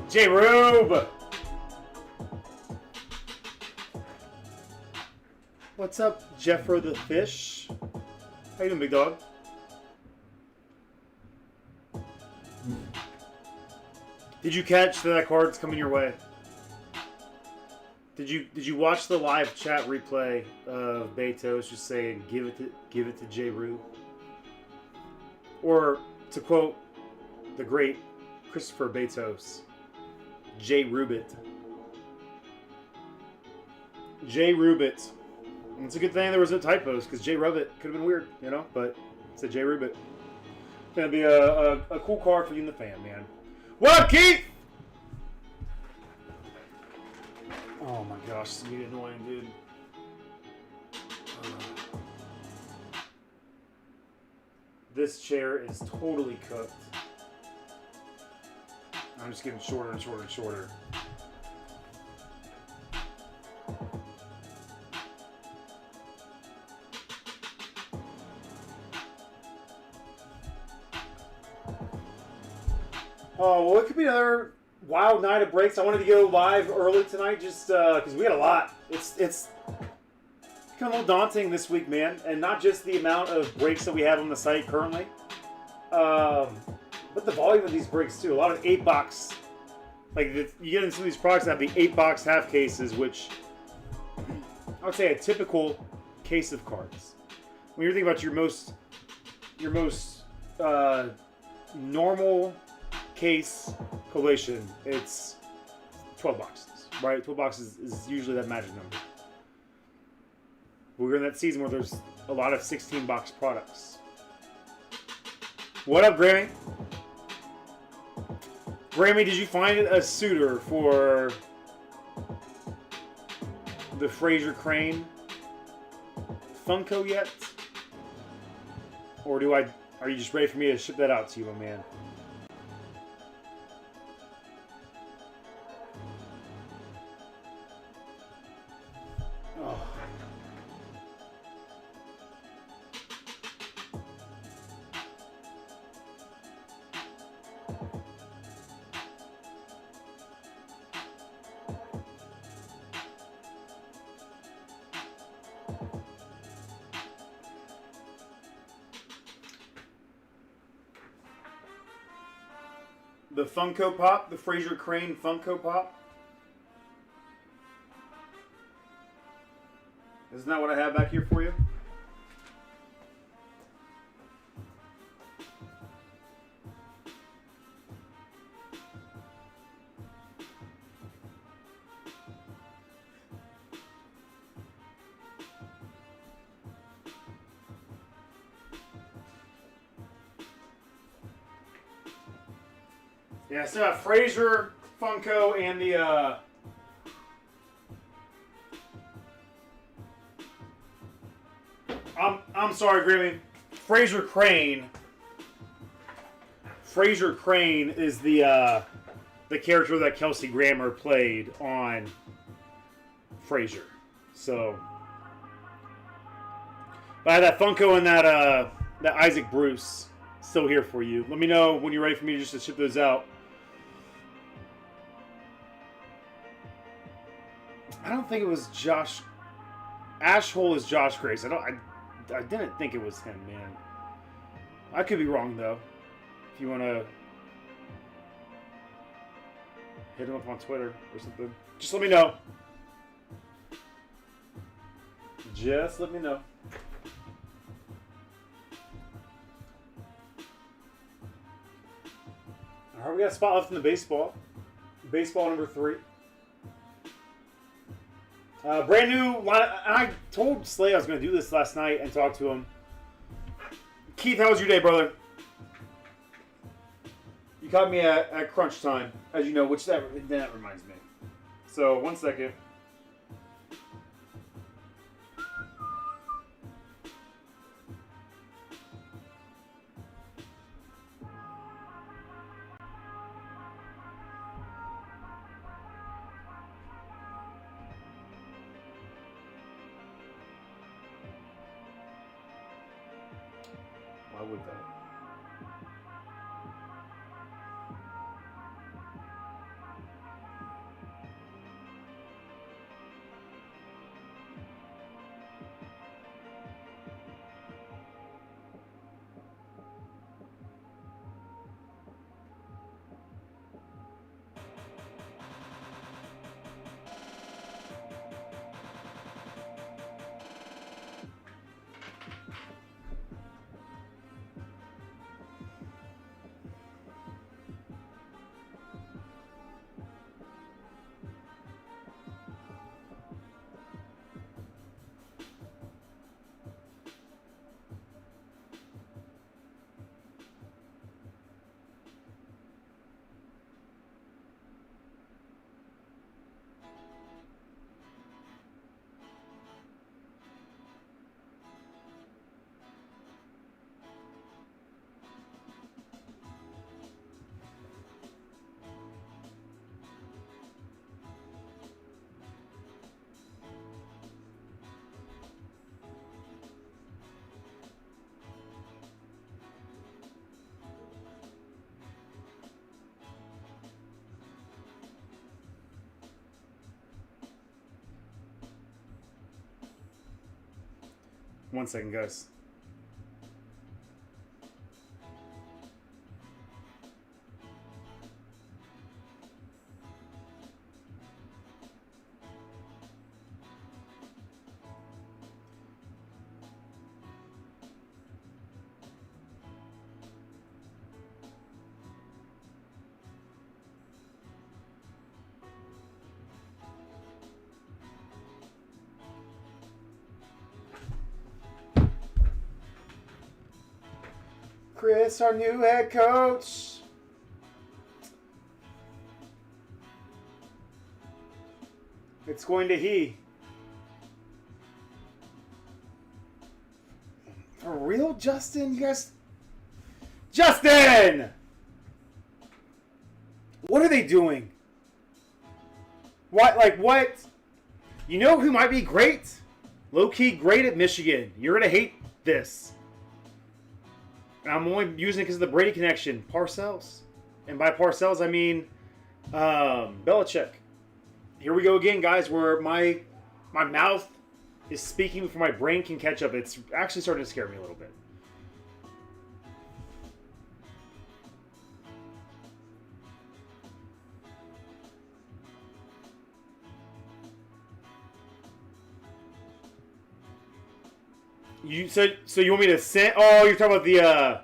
J-Rube! What's up, Jeffro the Fish? How you doing, big dog? Did you catch that card's coming your way? Did you watch the live chat replay of Betos just saying give it to J-Rube? Or to quote the great Christopher Betos, J-Rubit. J-Rubit. And it's a good thing there was no typos, because J-Rubit could have been weird, you know? But it's a J-Rubit. It's going to be a cool card for you and the fam, man. What up, Keith? Oh my gosh, this is really annoying, dude. This chair is totally cooked. I'm just getting shorter and shorter and shorter. Oh, well, it could be another wild night of breaks. I wanted to go live early tonight just because we had a lot. It's become a little daunting this week, man. And not just the amount of breaks that we have on the site currently, but the volume of these breaks, too. A lot of 8-box. Like, you get into some of these products that have the 8-box half cases, which I would say a typical case of cards. When you're thinking about your most normal case collation, it's 12 boxes, right? 12 boxes is usually that magic number. We're in that season where there's a lot of 16-box products. What up, Grammy? Grammy, did you find a suitor for the Fraser Crane Funko yet? Or are you just ready for me to ship that out to you, my man? The Funko Pop, the Fraser Crane Funko Pop. Isn't that what I have back here for you? Yeah, so Fraser Funko and the I'm sorry, Grammy. Fraser Crane. Fraser Crane is the character that Kelsey Grammer played on Frasier. So, but I have that Funko and that Isaac Bruce still here for you. Let me know when you're ready for me just to ship those out. I don't think it was Josh. Ashhole is Josh Grace. I didn't think it was him, man. I could be wrong though. If you want to hit him up on Twitter or something, just let me know. Just let me know. All right, we got a spot left in the baseball. Baseball number 3. Brand new line. I told Slay I was going to do this last night and talk to him. Keith, how was your day, brother? You caught me at crunch time, as you know, which that reminds me. So, one second. Why would that? One second, guys. Chris, our new head coach. It's going to he. For real, Justin? You guys... Justin! What are they doing? What, like, what? You know who might be great? Low-key great at Michigan. You're going to hate this. I'm only using it because of the Brady connection. Parcells. And by Parcells, I mean Belichick. Here we go again, guys, where my mouth is speaking before my brain can catch up. It's actually starting to scare me a little bit. So you want me to send? Oh, you're talking about the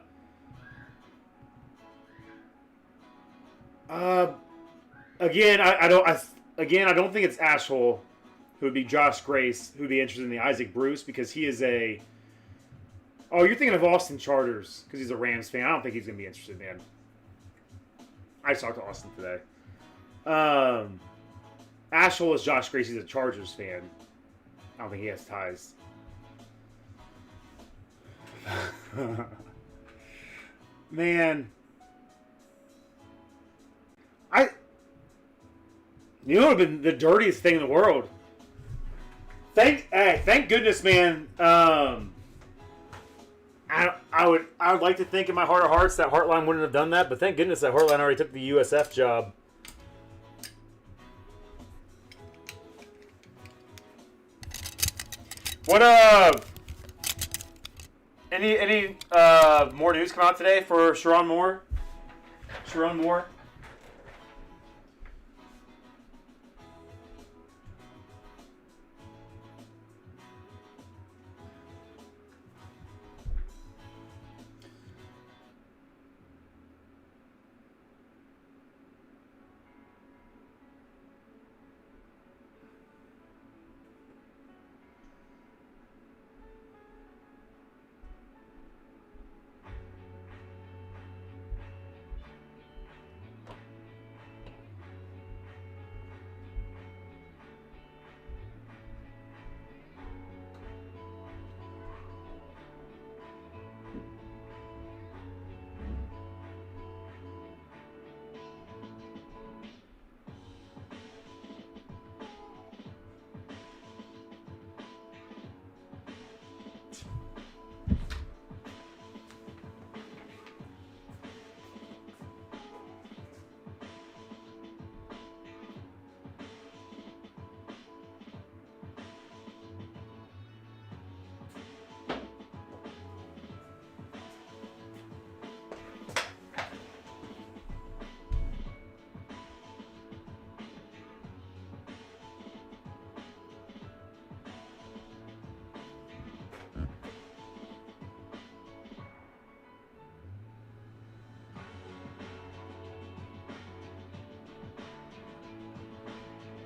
again. I don't think it's Ashhole who would be Josh Grace who would be interested in the Isaac Bruce because he is a. Oh, you're thinking of Austin Charters because he's a Rams fan. I don't think he's gonna be interested, man. I just talked to Austin today. Ashhole is Josh Grace. He's a Chargers fan. I don't think he has ties. Man, you know what would have been the dirtiest thing in the world? Thank goodness, man. I would like to think in my heart of hearts that Heartline wouldn't have done that, but thank goodness that Heartline already took the USF job. What Any more news come out today for Sharon Moore? Sharon Moore?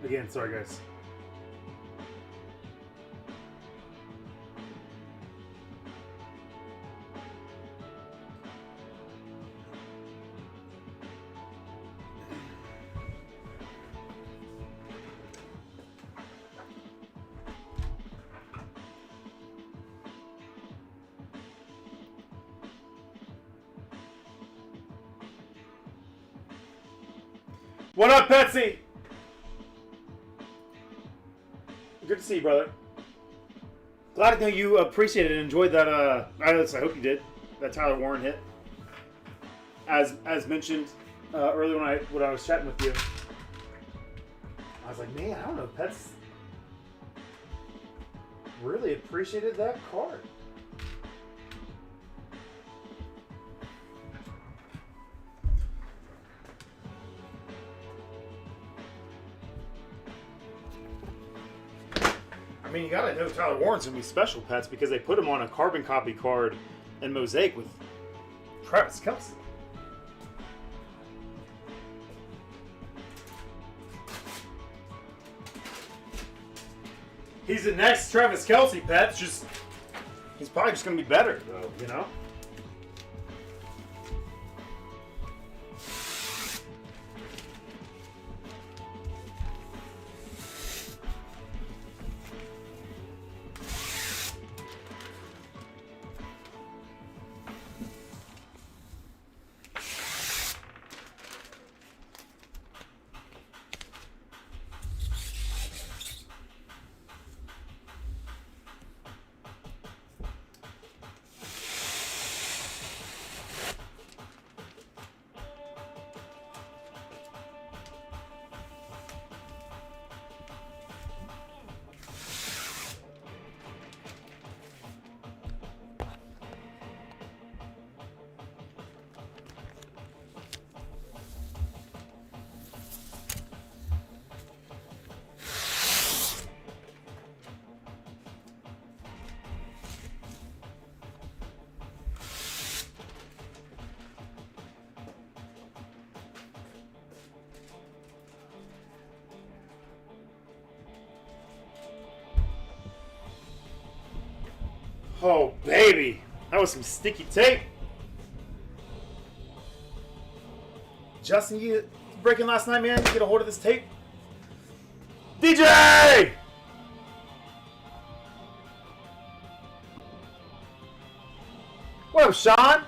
Again, sorry guys. What up, Petsy? Good to see you, brother. Glad to know you appreciated and enjoyed that. I hope you did. That Tyler Warren hit. As mentioned earlier when I was chatting with you, I was like, man, I don't know, Pets really appreciated that card. I mean, you gotta know Tyler Warren's gonna be special, Pets, because they put him on a carbon copy card in Mosaic with Travis Kelce. He's the next Travis Kelce, Pets. He's probably just gonna be better, though, you know? Oh, baby. That was some sticky tape. Justin, you breaking last night, man? You get a hold of this tape? DJ! What up, Sean?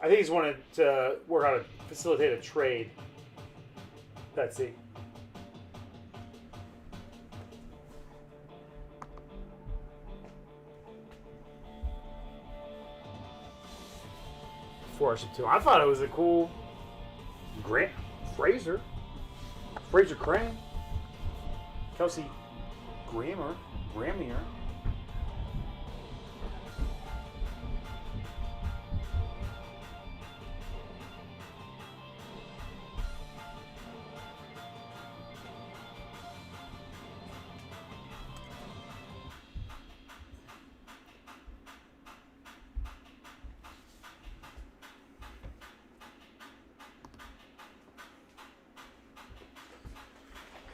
I think he's wanted to work out facilitate a trade. Betsy. Before I should too. I thought it was a cool Grant Fraser Crane, Kelsey Grammer.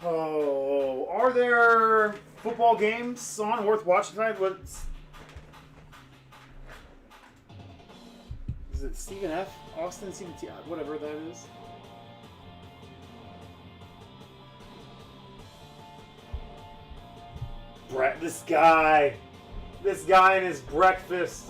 Oh, are there football games on worth watching tonight? Is it Stephen F. Austin? Stephen T. Whatever that is. This guy and his breakfast.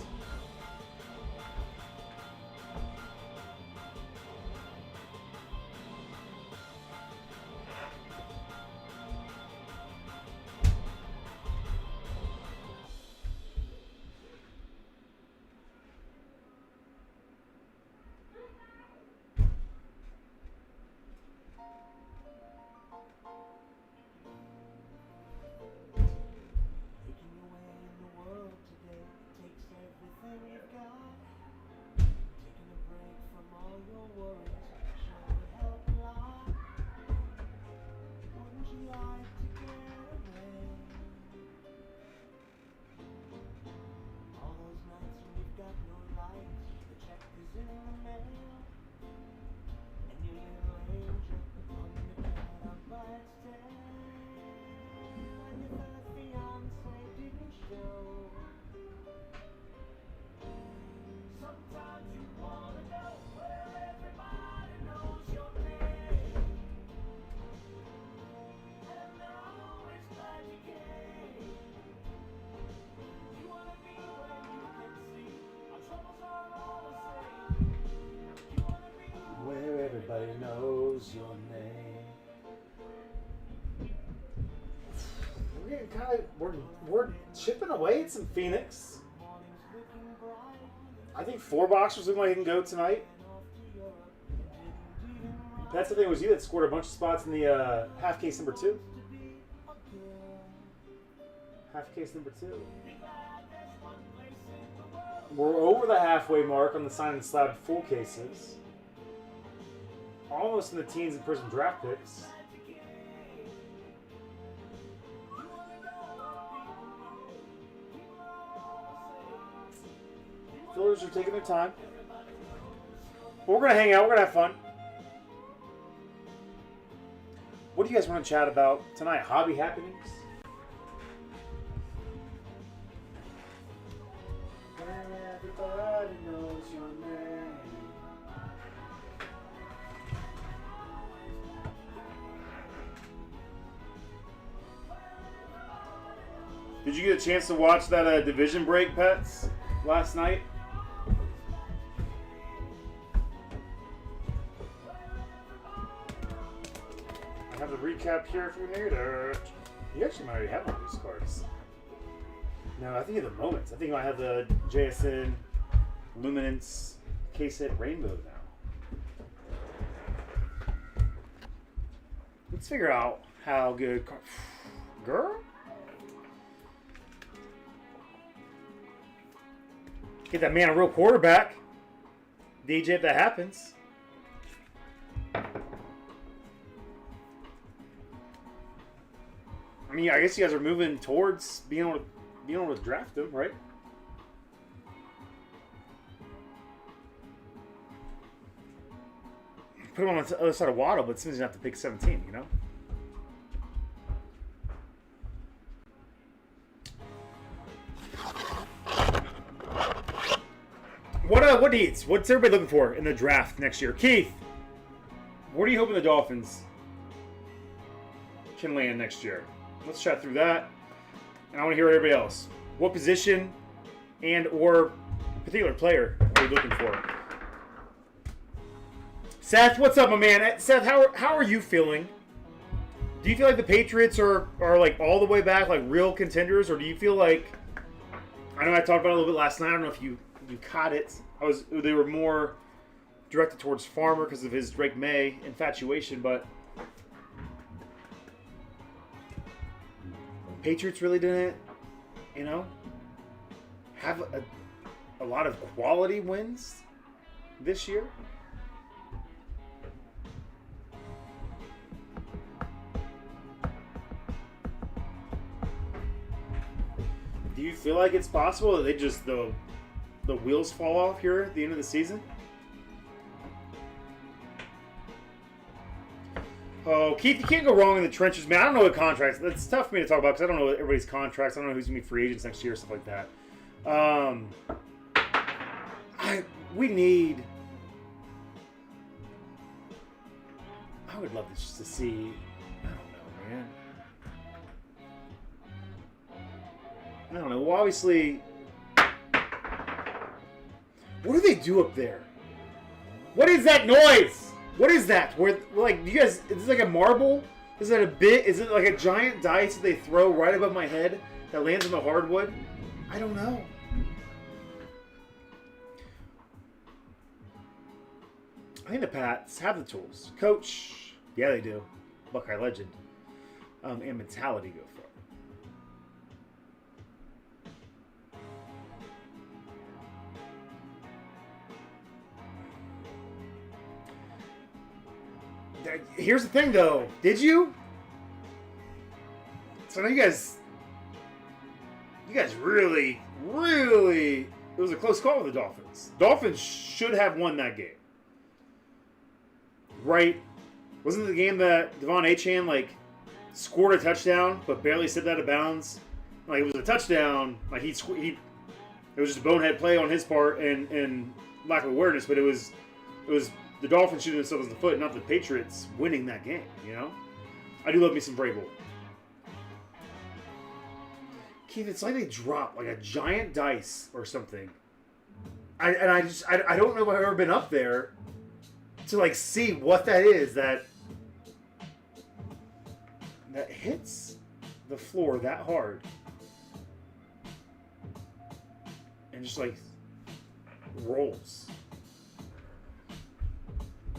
Where everybody knows your name. We're getting we're chipping away at some Phoenix. I think 4 boxers look like he can go tonight. That's the thing, was you that scored a bunch of spots in the half case number 2. Half case number 2. We're over the halfway mark on the signed and slabbed full cases. Almost in the teens in Prizm draft picks. Fillers are taking their time. But we're going to hang out. We're going to have fun. What do you guys want to chat about tonight? Hobby happenings? Everybody knows your name. Did you get a chance to watch that division break, Pets, last night? I have the recap here if you need it. You actually might already have one of these cards. No, I think at the moment. I think I have the JSN Luminance case hit Rainbow now. Let's figure out how good... Girl? Get that man a real quarterback. DJ, if that happens. I mean, I guess you guys are moving towards being able to draft him, right? Put him on the other side of Waddle, but it seems you have to pick 17, you know? What needs? What's everybody looking for in the draft next year? Keith, what are you hoping the Dolphins can land next year? Let's chat through that. And I want to hear everybody else. What position and or particular player are you looking for? Seth, what's up, my man? Seth, how are you feeling? Do you feel like the Patriots are like all the way back, like real contenders, or do you feel like, I know I talked about it a little bit last night. I don't know if you caught it. They were more directed towards Farmer because of his Drake May infatuation, but Patriots really didn't, you know, have a lot of quality wins this year. Do you feel like it's possible that they just the wheels fall off here at the end of the season? Oh, Keith, you can't go wrong in the trenches, man. I don't know what contracts. It's tough for me to talk about because I don't know everybody's contracts. I don't know who's going to be free agents next year or stuff like that. I would love just to see. I don't know, man. I don't know. Well, obviously, what do they do up there? What is that noise? What is that? Where, like, you guys, is this like a marble? Is it a bit? Is it like a giant dice that they throw right above my head that lands on the hardwood? I don't know. I think the Pats have the tools. Coach, yeah, they do. Buckeye legend. And mentality go for it. Here's the thing, though. Did you? So I know you guys really it was a close call with the Dolphins. Dolphins should have won that game. Right? Wasn't it the game that Devon Achane, like, scored a touchdown, but barely stepped out of bounds? Like, it was a touchdown. Like, it was just a bonehead play on his part and lack of awareness, but it was the Dolphins shooting themselves in the foot, not the Patriots winning that game, you know? I do love me some Vrabel. Keith, it's like they dropped like a giant dice or something. I don't know if I've ever been up there to like see what that is that hits the floor that hard and just like rolls.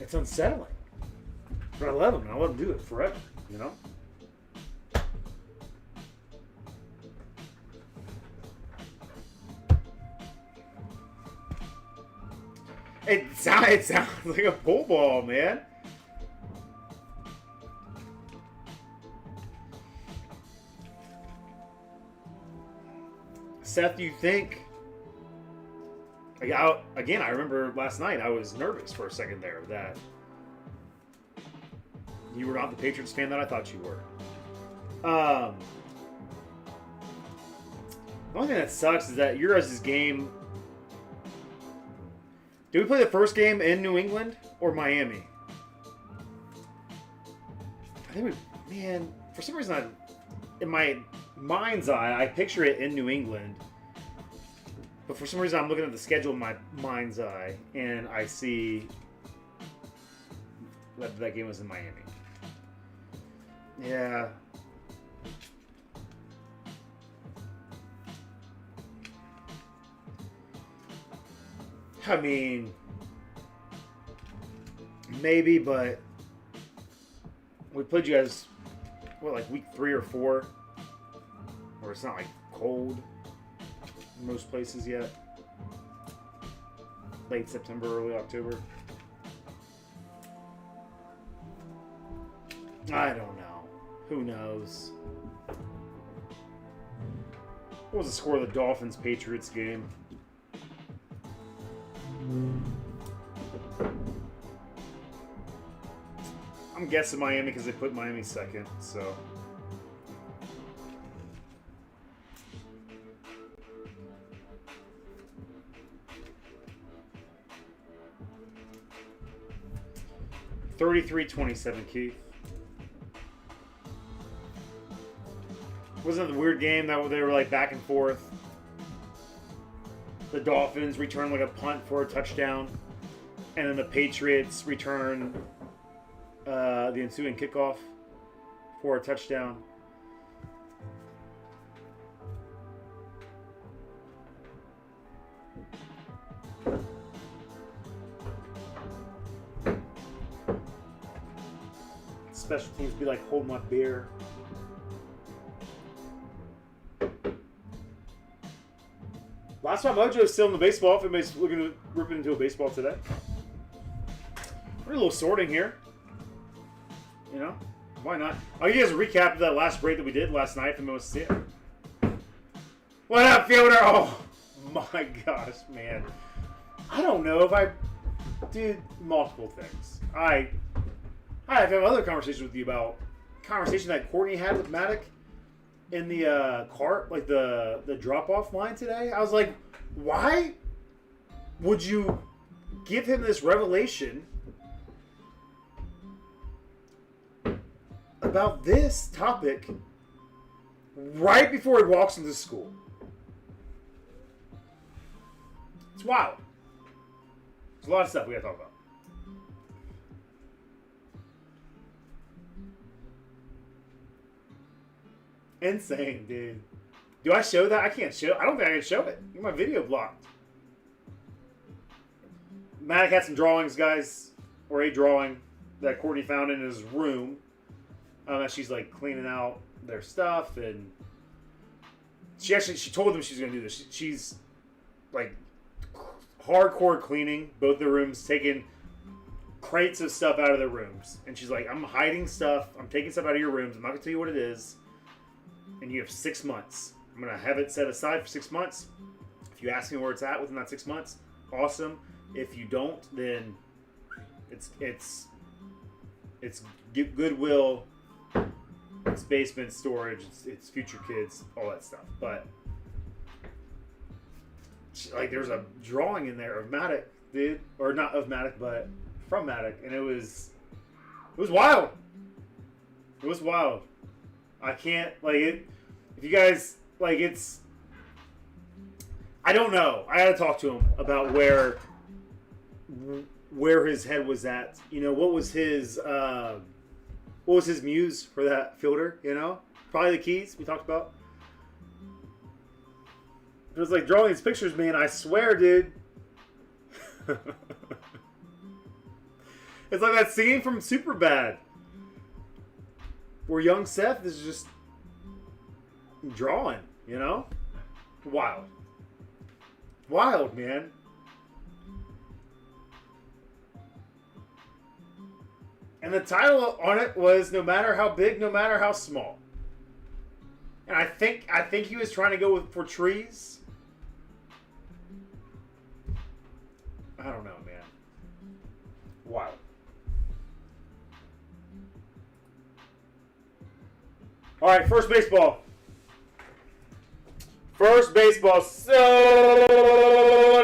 It's unsettling. But I love him, and I let him do it forever, you know? It sounds like a pool ball, man. Seth, you think... Again, I remember last night I was nervous for a second there that you were not the Patriots fan that I thought you were. The only thing that sucks is that your guys' game... Did we play the first game in New England or Miami? I think man, for some reason, in my mind's eye, I picture it in New England. But for some reason, I'm looking at the schedule in my mind's eye, and I see that game was in Miami. Yeah. I mean, maybe, but we played you guys, what, like week 3 or 4? Where it's not like cold in most places yet. Late September, early October. I don't know. Who knows? What was the score of the Dolphins-Patriots game? I'm guessing Miami because they put Miami second, so. $33-27, Keith. Wasn't it the weird game that they were like back and forth? The Dolphins return like a punt for a touchdown, and then the Patriots return the ensuing kickoff for a touchdown. Special teams be like, hold my beer. Last time Mojo's still in the baseball. If anybody's looking to rip it into a baseball today. We're a little sorting here. You know? Why not? I'll give you guys a recap of that last break that we did last night if anyone wants to see it. What up, Fielder? Oh my gosh, man. I don't know if I did multiple things. I have other conversations with you about conversation that Courtney had with Maddox in the cart, like the drop-off line today. I was like, why would you give him this revelation about this topic right before he walks into school? It's wild. There's a lot of stuff we gotta talk about. Insane, dude. Do I show that? I can't show. I don't think I can show it. Get my video blocked. Maddox had some drawings, guys, or a drawing that Courtney found in his room. As she's like cleaning out their stuff, and she told them she's gonna do this. She's like hardcore cleaning both the rooms, taking crates of stuff out of their rooms, and she's like, "I'm hiding stuff. I'm taking stuff out of your rooms. I'm not gonna tell you what it is." And you have 6 months. I'm going to have it set aside for 6 months. If you ask me where it's at within that 6 months, awesome. If you don't, then it's goodwill, it's basement storage, it's future kids, all that stuff. But like, there's a drawing in there of Matic, dude, or not of Matic, but from Matic, and it was wild. It was wild. I can't, like, it. If you guys, like, it's, I don't know. I had to talk to him about where his head was at. You know, what was his muse for that fielder? You know, probably the keys we talked about. It was like drawing these pictures, man. I swear, dude. It's like that scene from Superbad, where young Seth is just drawing. You know, wild, wild, man. And the title on it was "No Matter How Big, No Matter How Small." And I think he was trying to go for trees. I don't know, man. Wild. All right, first baseball. First baseball sold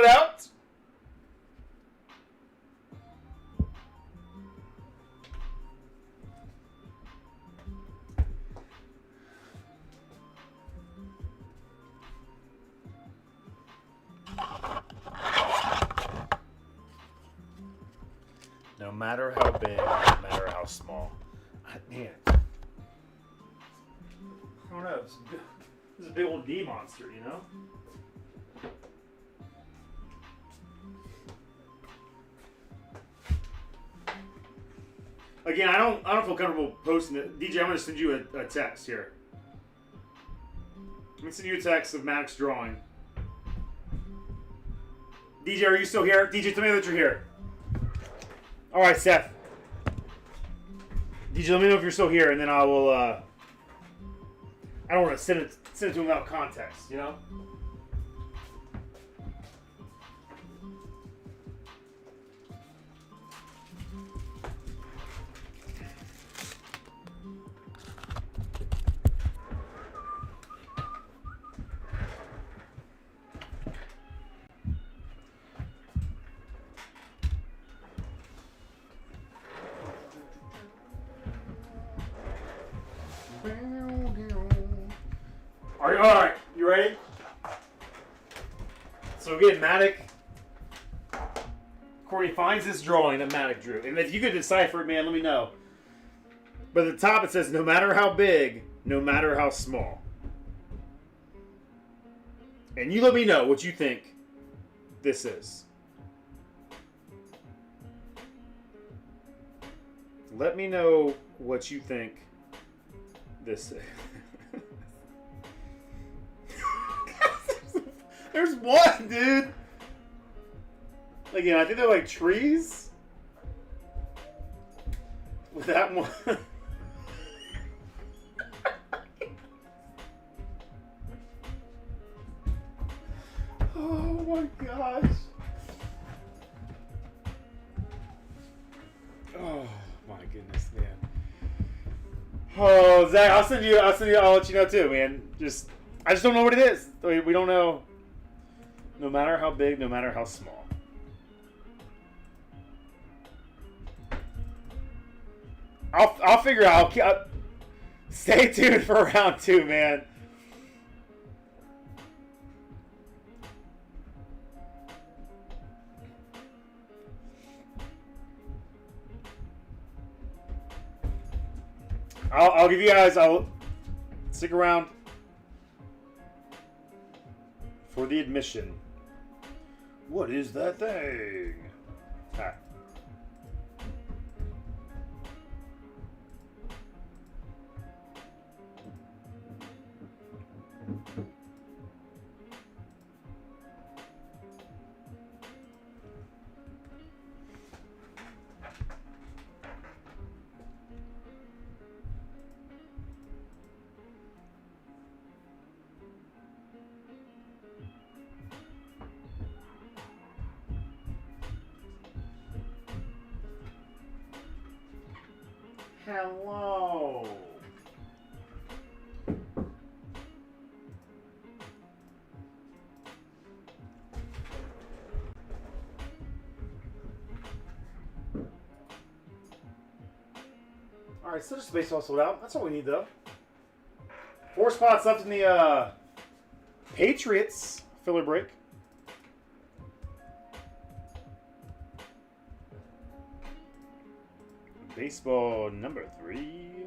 out. No matter how big, no matter how small. Man. I don't know. This is a big old D monster, you know? Again, I don't feel comfortable posting it. DJ, I'm going to send you a text here. I'm going to send you a text of Max drawing. DJ, are you still here? DJ, tell me that you're here. All right, Seth. DJ, let me know if you're still here, and then I will. I don't want to send it to him without context, you know. All right, you ready? So again, Matic. Corey finds this drawing that Matic drew, and if you could decipher it, man, let me know. But at the top it says, "No matter how big, no matter how small." And you let me know what you think this is. Let me know what you think this is. There's one, dude. Again, I think they're like trees. With that one. Oh my gosh. Oh my goodness, man. Oh, Zach, I'll let you know too, man. I just don't know what it is. We don't know. No matter how big, no matter how small. I'll figure out. Stay tuned for round 2, man. I'll give you guys. I'll stick around for the admission. What is that thing? Ah. Hello. All right, so just baseball sold out. That's all we need, though. 4 spots left in the Patriots filler break. Baseball number 3.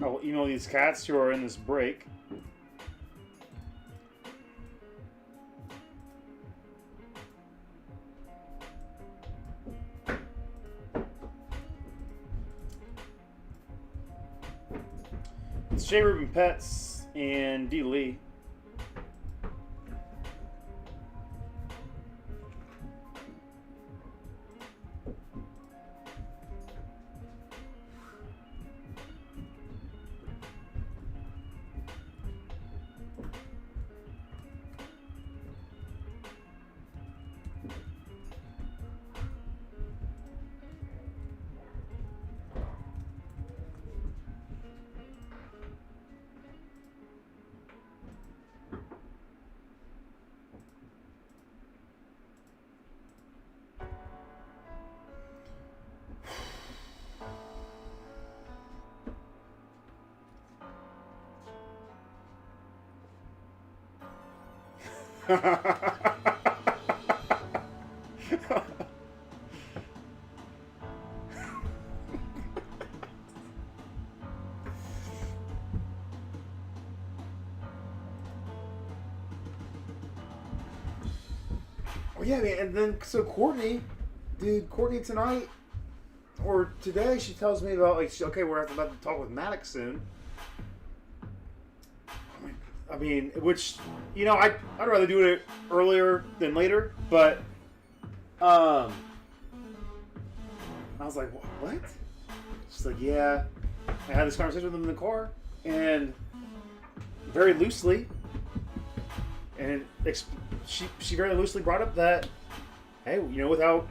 I will email these cats who are in this break. It's J. Rubin Pets and D. Lee. Oh yeah, man. And then so Courtney tonight or today, she tells me about okay, we're about to talk with Maddox soon. I mean, which I'd rather do it earlier than later, but I was like, what? She's like, yeah. I had this conversation with him in the car, and very loosely, and she very loosely brought up that, hey, without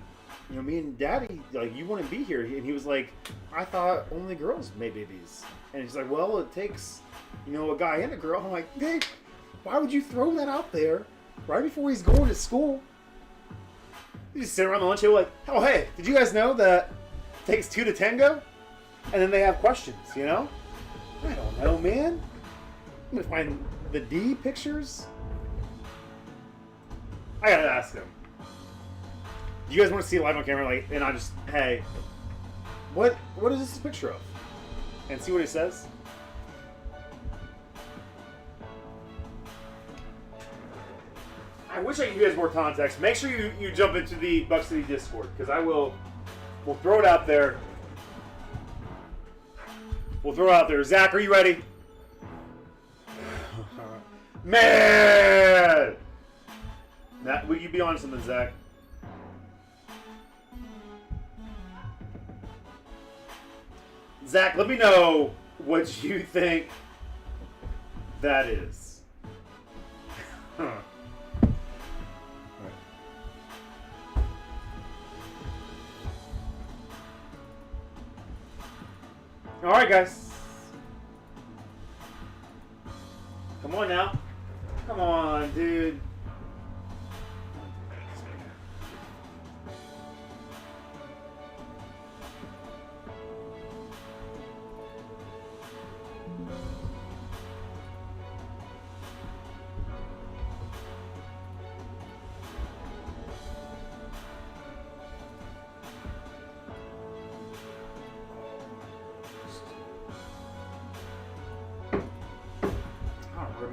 me and Daddy, you wouldn't be here. And he was like, I thought only girls made babies. And he's like, well, it takes a guy and a girl. I'm like, hey, why would you throw that out there right before he's going to school? You just sit around the lunch table like, oh, hey, did you guys know that it takes 2 to tango? And then they have questions, I don't know, man. I'm going to find the D pictures. I got to ask him. Do you guys want to see it live on camera? And I just, hey, what is this a picture of? And see what he says. I wish I could give you guys more context. Make sure you jump into the Buck City Discord, because we'll throw it out there. We'll throw it out there. Zach, are you ready? Man! Will you be on something, Zach? Zach, let me know what you think that is. Huh. All right, guys. Come on now. Come on, dude.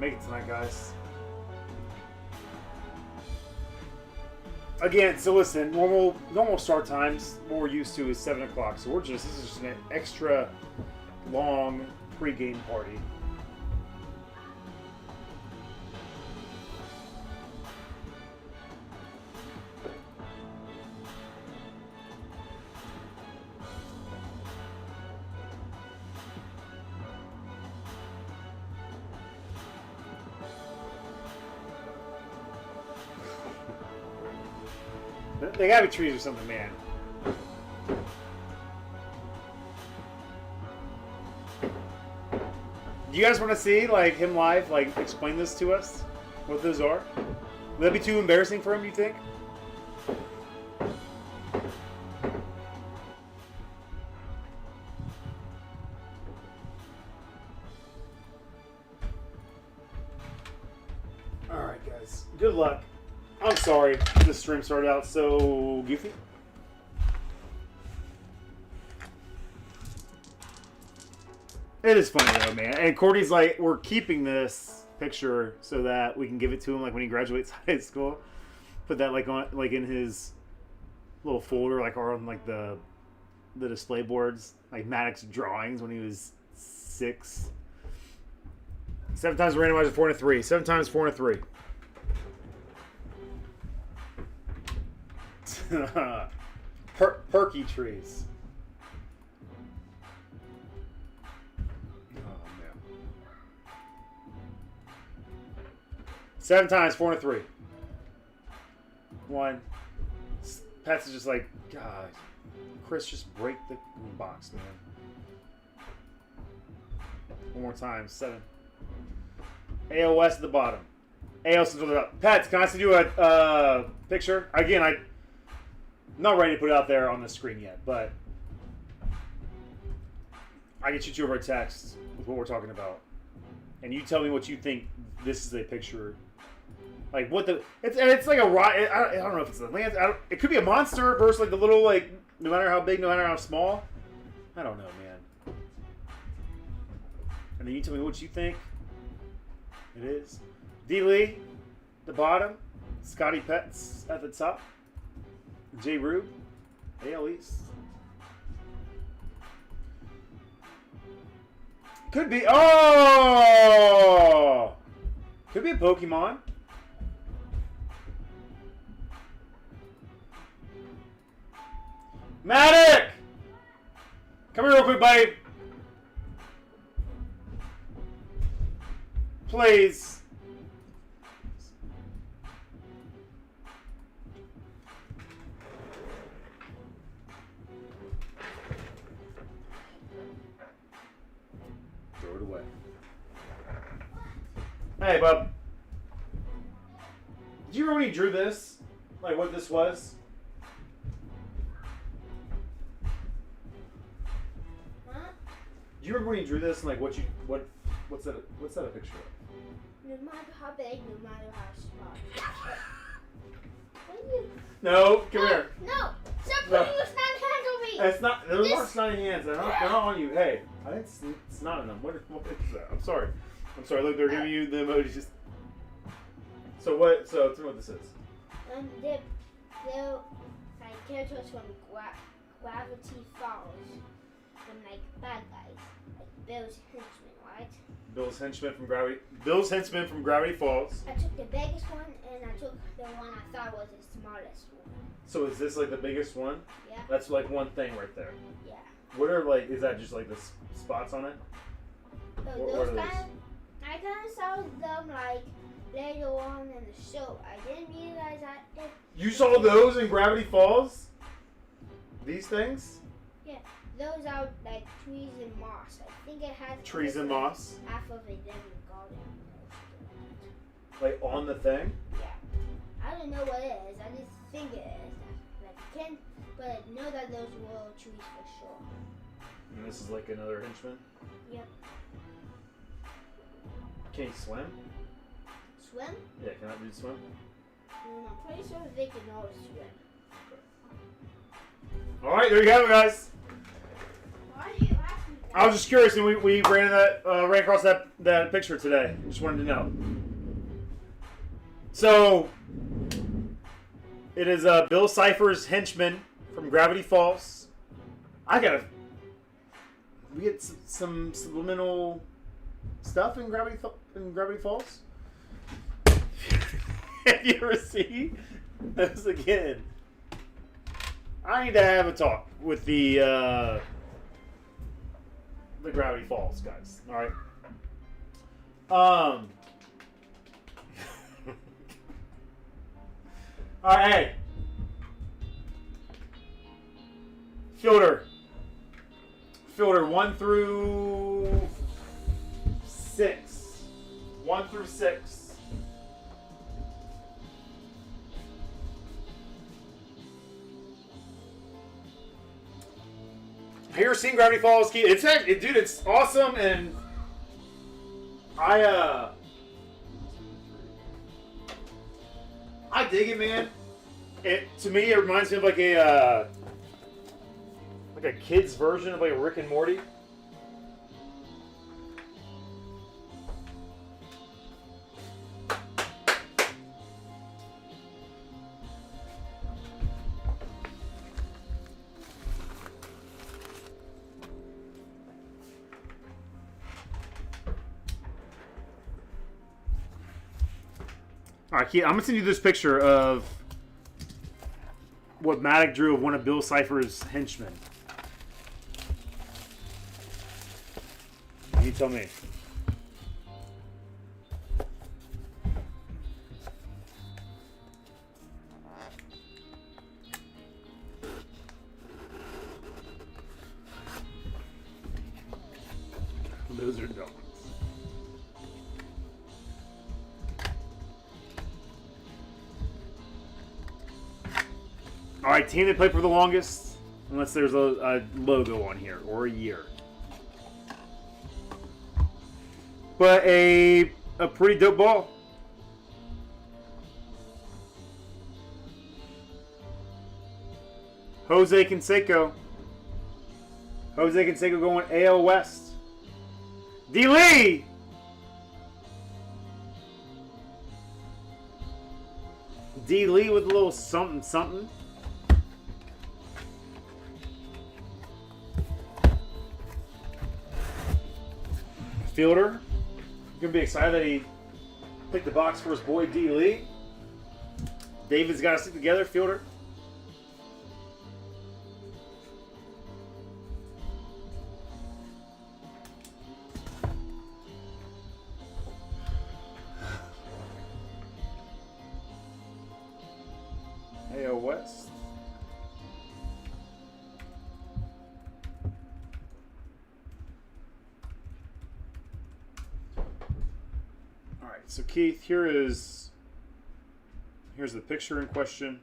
Make it tonight, guys. Again, so listen, normal start times, what we're used to is 7 o'clock. So this is just an extra long pre-game party. They gotta be trees or something, man. Do you guys want to see like him live, like explain this to us? What those are? Would that be too embarrassing for him? You think? All right, guys. Good luck. I'm sorry this stream started out so goofy. It is funny though, man. And Cordy's like, we're keeping this picture so that we can give it to him like when he graduates high school. Put that like on like in his little folder, like or on like the display boards, like Maddox drawings when he was 6. 7 times randomized 4 and a 3. 7 times 4 and a 3. Perky trees. Oh man. 7 times 4 and a 3. 1. Pats is just like, God, Chris, just break the box, man. One more time. 7. AOS at the bottom. AOS at the top. Pats, can I see you a picture? Again, I'm not ready to put it out there on the screen yet, but I can shoot you over a text with what we're talking about, and you tell me what you think. This is a picture, like what the it's like a I don't know if it's a land. It could be a monster versus like the little like no matter how big, no matter how small. I don't know, man. And then you tell me what you think. It is D Lee, the bottom. Scotty Pets at the top. J. Rube, AL East. Could be. Oh! Could be a Pokemon. Matic! Come here real quick, buddy. Please. Throw it away. Hey, bub. Do you remember when you drew this? Like what this was? Huh? Do you remember when you drew this and like what's that a picture of? No matter how big, no matter how small. What are you? No, come here. No! Stop No. putting your snot hands on me! It's not. Those This- aren't snotty hands. They're not on you. Hey, I didn't snot in them. What is that? I'm sorry. Look, they're giving you the emojis. So what? So tell me what this is. They're like characters from Gravity Falls. From like bad guys. Like Bill's henchmen, right? Bill's henchman from Gravity Falls. I took the biggest one and I took the one I thought was the smallest one. So is this like the biggest one? Yeah. That's like one thing right there. Yeah. What are like? Is that just like the spots on it? So What those are those? I kind of saw them like later on in the show. I didn't realize that. You saw those in Gravity Falls? These things? Those are like trees and moss. I think it has Trees and moss? half of it in the garden. Like on the thing? Yeah. I don't know what it is. I just think it is. Like can, but I know that those were trees for sure. And this is like another henchman? Yep. Can he swim? Swim? Yeah, can that dude swim? I'm pretty sure they can all swim. Alright, there you have it, guys. Why are you asking that? I was just curious, and we ran across that picture today. Just wanted to know. So, it is Bill Cipher's henchman from Gravity Falls. We get some subliminal stuff in Gravity Falls. Have you ever seen this again? I need to have a talk with the Gravity Falls guys. All right. All right. Hey, Fielder. Fielder 1 through 6. 1 through 6. Have you ever seen Gravity Falls, Keith? Dude, it's awesome, and I dig it, man. To me, it reminds me of like a kid's version of like a Rick and Morty. All right, Keith, I'm gonna send you this picture of what Maddox drew of one of Bill Cipher's henchmen. You tell me. Lizard dogs. All right, team that played for the longest, unless there's a logo on here or a year. But a pretty dope ball. Jose Canseco. Jose Canseco going AL West. D. Lee. D. Lee with a little something something. Fielder. Gonna be excited that he picked the box for his boy D. Lee. David's got to stick together. Fielder. AO West. So Keith, here's the picture in question.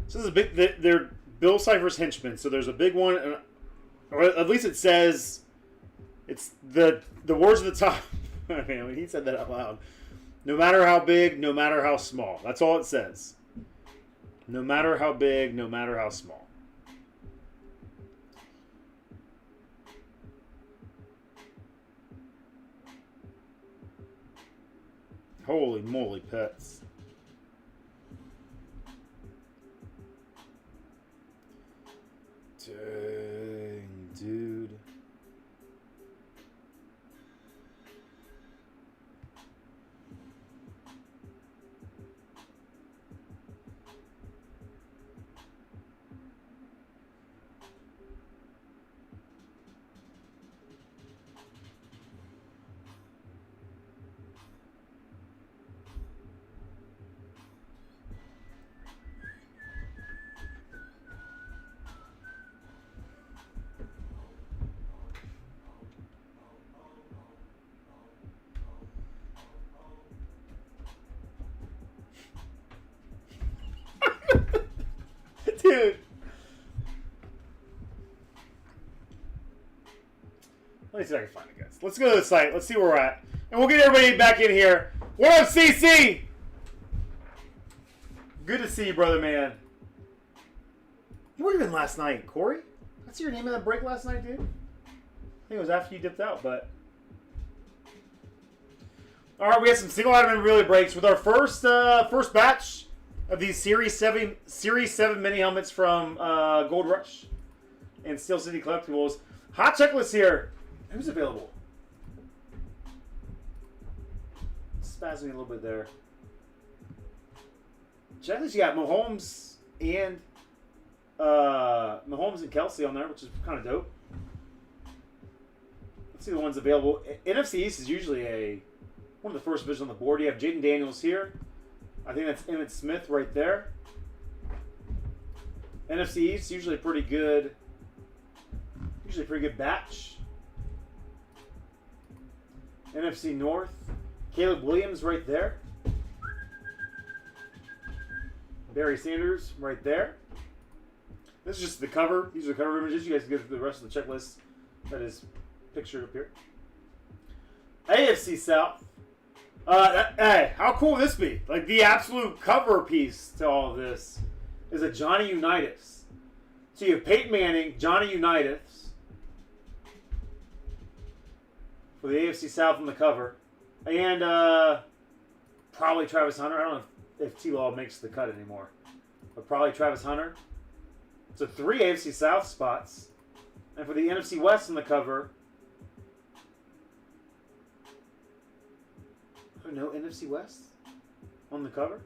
So this is a big. They're Bill Cipher's henchmen. So there's a big one, or at least it says it's the words at the top. I mean, he said that out loud. No matter how big, no matter how small. That's all it says. No matter how big, no matter how small. Holy moly, pets. Dang, dude. Dude. Let me see if I can find it, guys. Let's go to the site. Let's see where we're at. And we'll get everybody back in here. What up, CC? Good to see you, brother, man. You were even last night, Corey? That's your name in the break last night, dude? I think it was after you dipped out, but... Alright, we got some single item and relay breaks with our first batch of these Series 7 mini helmets from Gold Rush and Steel City Collectibles. Hot checklist here. Who's available? Spazzing me a little bit there. Checklist, you got Mahomes and Kelsey on there, which is kind of dope. Let's see the ones available. NFC East is usually a one of the first visions on the board. You have Jaden Daniels here. I think that's Emmitt Smith right there. NFC East, usually pretty good batch. NFC North, Caleb Williams right there. Barry Sanders right there. This is just the cover. These are the cover images. You guys can get the rest of the checklist that is pictured up here. AFC South. Hey, how cool would this be? Like, the absolute cover piece to all of this is a Johnny Unitas. So you have Peyton Manning, Johnny Unitas for the AFC South on the cover. And probably Travis Hunter. I don't know if T-Law makes the cut anymore. But probably Travis Hunter. So 3 AFC South spots. And for the NFC West on the cover, no NFC West on the cover?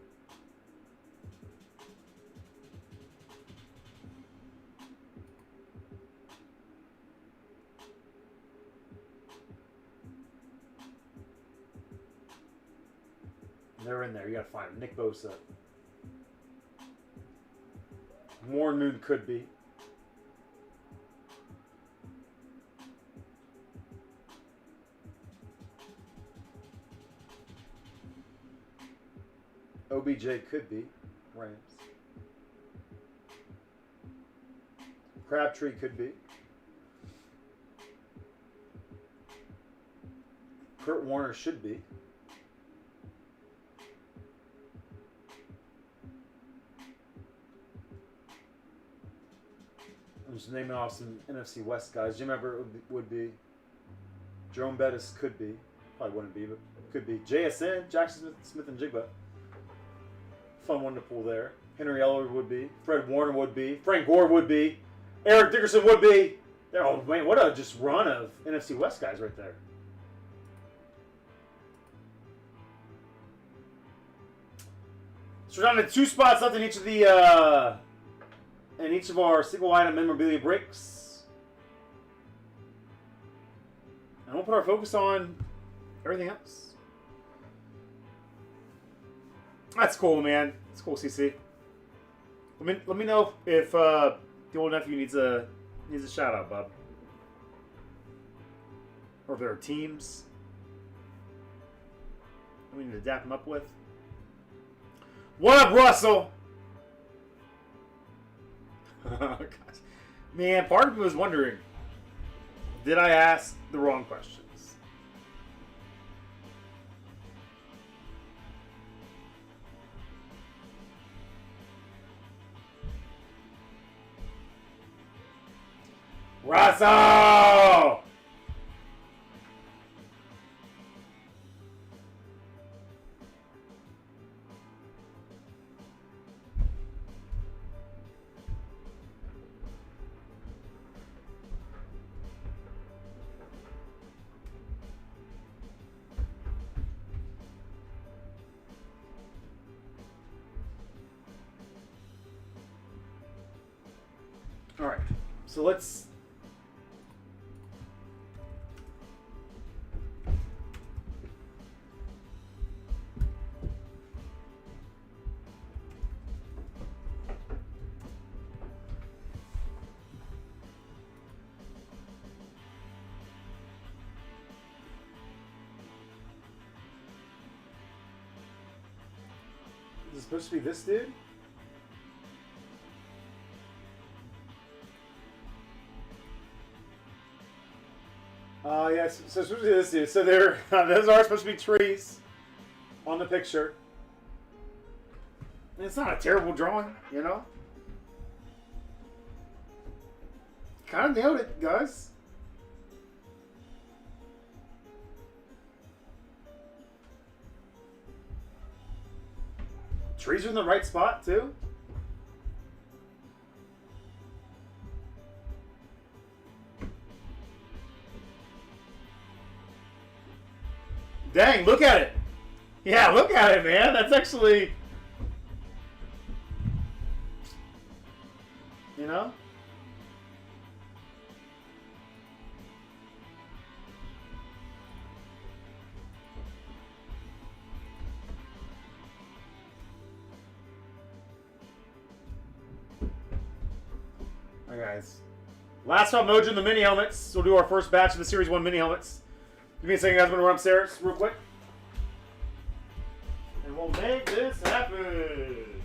They're in there. You got to find them. Nick Bosa. Warren Moon could be. OBJ could be. Rams. Crabtree could be. Kurt Warner should be. I'm just naming off some NFC West guys. Jim Everett would be. Jerome Bettis could be. Probably wouldn't be, but could be. JSN, Jackson Smith and Jigba. Fun one to pull there. Henry Elliott would be. Fred Warner would be. Frank Gore would be. Eric Dickerson would be. Oh, man, what a just run of NFC West guys right there. So we're down to 2 spots left in each of the in each of our single item memorabilia breaks. And we'll put our focus on everything else. That's cool, man. It's cool, CC. Let me know if the old nephew needs a shout out, bub. Or if there are teams that we need to dap him up with. What up, Russell? Gosh. Man, part of me was wondering, did I ask the wrong questions? Russell! All right, so let's. Is it supposed to be this dude? Yes. So it's supposed to be this dude. So there, those are supposed to be trees on the picture. And it's not a terrible drawing, you know. Kind of nailed it, guys. Trees are in the right spot too. Dang, look at it. Yeah, look at it, man. That's actually, you know? Alright, guys. Last spot Mojo in the mini helmets. We'll do our first batch of the Series 1 mini helmets. Give me a second, guys. I'm going to run upstairs real quick. And we'll make this happen.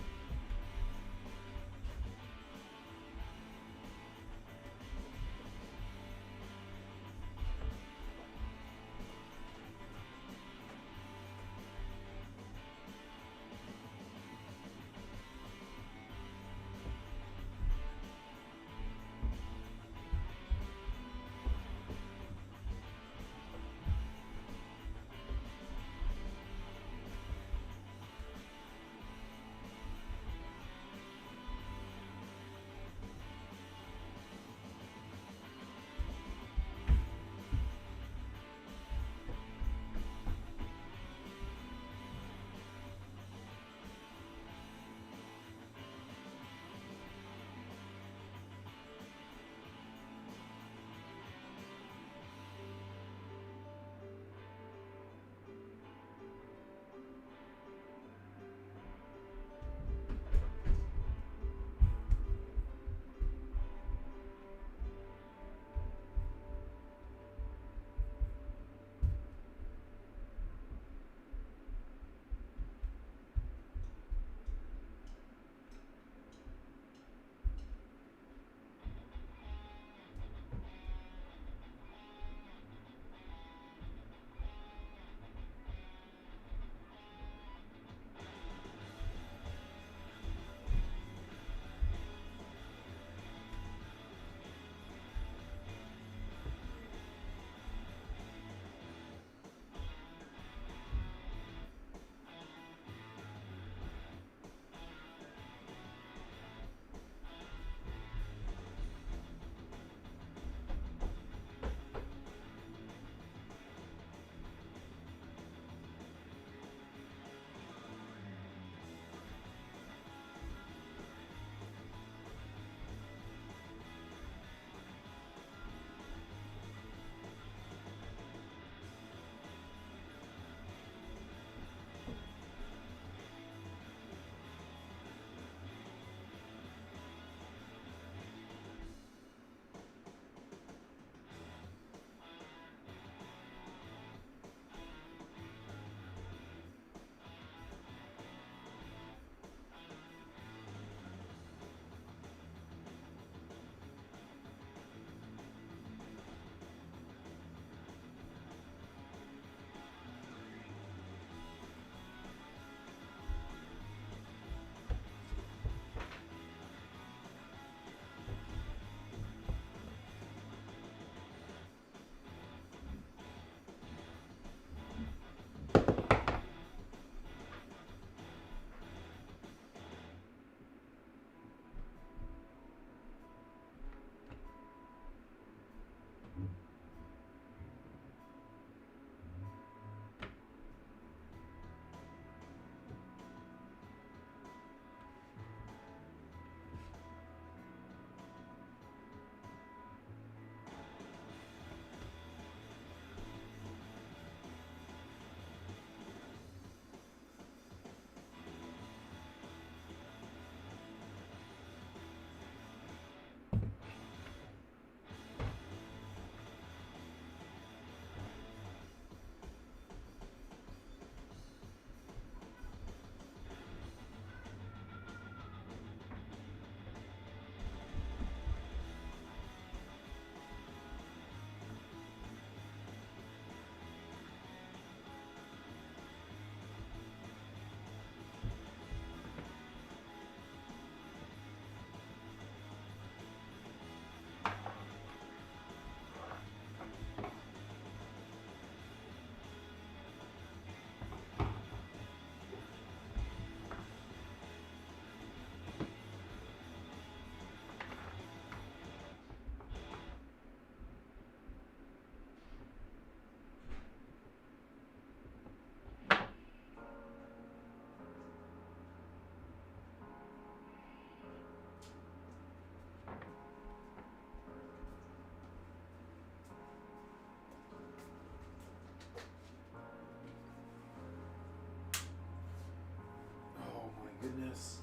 goodness.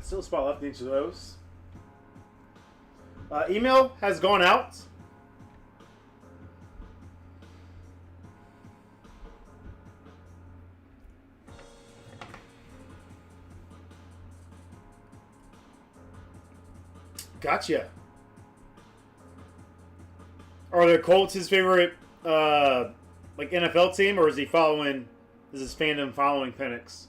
Still a spot left in each of those. Email has gone out. Gotcha. Are the Colts his favorite like NFL team, or is he following? Is his fandom following Penix?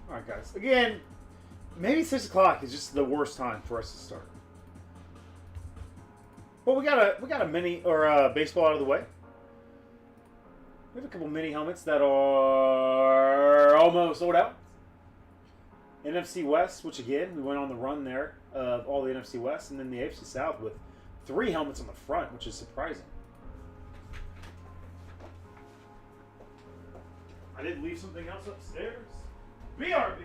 All right, guys. Again, maybe 6 o'clock is just the worst time for us to start. But we got a mini or baseball out of the way. We have a couple mini helmets that are almost sold out. NFC West, which again we went on the run there of all the NFC West, and then the AFC South with 3 helmets on the front, which is surprising. I did leave something else upstairs. BRB.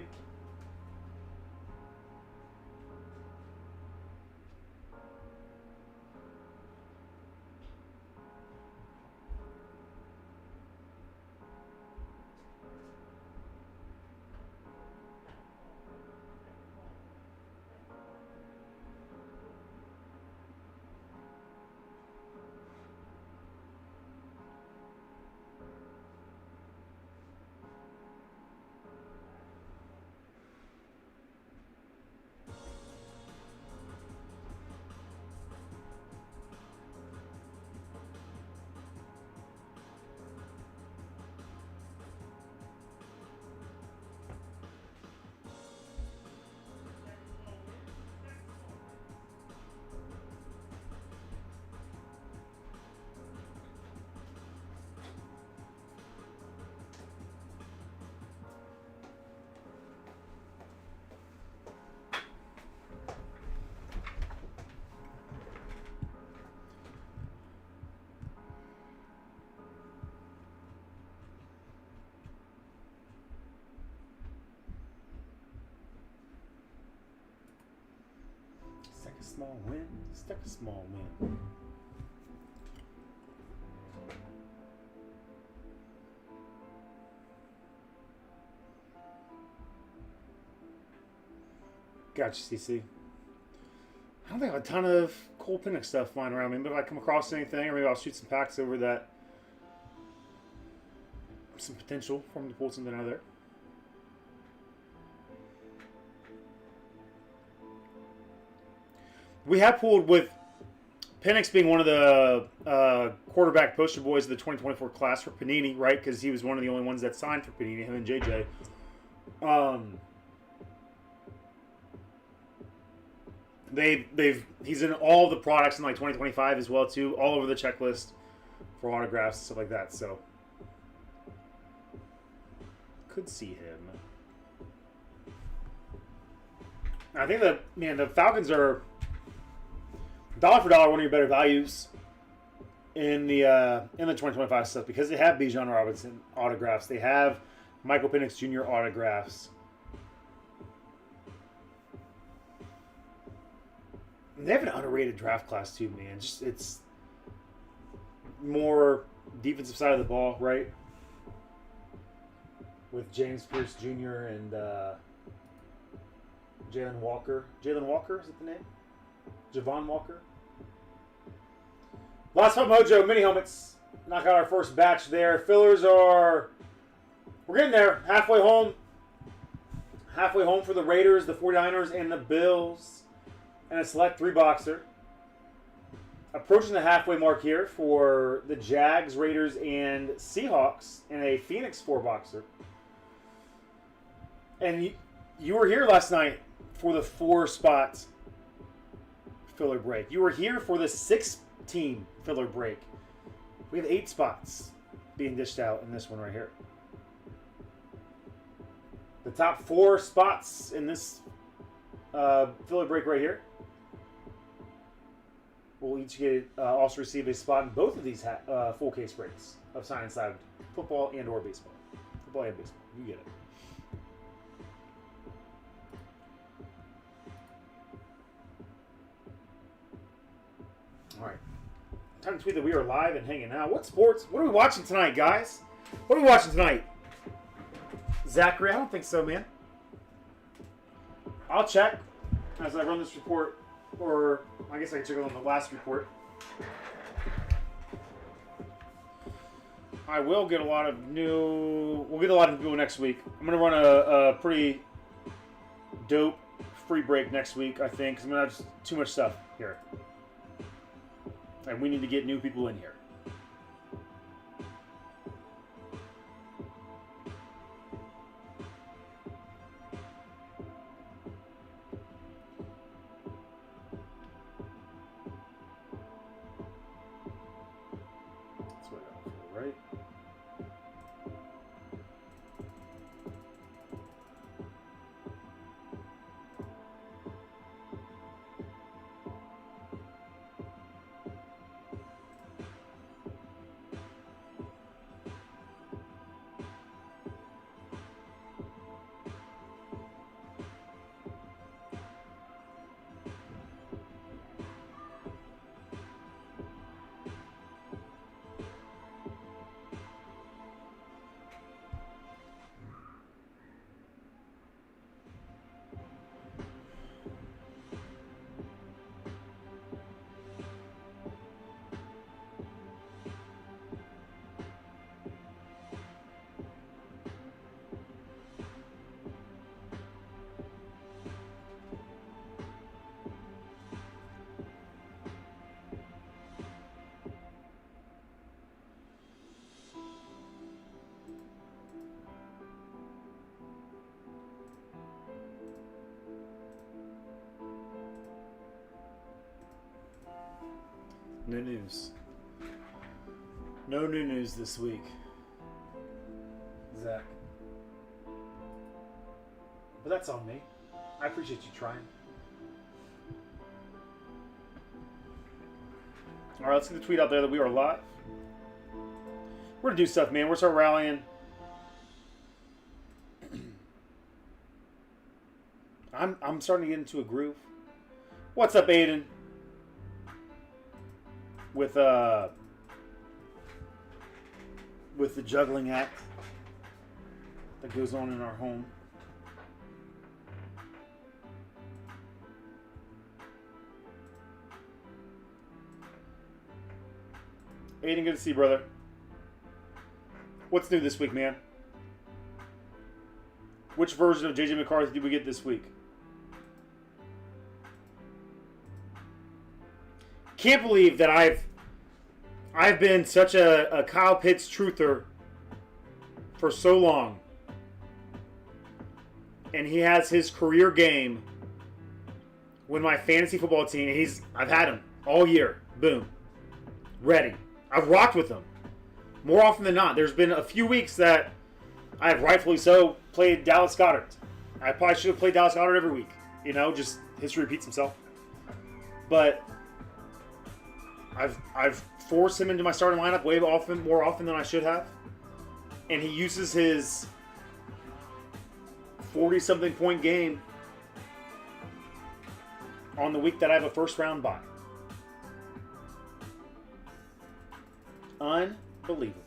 Stack a small win. Stack a small win. Gotcha, CC. I don't think I have a ton of Cole Penix stuff flying around. Maybe if I come across anything, or maybe I'll shoot some packs over that. Some potential for him to pull something out of there. We have pulled with Penix being one of the quarterback poster boys of the 2024 class for Panini, right? Because he was one of the only ones that signed for Panini, him and JJ. He's in all the products in like 2025 as well too, all over the checklist for autographs and stuff like that. So could see him. I think the Falcons are dollar for dollar one of your better values in the 2025 stuff because they have Bijan Robinson autographs, they have Michael Penix Jr. autographs. They have an underrated draft class too, man. Just it's more defensive side of the ball, right? With James Pierce Jr. and Jalen Walker. Jalen Walker, is that the name? Javon Walker. Last Spot Mojo mini helmets. Knock out our first batch there. Fillers are... We're getting there. Halfway home. Halfway home for the Raiders, the 49ers, and the Bills. And a select 3-boxer. Approaching the halfway mark here for the Jags, Raiders, and Seahawks. And a Phoenix 4-boxer. And you were here last night for the 4-spot filler break. You were here for the 6-team filler break. We have 8 spots being dished out in this one right here. The top 4 spots in this filler break right here will each get also receive a spot in both of these full case breaks of Sign Inside football and or baseball. Football and baseball. You get it. All right. Time to tweet that we are live and hanging out. What sports? What are we watching tonight, guys? What are we watching tonight? Zachary? I don't think so, man. I'll check as I run this report, or I guess I can check it on the last report. I will get a lot of new... We'll get a lot of people next week. I'm going to run a pretty dope free break next week, I think, because I'm going to have just too much stuff here. And we need to get new people in here. That's what I feel, right? No news. No new news this week. Zach. But that's on me. I appreciate you trying. Alright, let's get the tweet out there that we are live. We're gonna do stuff, man. We're gonna start rallying. I'm starting to get into a groove. What's up, Aiden? With the juggling act that goes on in our home. Aiden, good to see you, brother. What's new this week, man? Which version of JJ McCarthy did we get this week? Can't believe that I've been such a Kyle Pitts truther for so long. And he has his career game when my fantasy football team, I've had him all year. Boom. Ready. I've rocked with him. More often than not. There's been a few weeks that I have rightfully so played Dallas Goedert. I probably should have played Dallas Goedert every week. You know, just history repeats himself. But I've forced him into my starting lineup more often than I should have. And he uses his 40-something point game on the week that I have a first round bye. Unbelievable.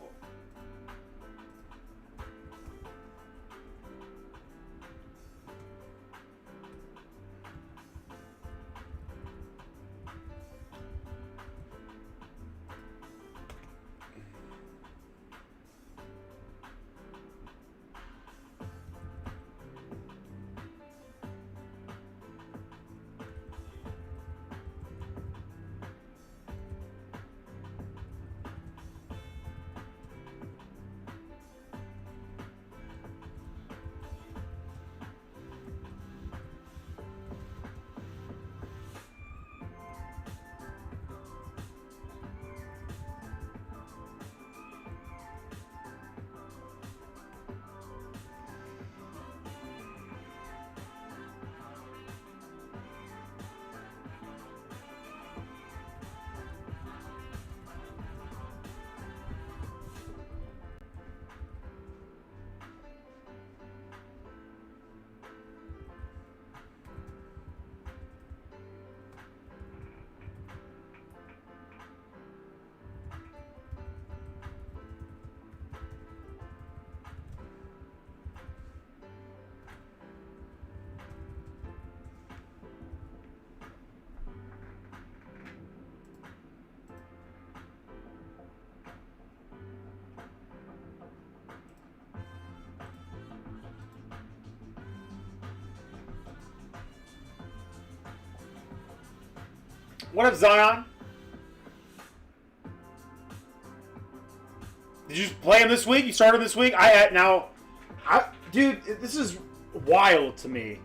What up, Zion? Did you play him this week? You started him this week? Dude, this is wild to me.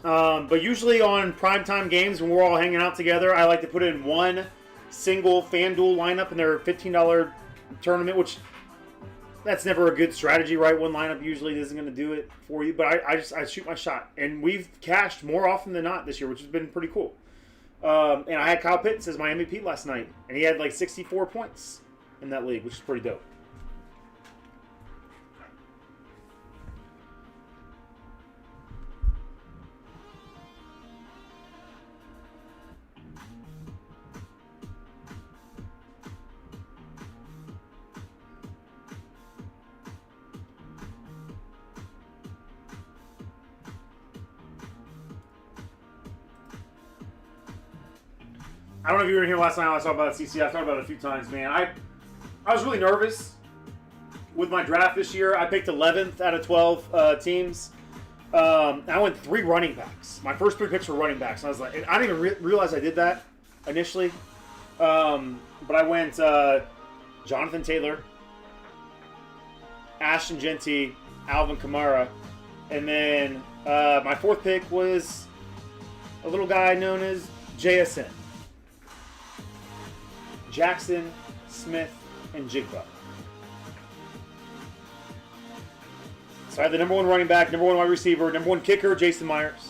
But usually on primetime games when we're all hanging out together, I like to put in one single FanDuel lineup in their $15 tournament, which that's never a good strategy, right? One lineup usually isn't going to do it for you, but I shoot my shot. And we've cashed more often than not this year, which has been pretty cool. And I had Kyle Pitts as my MVP last night, and he had like 64 points in that league, which is pretty dope. I don't know if you were in here last night when I talked about CC. I thought about it a few times, man. I was really nervous with my draft this year. I picked 11th out of 12 teams. I went 3 running backs. My first 3 picks were running backs. And I was like, I didn't even realize I did that initially. But I went Jonathan Taylor, Ashton Genty, Alvin Kamara, and then my 4th pick was a little guy known as JSN. Jackson, Smith, and Jigba. So I had the number 1 running back, number 1 wide receiver, number 1 kicker, Jason Myers.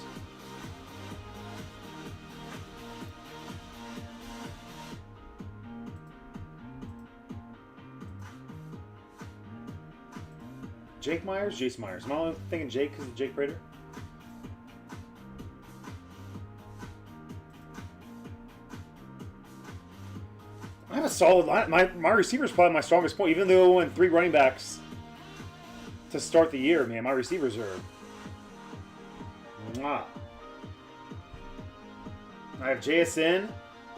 Jake Myers, Jason Myers. Am I only thinking Jake because of Jake Prater? I have a solid line. My receiver is probably my strongest point. Even though I went 3 running backs to start the year, man, my receivers are... Mwah. I have JSN,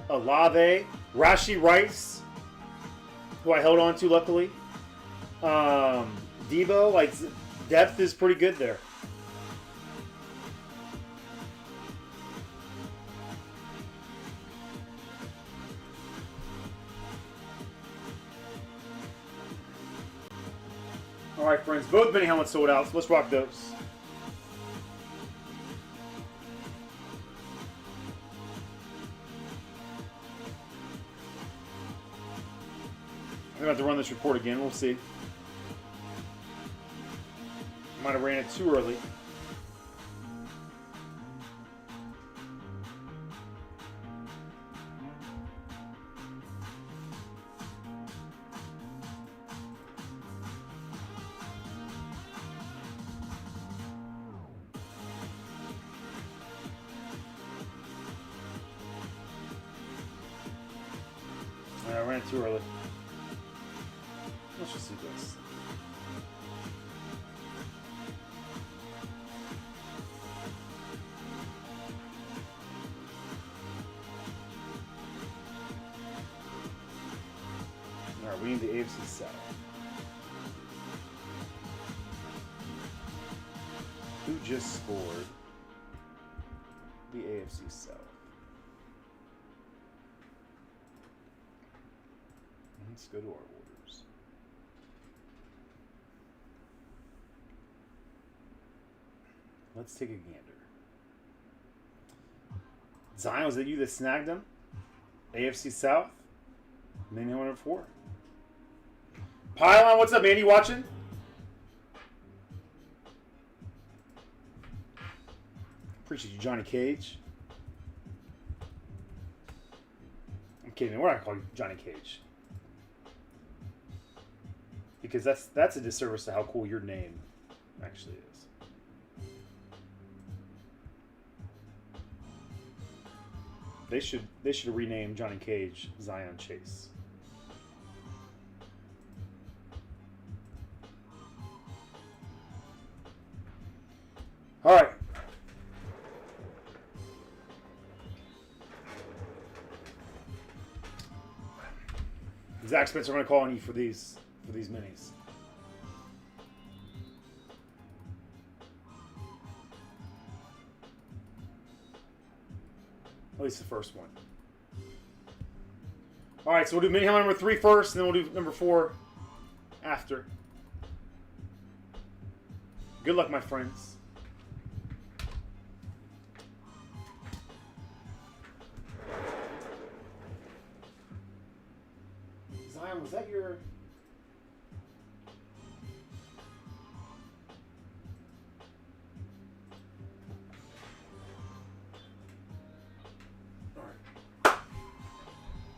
Olave, Rashee Rice, who I held on to luckily. Debo, like, depth is pretty good there. All right, friends. Both mini helmets sold out, so let's rock those. I'm going to have to run this report again. We'll see. Might have ran it too early. I ran it too early. Let's just see this. Alright, we need the AFC South. Who just scored the AFC South? Let's go to our orders. Let's take a gander. Zion, was it you that snagged him? AFC South? Mini 104. Pylon, what's up, man? You watching? Appreciate you, Johnny Cage. I'm kidding, man. We're not gonna call you Johnny Cage. Because that's a disservice to how cool your name actually is. They should rename Johnny Cage Zion Chase. All right. Zach Spencer, I'm going to call on you for these minis. At least the first one. All right, so we'll do mini helmet number 3 first, and then we'll do number 4 after. Good luck, my friends. Zion, was that your...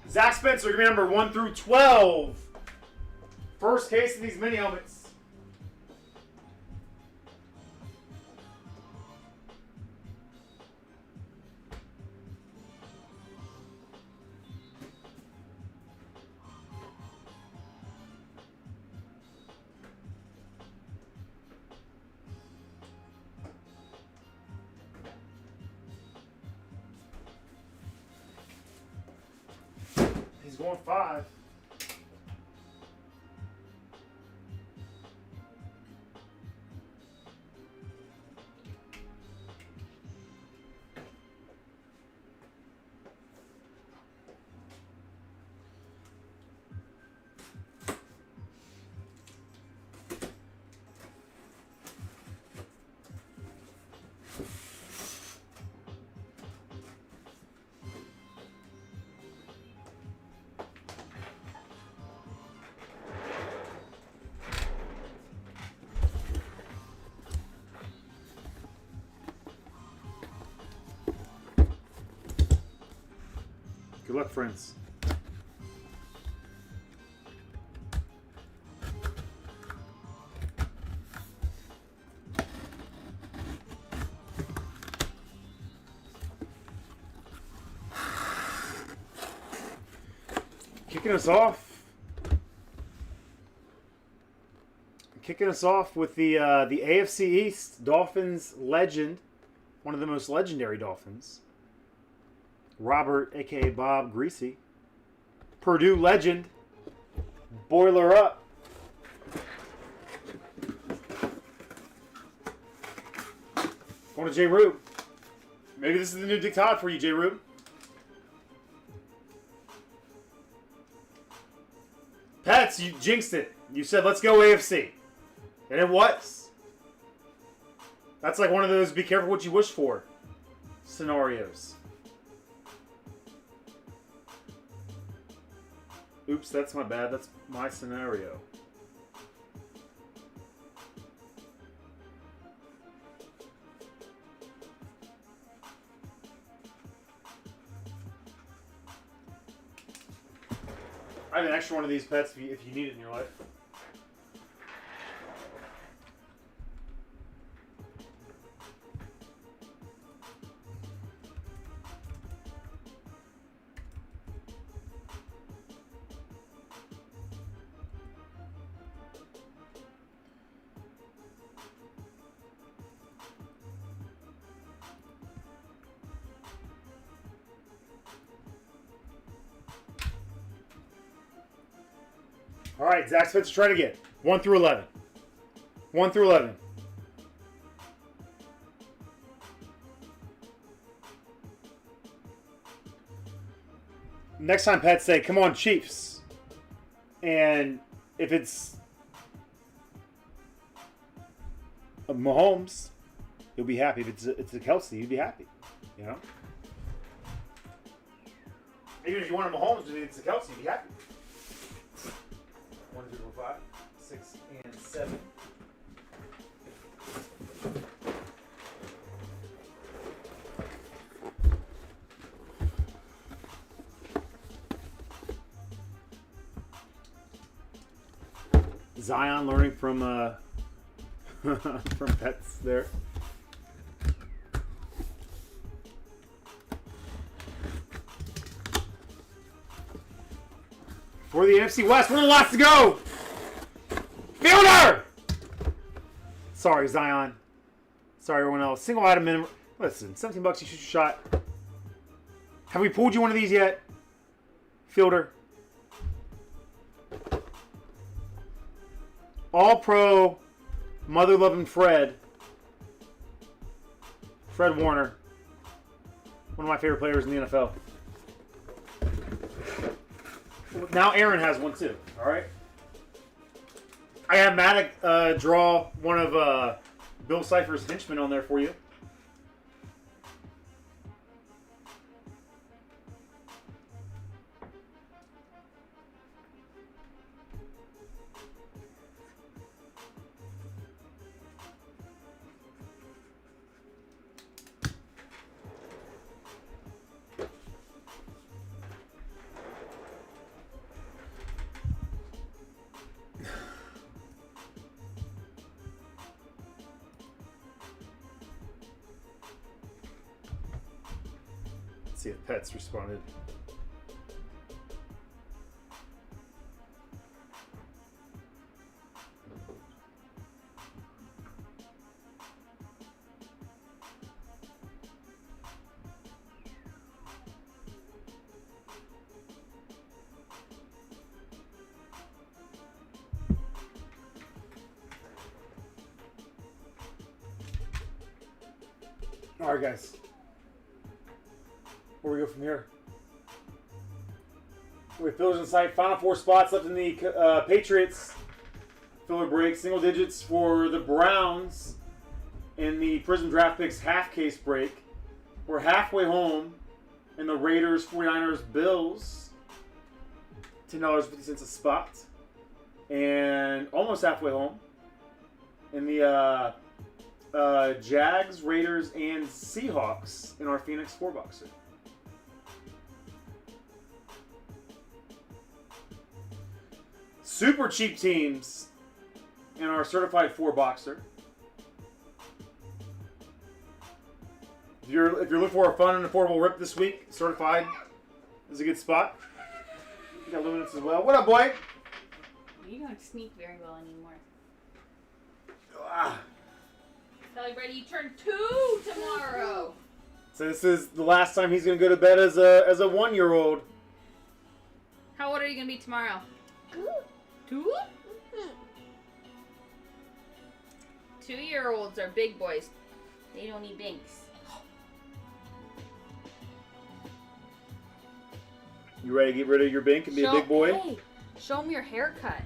Zach Spencer, give me number 1 through 12. First case of these mini helmets. He's going 5. Good luck, friends. Kicking us off with the AFC East Dolphins legend, one of the most legendary Dolphins. Robert, a.k.a. Bob Greasy. Purdue legend. Boiler up. Going to J. Rube. Maybe this is the new Dick Todd for you, J. Rube. Pets, you jinxed it. You said, let's go AFC. And it was. That's like one of those be careful what you wish for scenarios. Oops, that's my bad. That's my scenario. I have an extra one of these pets if you need it in your life. All right, Zach Spencer, try it again. 1 through 11. 1 through 11. Next time, Pets say, come on, Chiefs. And if it's Mahomes, you'll be happy. If it's a Kelsey, you'll be happy. You know? Even if you want a Mahomes, if it's a Kelsey, you'll be happy. 1, 2, 4, 5, 6, and 7. Zion learning from from Pets there. For the NFC West, we're the last to go. Fielder! Sorry, Zion. Sorry, everyone else. Single item minimum. Listen, $17 you shoot your shot. Have we pulled you one of these yet? Fielder. All-Pro, mother-loving Fred. Fred Warner. One of my favorite players in the NFL. Now Aaron has one too. All right. I have Matic draw one of Bill Cipher's henchmen on there for you. See if Pets responded. All right, guys. Where we go from here? With fillers in sight, final 4 spots left in the Patriots filler break. Single digits for the Browns in the Prizm Draft Picks half case break. We're halfway home in the Raiders, 49ers, Bills. $10.50 a spot. And almost halfway home in the Jags, Raiders, and Seahawks in our Phoenix 4-boxer. Super cheap teams in our certified 4-boxer. If you're looking for a fun and affordable rip this week, certified is a good spot. You got luminance as well. What up, boy? You don't sneak very well anymore. Ah. Sally Brady, you turn 2 tomorrow. So this is the last time he's gonna go to bed as a 1-year-old. How old are you gonna be tomorrow? 2? 2-year-olds are big boys. They don't eat binks. You ready to get rid of your bink and be a big boy? Hey, show them your haircut.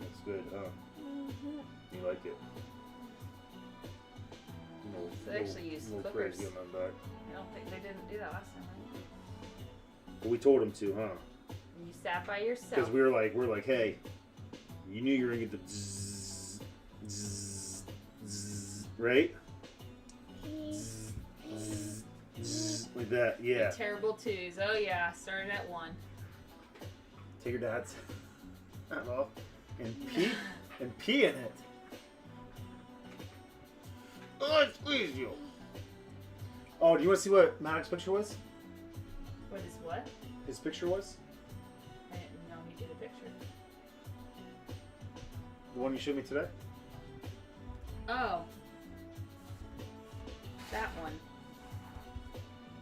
That's good, huh? You like it? They actually use clippers. Crazy on my back. I don't think they didn't do that last time, right? But we told him to, huh? And you sat by yourself. Because we're like, hey, you knew you were gonna get the zzz, zzz, zzz, right? Zzz, zzz, zzz, like that, yeah. The terrible 2s. Oh yeah, started at 1. Take your dad's hat off and pee in it. Oh, I squeeze you. Oh, do you want to see what Maddox's picture was? What is what? His picture was? I didn't know he did a picture. The one you showed me today? Oh. That one.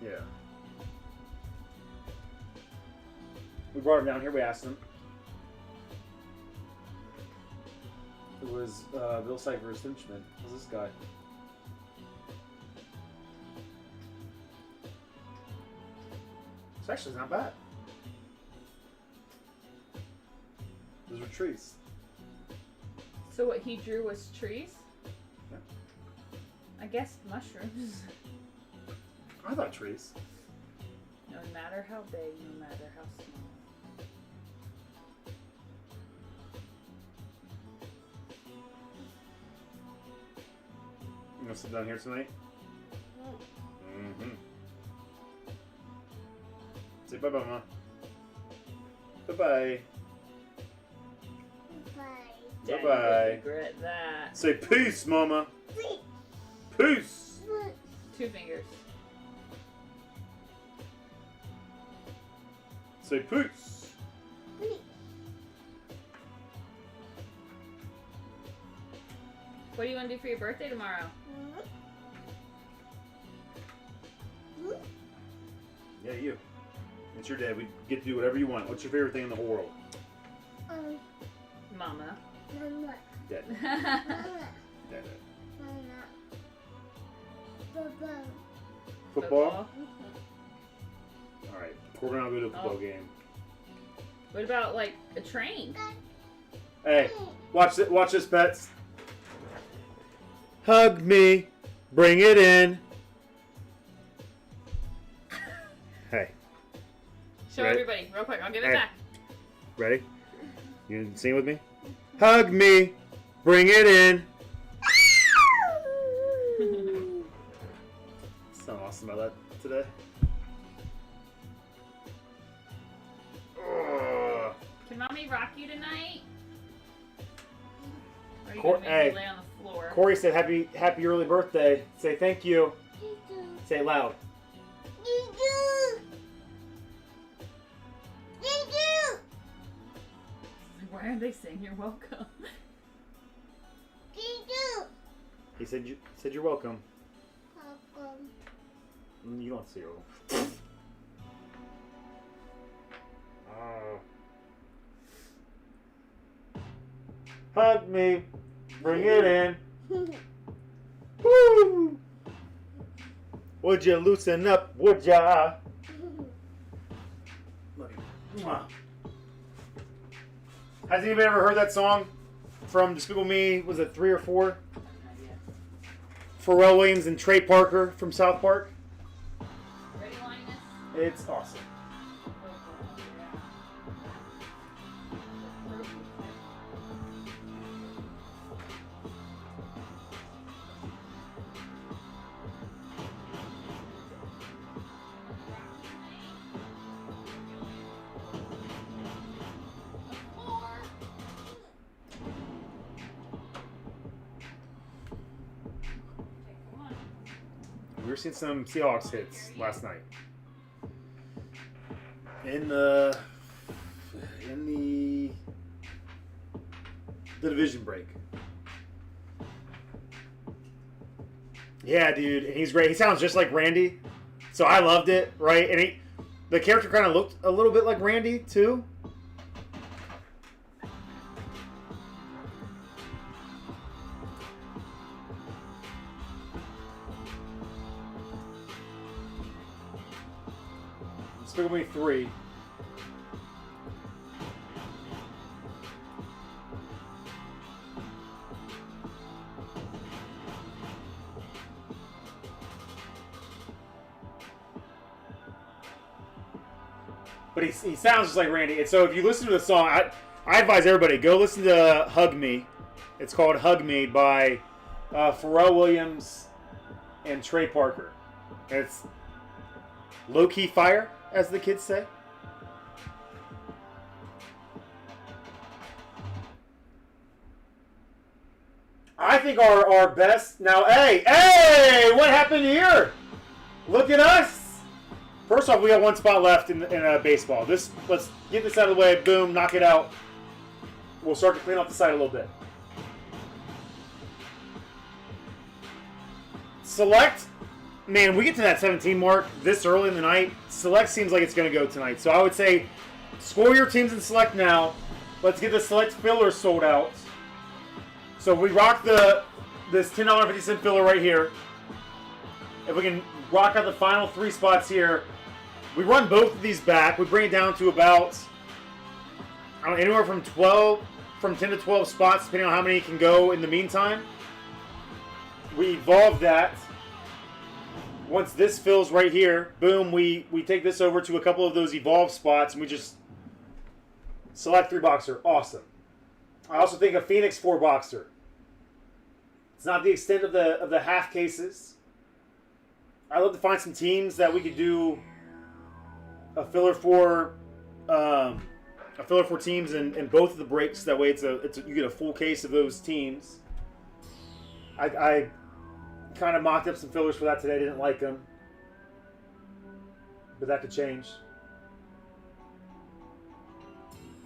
Yeah. We brought him down here, we asked him. It was Bill Cipher's henchman. Who's this guy? It's actually not bad. Those were trees. So what he drew was trees? Yeah. I guess mushrooms. I thought trees. No matter how big, no matter how small. You gonna sit down here tonight? Mm-hmm. Say bye-bye, Mama. Bye-bye. Daddy Bye-bye. would regret that. Say peace, Mama. Peace. 2 fingers. Say peace. What do you want to do for your birthday tomorrow? Yeah, you. It's your dad. We get to do whatever you want. What's your favorite thing in the whole world? Mama. Dad. Mama. Dad. Mama. Papa. Football? All right, we're gonna go to a football game. What about like a train? Hey, watch it. Watch this, pets. Hug me, bring it in. Hey. Show Right. everybody real quick. I'll give it Hey. back. Ready? You gonna sing with me? Hug me, bring it in. So awesome about that today. Ugh. Can mommy rock you tonight? Or are you Cor- gonna make hey. me lay on the floor? Corey said happy early birthday. Say thank you. Say it loud. Why are they saying you're welcome? He said you're welcome. You don't say you're welcome. Hug me, bring it in. Woo! Would you loosen up? Would ya? Love you. Mwah. Has anybody ever heard that song from Despicable Me? Was it 3 or 4? Pharrell Williams and Trey Parker from South Park. Ready, Linus? It's awesome. We were seeing some Seahawks hits last night. In the division break. Yeah, dude, and he's great. He sounds just like Randy, so I loved it, right? And the character kind of looked a little bit like Randy too. Despicable Me 3. But he sounds just like Randy. And so if you listen to the song, I advise everybody, go listen to Hug Me. It's called Hug Me by Pharrell Williams and Trey Parker. And it's low-key fire, as the kids say. I think our best... Now, hey, what happened here? Look at us. First off, we got one spot left in baseball. Let's get this out of the way. Boom, knock it out. We'll start to clean off the side a little bit. Select. Man, we get to that 17 mark this early in the night. Select seems like it's going to go tonight. So I would say score your teams in Select now. Let's get the Select filler sold out. So we rock this $10.50 filler right here. If we can rock out the final 3 spots here, we run both of these back. We bring it down to about anywhere from 10 to 12 spots, depending on how many can go in the meantime. We evolve that. Once this fills right here, boom, we take this over to a couple of those evolve spots, and we just select 3-boxer. Awesome. I also think a Phoenix 4-boxer. It's not the extent of the half cases. I'd love to find some teams that we could do a filler for teams in both of the breaks. That way, you get a full case of those teams. I kind of mocked up some fillers for that today. Didn't like them, but that could change.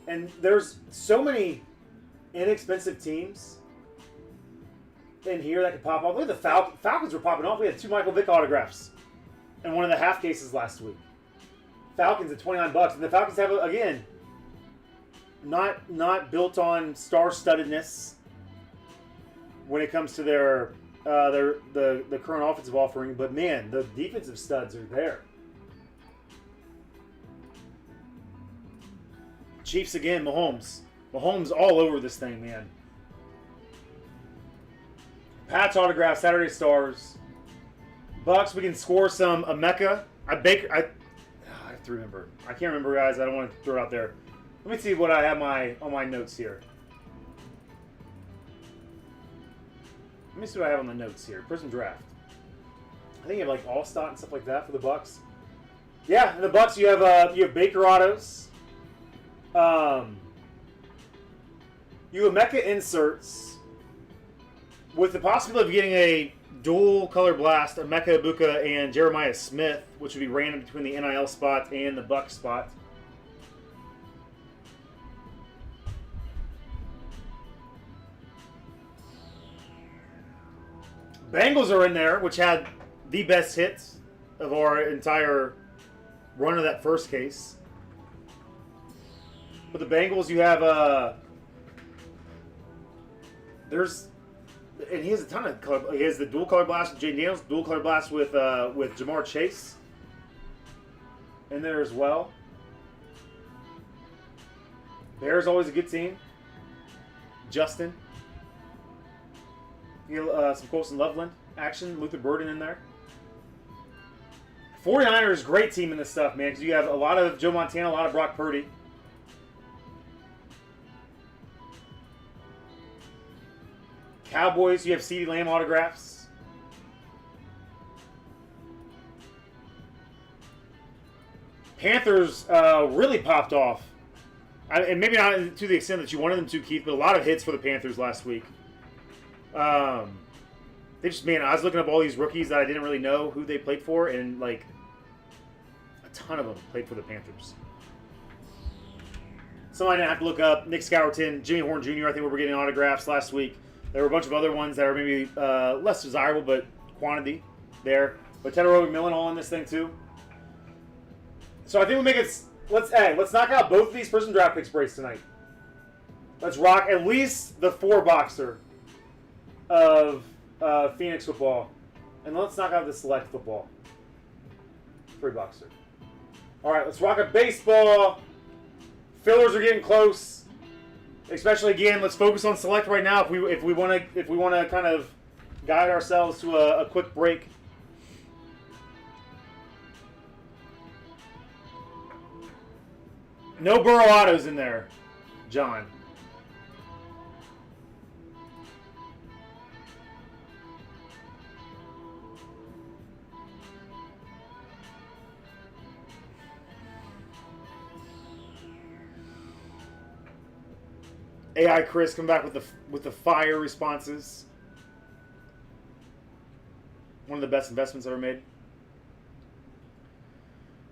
And there's so many inexpensive teams in here that could pop off. Look at the Falcons were popping off. We had 2 Michael Vick autographs in one of the half cases last week. Falcons at $29, and the Falcons have again not built on star-studdedness when it comes to the current offensive offering, but man, the defensive studs are there. Chiefs again, Mahomes. Mahomes all over this thing, man. Patch autograph, Saturday Stars. Bucks, we can score some Emeka. I have to remember. I can't remember, guys. I don't want to throw it out there. Let me see what I have on my notes here. Let me see what I have on the notes here. Prizm draft. I think you have like All-Star and stuff like that for the Bucks. Yeah, in the Bucks you have Baker autos. You have Emeka inserts with the possibility of getting a dual color blast, Emeka Ibuka and Jeremiah Smith, which would be random between the NIL spot and the Bucks spot. Bengals are in there, which had the best hits of our entire run of that first case. But the Bengals, you have and he has a ton of color. He has the dual color blast with Jay Daniels, dual color blast with Jamar Chase in there as well. Bears always a good team. Justin. You know, some Colson Loveland action. Luther Burden in there. 49ers, great team in this stuff, man, because you have a lot of Joe Montana, a lot of Brock Purdy. Cowboys, you have CeeDee Lamb autographs. Panthers really popped off. And maybe not to the extent that you wanted them to, Keith, but a lot of hits for the Panthers last week. They just, man, I was looking up all these rookies that I didn't really know who they played for, and like a ton of them played for the Panthers. Some I didn't have to look up. Nick Scourton, Jimmy Horn Jr., I think we were getting autographs last week. There were a bunch of other ones that are maybe less desirable, but quantity there. But Tedero McMillan all in this thing too. So I think we'll make it. Let's knock out both of these Prizm draft picks breaks tonight. Let's rock at least the 4-boxer of Phoenix football, and let's knock out the select football 3-boxer. All right, let's rock a baseball. Fillers are getting close. Especially again, let's focus on select right now. If we want to kind of guide ourselves to a quick break. No Burrow autos in there, John. AI Chris come back with the fire responses. One of the best investments ever made.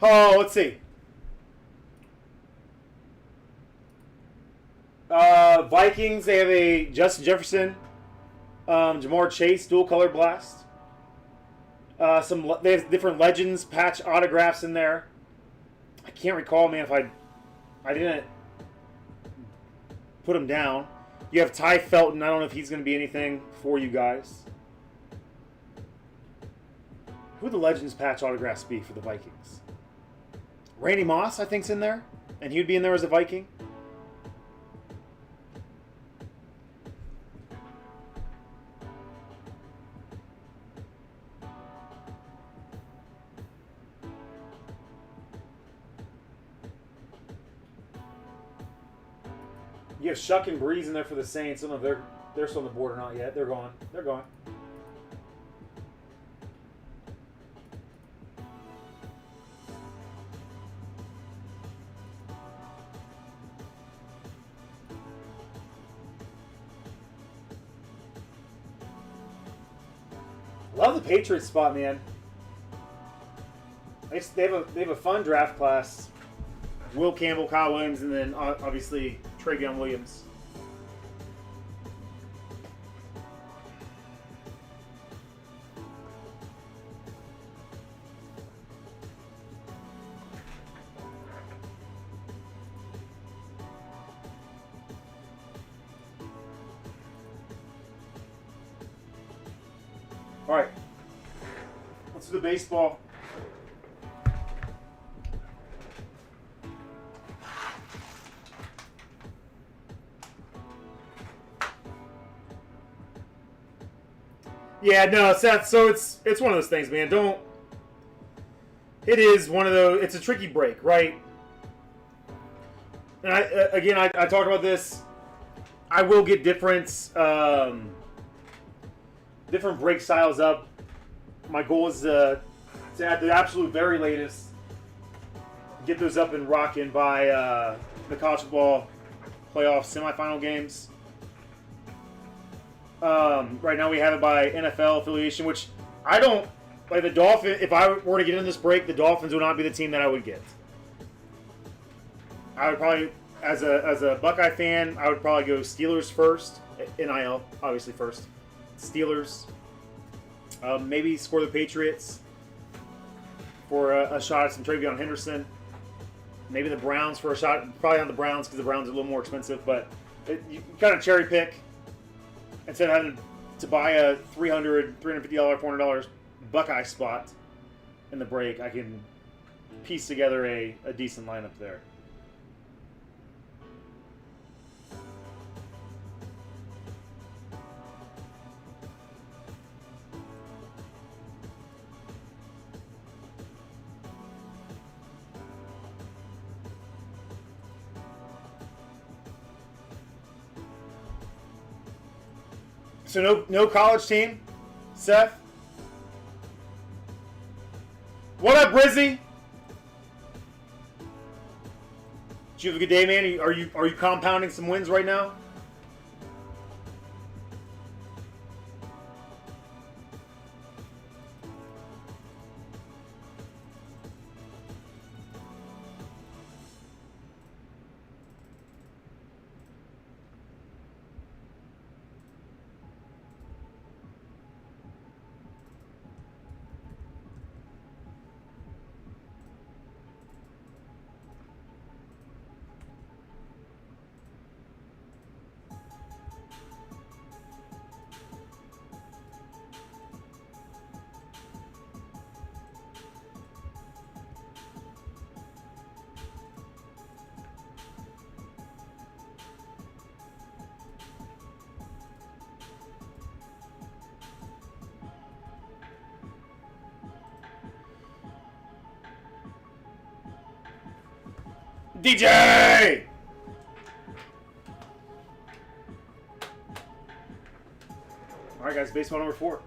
Oh, let's see. Vikings, they have a Justin Jefferson, Jamar Chase, dual color blast. They have different Legends patch autographs in there. I can't recall, man, if I didn't put him down. You have Ty Felton. I don't know if he's going to be anything for you guys. Who would the Legends patch autographs be for the Vikings? Randy Moss, I think, is in there, and he would be in there as a Viking. You have Shuck and Breeze in there for the Saints. I don't know if they're still on the board or not yet. They're gone. They're gone. Love the Patriots spot, man. They have a fun draft class. Will Campbell, Kyle Williams, and then obviously Travion Williams. All right, let's do the baseball. Yeah, no, Seth. So it's one of those things, man. Don't. It is one of those. It's a tricky break, right? And I talked about this. I will get different break styles up. My goal is to at the absolute very latest get those up and rocking by the college football playoff semifinal games. Right now we have it by NFL affiliation, which I don't like. The Dolphins. If I were to get in this break, the Dolphins would not be the team that I would get. I would probably, as a Buckeye fan, I would probably go Steelers first. NIL, obviously first. Steelers. Maybe score the Patriots for a shot at some Travion Henderson. Maybe the Browns for a shot. Probably on the Browns because the Browns are a little more expensive. But you kind of cherry pick. Instead of having to buy a $350, $400 Buckeye spot in the break, I can piece together a decent lineup there. So no college team, Seth. What up, Brizzy? Did you have a good day, man? Are you compounding some wins right now? DJ! All right, guys, baseball number 4.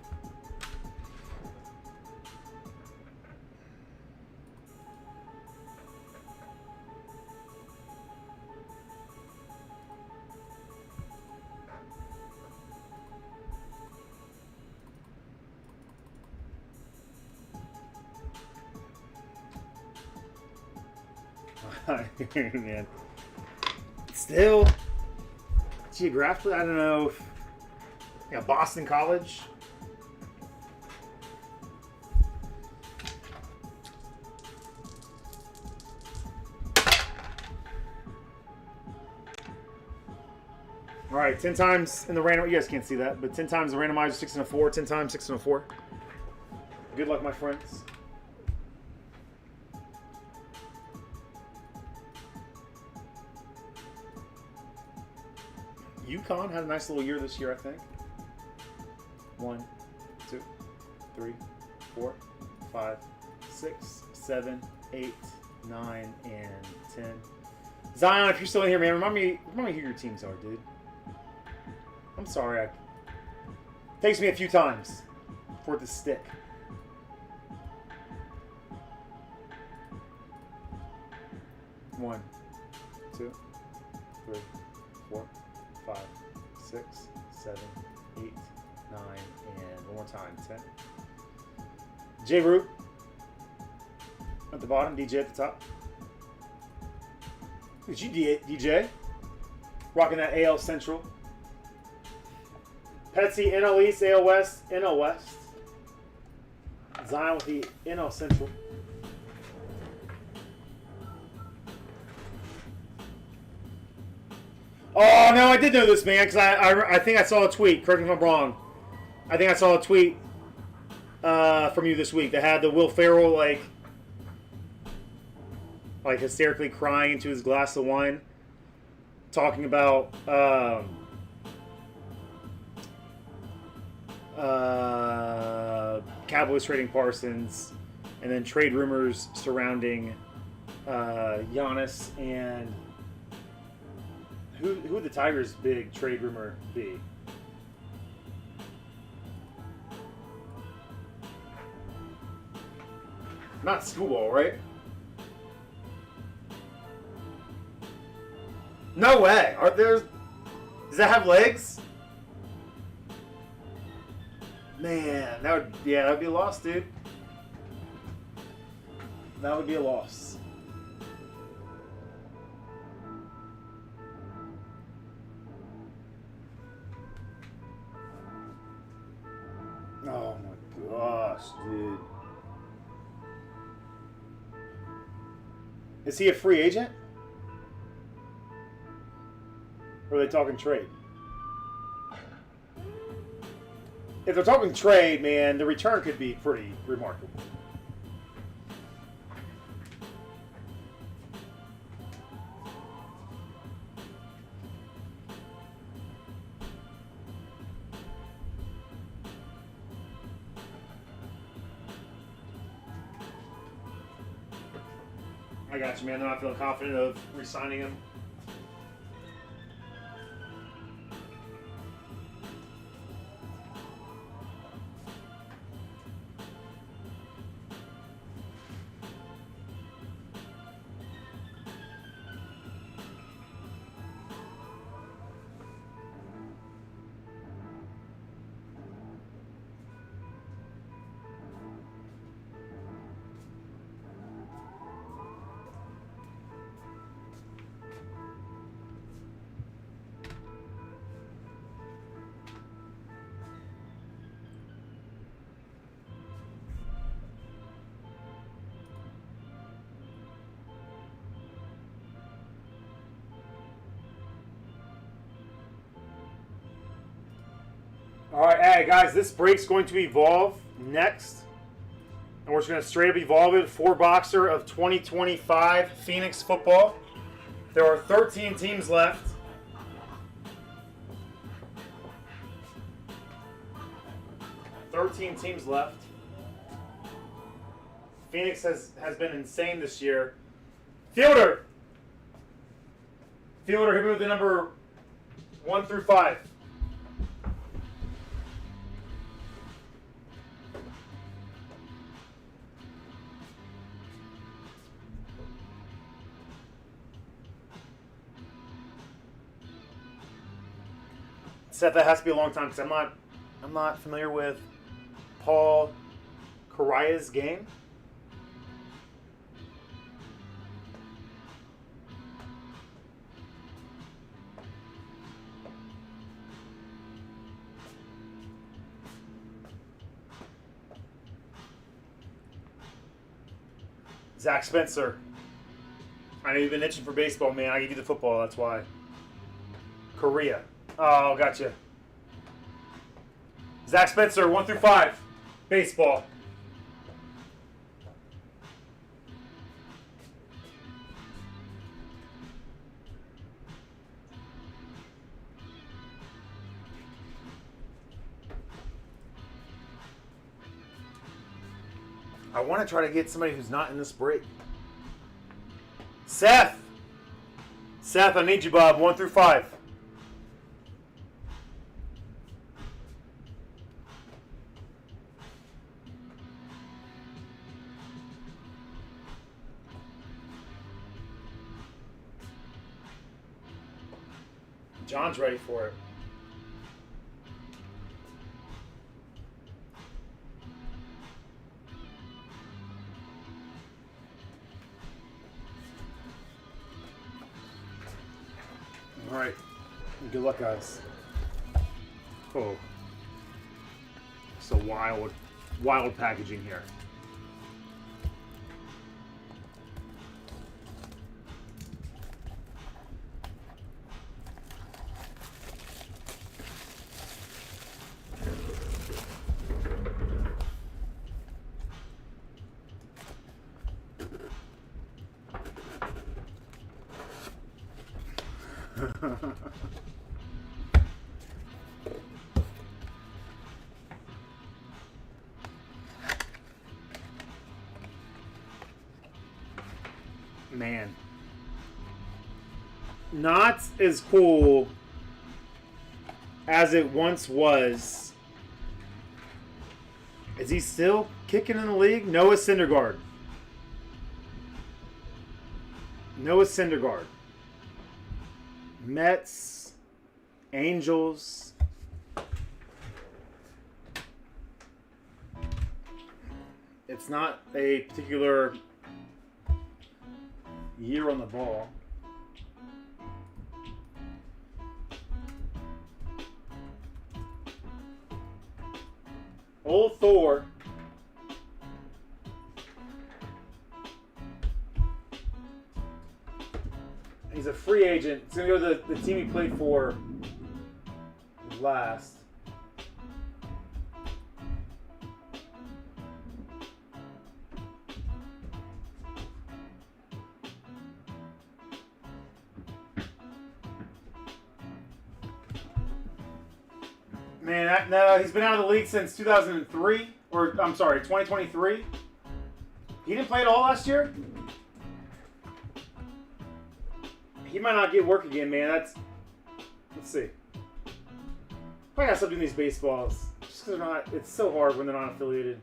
Man, still geographically, I don't know. Boston College. All right, 10 times in the random. You guys can't see that, but 10 times the randomizer 6 and a 4. 10 times 6 and a 4. Good luck, my friends. UConn had a nice little year this year, I think. 1, 2, 3, 4, 5, 6, 7, 8, 9, and 10. Zion, if you're still in here, man, remind me who your teams are, dude. I'm sorry. It takes me a few times for it to stick. One, 2, 3, 4, 5, 6, 7, 8, 9, and one more time, 10. J Root at the bottom, DJ at the top. Look at you, DJ. Rocking that AL Central. Petsy, NL East, AL West, NL West. Zion with the NL Central. Oh, no, I did know this, man, because I think I saw a tweet. Correct me if I'm wrong. I think I saw a tweet from you this week that had the Will Ferrell, like hysterically crying into his glass of wine, talking about Cowboys trading Parsons, and then trade rumors surrounding Giannis and who would the Tigers' big trade rumor be? Not Schoolball, right? No way. Are there? Does that have legs? Man, that would be a loss, dude. That would be a loss. Oh my gosh, dude. Is he a free agent? Or are they talking trade? If they're talking trade, man, the return could be pretty remarkable. I got you, man. They're not feeling confident of re-signing him. All right, hey guys, this break's going to evolve next, and we're just going to straight up evolve it. 4-boxer of 2025 Phoenix football. There are 13 teams left. Phoenix has been insane this year. Fielder, hit me with the number 1 through 5. Seth, that has to be a long time because I'm not familiar with Paul Kariah's game. Zach Spencer. I know you've been itching for baseball, man. I give you the football, that's why. Korea. Oh, gotcha. Zach Spencer, 1 through 5. Baseball. I want to try to get somebody who's not in this break. Seth, I need you, Bob. 1 through 5. John's ready for it. All right. Good luck, guys. Oh. So wild packaging here. man. Not as cool as it once was. Is he still kicking in the league? Noah Syndergaard. Noah Syndergaard. Mets. Angels. It's not a particular year on the ball. Old Thor. He's a free agent. He's going to go to the team he played for last. Man, no, he's been out of the league since 2003, or I'm sorry, 2023. He didn't play at all last year. He might not get work again, man. Let's see. I gotta stop doing these baseballs. Just because they're not, it's so hard when they're not affiliated.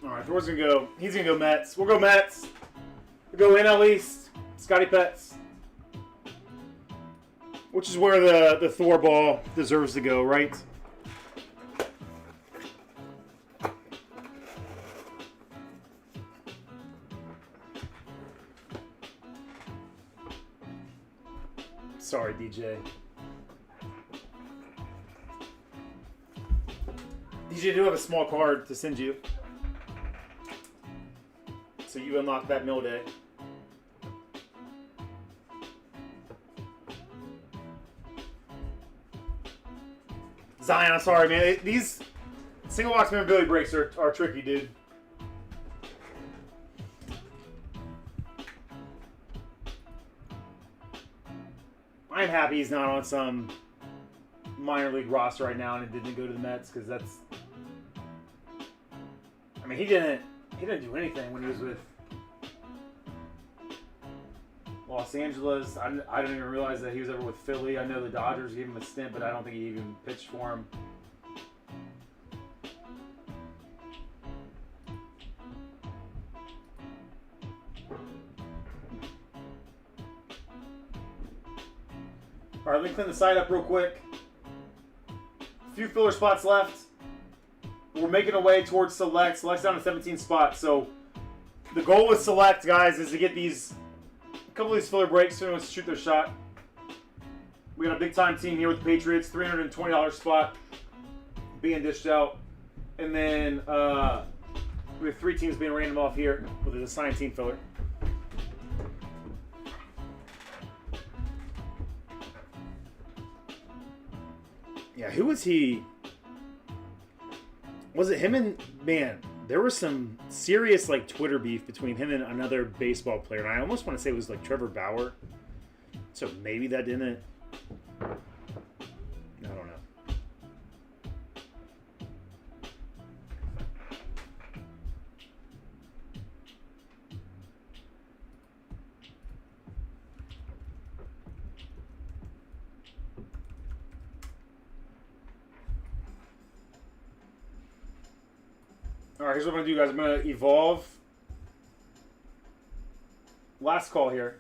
Alright, Thor's gonna go. He's gonna go Mets. We'll go Mets. We'll go NL East. Scotty Pets. Which is where the Thor ball deserves to go, right? Sorry, DJ. DJ, do have a small card to send you. So you unlock that mill day. Zion, I'm sorry, man. These single box memorabilia breaks are tricky, dude. I'm happy he's not on some minor league roster right now and it didn't go to the Mets because that's. I mean, he didn't do anything when he was with Los Angeles. I didn't even realize that he was ever with Philly. I know the Dodgers gave him a stint, but I don't think he even pitched for him. All right, let me clean the side up real quick. A few filler spots left. We're making our way towards Select. Select's down to 17 spots. So the goal with Select, guys, is to get a couple of these filler breaks so who wants to shoot their shot. We got a big time team here with the Patriots. $320 spot being dished out. And then we have 3 teams being random off here with an assigned team filler. Yeah, who was he? Was it him and, man, there was some serious like Twitter beef between him and another baseball player. And I almost want to say it was like Trevor Bauer. So maybe that didn't. I don't know. All right, here's what I'm going to do, guys. I'm going to evolve. Last call here.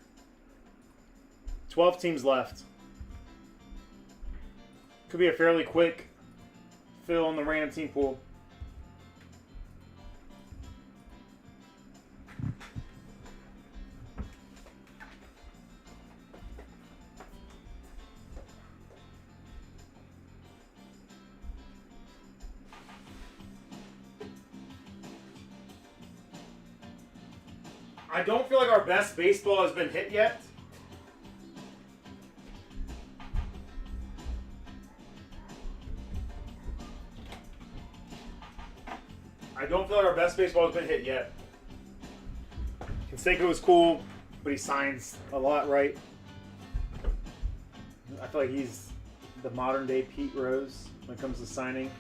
12 teams left. Could be a fairly quick fill on the random team pool. I don't feel like our best baseball has been hit yet. I don't feel like our best baseball has been hit yet. Canseco was cool, but he signs a lot, right? I feel like he's the modern day Pete Rose when it comes to signing.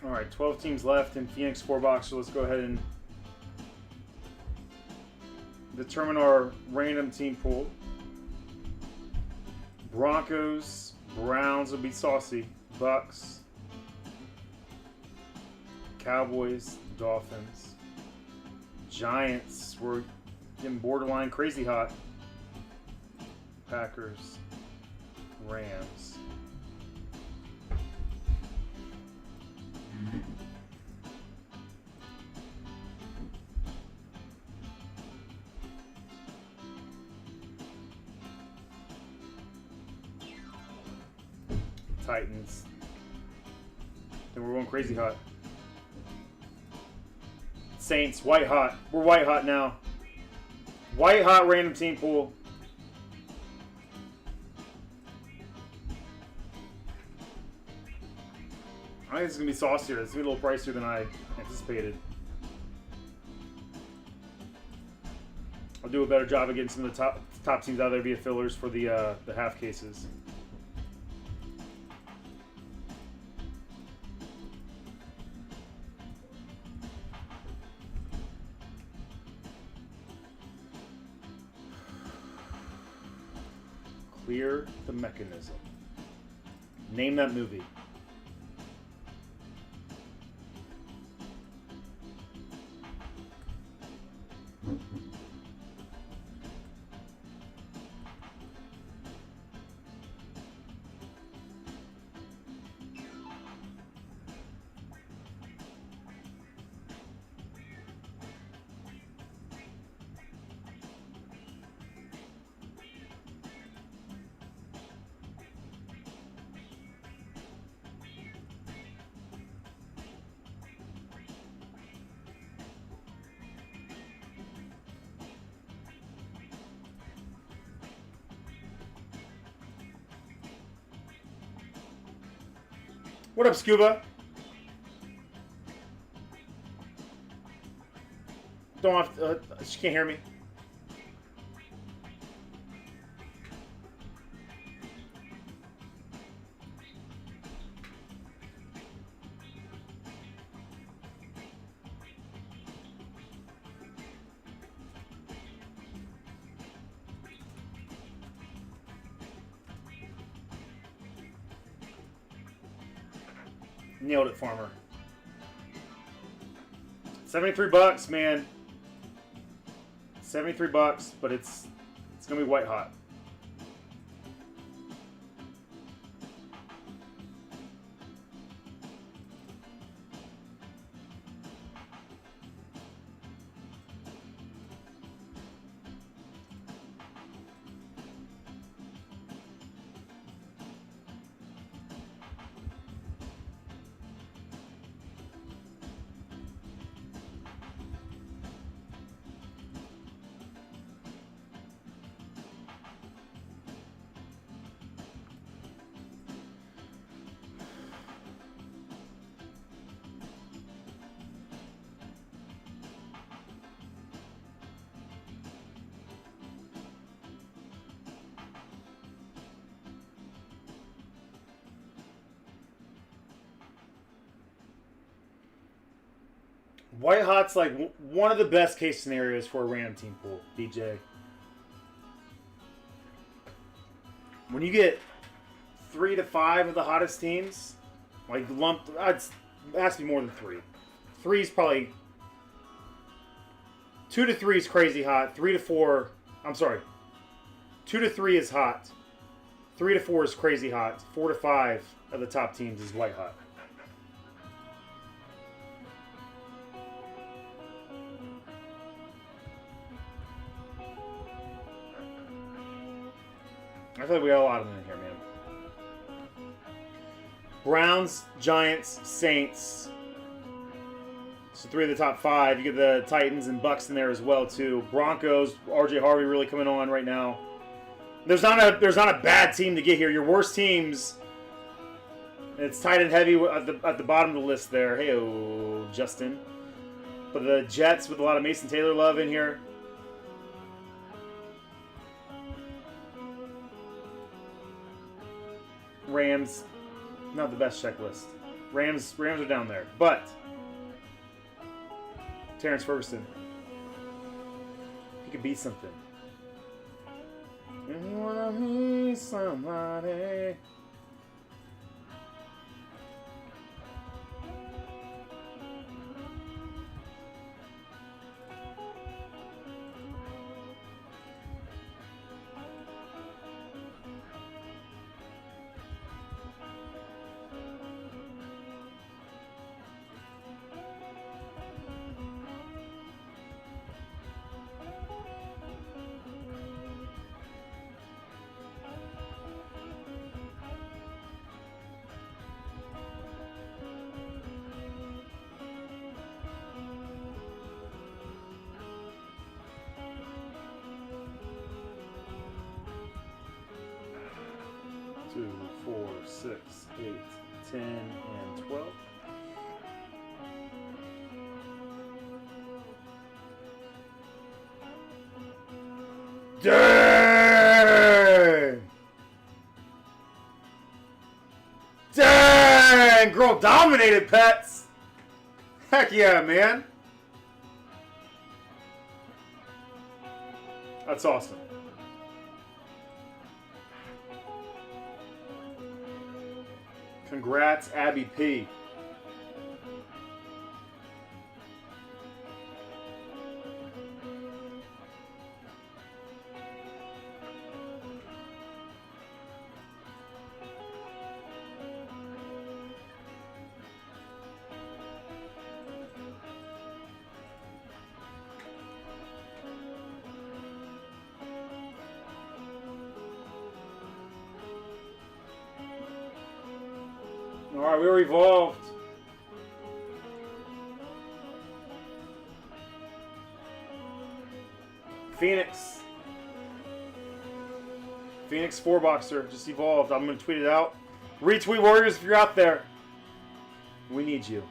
All right, 12 teams left in Phoenix 4-box, so let's go ahead and determine our random team pool. Broncos, Browns will be saucy. Bucks, Cowboys, Dolphins. Giants, we're getting borderline crazy hot. Packers, Rams. Titans. Then we're going crazy hot. Saints, white hot. We're white hot now. White hot random team pool. I think it's going to be saucier. It's going to be a little pricier than I anticipated. I'll do a better job of getting some of the top teams out there via fillers for the half cases. Clear the mechanism. Name that movie. What up, Scuba? Don't have to, she can't hear me. Nailed it, Farmer. $73, man. $73, but it's gonna be white hot. White hot's like one of the best case scenarios for a random team pool, DJ. When you get 3 to 5 of the hottest teams, like lumped, it has to be more than 3. 3 is probably 2 to 3 is crazy hot. 3 to 4, I'm sorry. 2 to 3 is hot. 3 to 4 is crazy hot. 4 to 5 of the top teams is white hot. I feel like we got a lot of them in here, man. Browns, Giants, Saints. So 3 of the top 5. You get the Titans and Bucks in there as well too. Broncos, RJ Harvey really coming on right now. There's not a bad team to get here. Your worst teams. It's tight and heavy at the bottom of the list there. Hey, Justin. But the Jets with a lot of Mason Taylor love in here. Rams, not the best checklist. Rams are down there, but Terrence Ferguson, he could be something. If you wanna be somebody. Two, 4, 6, 8, 10, and 12. Dang! Dang! Girl dominated, Pets! Heck yeah, man! That's awesome. Congrats, Abby P. Alright, we were evolved. Phoenix. Phoenix 4-boxer just evolved. I'm going to tweet it out. Retweet Warriors if you're out there. We need you.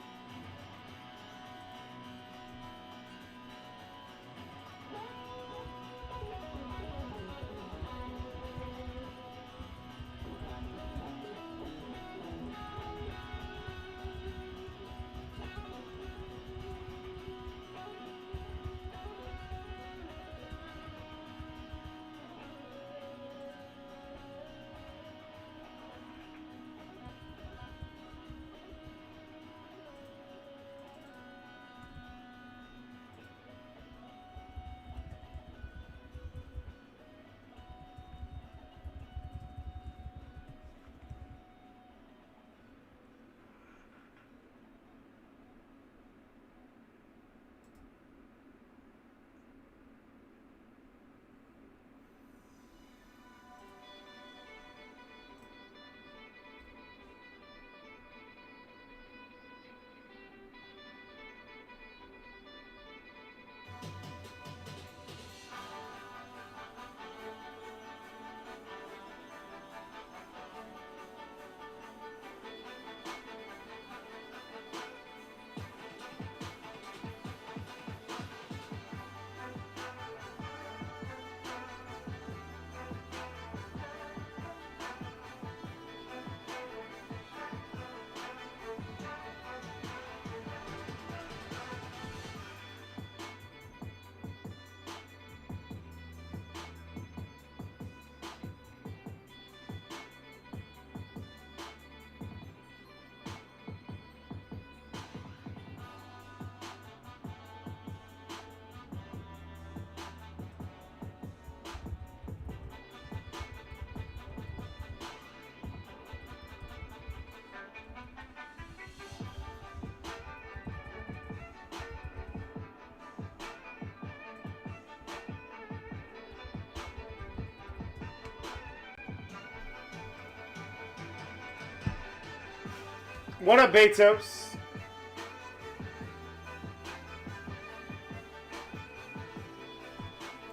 What up, Betos?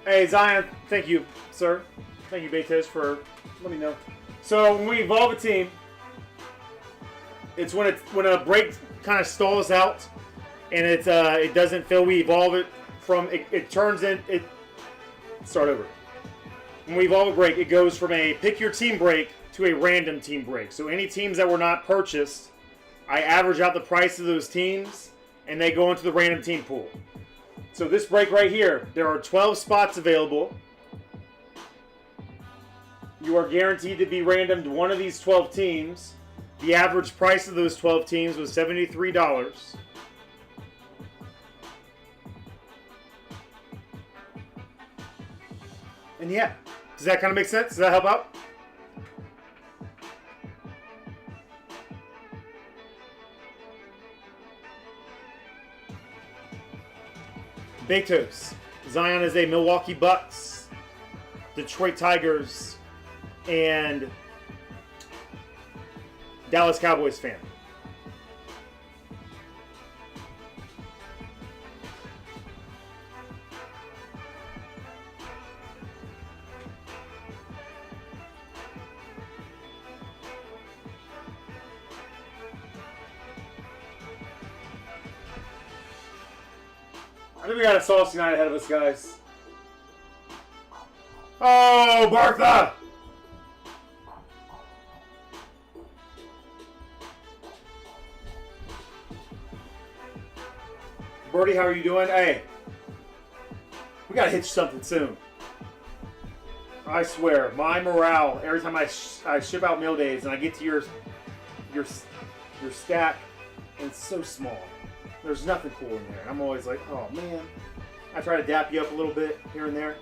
Hey, Zion, thank you, sir. Thank you, Betos, for letting me know. So when we evolve a team, it's when a break kind of stalls out and it doesn't fill. We evolve it from it turns in it. Start over. When we evolve a break, it goes from a pick your team break to a random team break. So any teams that were not purchased, I average out the price of those teams, and they go into the random team pool. So this break right here, there are 12 spots available. You are guaranteed to be randomed one of these 12 teams. The average price of those 12 teams was $73. And yeah, does that kind of make sense? Does that help out? Betos. Zion is a Milwaukee Bucks, Detroit Tigers, and Dallas Cowboys fan. I think we got a saucy night ahead of us, guys. Oh, Bertha! Birdie, how are you doing? Hey, we gotta hit something soon. I swear, my morale every time I ship out meal days and I get to your stack, and it's so small. There's nothing cool in there. I'm always like, oh man. I try to dap you up a little bit here and there.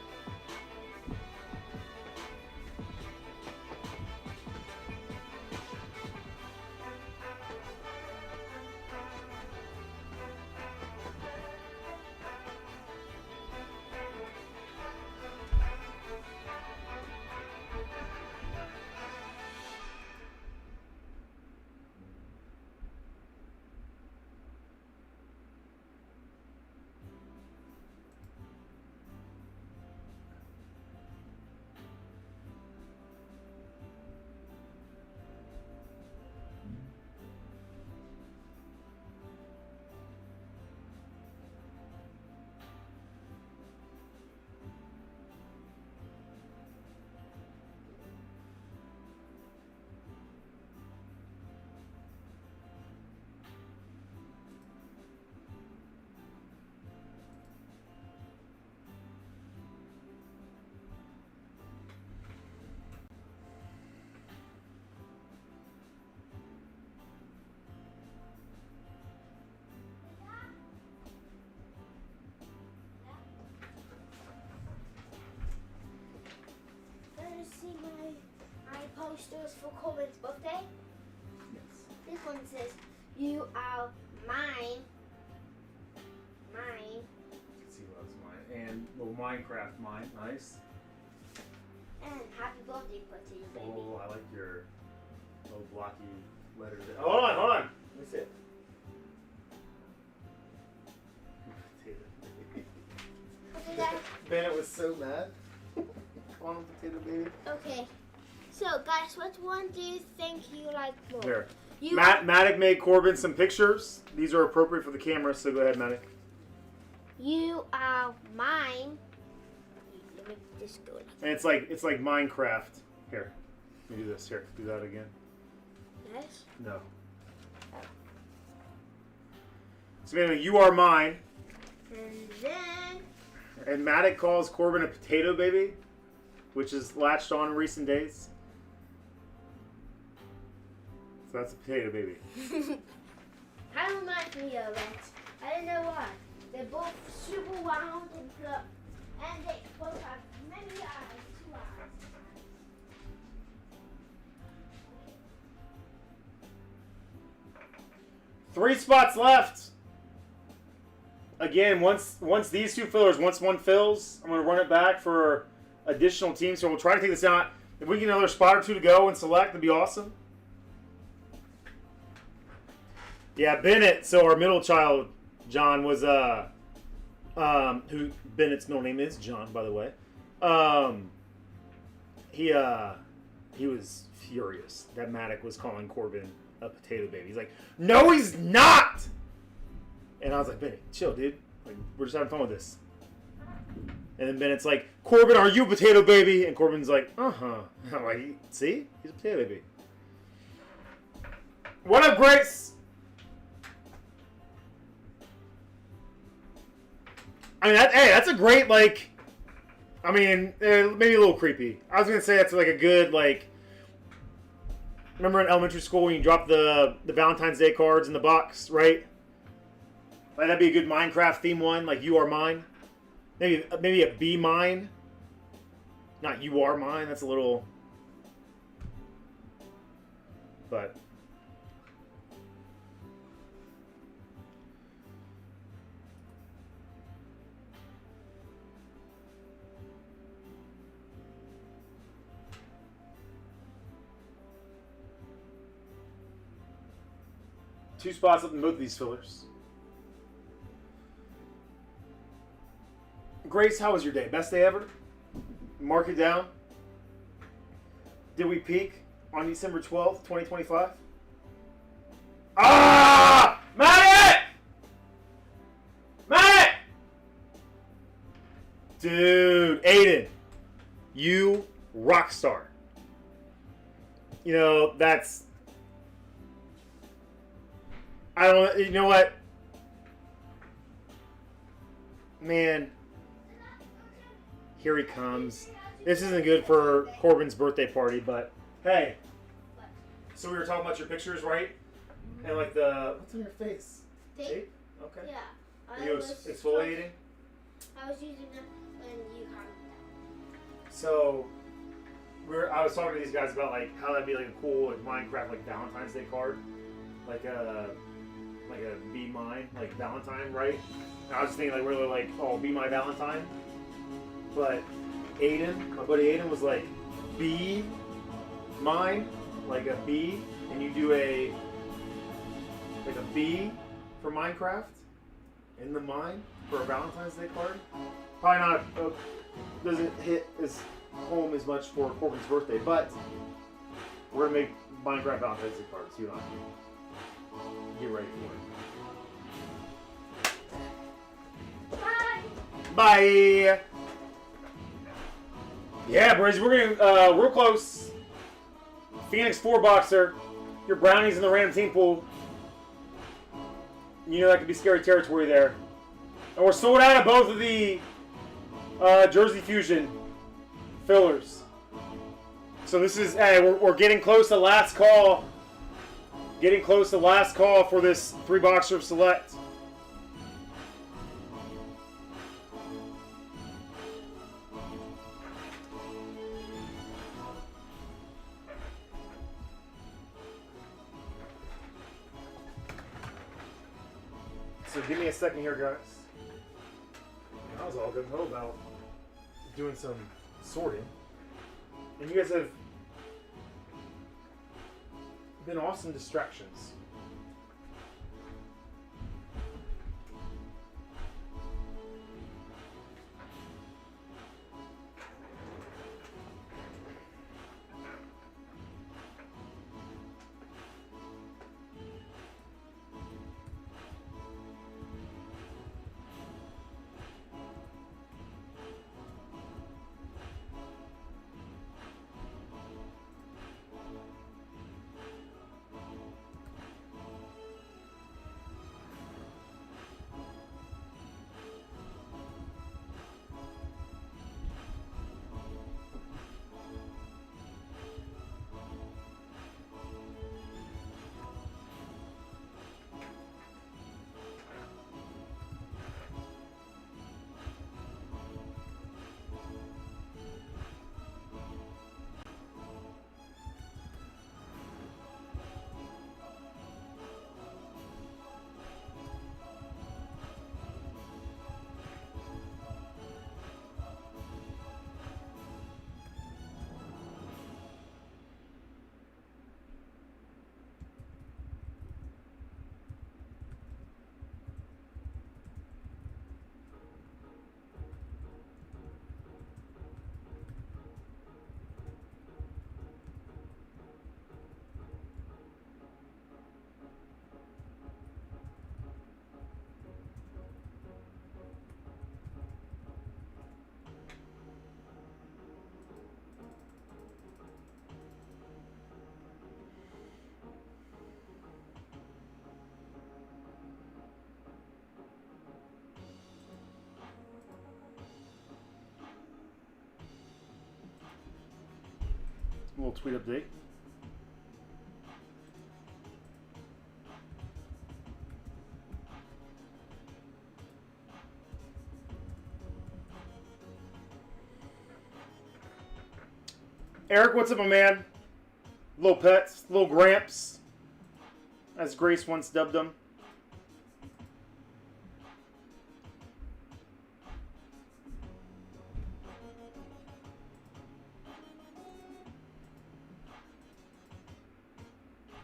See my posters for Corbin's birthday? Yes. This one says, "You are mine." Mine. Let's see what's mine. And little Minecraft mine. Nice. And happy birthday, Potato Baby. Oh, I like your little blocky letters. Hold on, hold on. Let me see it. Potato baby. Okay, guys. Bennett was so mad. Come on, potato baby. Okay. So, guys, which one do you think you like more? Here. You Matic made Corbin some pictures. These are appropriate for the camera, so go ahead, Matic. You are mine. Let me just go. And it's like Minecraft. Here, let me do this. Here, do that again. Yes. No. So anyway, you are mine. And then. And Matic calls Corbin a potato baby, which is latched on in recent days. So that's a potato baby. Kind of reminds me of it. I don't know why. They're both super round and fluff. And they both have many eyes. 2 eyes. Three spots left. Again, once these two fillers, once one fills, I'm going to run it back for additional teams. So we'll try to take this out. If we get another spot or two to go and select, that'd be awesome. Yeah, Bennett. So our middle child, John, was who Bennett's middle name is John, by the way. He was furious that Maddox was calling Corbin a potato baby. He's like, no, he's not. And I was like, Bennett, chill, dude. Like, we're just having fun with this. And then Bennett's like, Corbin, are you a potato baby? And Corbin's like, uh-huh. I'm like, see? He's a potato baby. What up, Grace? I mean, that's a great, like, I mean, maybe a little creepy. I was going to say that's like a good, like, remember in elementary school when you drop the Valentine's Day cards in the box, right? Like, that'd be a good Minecraft theme one, like You Are Mine. Maybe a Be Mine. Not You Are Mine, that's a little... But... Two spots up in both of these fillers. Grace, how was your day? Best day ever? Mark it down. Did we peak on December 12th, 2025? Ah! Matt! Matt! Dude, Aiden. You rock star. You know, that's... I don't... You know what? Man... Here he comes. This isn't good for Corbin's birthday party, but hey. So we were talking about your pictures, right? And like the what's on your face? Tape? Okay. Yeah. Are you exfoliating? I was using them when you commented. So I was talking to these guys about like how that'd be like a cool like Minecraft like Valentine's Day card. Like a Be Mine, like Valentine, right? And I was thinking like really like, oh, Be My Valentine. But Aiden, my buddy Aiden was like, Be Mine, like a bee, and you do a bee for Minecraft in the mine for a Valentine's Day card. Probably not, doesn't hit as home as much for Corbin's birthday, but we're gonna make Minecraft Valentine's Day cards, you and I. Get ready for it. Bye! Bye! Yeah, Brizzy, we're getting real close. Phoenix 4-boxer. Your brownies in the random team pool. You know that could be scary territory there. And we're sold out of both of the Jersey Fusion fillers. So this is, hey, we're getting close to last call. Getting close to last call for this 3-boxer of Select. So give me a second here, guys. I was all good to know about doing some sorting. And you guys have been awesome distractions. little tweet update. Eric, what's up, my man? Little Pets, Little Gramps, as Grace once dubbed them.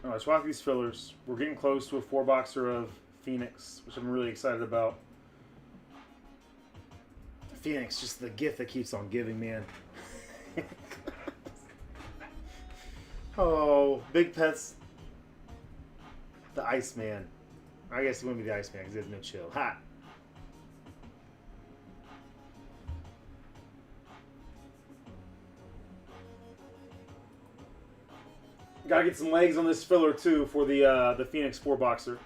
Alright, so after these fillers, we're getting close to a 4-boxer of Phoenix, which I'm really excited about. Phoenix, just the gift that keeps on giving, man. Oh, Big Pets. The Iceman. I guess he wouldn't be the Iceman because he has no chill. Ha! Gotta get some legs on this filler too for the Phoenix 4-boxer.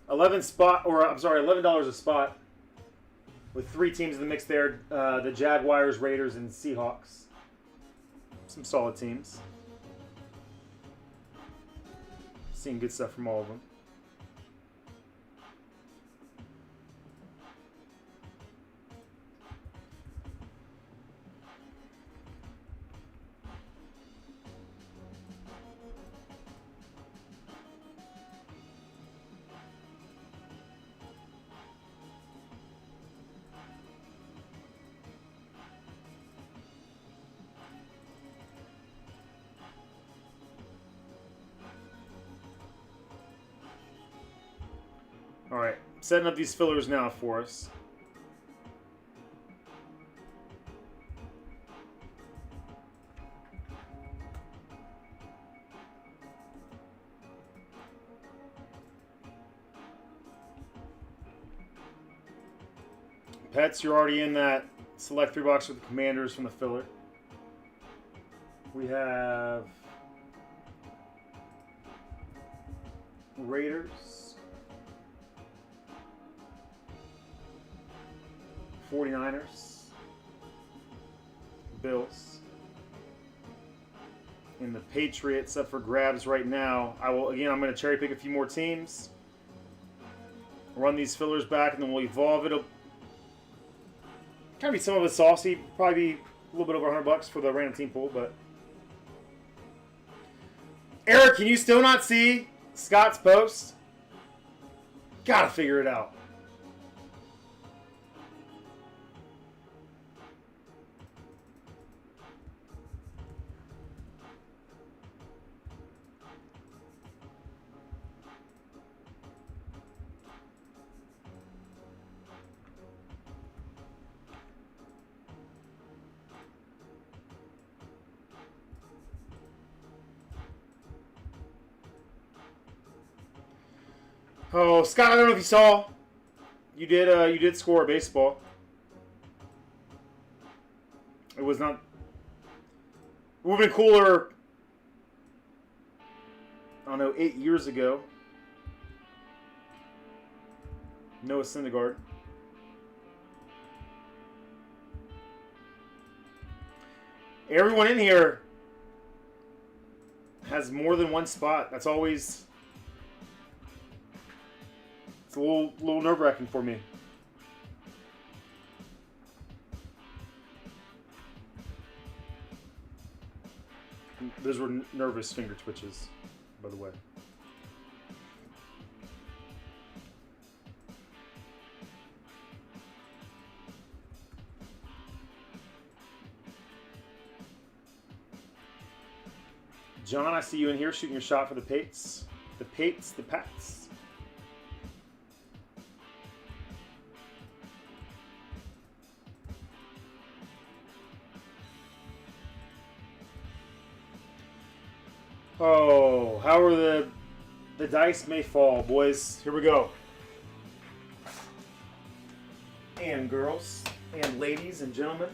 $11 a spot. With 3 teams in the mix there: the Jaguars, Raiders, and Seahawks. Some solid teams. Seeing good stuff from all of them. Alright, setting up these fillers now for us. Pets, you're already in that select 3-box with the Commanders from the filler. We have Raiders, 49ers, Bills, and the Patriots up for grabs right now. I'm going to cherry pick a few more teams, run these fillers back, and then we'll evolve it. It'll kind of be some of it saucy, probably be a little bit over $100 for the random team pool, but Eric, can you still not see Scott's post? Gotta figure it out. Oh, Scott, I don't know if you saw. You did score a baseball. It was not. It would have been cooler, I don't know, 8 years ago. Noah Syndergaard. Everyone in here has more than one spot. That's always... It's a little nerve-wracking for me. Those were nervous finger twitches, by the way. John, I see you in here shooting your shot for the Pates. The Pates, the Pats. Oh, how are the dice may fall, boys. Here we go. And girls, and ladies and gentlemen.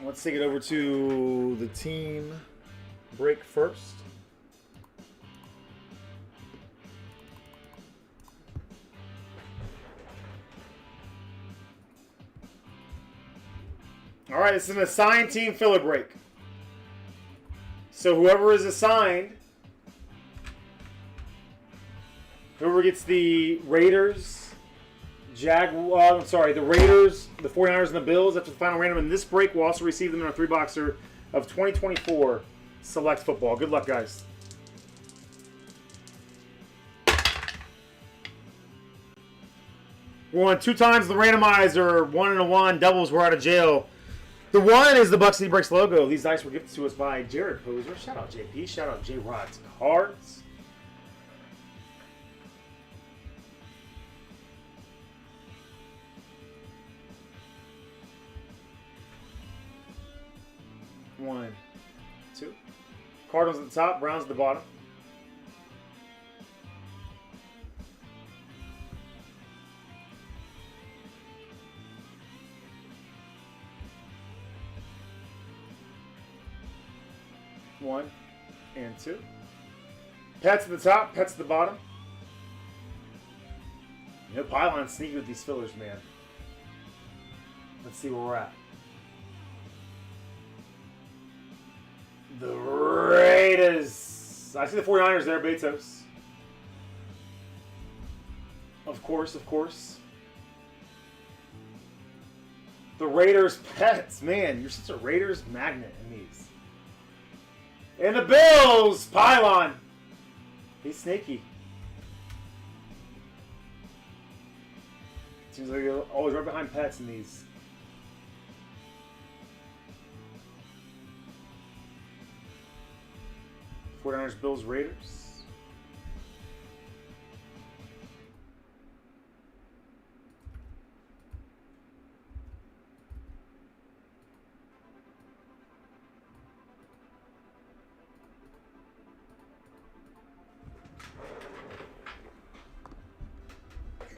Let's take it over to the team break first. All right, this is an assigned team filler break. So whoever is assigned, whoever gets the Raiders, the Raiders, the 49ers, and the Bills after the final random in this break will also receive them in a 3-boxer of 2024 Select Football. Good luck, guys. Won 2 times the randomizer, 1 and a 1. Devils were out of jail. The 1 is the Buck City Breaks logo. These dice were gifted to us by Jared Poser. Shout out JP. Shout out J Rod's Cards. One, 2. Cardinals at the top, Browns at the bottom. One and 2. Pets at the top, Pets at the bottom. You know, Pylon's sneaky with these fillers, man. Let's see where we're at. The Raiders. I see the 49ers there, Betos. Of course, of course. The Raiders Pets. Man, you're such a Raiders magnet in these. And the Bills, Pylon. He's sneaky. Seems like you're always right behind Pets in these. '49ers, Bills, Raiders.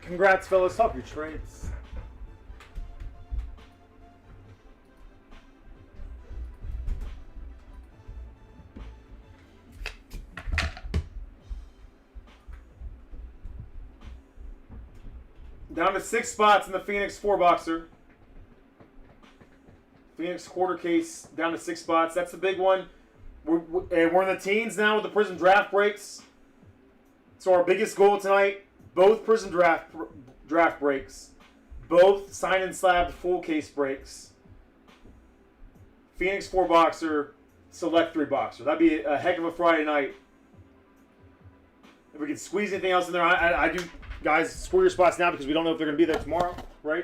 Congrats, fellas. Help your trades. Down to 6 spots in the Phoenix 4-boxer. Phoenix quarter case down to 6 spots. That's the big one. We're in the teens now with the Prizm draft breaks. So our biggest goal tonight, both Prizm draft breaks, both sign and slab full case breaks. Phoenix 4-boxer, select 3-boxer. That'd be a heck of a Friday night. If we could squeeze anything else in there, I do. Guys, score your spots now because we don't know if they're going to be there tomorrow, right?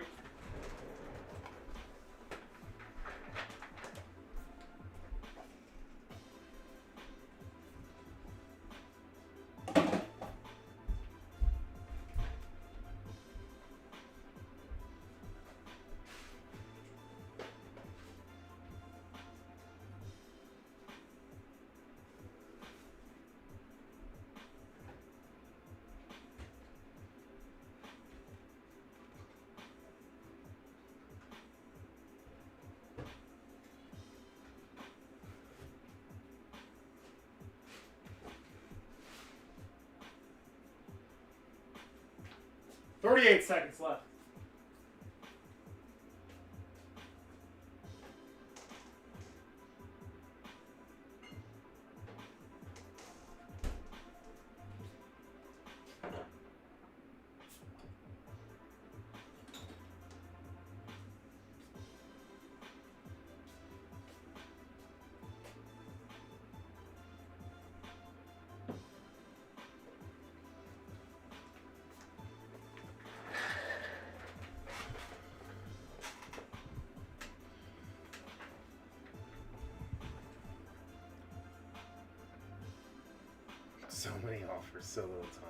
.38 seconds left. So many offers, so little time.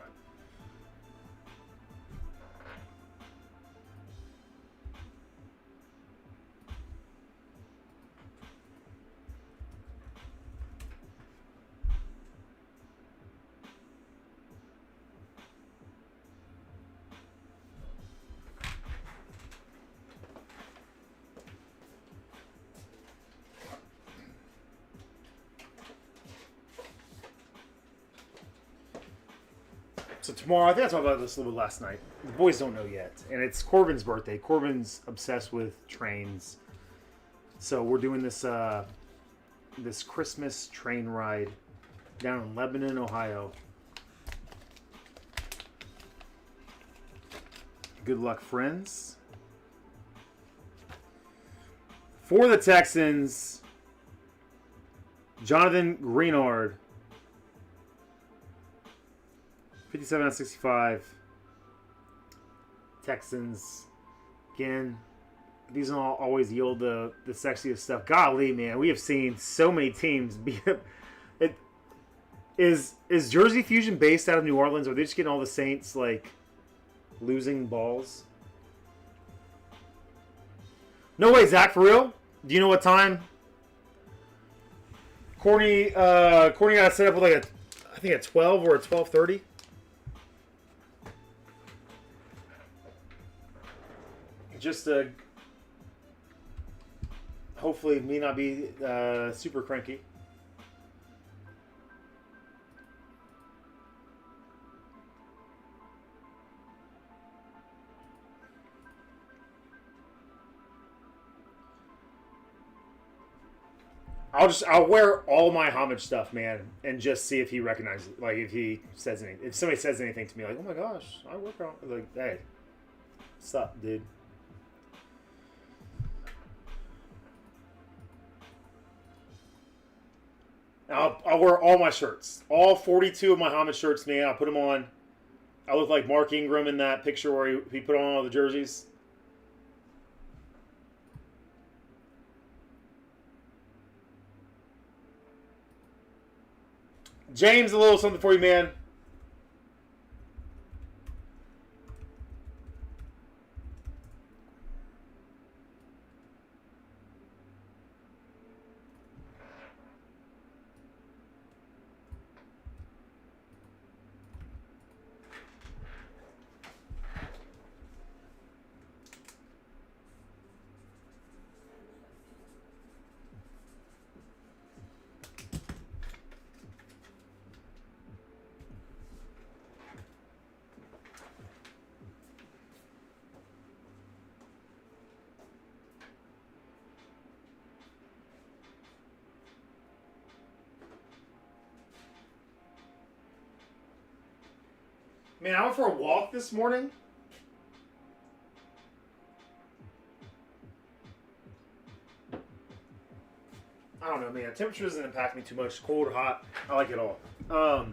So tomorrow, I think I talked about this a little bit last night. The boys don't know yet. And it's Corbin's birthday. Corbin's obsessed with trains. So we're doing this this Christmas train ride down in Lebanon, Ohio. Good luck, friends. For the Texans, Jonathan Greenard, 57 out of 65. Texans, again, these don't always yield the sexiest stuff. Golly, man, we have seen so many teams be. Is Jersey Fusion based out of New Orleans? Or are they just getting all the Saints like losing balls? No way, Zach, for real? Do you know what time? Courtney got set up with like I think at 12 or at 12:30. Just hopefully me not be super cranky. I'll wear all my homage stuff, man, and just see if he recognizes it. Like if he says anything, if somebody says anything to me, like, "Oh my gosh, I work on," like, "Hey, what's up, dude?" I'll wear all my shirts, all 42 of my homage shirts, man. I'll put them on. I look like Mark Ingram in that picture where he put on all the jerseys. James, a little something for you, man. Man, I went for a walk this morning. I don't know, man. Temperature doesn't impact me too much. Cold or hot, I like it all. I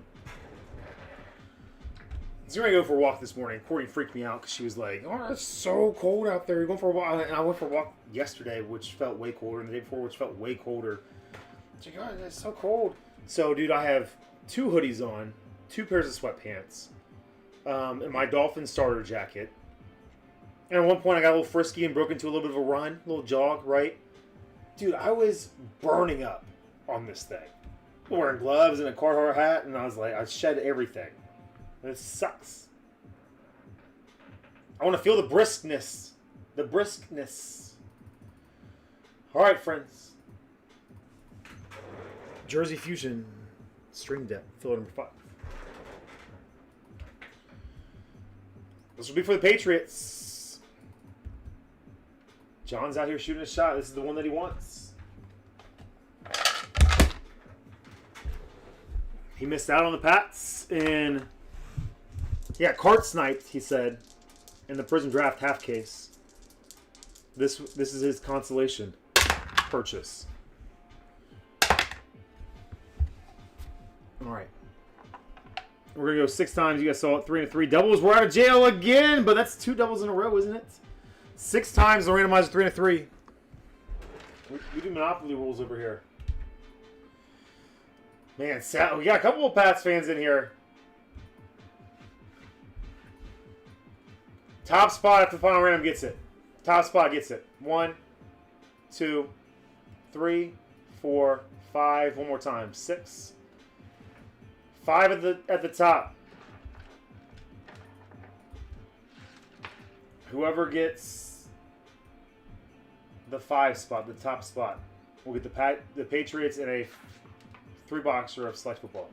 was going to go for a walk this morning. Courtney freaked me out because she was like, "Oh, it's so cold out there. You're going for a walk." And I went for a walk yesterday, which felt way colder, and the day before, which felt way colder. She's like, "Oh, it's so cold." So, dude, I have 2 hoodies on, 2 pairs of sweatpants, and my Dolphin starter jacket. And at one point, I got a little frisky and broke into a little bit of a run, a little jog, right? Dude, I was burning up on this thing. Wearing gloves and a Carhartt hat, and I was like, I shed everything. This sucks. I want to feel the briskness. The briskness. All right, friends. Jersey Fusion string depth, filler number 5. This will be for the Patriots. John's out here shooting a shot. This is the one that he wants. He missed out on the Pats in... Yeah, cart sniped, he said, in the Prizm draft half case. This is his consolation purchase. All right. We're going to go 6 times. You guys saw it. 3 and 3. Doubles. We're out of jail again, but that's 2 doubles in a row, isn't it? 6 times the randomizer 3 and 3. We do Monopoly rules over here. Man, we got a couple of Pats fans in here. Top spot after the final random gets it. Top spot gets it. 1, 2, 3, 4, 5. One more time. 6. 5 at the top. Whoever gets the 5 spot, the top spot, will get the Patriots in a 3-boxer of select football.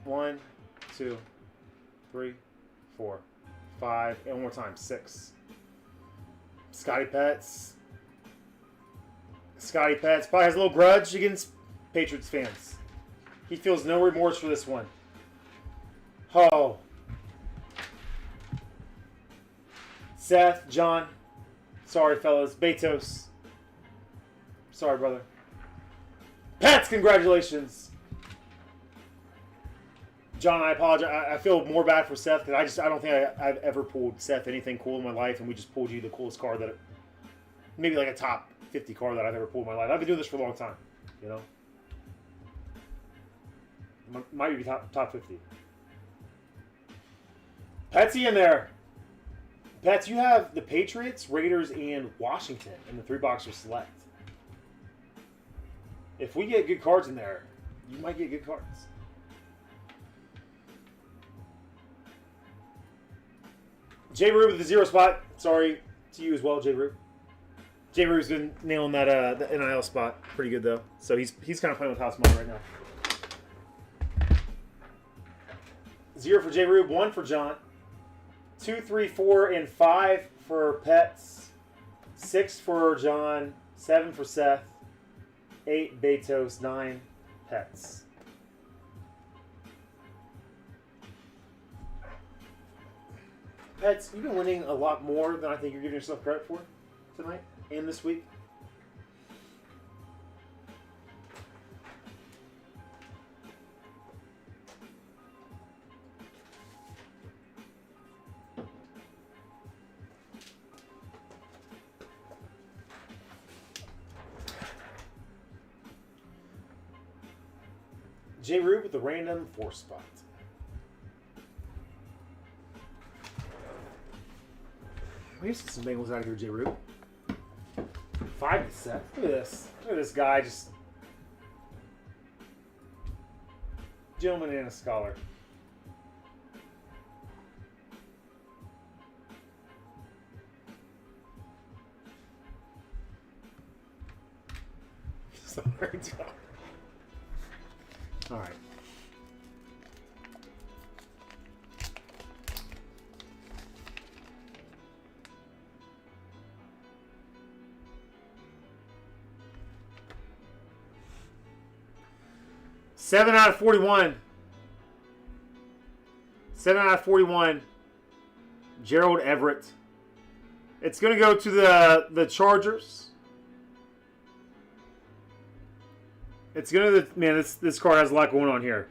1, 2, 3, 4, 5, and one more time, 6. Scotty Pets, Scotty Pats probably has a little grudge against Patriots fans. He feels no remorse for this one. Oh. Seth, John. Sorry, fellas. Betos. Sorry, brother. Pats, congratulations. John, I apologize. I feel more bad for Seth because I don't think I've ever pulled Seth anything cool in my life, and we just pulled you the coolest card that, maybe like a top 50 card that I've ever pulled in my life. I've been doing this for a long time, you know. Might be top 50. Patsy in there. Pats, you have the Patriots, Raiders, and Washington in the 3-boxer select. If we get good cards in there, you might get good cards. J. Rube with the 0 spot. Sorry to you as well, J. Rube. J. Rube's been nailing that the NIL spot pretty good though. So he's kind of playing with house money right now. 0 for J. Rube, 1 for John. 2, 3, 4, and 5 for Pets. 6 for John. 7 for Seth. 8 Betos. 9 Pets. Pets, you've been winning a lot more than I think you're giving yourself credit for tonight and this week. J. Rube with the random 4 spot. We used to some Bengals out of here, J. Rube. 5 to Seth. Look at this. Look at this guy, just gentleman and a scholar. Sorry, John. All right. Seven out of 41. 7 out of 41. Gerald Everett. It's going to go to the Chargers. It's going to man. This card has a lot going on here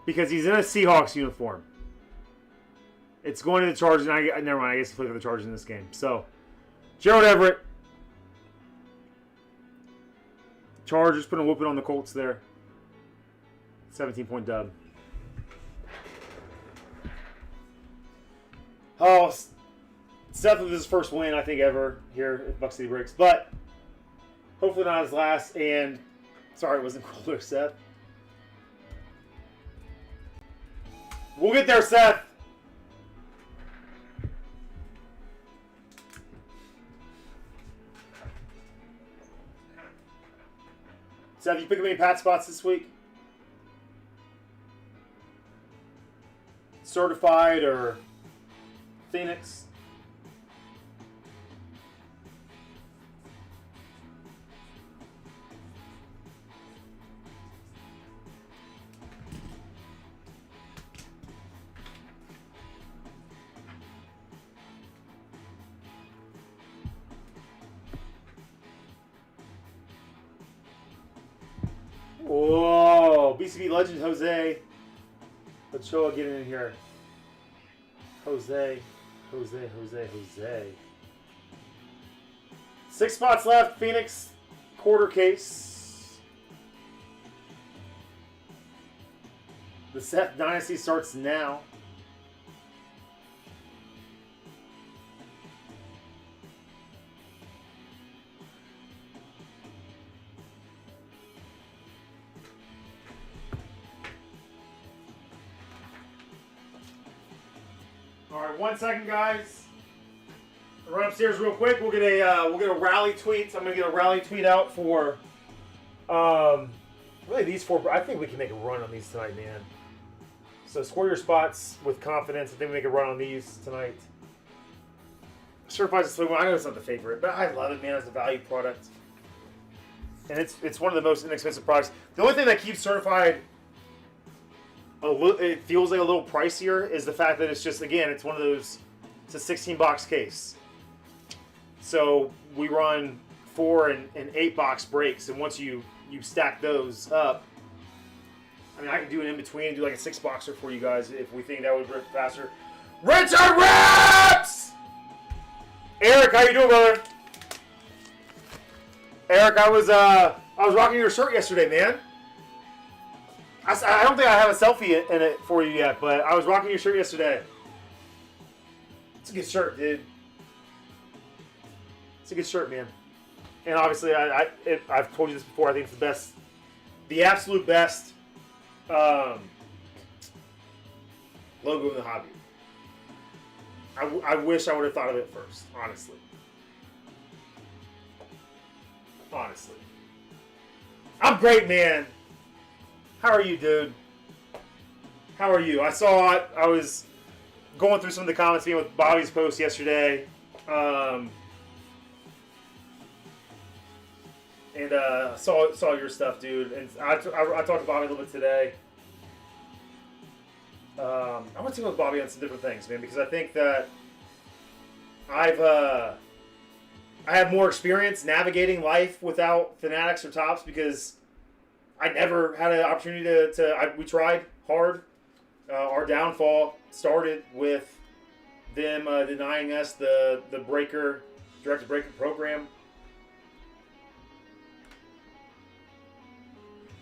because he's in a Seahawks uniform. It's going to the Chargers. And never mind. I guess he played for the Chargers in this game. So Gerald Everett. Chargers putting a whooping on the Colts there. 17-point dub. Oh, Seth with his first win, I think, ever here at Buck City Breaks. But hopefully not his last. And sorry it wasn't cooler, Seth. We'll get there, Seth. Seth, you pick up any Pat spots this week? Certified or Phoenix? Whoa, BCB legend Jose Ochoa getting in here. Jose. 6 spots left. Phoenix quarter case. The Seth Dynasty starts now. All right, 1 second, guys. Run upstairs real quick. We'll get a rally tweet. I'm gonna get a rally tweet out for really these 4. I think we can make a run on these tonight, man. So score your spots with confidence. I think we make a run on these tonight. Certified Slim. I know it's not the favorite, but I love it, man. It's a value product, and it's one of the most inexpensive products. The only thing that keeps Certified it feels like a little pricier is the fact that it's just, again, it's one of those. It's a 16-box case, so we run 4 and 8-box breaks, and once you stack those up, I mean, I can do an in between and do like a 6-boxer for you guys if we think that would rip faster. Richard Rips! Eric, how you doing, brother? Eric, I was rocking your shirt yesterday, man. I don't think I have a selfie in it for you yet, but I was rocking your shirt yesterday. It's a good shirt, dude. It's a good shirt, man. And obviously, I've told you this before. I think it's the best, the absolute best logo in the hobby. I wish I would have thought of it first, honestly. Honestly. I'm great, man. How are you, dude? How are you? I saw it. I was going through some of the comments with Bobby's post yesterday. And saw your stuff, dude. And I talked to Bobby a little bit today. I want to talk with Bobby on some different things, man, because I think that I have more experience navigating life without Fanatics or Tops because I never had an opportunity we tried hard. Our downfall started with them denying us the directed breaker program.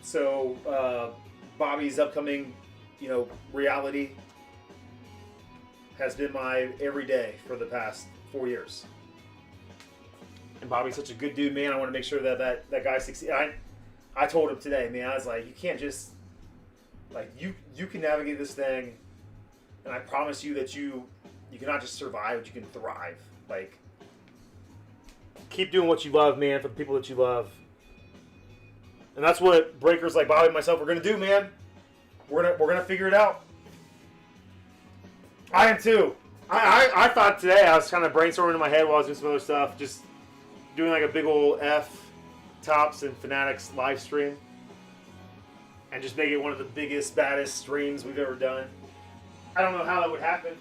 So Bobby's upcoming, reality has been my everyday for the past 4 years. And Bobby's such a good dude, man. I want to make sure that guy succeeds. I told him today, man, I was like, you can't just, you can navigate this thing, and I promise you that you cannot just survive, but you can thrive. Keep doing what you love, man, for the people that you love. And that's what breakers like Bobby and myself are going to do, man. We're gonna figure it out. I am too. I thought today, I was kind of brainstorming in my head while I was doing some other stuff, just doing like a big old F Tops and Fanatics live stream. And just make it one of the biggest, baddest streams we've ever done. I don't know how that would happen.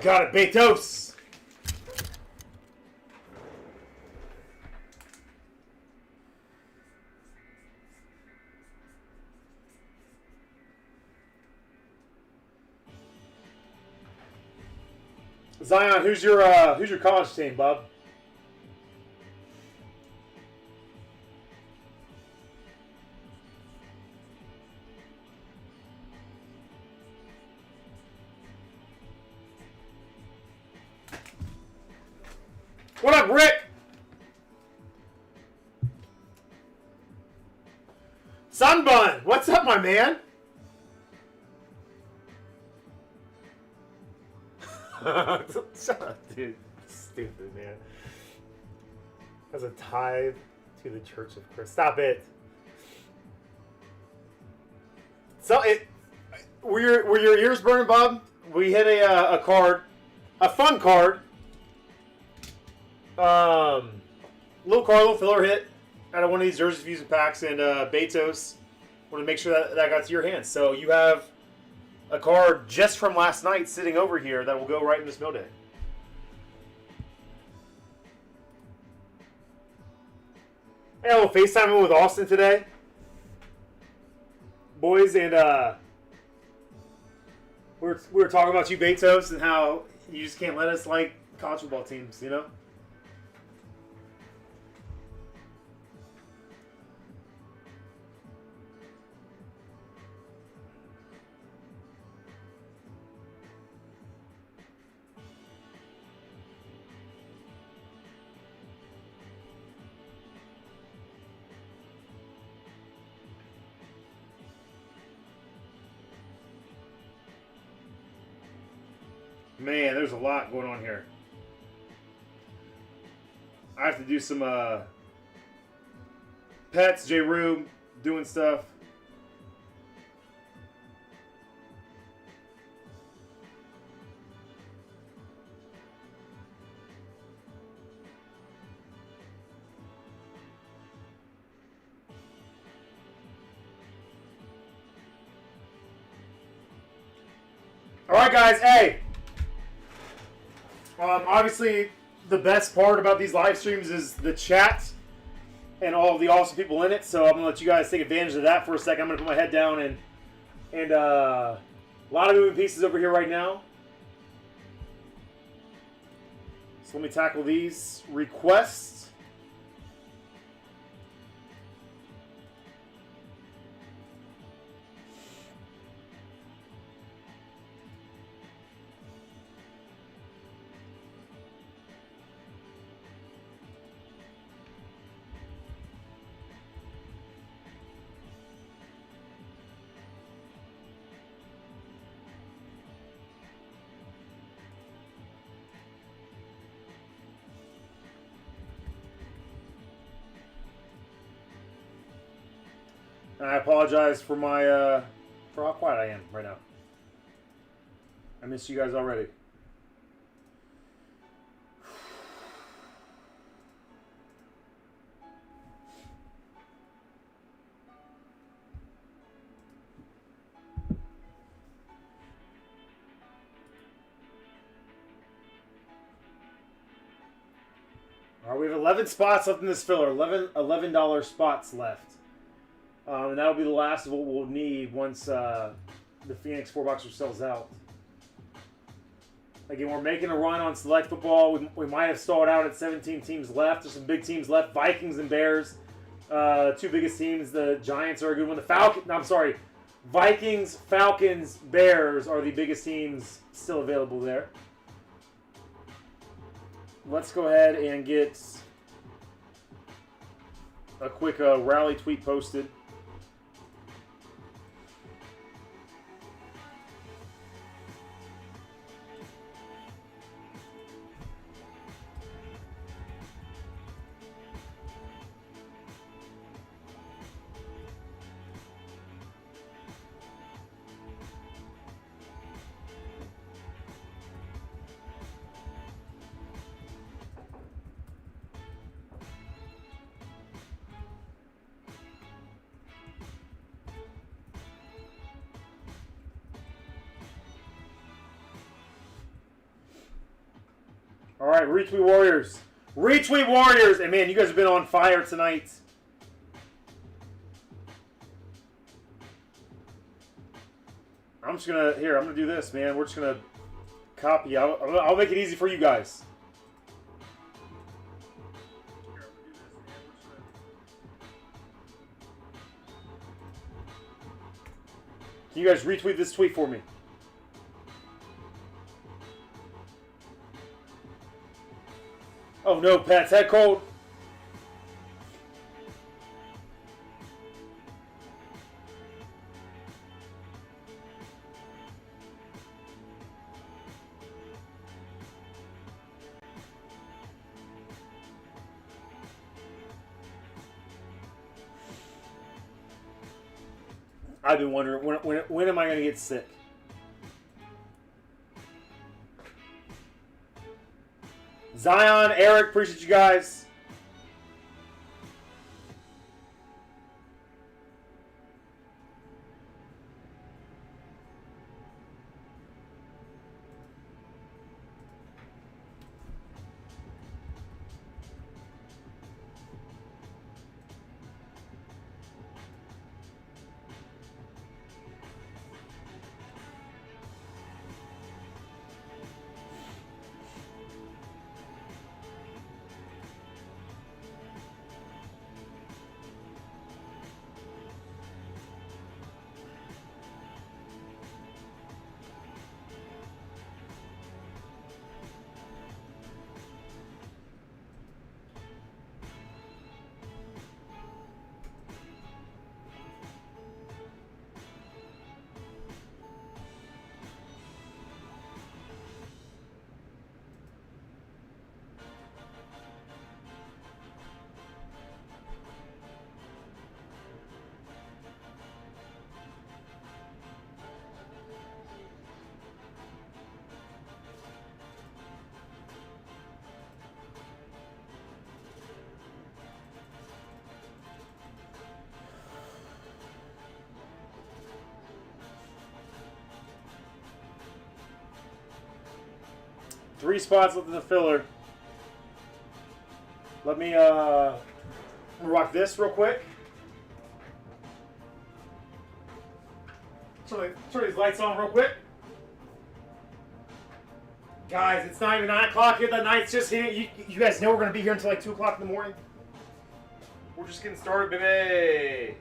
Got it, Betos. Zion, who's your college team, bub? What up, Rick? Sunbun, what's up, my man? Shut up, dude. Stupid, man. As a tithe to the Church of Christ. Stop it. So were your ears burning, Bob? We hit a card, a fun card. Little card, little filler hit out of one of these Jersey Fusion packs, and Betos wanted to make sure that got to your hands. So you have a card just from last night sitting over here that will go right in this mail day. I had a little FaceTime with Austin today, boys, and we were talking about you, Betos, and how you just can't let us like college football teams, you know. Man, there's a lot going on here. I have to do some pets, J. Rube, doing stuff. All right, guys, hey. Obviously, the best part about these live streams is the chat and all of the awesome people in it. So I'm gonna let you guys take advantage of that for a second. I'm gonna put my head down and a lot of moving pieces over here right now. So let me tackle these requests. And I apologize for my for how quiet I am right now. I miss you guys already. All right, we have 11 spots left in this filler. $11 spots left. And that'll be the last of what we'll need once the Phoenix 4-boxer sells out. Again, we're making a run on select football. We might have stalled out at 17 teams left. There's some big teams left. Vikings and Bears, two biggest teams. The Giants are a good one. Vikings, Falcons, Bears are the biggest teams still available there. Let's go ahead and get a quick rally tweet posted. All right, retweet Warriors. Retweet Warriors. And man, you guys have been on fire tonight. I'm just gonna I'm gonna do this, man. We're just gonna copy. I'll make it easy for you guys. Can you guys retweet this tweet for me? Oh no, Pat's head cold. I've been wondering, when am I going to get sick? Zion, Eric, appreciate you guys. Three spots left in the filler. Let me rock this real quick. Turn these lights on real quick. Guys, it's not even 9 o'clock yet. The night's just hitting. You guys know we're going to be here until like 2 o'clock in the morning. We're just getting started, baby.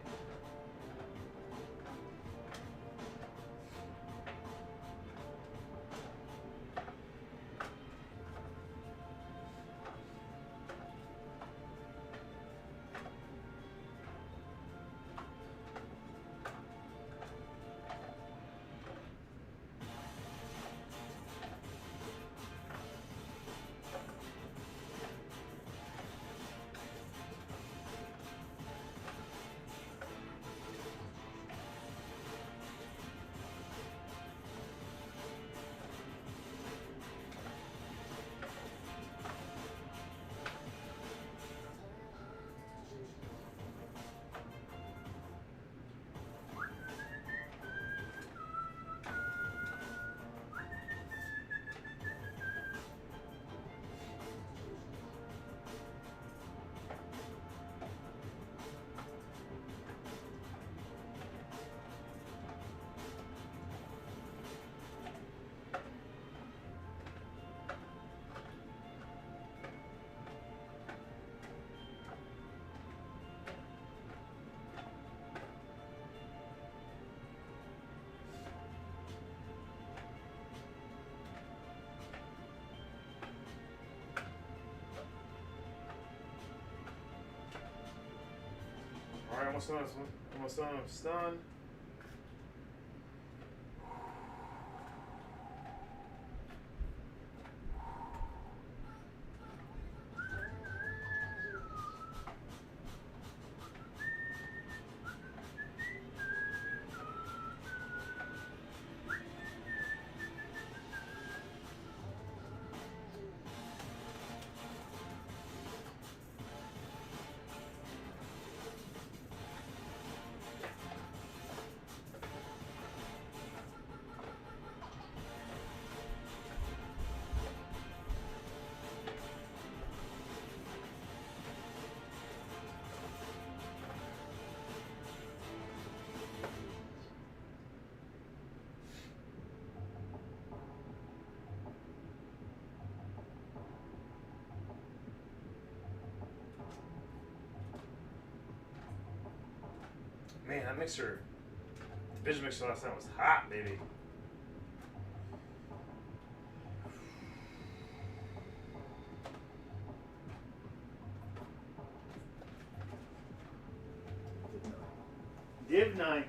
Alright, almost done. Almost done. Almost done. that mixer, the Prizm mixer last night was hot, baby. Div 9.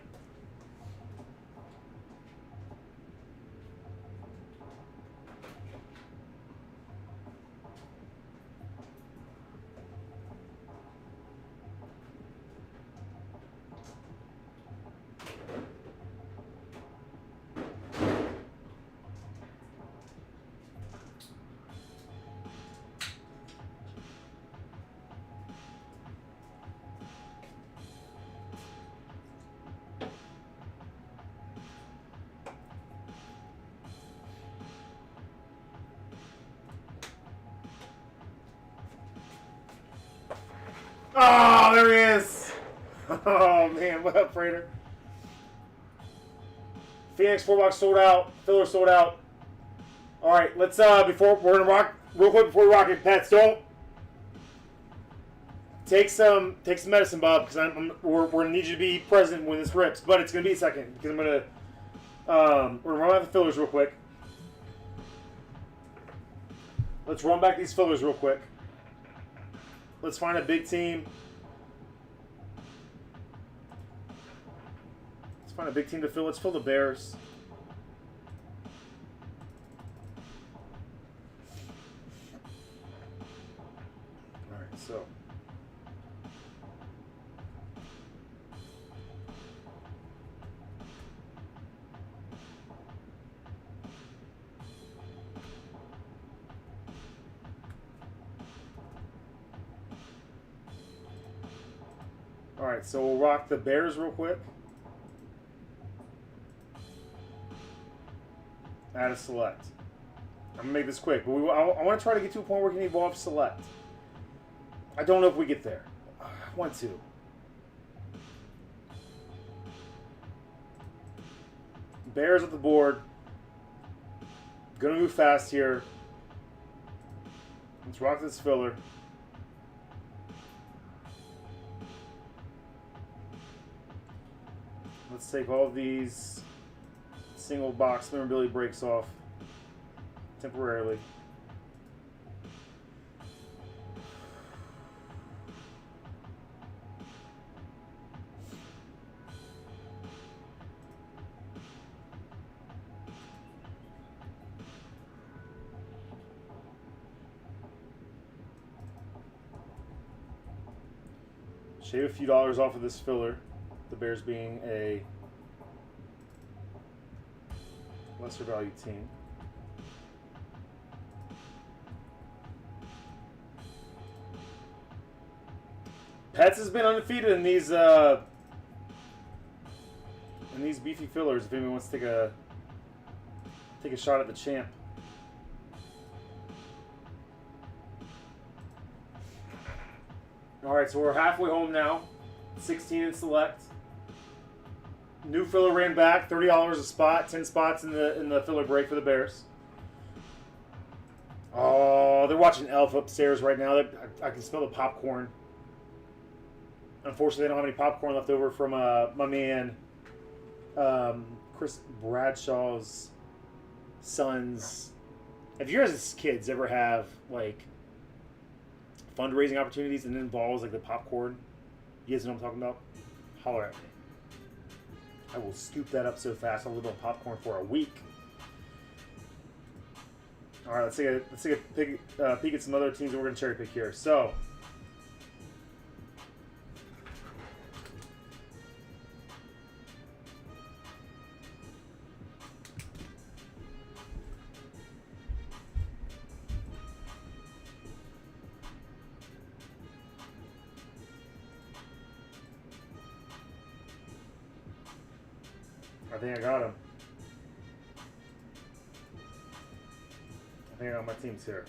Oh, there he is. Oh, man. What up, Freighter? Phoenix 4-box sold out. Filler sold out. All right, let's, before we're going to rock, real quick before we rock it, Pets, don't. Take some medicine, Bob, because we're going to need you to be present when this rips. But it's going to be a second, because I'm going to, we're going to run out the fillers real quick. Let's run back these fillers real quick. Let's find a big team. Let's find a big team to fill. Let's fill the Bears. All right, so. All right, so we'll rock the Bears real quick. Add a select. I'm going to make this quick, but I want to try to get to a point where we can evolve select. I don't know if we get there. I want to. Bears at the board. Going to move fast here. Let's rock this filler. Let's take all of these single box memorabilia breaks off temporarily. Shave a few dollars off of this filler. The Bears being a lesser value team. Pets has been undefeated in these beefy fillers. If anyone wants to take a shot at the champ. All right, so we're halfway home now. 16 in select. New filler ran back, $30 a spot, 10 spots in the filler break for the Bears. Oh, they're watching Elf upstairs right now. I can smell the popcorn. Unfortunately, they don't have any popcorn left over from my man Chris Bradshaw's sons. If you guys as kids ever have like fundraising opportunities and it involves like the popcorn, you guys know what I'm talking about? Holler at me. I will scoop that up so fast. I'll live on popcorn for a week. All right, let's take a peek at some other teams that we're going to cherry pick here. So, I think I got him. I think I got my teams here.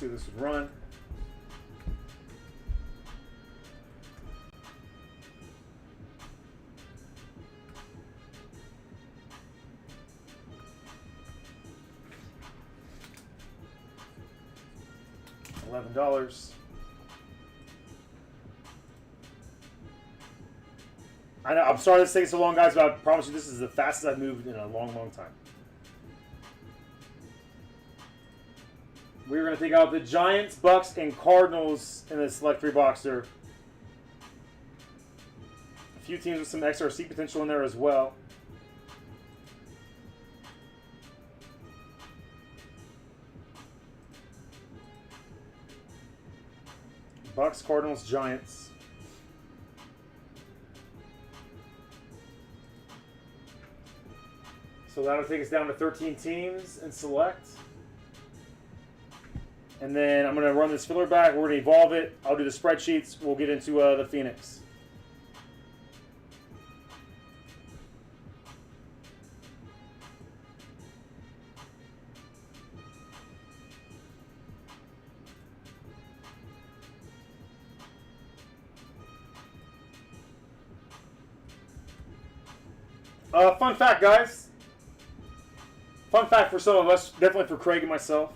see if this would run. $11. I know, I'm sorry this takes so long, guys, but I promise you this is the fastest I've moved in a long, long time. We're going to take out the Giants, Bucks, and Cardinals in this Select 3-boxer. A few teams with some XRC potential in there as well. Bucks, Cardinals, Giants. So that'll take us down to 13 teams in Select. And then I'm going to run this filler back. We're going to evolve it. I'll do the spreadsheets. We'll get into the Phoenix. Fun fact, guys. Fun fact for some of us, definitely for Craig and myself.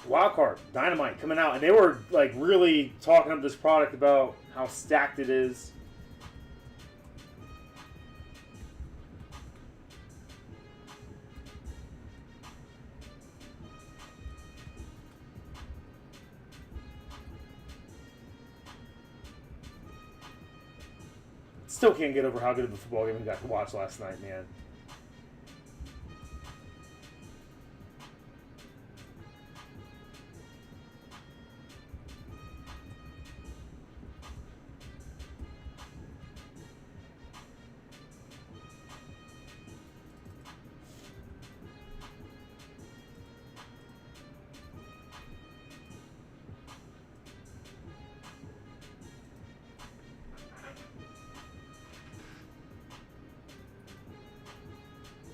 Wildcard, Dynamite coming out, and they were like really talking up this product about how stacked it is. Still can't get over how good of a football game we got to watch last night, man.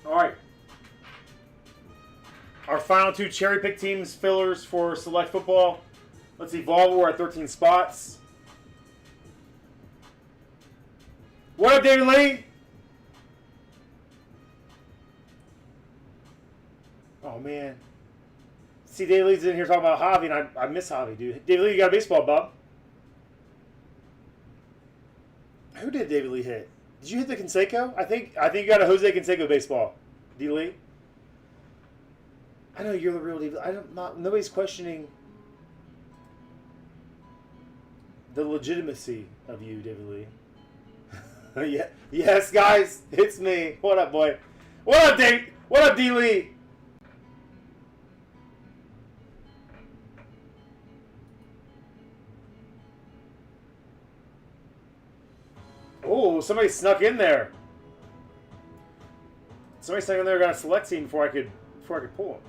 All right. Our final two cherry pick teams fillers for Select Football. Let's evolve. We're at 13 spots. What up, David Lee? Oh, man. See, David Lee's in here talking about Javi, and I miss Javi, dude. David Lee, you got a baseball, Bob? Who did David Lee hit? Did you hit the Canseco? I think you got a Jose Canseco baseball. D. Lee? I know you're the real David. Nobody's questioning the legitimacy of you, David Lee. Yeah, yes, guys, it's me. What up, boy? What up, Dave? What up, D. Lee? Oh, somebody snuck in there. Somebody snuck in there, got a select team before I could pull him.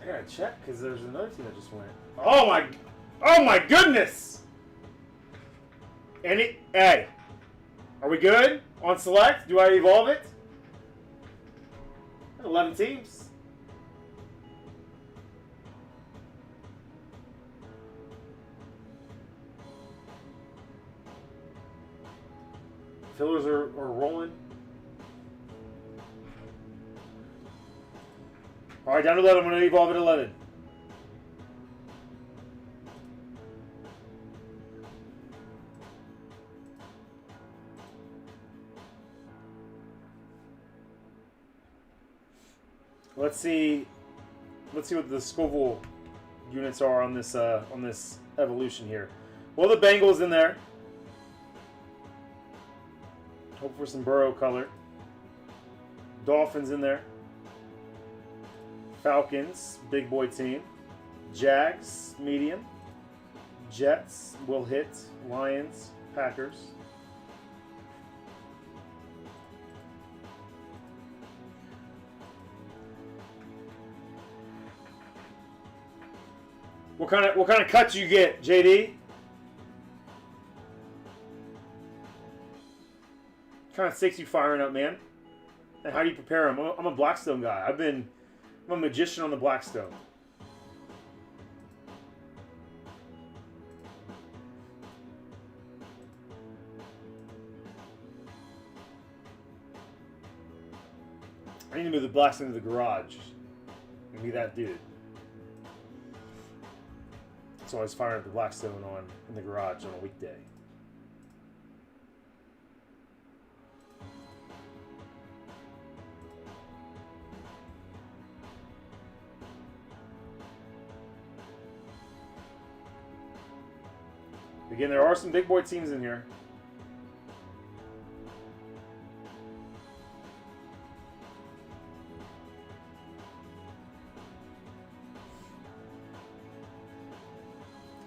I gotta check because there's another team that just went. Oh my goodness! Hey, are we good on select? Do I evolve it? 11 teams. Fillers are rolling. All right, down to 11. I'm going to evolve at 11. Let's see what the Scoville units are on this evolution here. Well, the Bengals in there. Hope for some Burrow color. Dolphins in there. Falcons, big boy team. Jags, medium. Jets will hit. Lions, Packers. What kind of cuts you get, JD? kind of stakes you firing up, man? And how do you prepare them? I'm a Blackstone guy. I'm a magician on the Blackstone. I need to move the Blackstone to the garage and be that dude. So I was firing up the Blackstone in the garage on a weekday. Again, there are some big boy teams in here.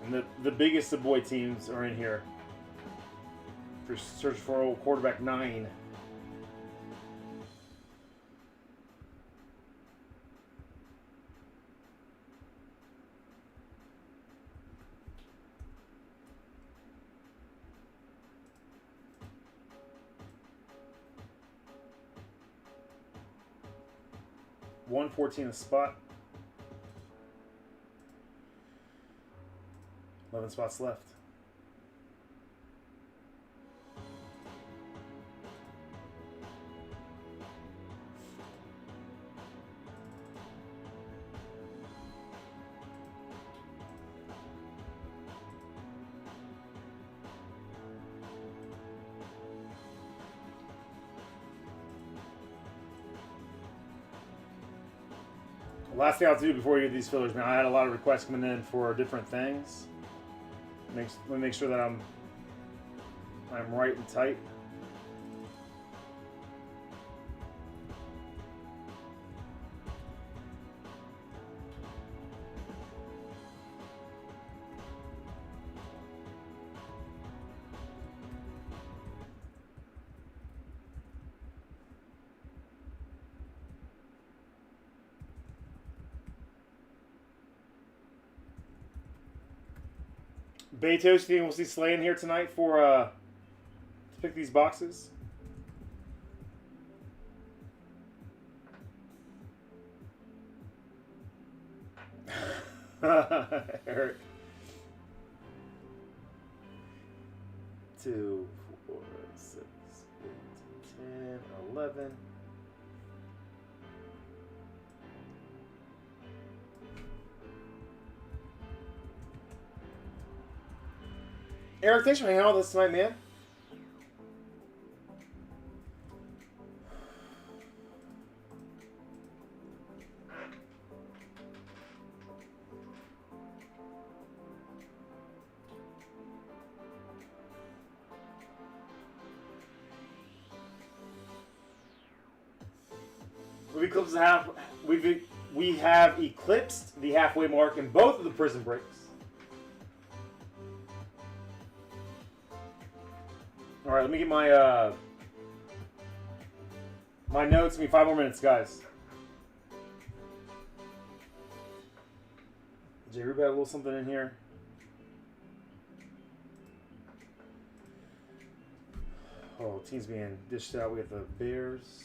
And the biggest of boy teams are in here. For search for old quarterback 9. $114 a spot. 11 spots left. Last thing I'll do before we get these fillers, man, I had a lot of requests coming in for different things. Let me make sure that I'm right and tight. Betos, do you think we'll see Slay in here tonight for to pick these boxes? Eric. 2, 4, 6, 8, 10, 11. Eric, thanks for hanging out with us tonight, man. We have eclipsed the halfway mark in both of the Prizm breaks. All right, let me get my my notes. Give me 5 more minutes, guys. Jay Rube had a little something in here. Oh, teams being dished out. We got the Bears.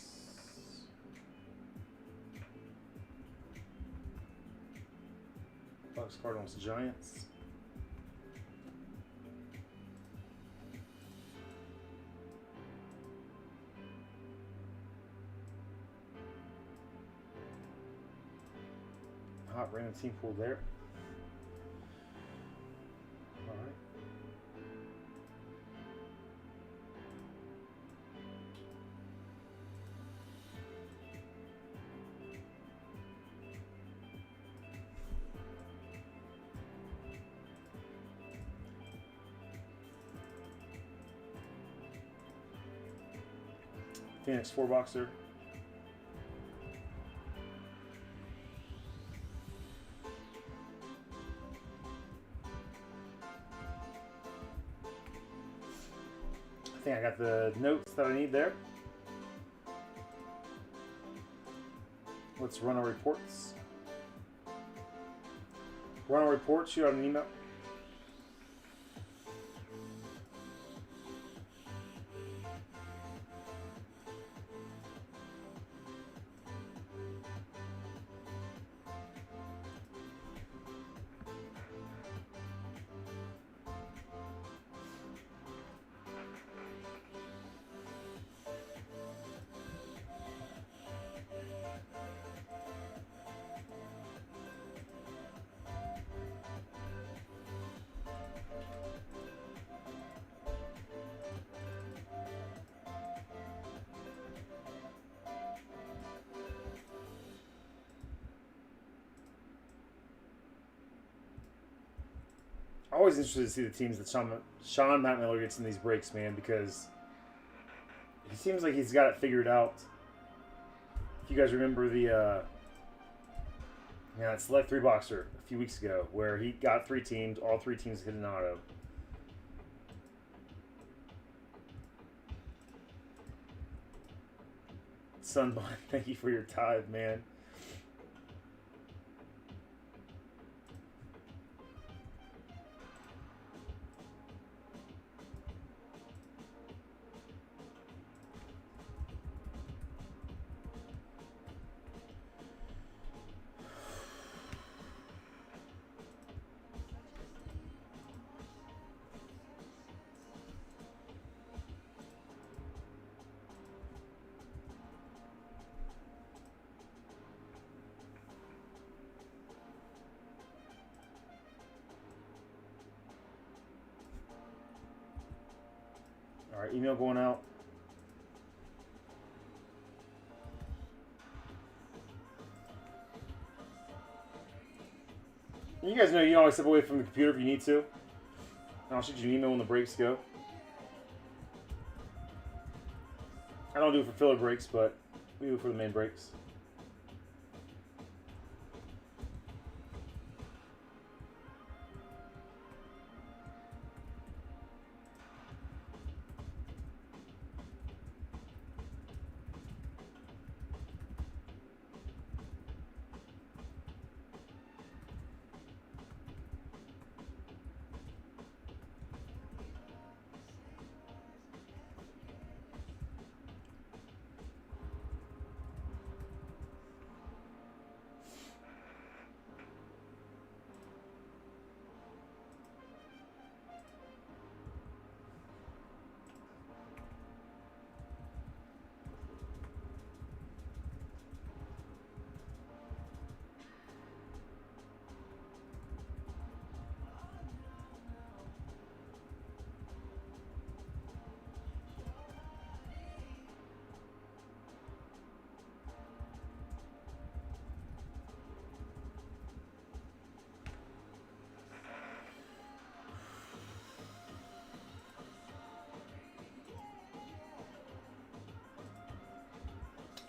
Bucks, Cardinals, Giants. Hot random team pool there. All right. Phoenix 4-boxer. I think I got the notes that I need there. Let's run our reports. Run our report, shoot out an email. always interested to see the teams that Sean Matt Miller gets in these breaks, man, because he seems like he's got it figured out. If you guys remember the that Select 3 Boxer a few weeks ago, where he got 3 teams, all 3 teams hit an auto. Sunbun, thank you for your tithe, man. All right, email going out. You guys know you can always step away from the computer if you need to. And I'll shoot you an email when the breaks go. I don't do it for filler breaks, but we do it for the main breaks.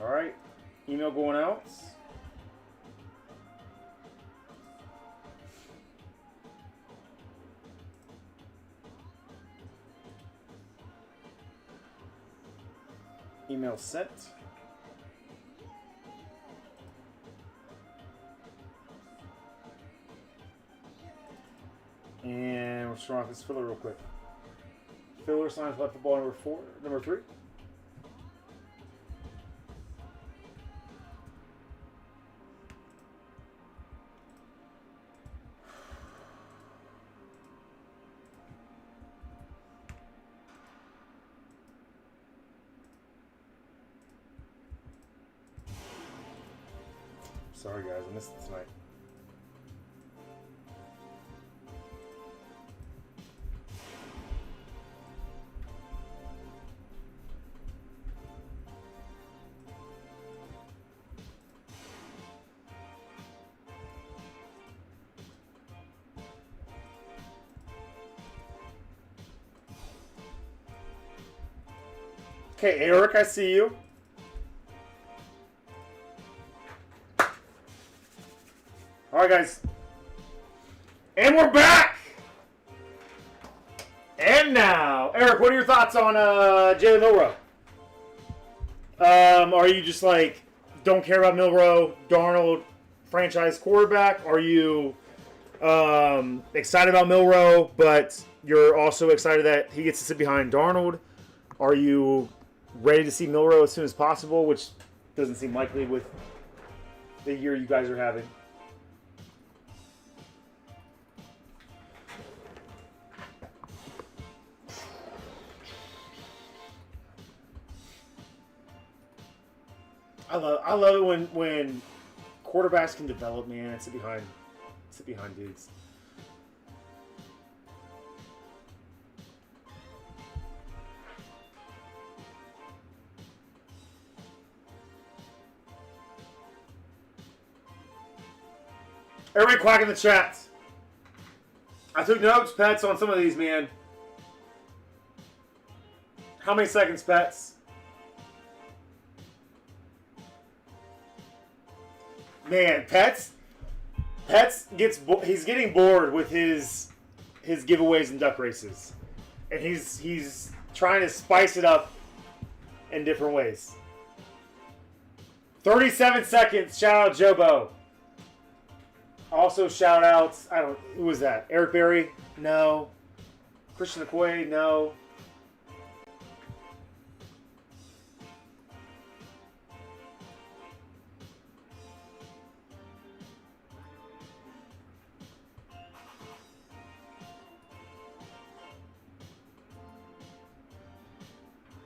All right, email going out. Email sent. And we're starting off this filler real quick. Filler signs left football number 3. Sorry guys, I missed it tonight. Okay, Eric, I see you. All right, guys. And we're back! And now, Eric, what are your thoughts on Jalen Milroe? Are you just like, don't care about Milroe, Darnold, franchise quarterback? Are you excited about Milroe, but you're also excited that he gets to sit behind Darnold? Are you ready to see Milroe as soon as possible, which doesn't seem likely with the year you guys are having? I love it when quarterbacks can develop, man, and sit behind dudes. Everybody quack in the chat. I took notes, Pets, on some of these, man. How many seconds, Pets? Man, Pets he's getting bored with his giveaways and duck races. And he's trying to spice it up in different ways. 37 seconds. Shout out Jobo. Also shout outs. Who was that? Eric Berry? No. Christian McQuaid? No.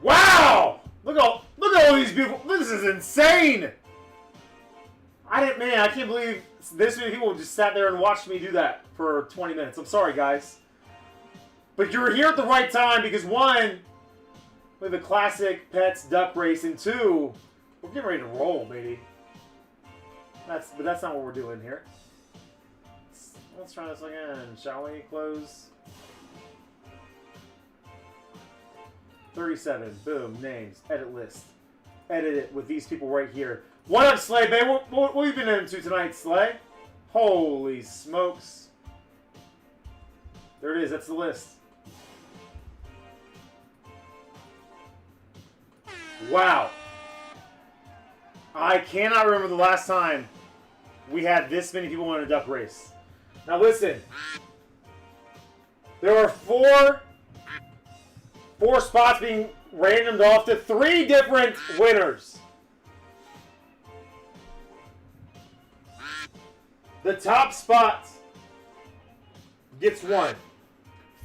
Wow! Look at all these beautiful. This is insane. I can't believe this many people just sat there and watched me do that for 20 minutes. I'm sorry, guys. But you're here at the right time because one, we have a classic Pets duck race, and two, we're getting ready to roll, baby. But that's not what we're doing here. Let's try this again, shall we? Close. 37. Boom. Names. Edit list. Edit it with these people right here. What up, Slay, babe? What have you been into tonight, Slay? Holy smokes. There it is. That's the list. Wow. I cannot remember the last time we had this many people in a duck race. Now listen. There are four spots being randomed off to 3 different winners. The top spot gets 1.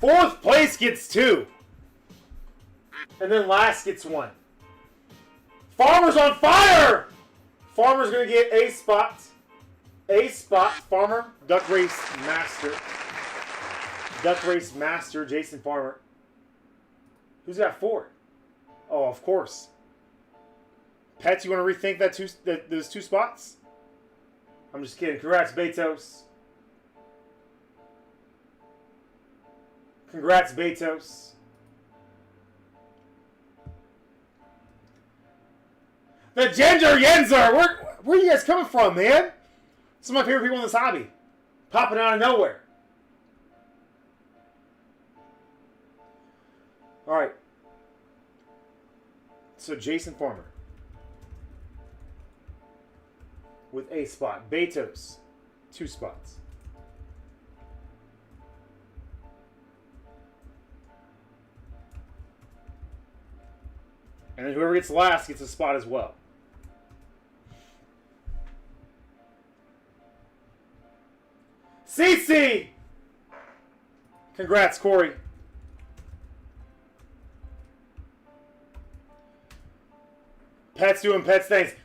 4th place gets 2. And then last gets 1. Farmer's on fire! Farmer's going to get a spot. A spot. Farmer, Duck Race Master. Duck Race Master, Jason Farmer. Who's got 4? Oh, of course. Pets, you want to rethink those 2 spots? I'm just kidding. Congrats, Betos. Congrats, Betos. The Ginger Yenzer! Where are you guys coming from, man? Some of my favorite people in this hobby. Popping out of nowhere. Alright. So, Jason Farmer. With a spot. Betos, 2 spots. And then whoever gets last gets a spot as well. CC! Congrats, Corey. Pets doing Pets things.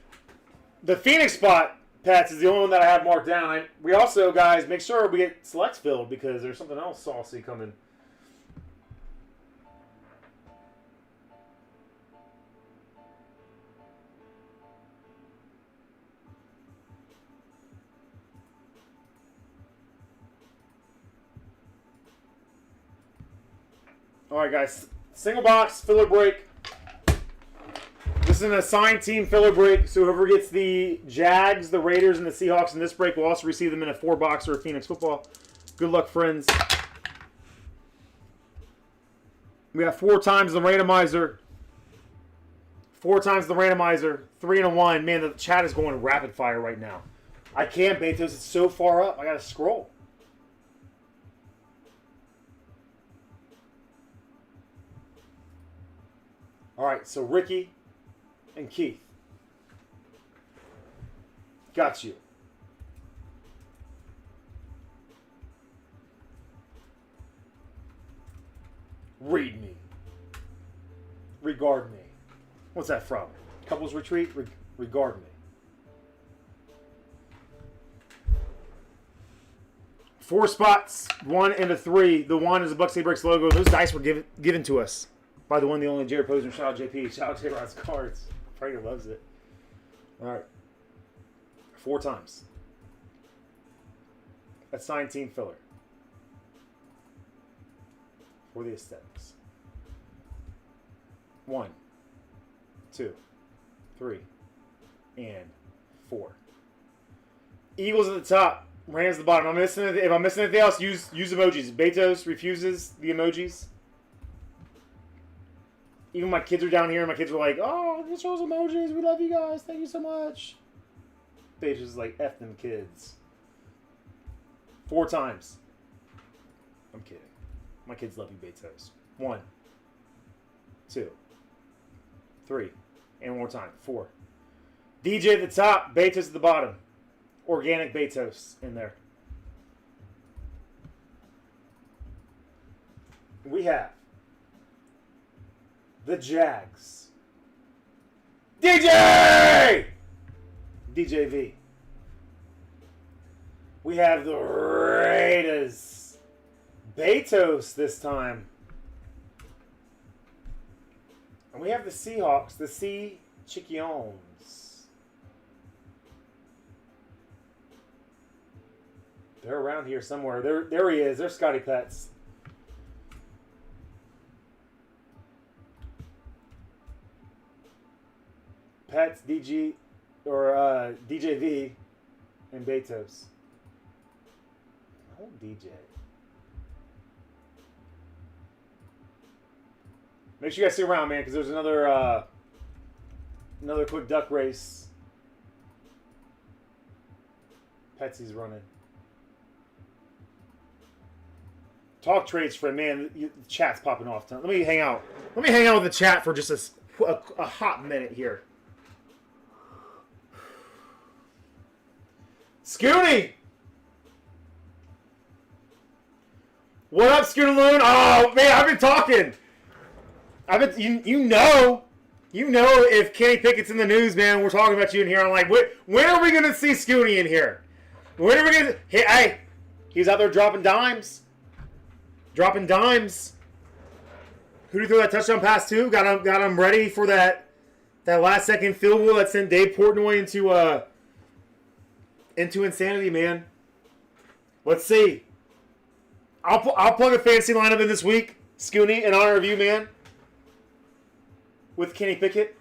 The Phoenix spot, Pets, is the only one that I have marked down. We also, guys, make sure we get selects filled because there's something else saucy coming. All right, guys. Single box, filler break. This is an assigned team filler break, so whoever gets the Jags, the Raiders, and the Seahawks in this break will also receive them in a 4-box or a Phoenix football. Good luck, friends. We have 4 times the randomizer. 4 times the randomizer. 3 and a 1. Man, the chat is going rapid fire right now. I can't, Betos. It's so far up. I got to scroll. All right, so Ricky and Keith. Got you. Read me. Regard me. What's that from? Couples Retreat? Regard me. 4 spots, 1 and a 3. The 1 is the Buck City Breaks logo. Those dice were given to us by the one, the only Jared Posner. Shout out JP. Shout out J-Rod's Cards. Prager loves it. All right. 4 times. That's 19 filler. for the aesthetics. 1, 2, 3, and 4. Eagles at the top, Rams at the bottom. If I'm missing anything else, use emojis. Betos refuses the emojis. Even my kids are down here, and my kids were like, "Oh, just show us emojis. We love you guys. Thank you so much." Betos is like, "F them kids." 4 times. I'm kidding. My kids love you, Betos. 1, 2, 3, and one more time. 4. DJ at the top, Betos at the bottom. Organic Betos in there. We have the Jags. DJV. We have the Raiders. Betos this time. And we have the Seahawks, the Sea Chickions. They're around here somewhere. There he is. There's Scotty Pets. Pets, DG, or DJV, and Betos. Oh, DJ. Make sure you guys stick around, man, because there's another quick duck race. Petsy's running. Talk trades for man. The chat's popping off. Let me hang out. Let me hang out with the chat for just a hot minute here. Scooty! What up, Scootaloo? Oh, man, I've been talking. You know if Kenny Pickett's in the news, man, we're talking about you in here. I'm like, when are we going to see Scooty in here? When are we going to... Hey, he's out there dropping dimes. Dropping dimes. Who did he throw that touchdown pass to? Got him ready for that last-second field goal that sent Dave Portnoy into insanity, man. Let's see. I'll plug a fantasy lineup in this week, Scooney, in honor of you, man. With Kenny Pickett.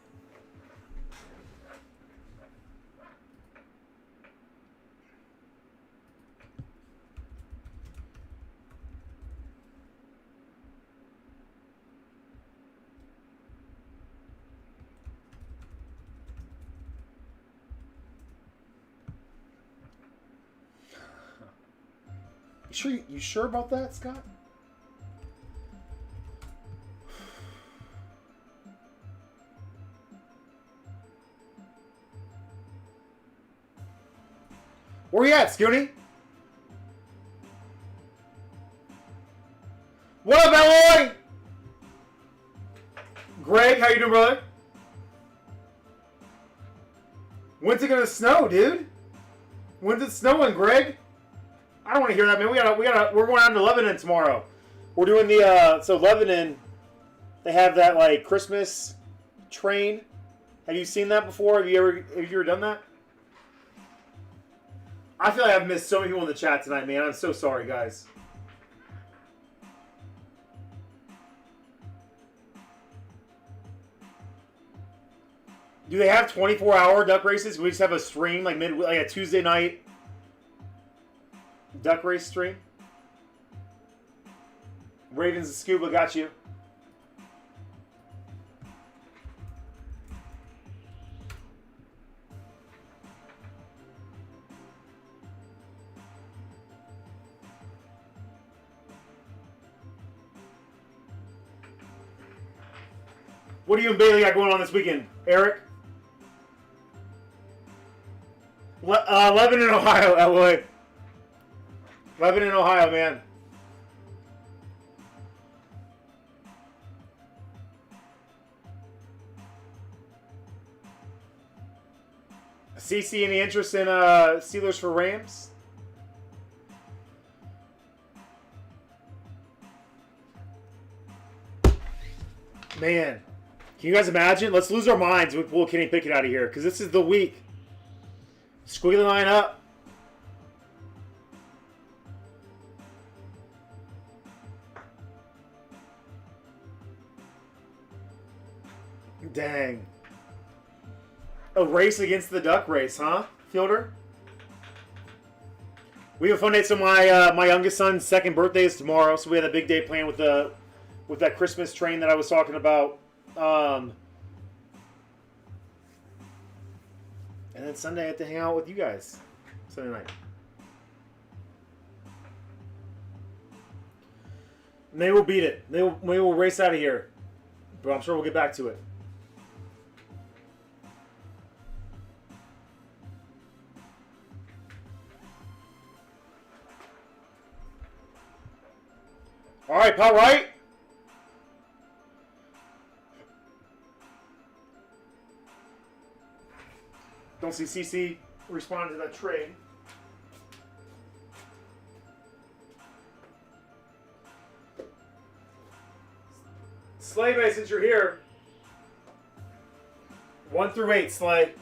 You sure about that, Scott? Where you at, Scooney? What up, Eloy? Greg, how you doing, brother? When's it gonna snow, dude? When's it snowing, Greg? I don't want to hear that, man. We're going out to Lebanon tomorrow. We're doing the so Lebanon, they have that like Christmas train. Have you seen that before? Have you ever done that? I feel like I've missed so many people in the chat tonight, man. I'm so sorry, guys. Do they have 24-hour duck races? We just have a stream like a Tuesday night duck race stream. Ravens and Scuba got you. What do you and Bailey got going on this weekend, Eric? Lebanon, Ohio, LA. Lebanon, Ohio, man. CC, any interest in Steelers for Rams? Man, can you guys imagine? Let's lose our minds with pull Kenny Pickett out of here because this is the week. Squiggle the line up. Dang. A race against the duck race, huh, Fielder? We have a fun day. So my youngest son's second birthday is tomorrow, so we had a big day planned with that Christmas train that I was talking about. And then Sunday I had to hang out with you guys. Sunday night. Maybe we'll beat it. Maybe we'll race out of here. But I'm sure we'll get back to it. All right, Pat Wright. Don't see CC respond to that trade. Slay, since you're here. 1 through 8, Slay.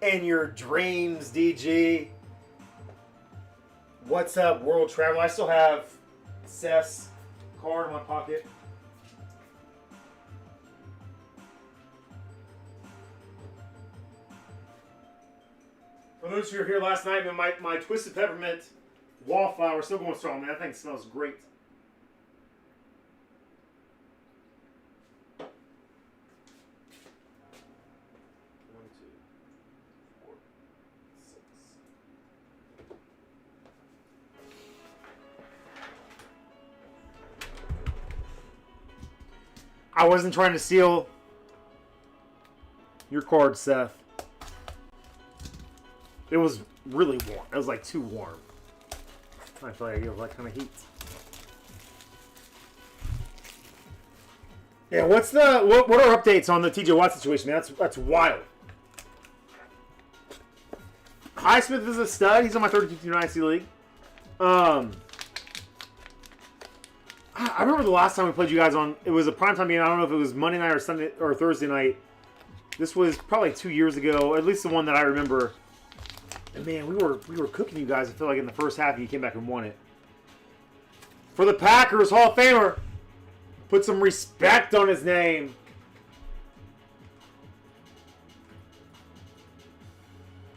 In your dreams, DG. What's up, World Travel? I still have Seth's card in my pocket. For those who were here last night, my Twisted Peppermint Wallflower still going strong, man. That thing smells great. I wasn't trying to steal your card, Seth. It was really warm. It was like too warm. I feel like I give that kind of heat. Yeah, what are updates on the TJ Watt situation, man? That's wild. Highsmith is a stud. He's on my 32 Dynasty League. I remember the last time we played you guys on, it was a primetime game. I don't know if it was Monday night or Sunday or Thursday night. This was probably 2 years ago, at least the one that I remember. And man, we were cooking you guys. I feel like in the first half, you came back and won it. For the Packers, Hall of Famer, put some respect on his name.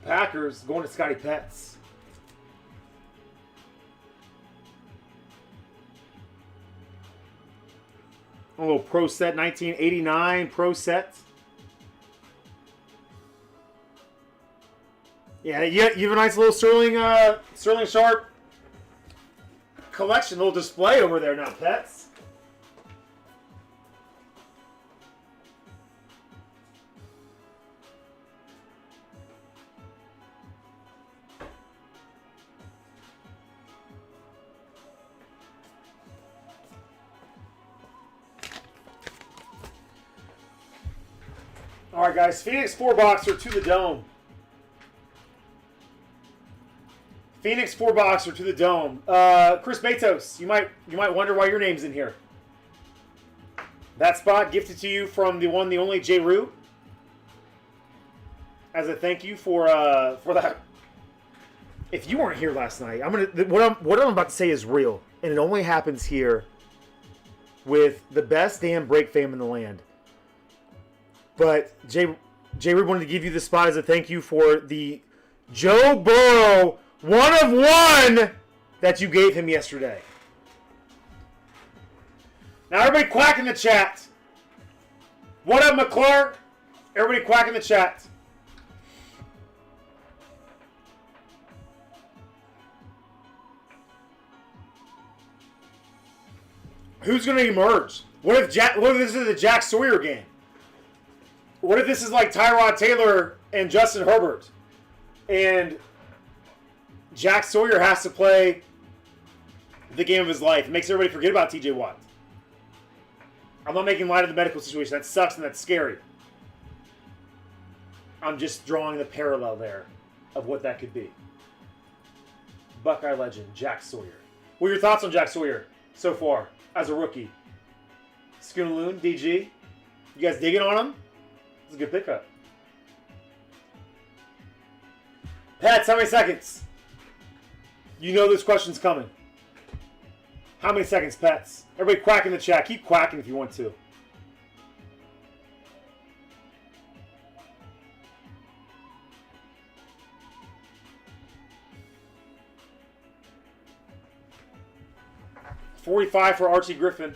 Packers going to Scotty Pets. A little Pro Set 1989 Pro Set. Yeah, you have a nice little Sterling Sharp collection, little display over there now, Pets. All right, guys. Phoenix 4-boxer to the Dome. Phoenix 4-boxer to the Dome. Chris Matos, you might wonder why your name's in here. That spot gifted to you from the one, the only J. Rue. As a thank you for that. If you weren't here last night, what I'm about to say is real, and it only happens here with the best damn break fam in the land. But J. Rube wanted to give you the spot as a thank you for the Joe Burrow 1 of 1 that you gave him yesterday. Now everybody quack in the chat. What up, McClure? Everybody quack in the chat. Who's going to emerge? What if this is the Jack Sawyer game? What if this is like Tyrod Taylor and Justin Herbert, and Jack Sawyer has to play the game of his life? It makes everybody forget about TJ Watt. I'm not making light of the medical situation. That sucks and that's scary. I'm just drawing the parallel there of what that could be. Buckeye legend, Jack Sawyer. What are your thoughts on Jack Sawyer so far as a rookie? Schoonaloon, DG, you guys digging on him? It's a good pickup. Pats, how many seconds? You know this question's coming. How many seconds, pets? Everybody quack in the chat. Keep quacking if you want to. $45 for Archie Griffin.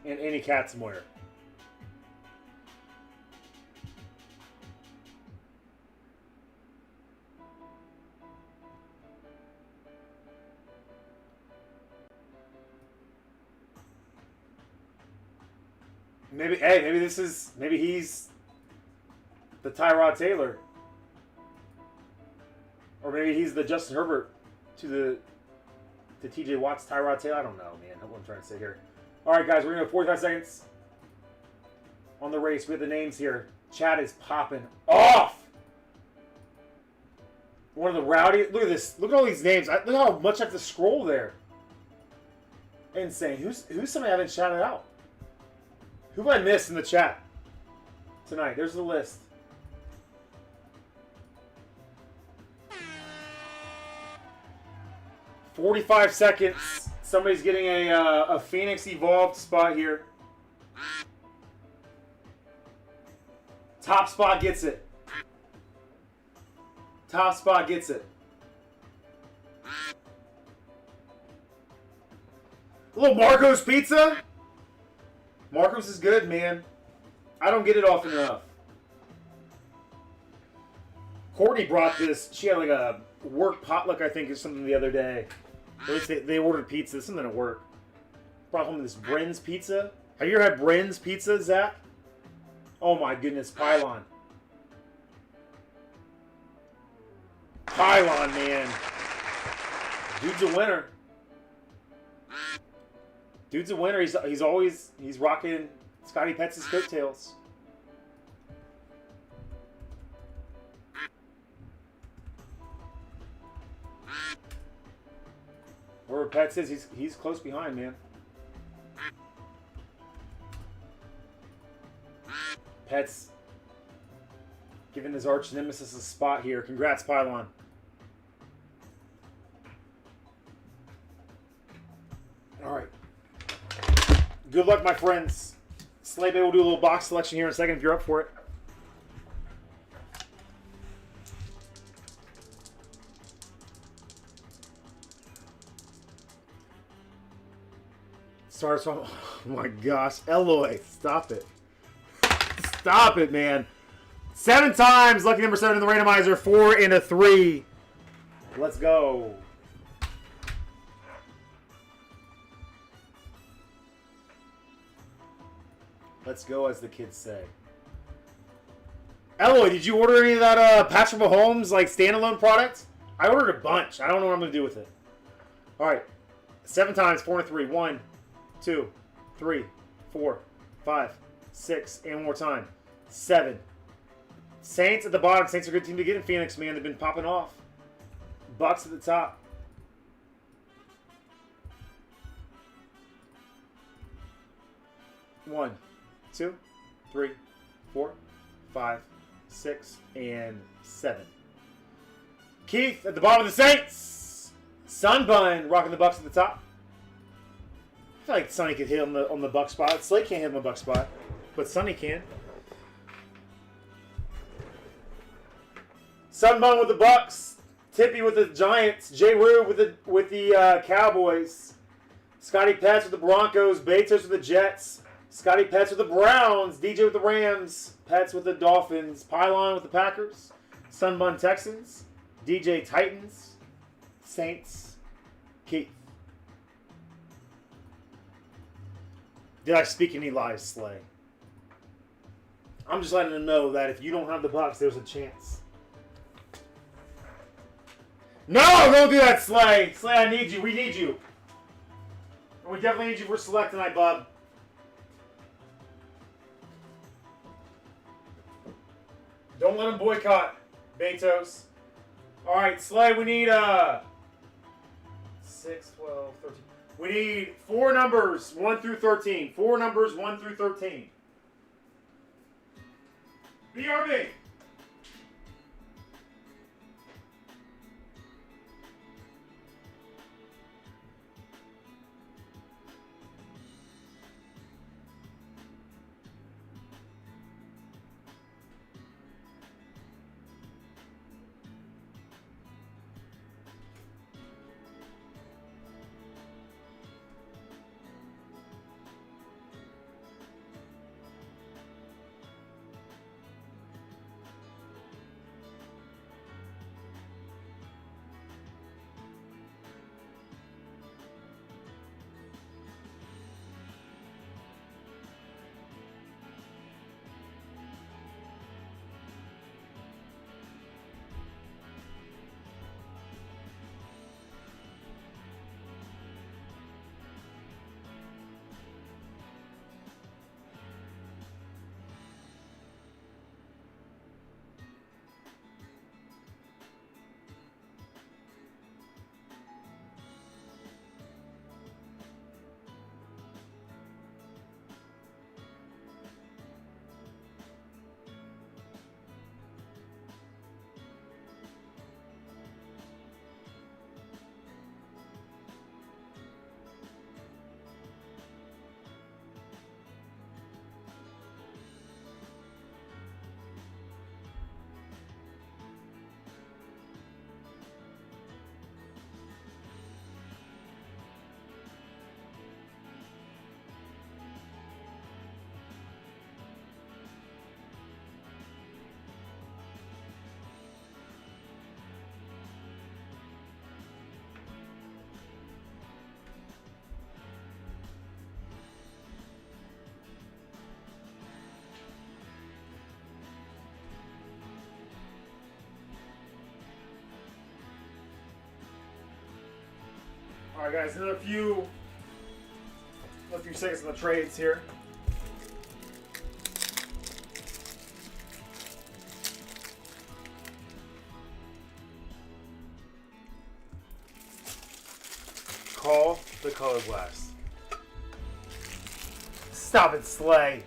And Annie Katzenmoyer. Maybe, hey, maybe he's the Tyrod Taylor. Or maybe he's the Justin Herbert to TJ Watt's Tyrod Taylor. I don't know, man. That's what I'm trying to say here. All right, guys, we're going to have 45 seconds on the race. We have the names here. Chat is popping off. One of the rowdy. Look at this. Look at all these names. Look how much I have to scroll there. Insane. Who's somebody I haven't shouted out? Who have I missed in the chat tonight? There's the list. $45 seconds. Somebody's getting a Phoenix Evolved spot here. Top spot gets it. Top spot gets it. A little Marco's Pizza. Marco's is good, man. I don't get it often enough. Courtney brought this. She had like a work potluck, I think, or something the other day. At least they ordered pizza. Something at work. Brought home this Bren's Pizza. Have you ever had Bren's Pizza, Zach? Oh my goodness, Pylon. Pylon, man. Dude's a winner. Dude's a winner. He's rocking Scotty Pets' coattails. Wherever Pets is, he's close behind, man. Pets giving his arch nemesis a spot here. Congrats, Pylon. All right. Good luck, my friends. Slay Bay will do a little box selection here in a second if you're up for it. Starts from, oh my gosh, Eloy, stop it. Stop it, man. 7 times, lucky number 7 in the randomizer, 4 and a 3. Let's go. Let's go, as the kids say. Eloy, did you order any of that Patrick Mahomes like standalone product? I ordered a bunch. I don't know what I'm going to do with it. All right. 7 times, 4 and a 3. 1, 2, 3, 4, 5, 6, and one more time. 7. Saints at the bottom. Saints are a good team to get in Phoenix, man. They've been popping off. Bucks at the top. One, 2, 3, 4, 5, 6, and 7. Keith at the bottom of the Saints. Sunbun rocking the Bucks at the top. I feel like Sonny could hit on the Buck spot. Slate can't hit on the Buck spot, but Sonny can. Sunbun with the Bucks. Tippy with the Giants. J. Rube with the Cowboys. Scotty Pets with the Broncos. Betos with the Jets. Scotty Pets with the Browns. DJ with the Rams. Pets with the Dolphins. Pylon with the Packers. Sunbun Texans. DJ Titans. Saints. Keith. Did I speak any lies, Slay? I'm just letting them know that if you don't have the Bucks, there's a chance. No, don't do that, Slay. Slay, I need you. We need you. And we definitely need you for select tonight, bub. Don't let them boycott, Betos. All right, Slay, we need 6, 12, 13. We need 4 numbers, 1 through 13. 4 numbers, 1 through 13. BRB. All right, guys. Another few seconds on the trades here. Call the color blast. Stop it, Slay.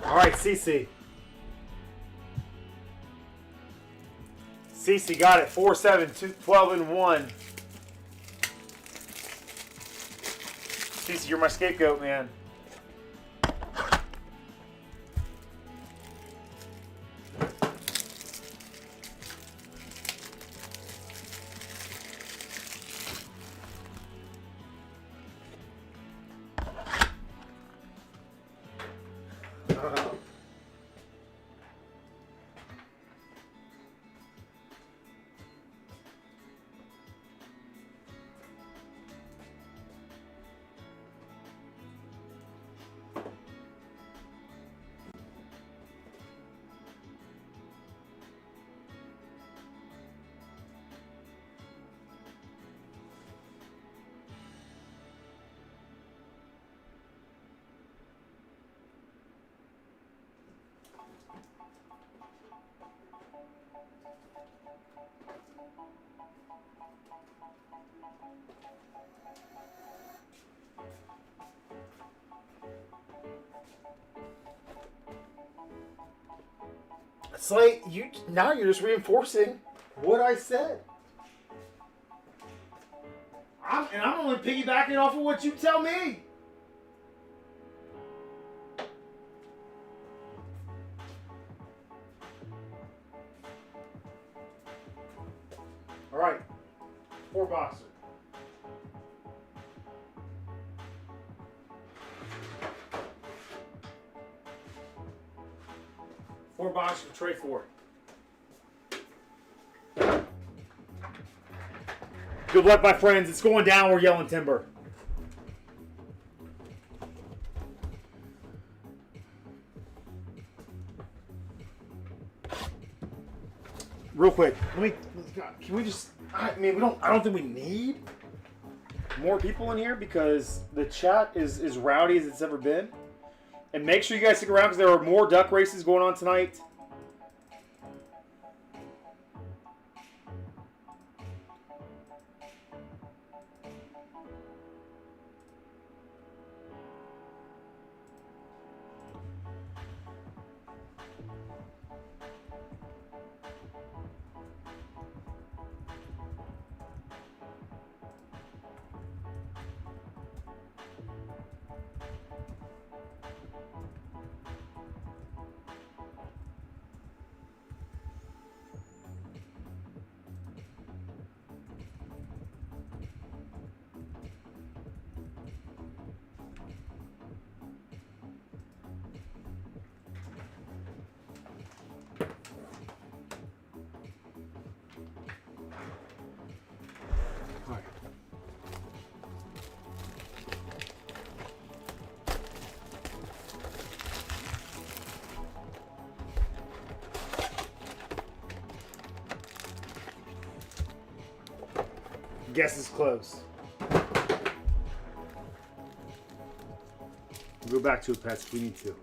All right, CC. CC got it. 4-7, 12-1. CC, you're my scapegoat, man. Slay, now you're just reinforcing what I said. I'm only piggybacking off of what you tell me. All right, 4 boxer. Four boxes for trade 4. Good luck, my friends. It's going down. We're yelling timber. Real quick, can we just? I mean, I don't think we need more people in here because the chat is as rowdy as it's ever been. And make sure you guys stick around because there are more duck races going on tonight. Guess is close. We'll go back to it, Pets, if we need to.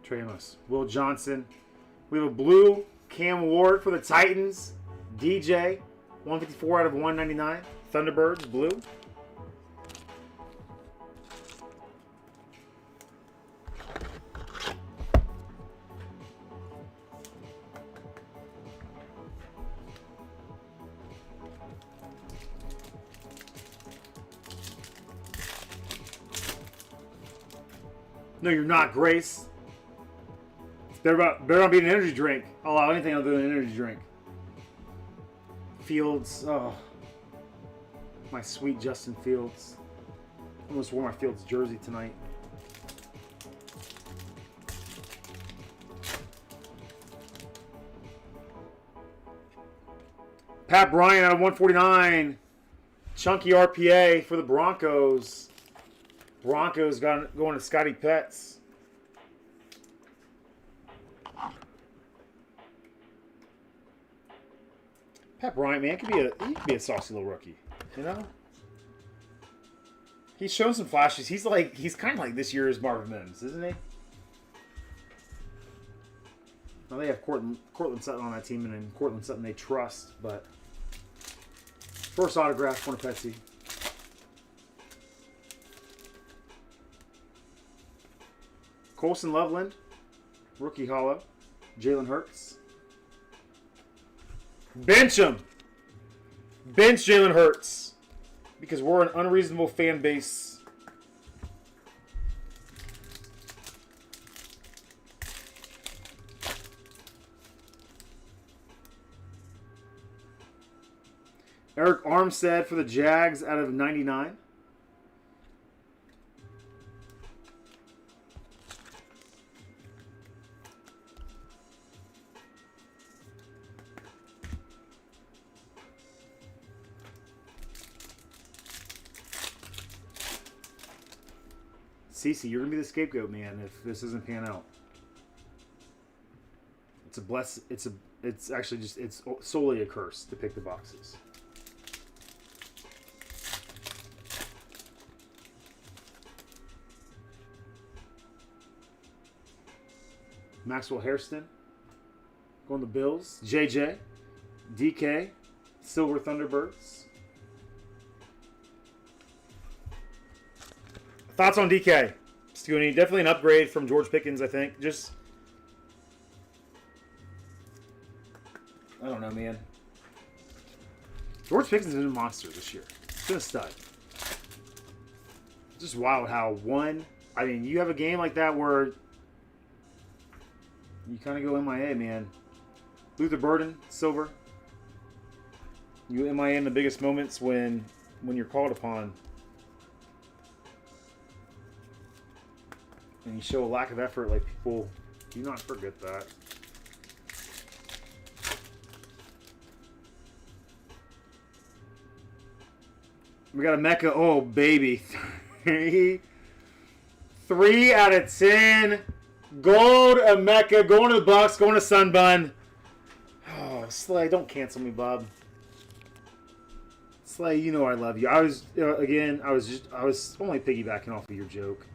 Tramos. Will Johnson. We have a blue Cam Ward for the Titans. DJ. 154 out of 199. Thunderbirds, blue. No, you're not, Grace. Better not be an energy drink. I'll allow anything other than an energy drink. Fields. Oh. My sweet Justin Fields. Almost wore my Fields jersey tonight. Pat Bryant out of 149. Chunky RPA for the Broncos. Broncos going to Scotty Petts. Pat Bryant, man, he could be a saucy little rookie. You know? He's shown some flashes. He's kind of like this year's Marvin Mims, isn't he? Well, they have Cortland Sutton on that team, and then Cortland Sutton they trust, but first autograph, Petsy. Colson Loveland, rookie hollow. Jalen Hurts. Bench him. Bench Jalen Hurts. Because we're an unreasonable fan base. Eric Armstead for the Jags out of 99. Cece, you're gonna be the scapegoat, man, if this doesn't pan out. It's actually just solely a curse to pick the boxes. Maxwell Hairston going to Bills. JJ, DK, Silver Thunderbirds. Thoughts on DK? Scooney, definitely an upgrade from George Pickens, I think. Just, I don't know, man. George Pickens has been a monster this year. He's been a stud. Just wild how you have a game like that where you kind of go MIA, man. Luther Burden, Silver. You MIA in the biggest moments when you're called upon. And you show a lack of effort, like people do not forget that. We got a Mecca. Oh, baby. 3 out of 10. Gold a Mecca. Going to the Bucks. Going to Sunbun. Oh, Slay, don't cancel me, Bob. Slay, you know I love you. I was only piggybacking off of your joke.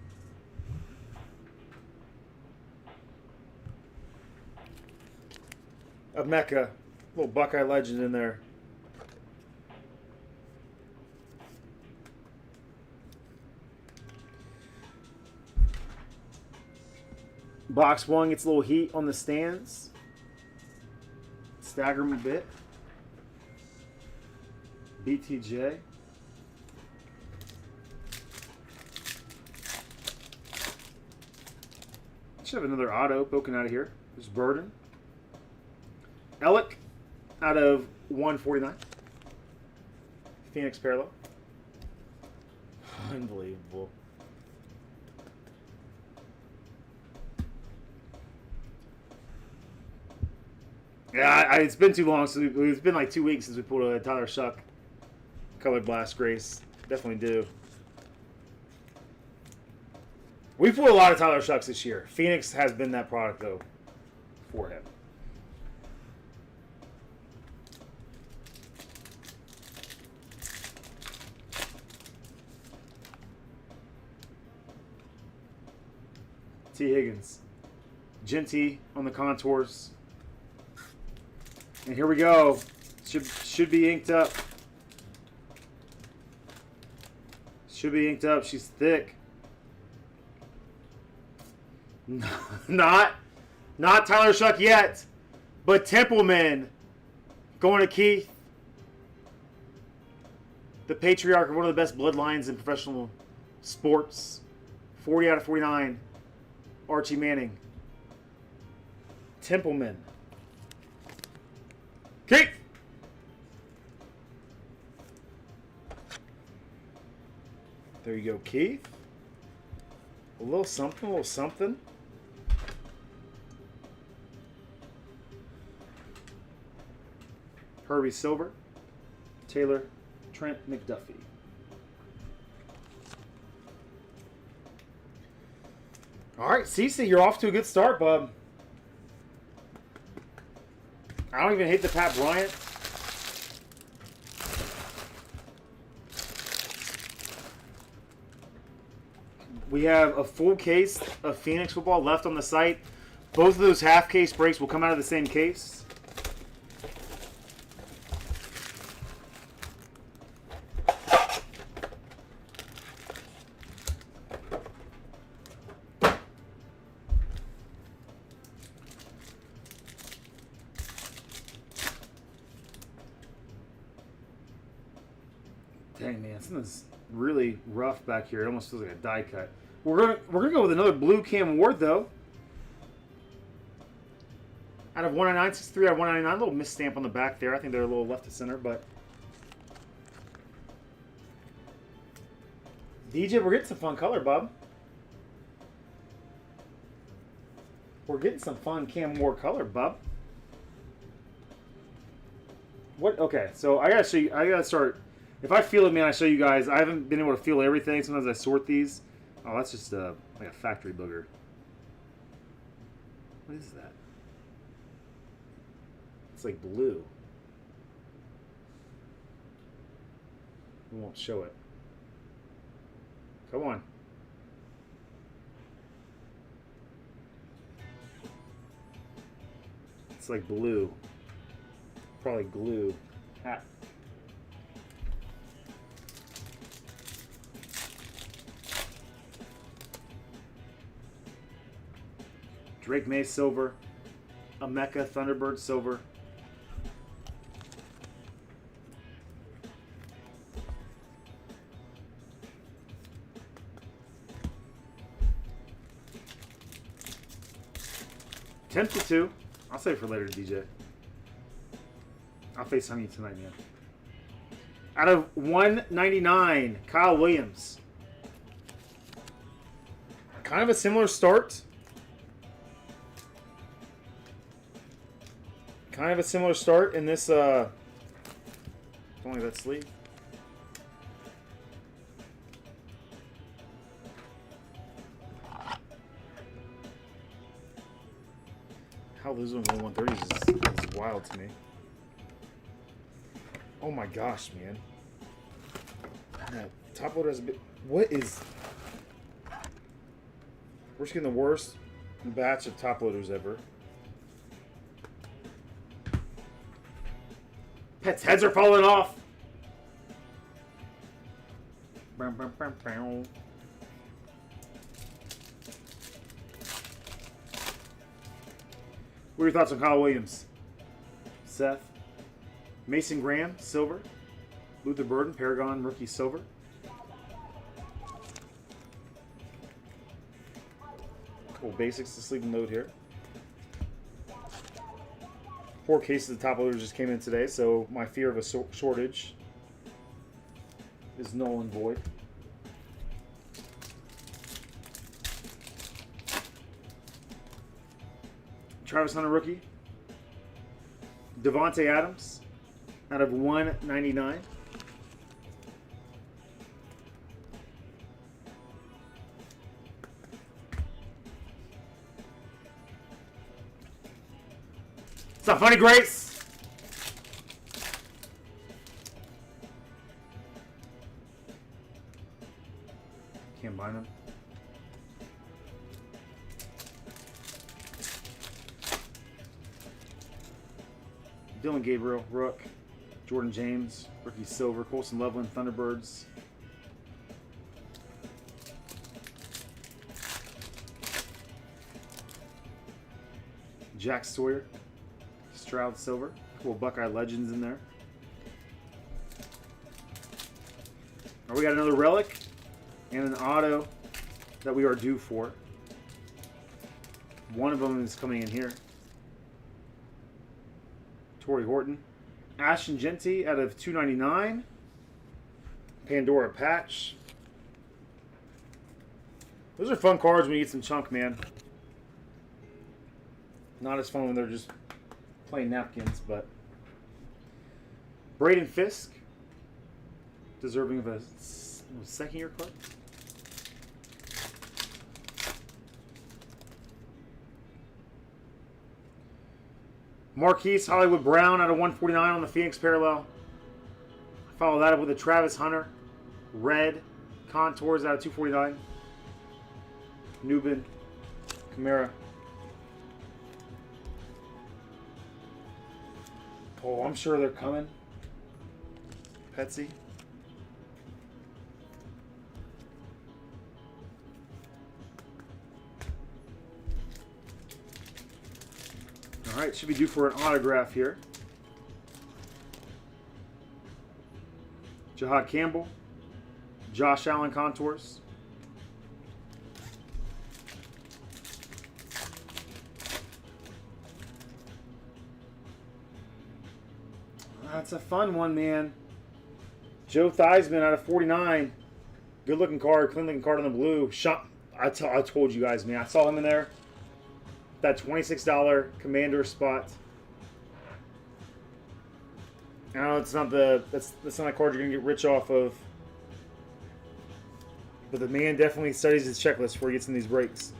A Mecca. Little Buckeye legend in there. Box 1 gets a little heat on the stands. Stagger him a bit. BTJ. Should have another auto poking out of here. There's Burden. Ellick out of 149. Phoenix parallel. Unbelievable. Yeah, it's been too long. It's been like 2 weeks since we pulled a Tyler Shuck Colored Blast Grace. Definitely do. We pulled a lot of Tyler Shucks this year. Phoenix has been that product, though, for him. T. Higgins. Genty on the contours. And here we go. Should be inked up. Should be inked up. She's thick. Not Tyler Shuck yet, but Templeman going to Keith. The patriarch of one of the best bloodlines in professional sports. 40 out of 49. Archie Manning. Templeman. Keith! There you go, Keith. A little something, a little something. Herbie Silver. Taylor Trent McDuffie. All right, Cece, you're off to a good start, bub. I don't even hate the Pat Bryant. We have a full case of Phoenix football left on the site. Both of those half case breaks will come out of the same case. Dang man, something's really rough back here. It almost feels like a die cut. We're gonna go with another blue Cam Ward though. Out of 199, 63 out of 199. A little misstamp on the back there. I think they're a little left to center, but DJ, we're getting some fun color, bub. We're getting some fun Cam Ward color, bub. What? Okay, so I gotta show you. I gotta start. If I feel it, man, I show you guys. I haven't been able to feel everything. Sometimes I sort these. Oh, that's just like a factory booger. What is that? It's like blue. We won't show it. Come on. It's like blue. Probably glue. Hat. Drake May silver, a Mecca Thunderbird silver, tempted to. I'll save it for later, DJ. I'll FaceTime you tonight, man. Out of 199, Kyle Williams. Kind of a similar start. Kind of a similar start in this, don't leave that sleeve. How losing the 130s is wild to me. Oh my gosh, man. That top loader has a bit. What is. We're just getting the worst batch of top loaders ever. Pets' heads are falling off. What are your thoughts on Kyle Williams? Seth? Mason Graham, silver. Luther Burden, Paragon, rookie, silver. Couple basics to sleep and load here. 4 cases of top loaders just came in today, so my fear of a shortage is null and void. Travis Hunter rookie. Devontae Adams out of 199. What's up, Funny Grace? Can't bind them. Dylan Gabriel, Rook. Jordan James, rookie silver. Colson Loveland, Thunderbirds. Jack Sawyer, Stroud silver. Cool Buckeye legends in there. Oh, we got another relic and an auto that we are due for. One of them is coming in here. Torrey Horton. Ashton Genty out of 299. Pandora Patch. Those are fun cards when you get some chunk, man. Not as fun when they're just plain napkins, but. Braden Fisk. Deserving of a second year card. Marquise Hollywood Brown out of 149 on the Phoenix parallel. Follow that up with a Travis Hunter. Red Contours out of 249. Nubin, Kamara. Oh, I'm sure they're coming. Petsy. All right, should be due for an autograph here. Jahad Campbell, Josh Allen contours. That's a fun one, man. Joe Theismann out of 49. Good looking card, clean looking card on the blue. I told you guys, man. I saw him in there. That $26 commander spot. I know it's not that's not a card you're gonna get rich off of. But the man definitely studies his checklist before he gets in these breaks.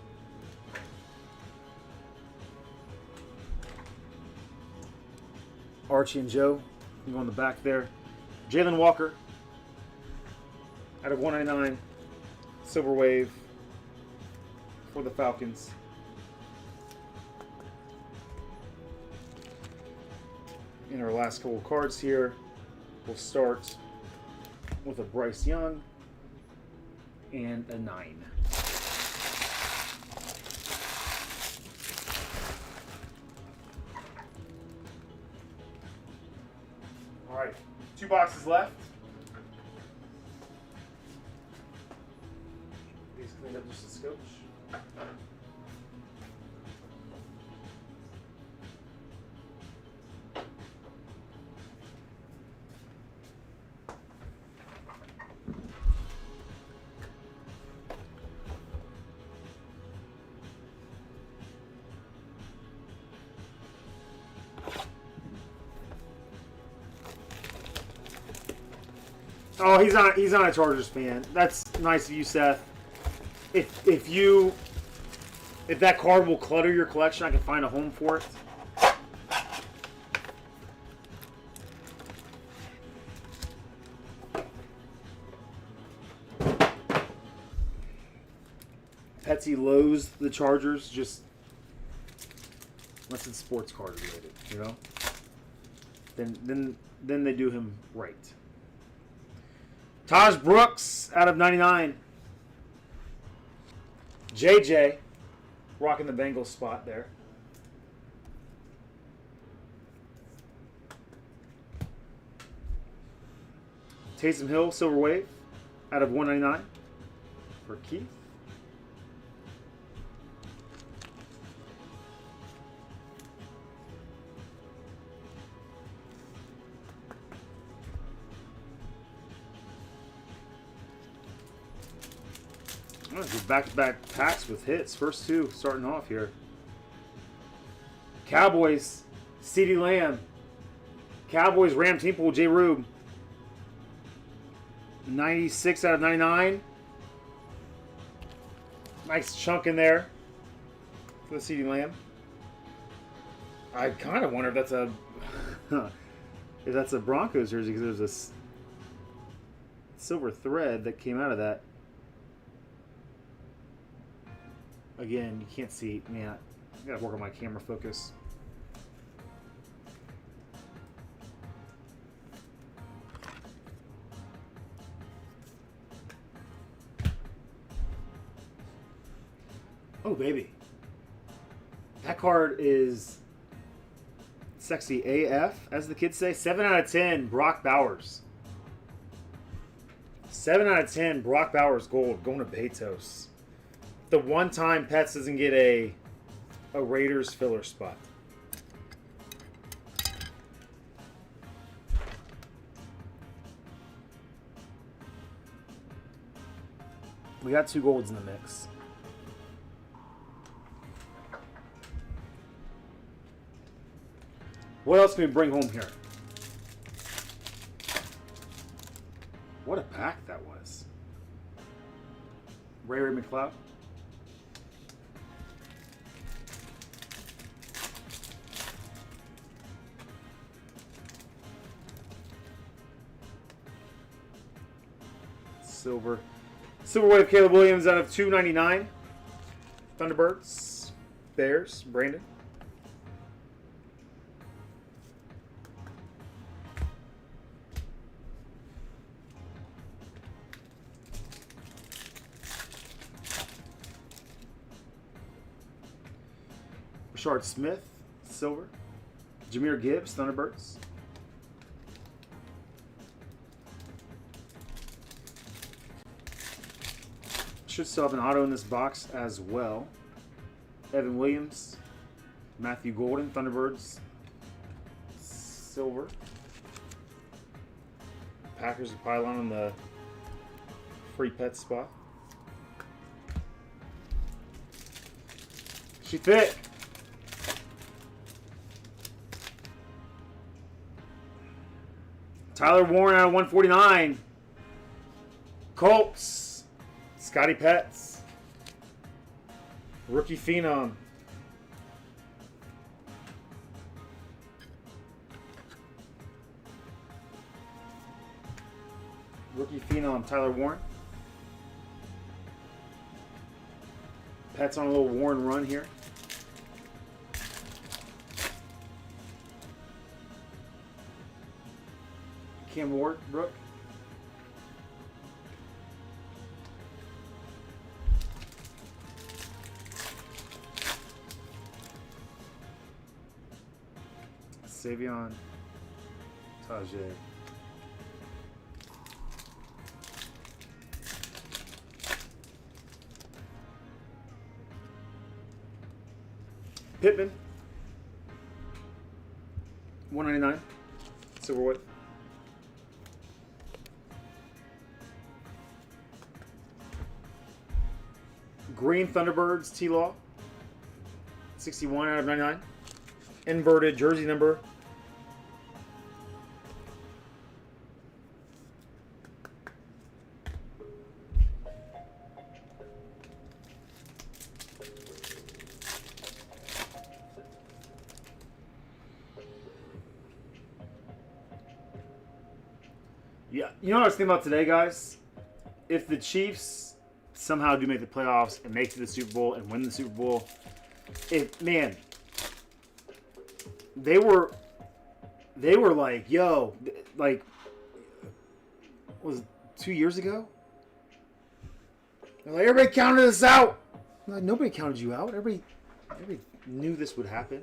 Archie and Joe. Go on the back there. Jalen Walker. Out of 199. Silver Wave. For the Falcons. In our last couple of cards here, we'll start with a Bryce Young and a 9. All right, 2 boxes left. These cleaned up just a scotch. Oh, he's not a Chargers fan. That's nice of you, Seth. If that card will clutter your collection, I can find a home for it. Petsy loathes the Chargers, just unless it's sports card related, you know. Then they do him right. Taj Brooks out of 99. JJ rocking the Bengals spot there. Taysom Hill, Silver Wave out of 199 for Keith. Back-to-back packs with hits. First 2 starting off here. Cowboys, CeeDee Lamb. Cowboys, Ram Team Pool, J. Rube. 96 out of 99. Nice chunk in there for the CeeDee Lamb. I kind of wonder if that's a Broncos jersey, because there's this silver thread that came out of that. Again, you can't see, man. I gotta work on my camera focus. Oh, baby. That card is sexy AF, as the kids say. 7 out of 10, Brock Bowers. 7 out of 10, Brock Bowers gold, going to Betos. The one time Pets doesn't get a Raiders filler spot. We got 2 golds in the mix. What else can we bring home here? What a pack that was. Ray McLeod. Silver Wave Caleb Williams out of 299. Thunderbirds. Bears. Brandon. Rashard Smith. Silver. Jahmyr Gibbs. Thunderbirds. Should still have an auto in this box as well. Evan Williams, Matthew Golden, Thunderbirds, silver. Packers are pylon on the free pet spot. She thick. Tyler Warren out of 149. Colts. Scotty Pets. Rookie Phenom. Rookie Phenom, Tyler Warren. Pets on a little Warren run here. Cam Ward, Brooke. Savion, Tajay. Pittman, 199, Silverwood. Green Thunderbirds, T-Law, 61 out of 99. Inverted jersey number. Yeah, you know what I was thinking about today, guys? If the Chiefs somehow do make the playoffs and make it to the Super Bowl and win the Super Bowl, man, they were like, yo, like, was it 2 years ago? They're like, everybody counted us out. I'm like, nobody counted you out. Everybody knew this would happen.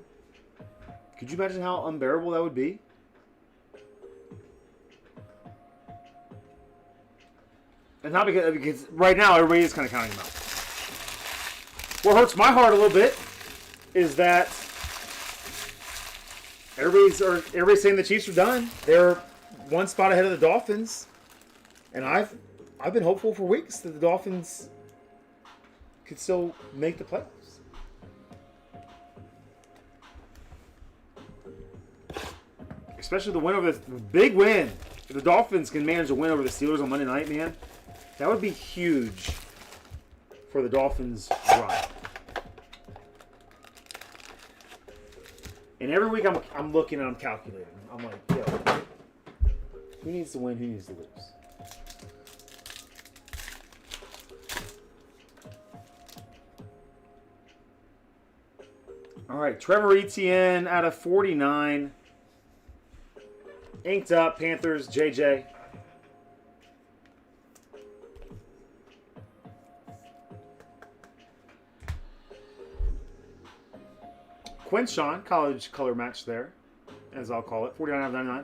Could you imagine how unbearable that would be? And not because right now everybody is kind of counting them out. What hurts my heart a little bit is that everybody's saying the Chiefs are done. They're one spot ahead of the Dolphins, and I've been hopeful for weeks that the Dolphins could still make the playoffs. Especially the win over the big win. If the Dolphins can manage to win over the Steelers on Monday night, man, that would be huge for the Dolphins' run. And every week I'm looking and I'm calculating. I'm like, yo, who needs to win? Who needs to lose? All right, Trevor Etienne out of 49. Inked up, Panthers, JJ. Quinshawn, college color match there, as I'll call it. 49 out of 99.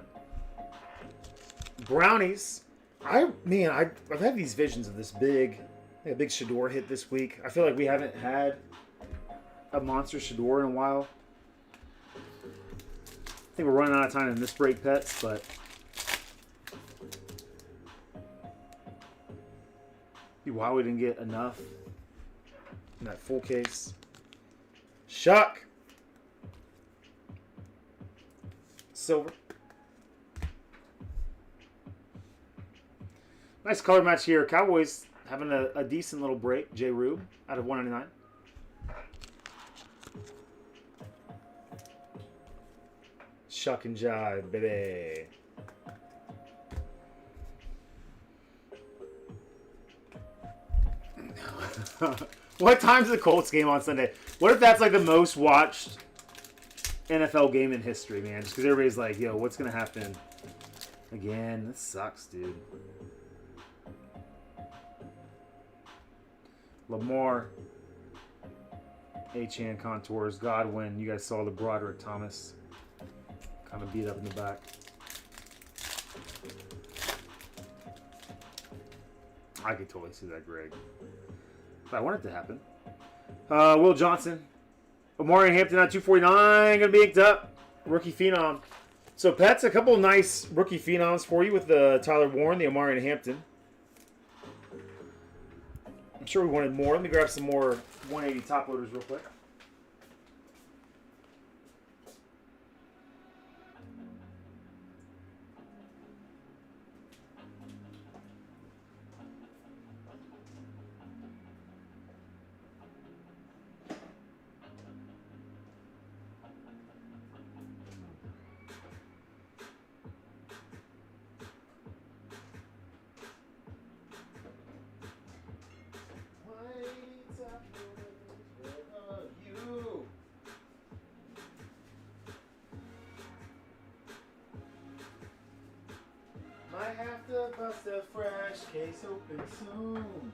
Brownies. I've had these visions of this big Shador hit this week. I feel like we haven't had a monster Shador in a while. I think we're running out of time in this break, pets, but wow, we didn't get enough in that full case. Shuck. Silver. Nice color match here. Cowboys having a decent little break. J. Rube out of 199. Shuck and jive, baby. What time's the Colts game on Sunday? What if that's like the most watched NFL game in history, man? Just because everybody's like, yo, what's going to happen? Again, this sucks, dude. Lamar. H-Hand contours. Godwin. You guys saw the Broderick Thomas. Kind of beat up in the back. I could totally see that, Greg. But I want it to happen. Will Johnson. Omari Hampton at 249. Going to be inked up. Rookie Phenom. So, Pets, a couple nice rookie Phenoms for you with the Tyler Warren, the Omari Hampton. I'm sure we wanted more. Let me grab some more 180 top loaders real quick. Might have to bust a fresh case open soon.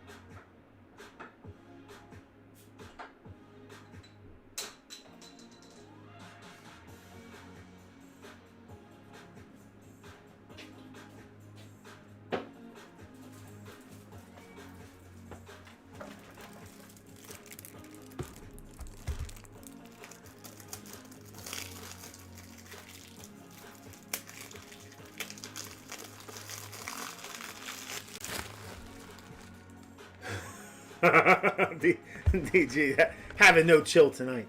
DG having no chill tonight.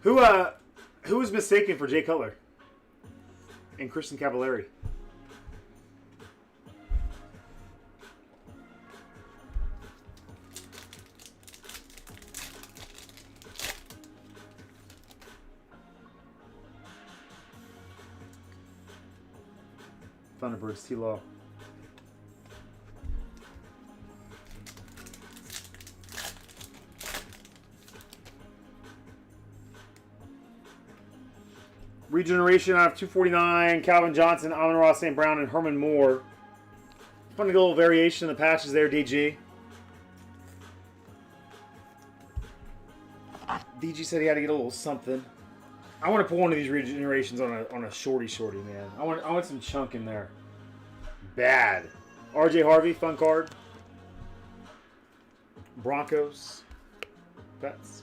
Who was mistaken for Jay Cutler and Christian Cavallari? Thunderbirds, T-Law. Regeneration out of 249. Calvin Johnson, Amon-Ra St. Brown, and Herman Moore. Fun to get a little variation in the patches there, DG. DG said he had to get a little something. I want to put one of these regenerations on a shorty, man. I want some chunk in there. Bad. RJ Harvey, fun card. Broncos. Pets.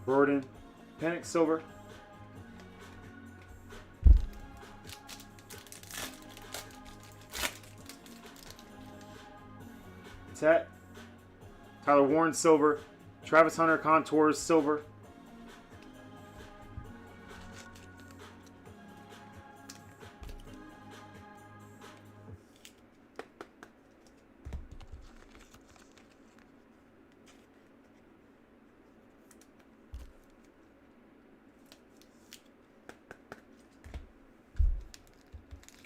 Burden. Panic Silver. Tet. Tyler Warren, silver. Travis Hunter, contours, silver.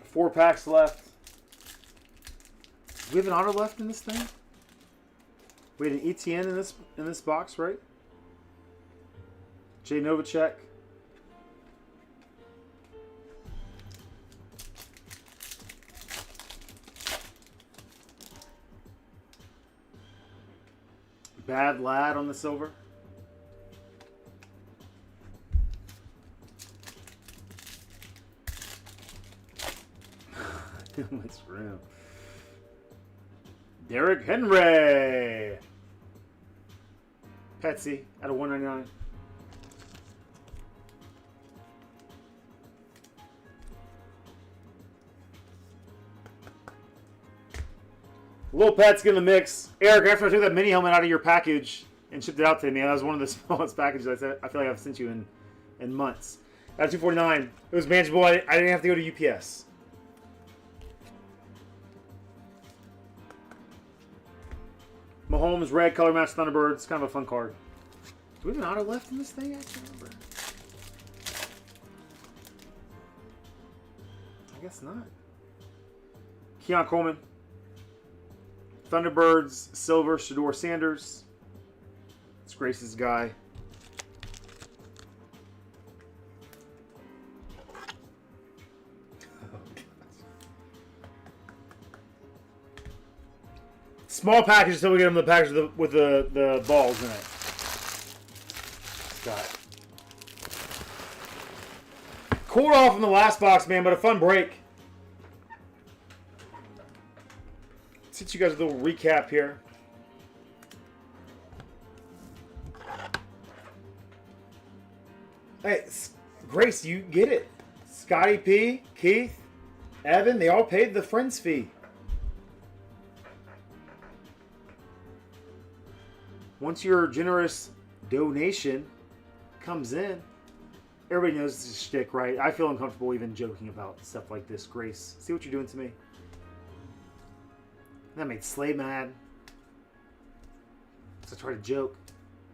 Four packs left. Do we have an auto left in this thing? We had an ETN in this box, right? Jay Novacek. Bad Lad on the silver. Nice room. Derrick Henry. Petsy out of 199. Little Pets in the mix. Eric, after I took that mini helmet out of your package and shipped it out to me, that was one of the smallest packages I feel like I've sent you in months. Out of 249, it was manageable. I didn't have to go to UPS. Mahomes, red, color match, Thunderbirds. Kind of a fun card. Do we have an auto left in this thing? I can't remember. I guess not. Keon Coleman. Thunderbirds, silver, Shador Sanders. It's Grace's guy. Small package until we get him the package with the balls in it. Scott. Cooled off in the last box, man, but a fun break. Let's hit you guys a little recap here. Hey, Grace, you get it. Scotty P, Keith, Evan, they all paid the Friends fee. Once your generous donation comes in, everybody knows it's a shtick, right? I feel uncomfortable even joking about stuff like this. Grace, see what you're doing to me? That made Slay mad. So I try to joke.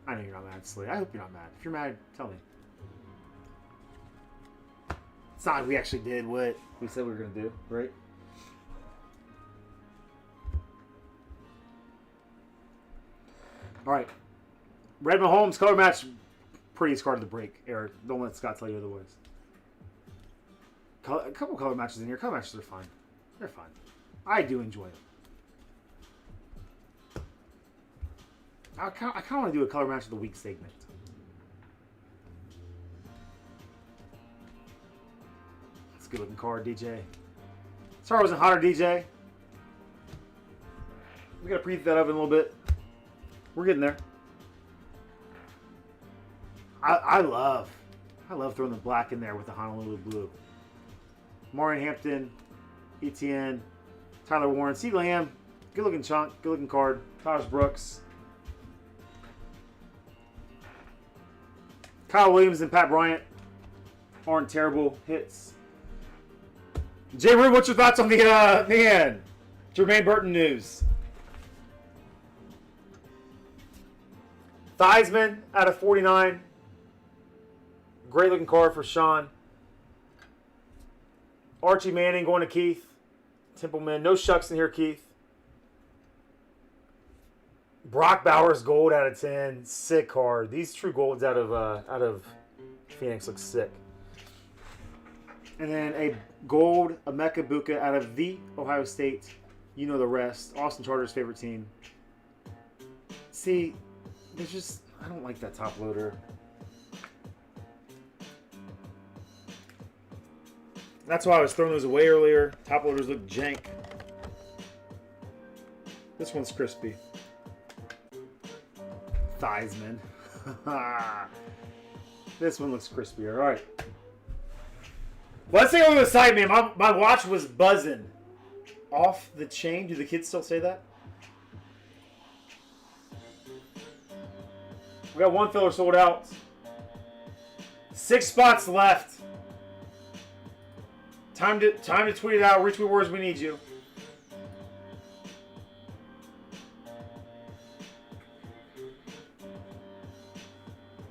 I know you're not mad, Slay. I hope you're not mad. If you're mad, tell me. It's not like we actually did what we said we were going to do, right? All right. Red Mahomes, color match, prettiest card of the break, Eric. Don't let Scott tell you otherwise. A couple color matches in here. Color matches are fine. They're fine. I do enjoy them. I kind of want to do a color match of the week segment. That's a good looking card, DJ. Sorry I wasn't hotter, DJ. We got to preheat that oven a little bit. We're getting there. I love throwing the black in there with the Honolulu blue. Maureen Hampton, ETN, Tyler Warren, C. Lamb, good looking chunk, good looking card. Taj Brooks, Kyle Williams and Pat Bryant aren't terrible hits. Jay Rube, what's your thoughts on the Jermaine Burton news? Theismann out of 49. Great looking card for Sean. Archie Manning going to Keith. Templeman. No shucks in here, Keith. Brock Bowers gold out of 10. Sick card. These true golds out of Phoenix look sick. And then a gold Emeka Buka out of the Ohio State. You know the rest. Austin Charter's favorite team. See, there's just, I don't like that top loader. That's why I was throwing those away earlier. Top loaders look jank. This one's crispy. Theismann. This one looks crispier. All right. Let's take a look at the site, man. My watch was buzzing. Off the chain. Do the kids still say that? We got one filler sold out. 6 spots left. Time to tweet it out. Retweet words, we need you.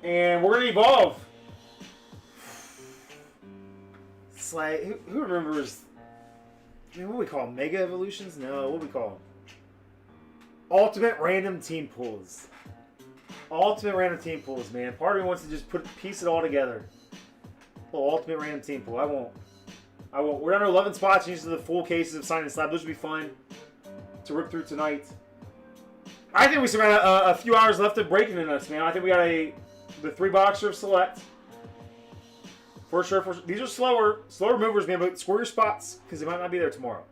And we're gonna evolve. Slay. Who remembers? I mean, what do we call them? Mega evolutions? No, what do we call them? Ultimate random team pulls. Ultimate random team pulls, man. Part of me wants to just piece it all together. Oh, ultimate random team pool. I won't. We're down to 11 spots. Using the full cases of Sign and Slab. Those would be fun to rip through tonight. I think we still got a few hours left of breaking in us, man. I think we got the 3-boxer of Select. For sure. These are slower movers, man. But score your spots because they might not be there tomorrow.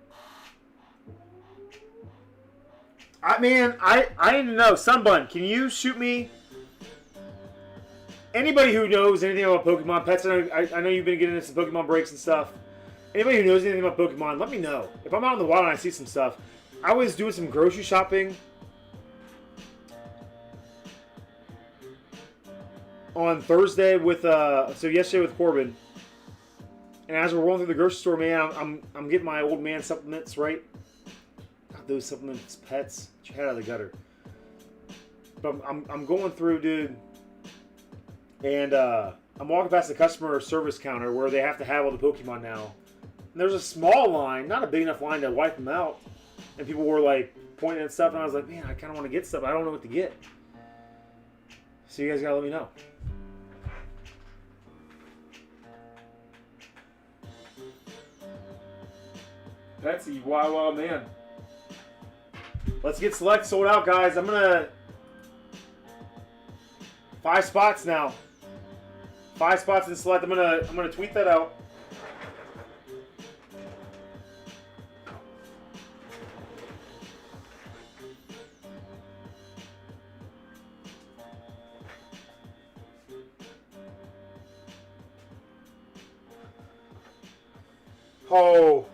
I need to know. Sunbun, can you shoot me? Anybody who knows anything about Pokemon, Pets, I know you've been getting into some Pokemon breaks and stuff. Anybody who knows anything about Pokemon, let me know. If I'm out in the wild and I see some stuff. I was doing some grocery shopping. on Thursday with so yesterday with Corbin, and as we're rolling through the grocery store, man, I'm getting my old man supplements, right? Not those supplements, pets. Get your head out of the gutter. But I'm going through, dude, and I'm walking past the customer service counter where they have to have all the Pokemon now. And there's a small line, not a big enough line to wipe them out. And people were like pointing at stuff, and I was like, man, I kind of want to get stuff. I don't know what to get. So you guys gotta let me know. Betsy, wild man. Let's get select sold out, guys. I'm gonna 5 spots now. 5 spots in select. I'm gonna tweet that out. Oh,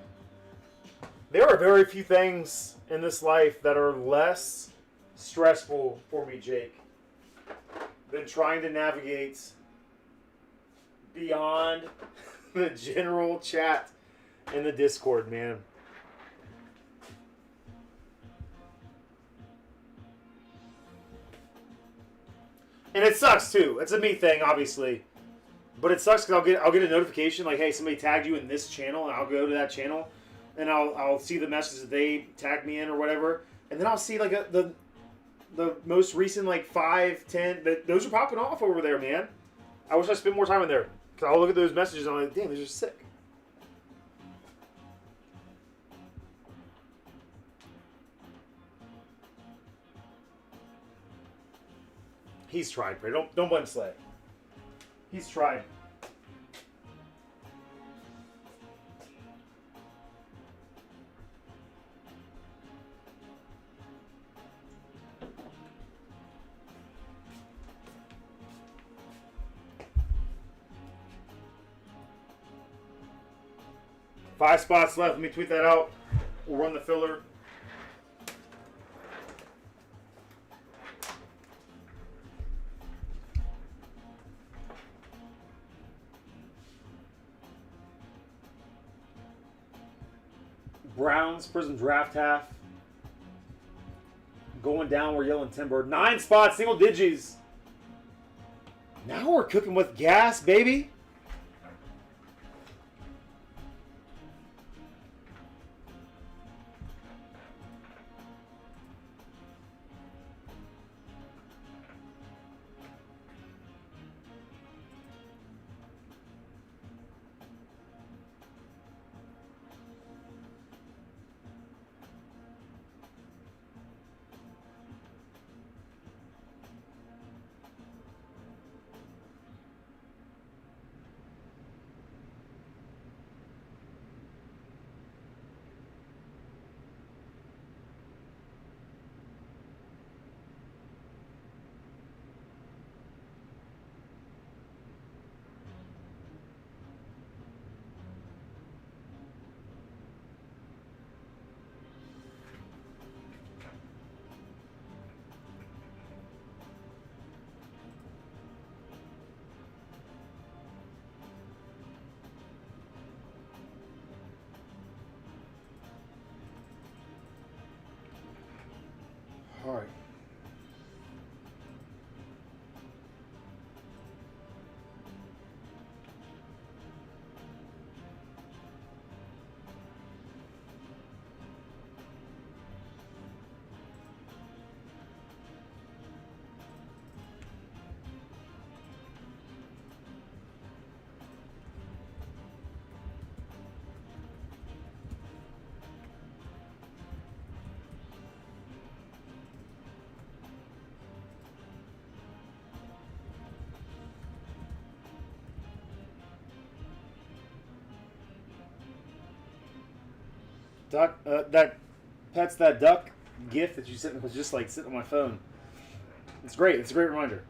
there are very few things in this life that are less stressful for me, Jake, than trying to navigate beyond the general chat in the Discord, man. And it sucks too. It's a me thing, obviously. But it sucks because I'll get a notification like, hey, somebody tagged you in this channel, and I'll go to that channel, and I'll see the message that they tagged me in or whatever, and then I'll see like the most recent like 5, 10. Those are popping off over there, man. I wish I spent more time in there because I'll look at those messages and I'm like, damn, these are sick. He's tried, Pray. Don't blame Slay. He's tried. Five spots left. Let me tweet that out. We'll run the filler. Browns, Prizm draft half. Going down, we're yelling timber. 9 spots, single digits. Now we're cooking with gas, baby. All right. Duck, that duck gift that you sent was just like sitting on my phone. It's great. It's a great reminder.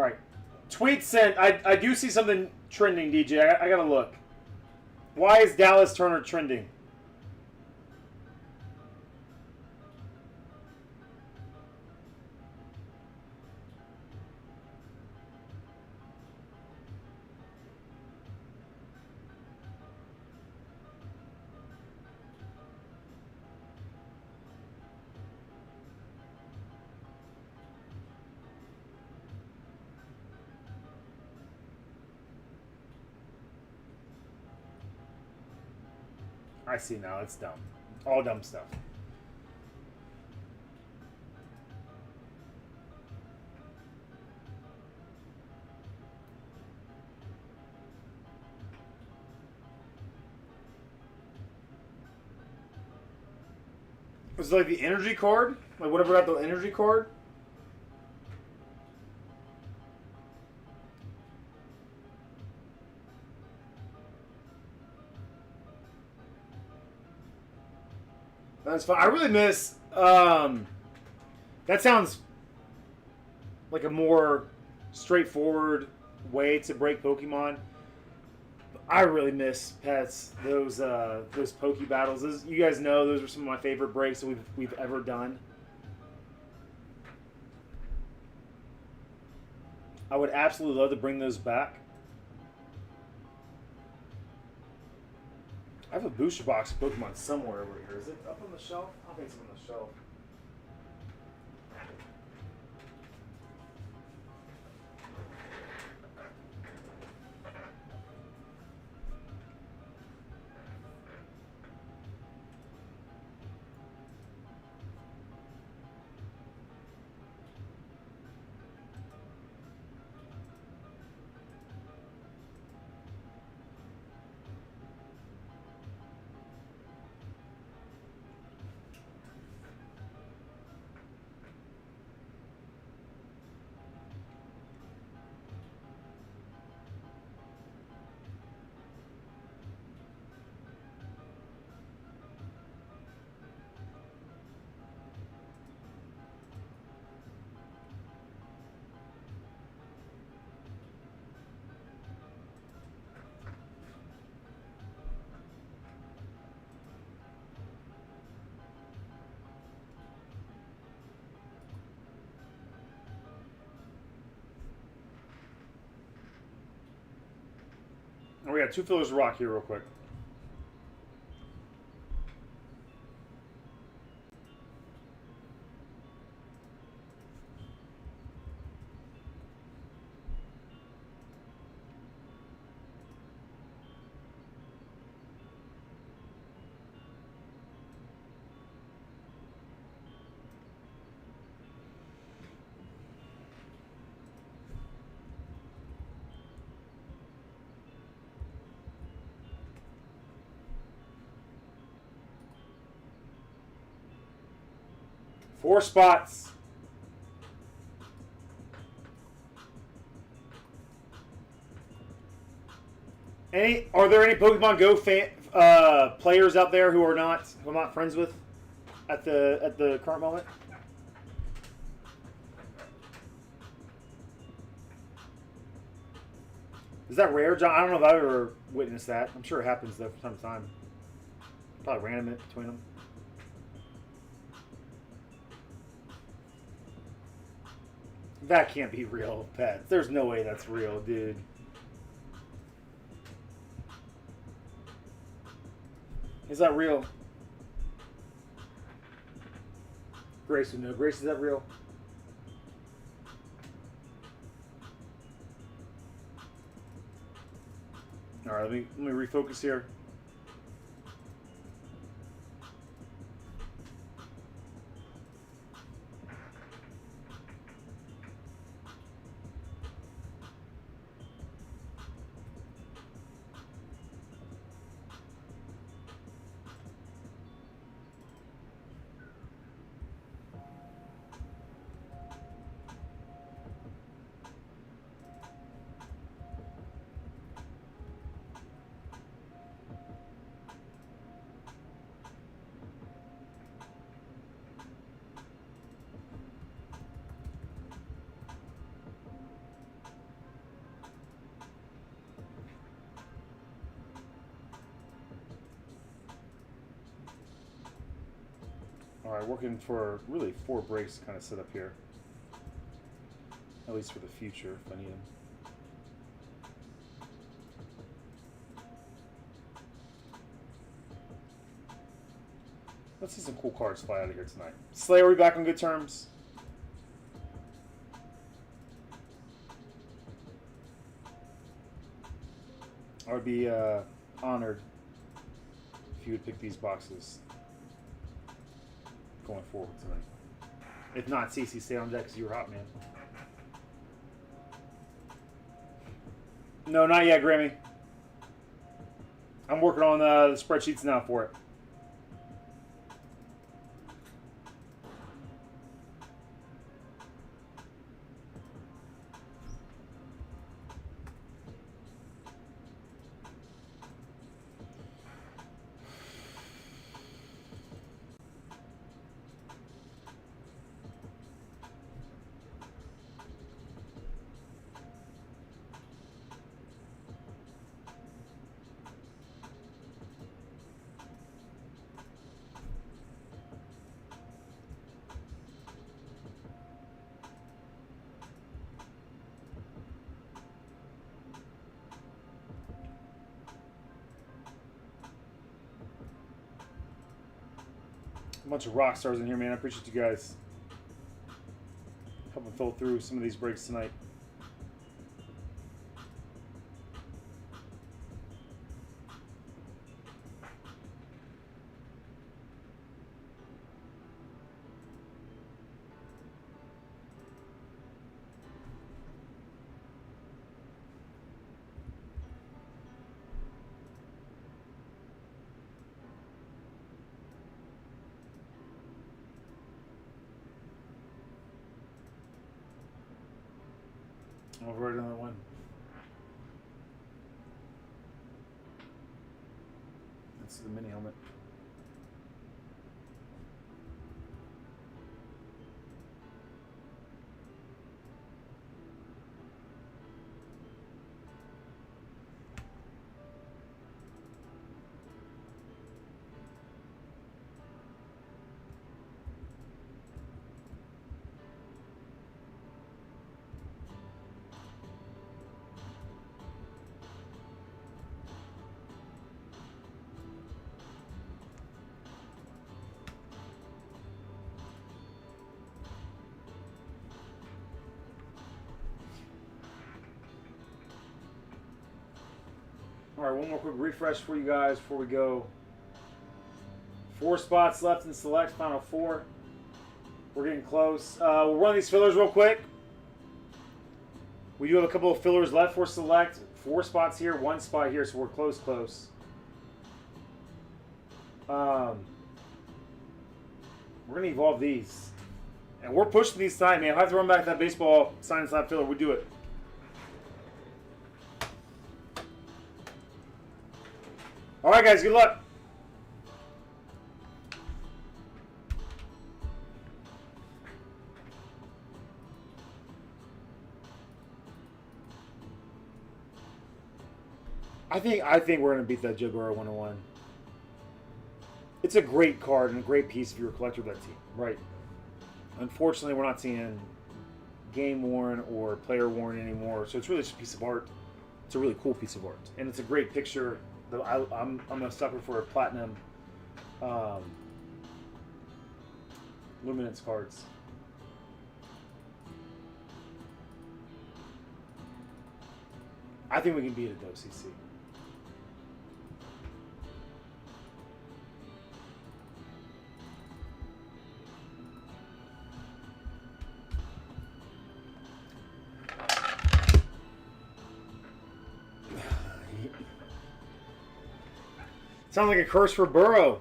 All right. Tweet sent. I do see something trending, DJ. I gotta look. Why is Dallas Turner trending? I see now. It's dumb. All dumb stuff. Was it like the energy card? Like whatever got the energy card? That's fine. I really miss. That sounds like a more straightforward way to break Pokemon. I really miss pets. Those Poke battles. You guys know those are some of my favorite breaks that we've ever done. I would absolutely love to bring those back. I have a booster box of Pokemon somewhere over here. Is it up on the shelf? I don't think it's on the shelf. And we got 2 fillers of rock here real quick. Four spots. Are there any Pokemon Go players out there who I'm not friends with at the current moment? Is that rare, John? I don't know if I've ever witnessed that. I'm sure it happens though from time to time. Probably random it between them. That can't be real, pets. There's no way that's real, dude. Is that real? Grace would know. Grace, is that real? All right, let me refocus here. All right, working for really 4 breaks kind of set up here. At least for the future, if I need them. Let's see some cool cards fly out of here tonight. Slayer, are we back on good terms? I would be honored if you would pick these boxes going forward tonight. If not, CC, stay on deck because you were hot, man. No, not yet, Grammy. I'm working on the spreadsheets now for it. A bunch of rock stars in here, man. I appreciate you guys helping fill through some of these breaks tonight. I'll write another one. That's the mini helmet. All right, one more quick refresh for you guys before we go. 4 spots left in select, final 4. We're getting close. We'll run these fillers real quick. We do have a couple of fillers left for select. 4 spots here, 1 spot here, so we're close. We're going to evolve these. And we're pushing these tonight, man. I have to run back that baseball sign slap filler. We do it. All right, guys, good luck. I think we're going to beat that Joe Burrow 101. It's a great card and a great piece if you're a collector of that team, right? Unfortunately, we're not seeing game worn or player worn anymore, so it's really just a piece of art. It's a really cool piece of art, and it's a great picture. I'm a sucker for platinum luminance cards. I think we can beat it though, CC. Sounds like a curse for Burrow,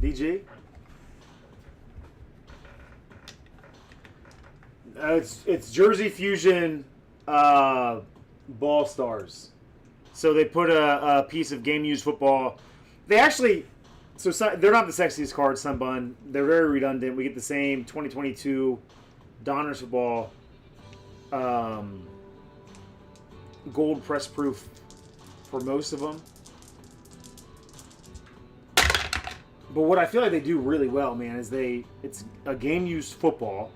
DG. It's Jersey Fusion Ball Stars. So they put a piece of game used football. They actually, they're not the sexiest cards, Sunbun. They're very redundant. We get the same 2022 Donruss football gold press proof for most of them. But what I feel like they do really well, man, is it's a game used football,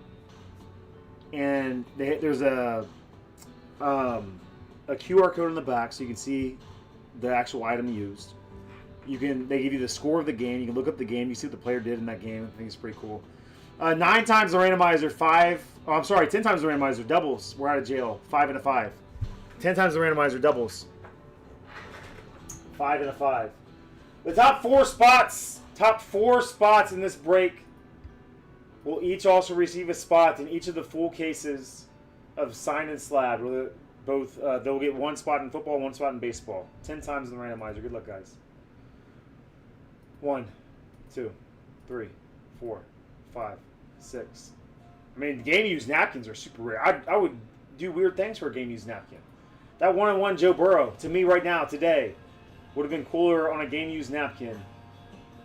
and there's a QR code on the back so you can see the actual item used. They give you the score of the game. You can look up the game. You see what the player did in that game. I think it's pretty cool. 9 times the randomizer, 10 times the randomizer, doubles. We're out of jail. 5 and a 5. 10 times the randomizer, doubles. 5 and a 5. The top 4 spots in this break will each also receive a spot in each of the full cases of Sign and Slab. They'll get 1 spot in football, 1 spot in baseball. 10 times in the randomizer. Good luck, guys. 1, 2, 3, 4, 5, 6. I mean, game-used napkins are super rare. I would do weird things for a game-used napkin. That 1-on-1 Joe Burrow, to me right now, today, would have been cooler on a game-used napkin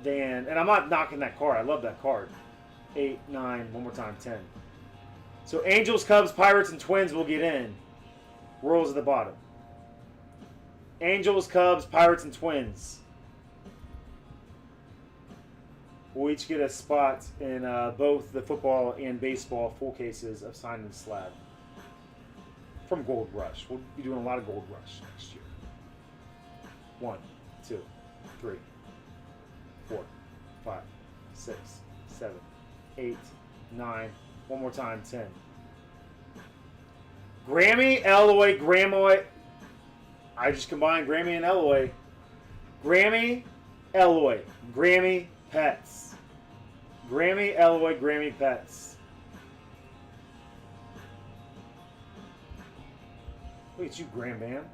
than... And I'm not knocking that card. I love that card. 8, 9, one more time, 10. So Angels, Cubs, Pirates, and Twins will get in. Royals at the bottom. Angels, Cubs, Pirates, and Twins will each get a spot in both the football and baseball full cases of Sign and Slab from Gold Rush. We'll be doing a lot of Gold Rush next year. 1, 2, 3, 4, 5, 6, 7, 8, 9. One more time, 10. Grammy, Eloy, Gramoy. I just combined Grammy and Eloy. Grammy, Eloy, Grammy, Pets. Grammy, Eloy, Grammy, Pets. Look at you, Graham Bam.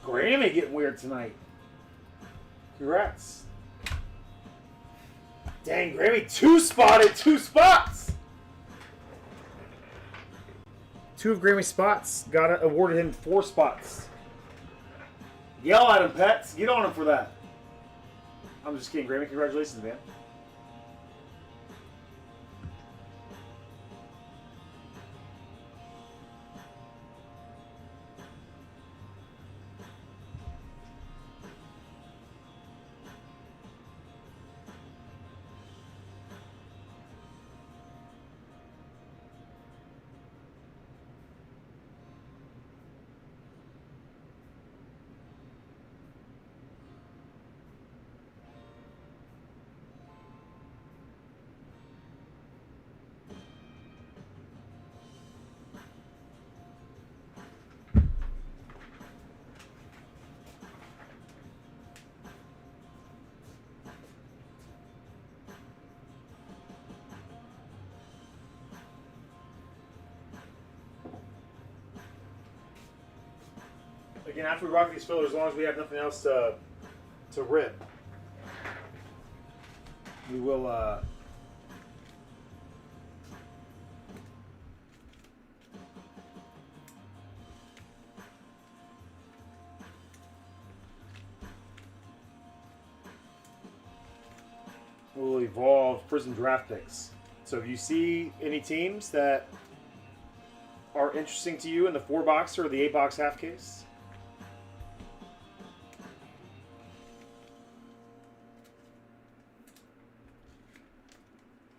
Grammy getting weird tonight. Congrats. Dang, Grammy 2-spotted 2 spots. 2 of Grammy's spots awarded him 4 spots. Yell at him, Pets. Get on him for that. I'm just kidding, Grammy. Congratulations, man. Again, after we rock these fillers, as long as we have nothing else to rip, we will evolve Prizm draft picks. So if you see any teams that are interesting to you in the 4-box or the 8-box half case,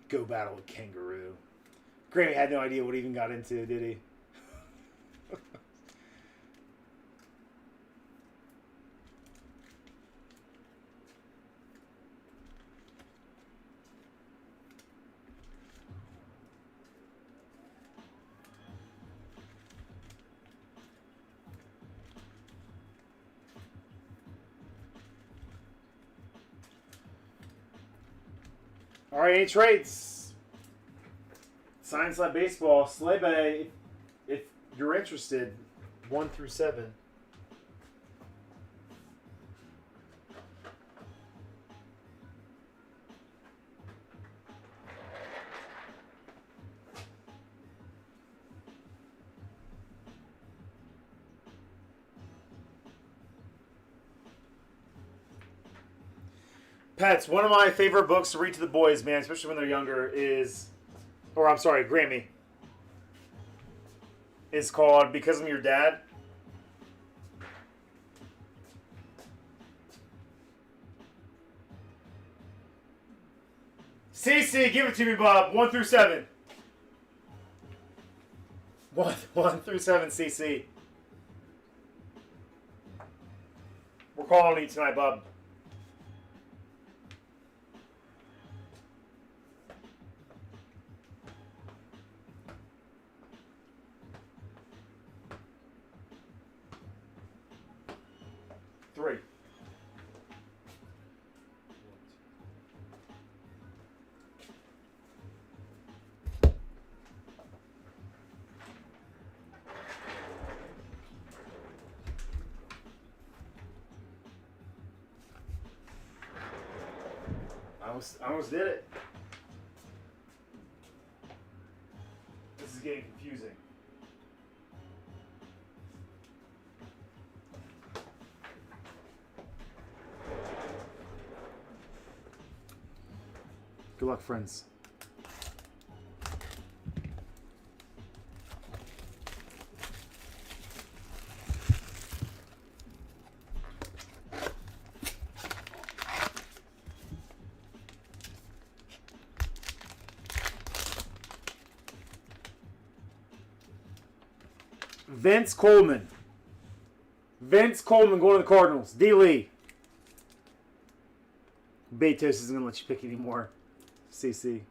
go battle with Kangaroo. Grammy had no idea what he even got into, did he? All right, any trades? Science Lab Baseball, Sleigh Bay, if you're interested, 1 through 7. Pets, one of my favorite books to read to the boys, man, especially when they're younger, is, or I'm sorry, Grammy, is called Because I'm Your Dad. CC, give it to me, Bob. 1 through 7. 1 through 7, CC. We're calling on you tonight, Bob. Three. I almost did it. This is getting confusing. Good luck, friends. Vince Coleman. Vince Coleman going to the Cardinals. D. Lee. Betos isn't going to let you pick anymore. CC.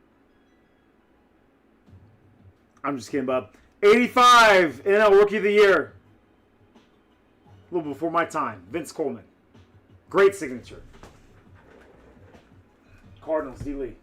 I'm just kidding, Bob. 85 NL Rookie of the Year. A little before my time. Vince Coleman. Great signature. Cardinals, D. Lee.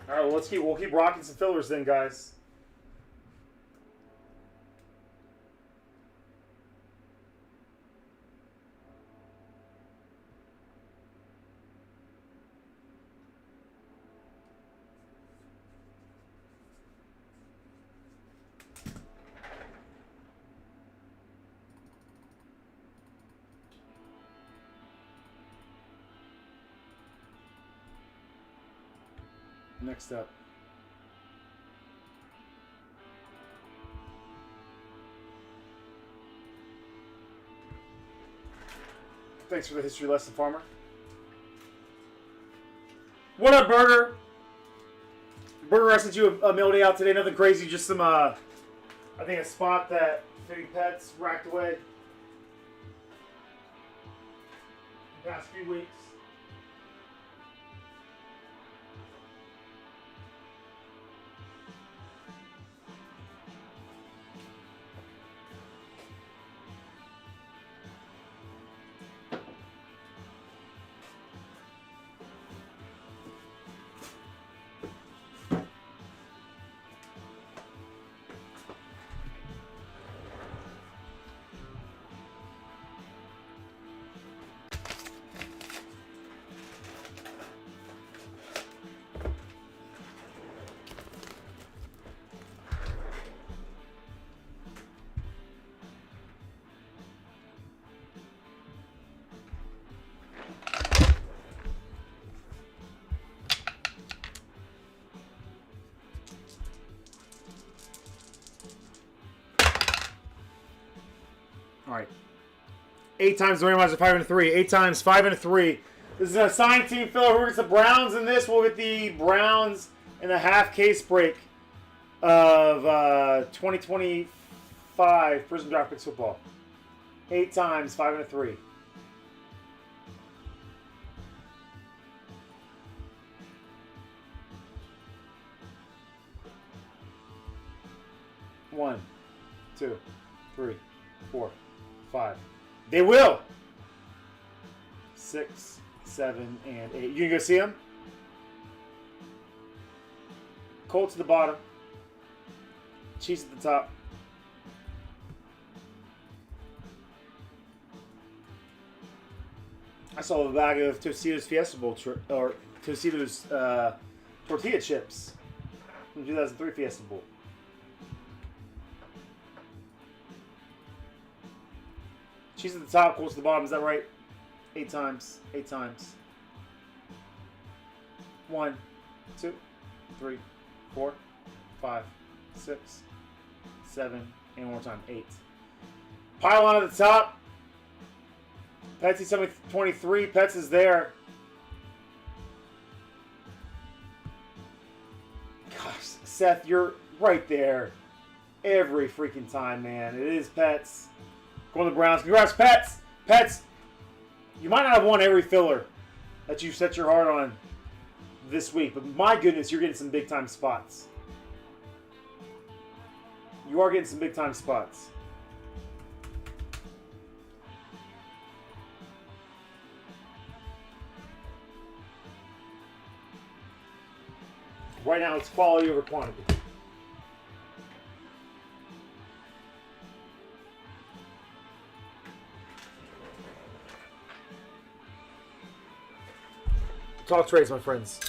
All right, well, we'll keep rocking some fillers then, guys. Next up. Thanks for the history lesson, Farmer. What up, Burger? Burger, I sent you a mail day out today. Nothing crazy, just some, I think a spot that Fitting Pets racked away the past few weeks. All right. 8 times the randomizer, 5 and a 3. 8 times, 5 and a 3. This is an assigned team filler. Who gets the Browns in this? We'll get the Browns in the half case break of 2025 Prizm Draft Picks football. 8 times, 5 and a 3. One, 2, 3, 4, 5. They will. 6, 7, and 8. You can go see them. Colts at the bottom. Chiefs at the top. I saw a bag of Tostitos Fiesta Bowl or Tostitos tortilla chips from 2003 Fiesta Bowl. Cheese at the top, Colts at the bottom. Is that right? 8 times. 8 times. 1, 2, 3, 4, 5, 6, 7, and one more time. 8. Pylon at the top. Petsy 23. Pets is there. Gosh, Seth, you're right there every freaking time, man. It is Pets. Going to the Browns. Congrats, Pets. Pets, you might not have won every filler that you set your heart on this week, but my goodness, you're getting some big-time spots. You are getting some big-time spots. Right now, it's quality over quantity. Talk trades, my friends.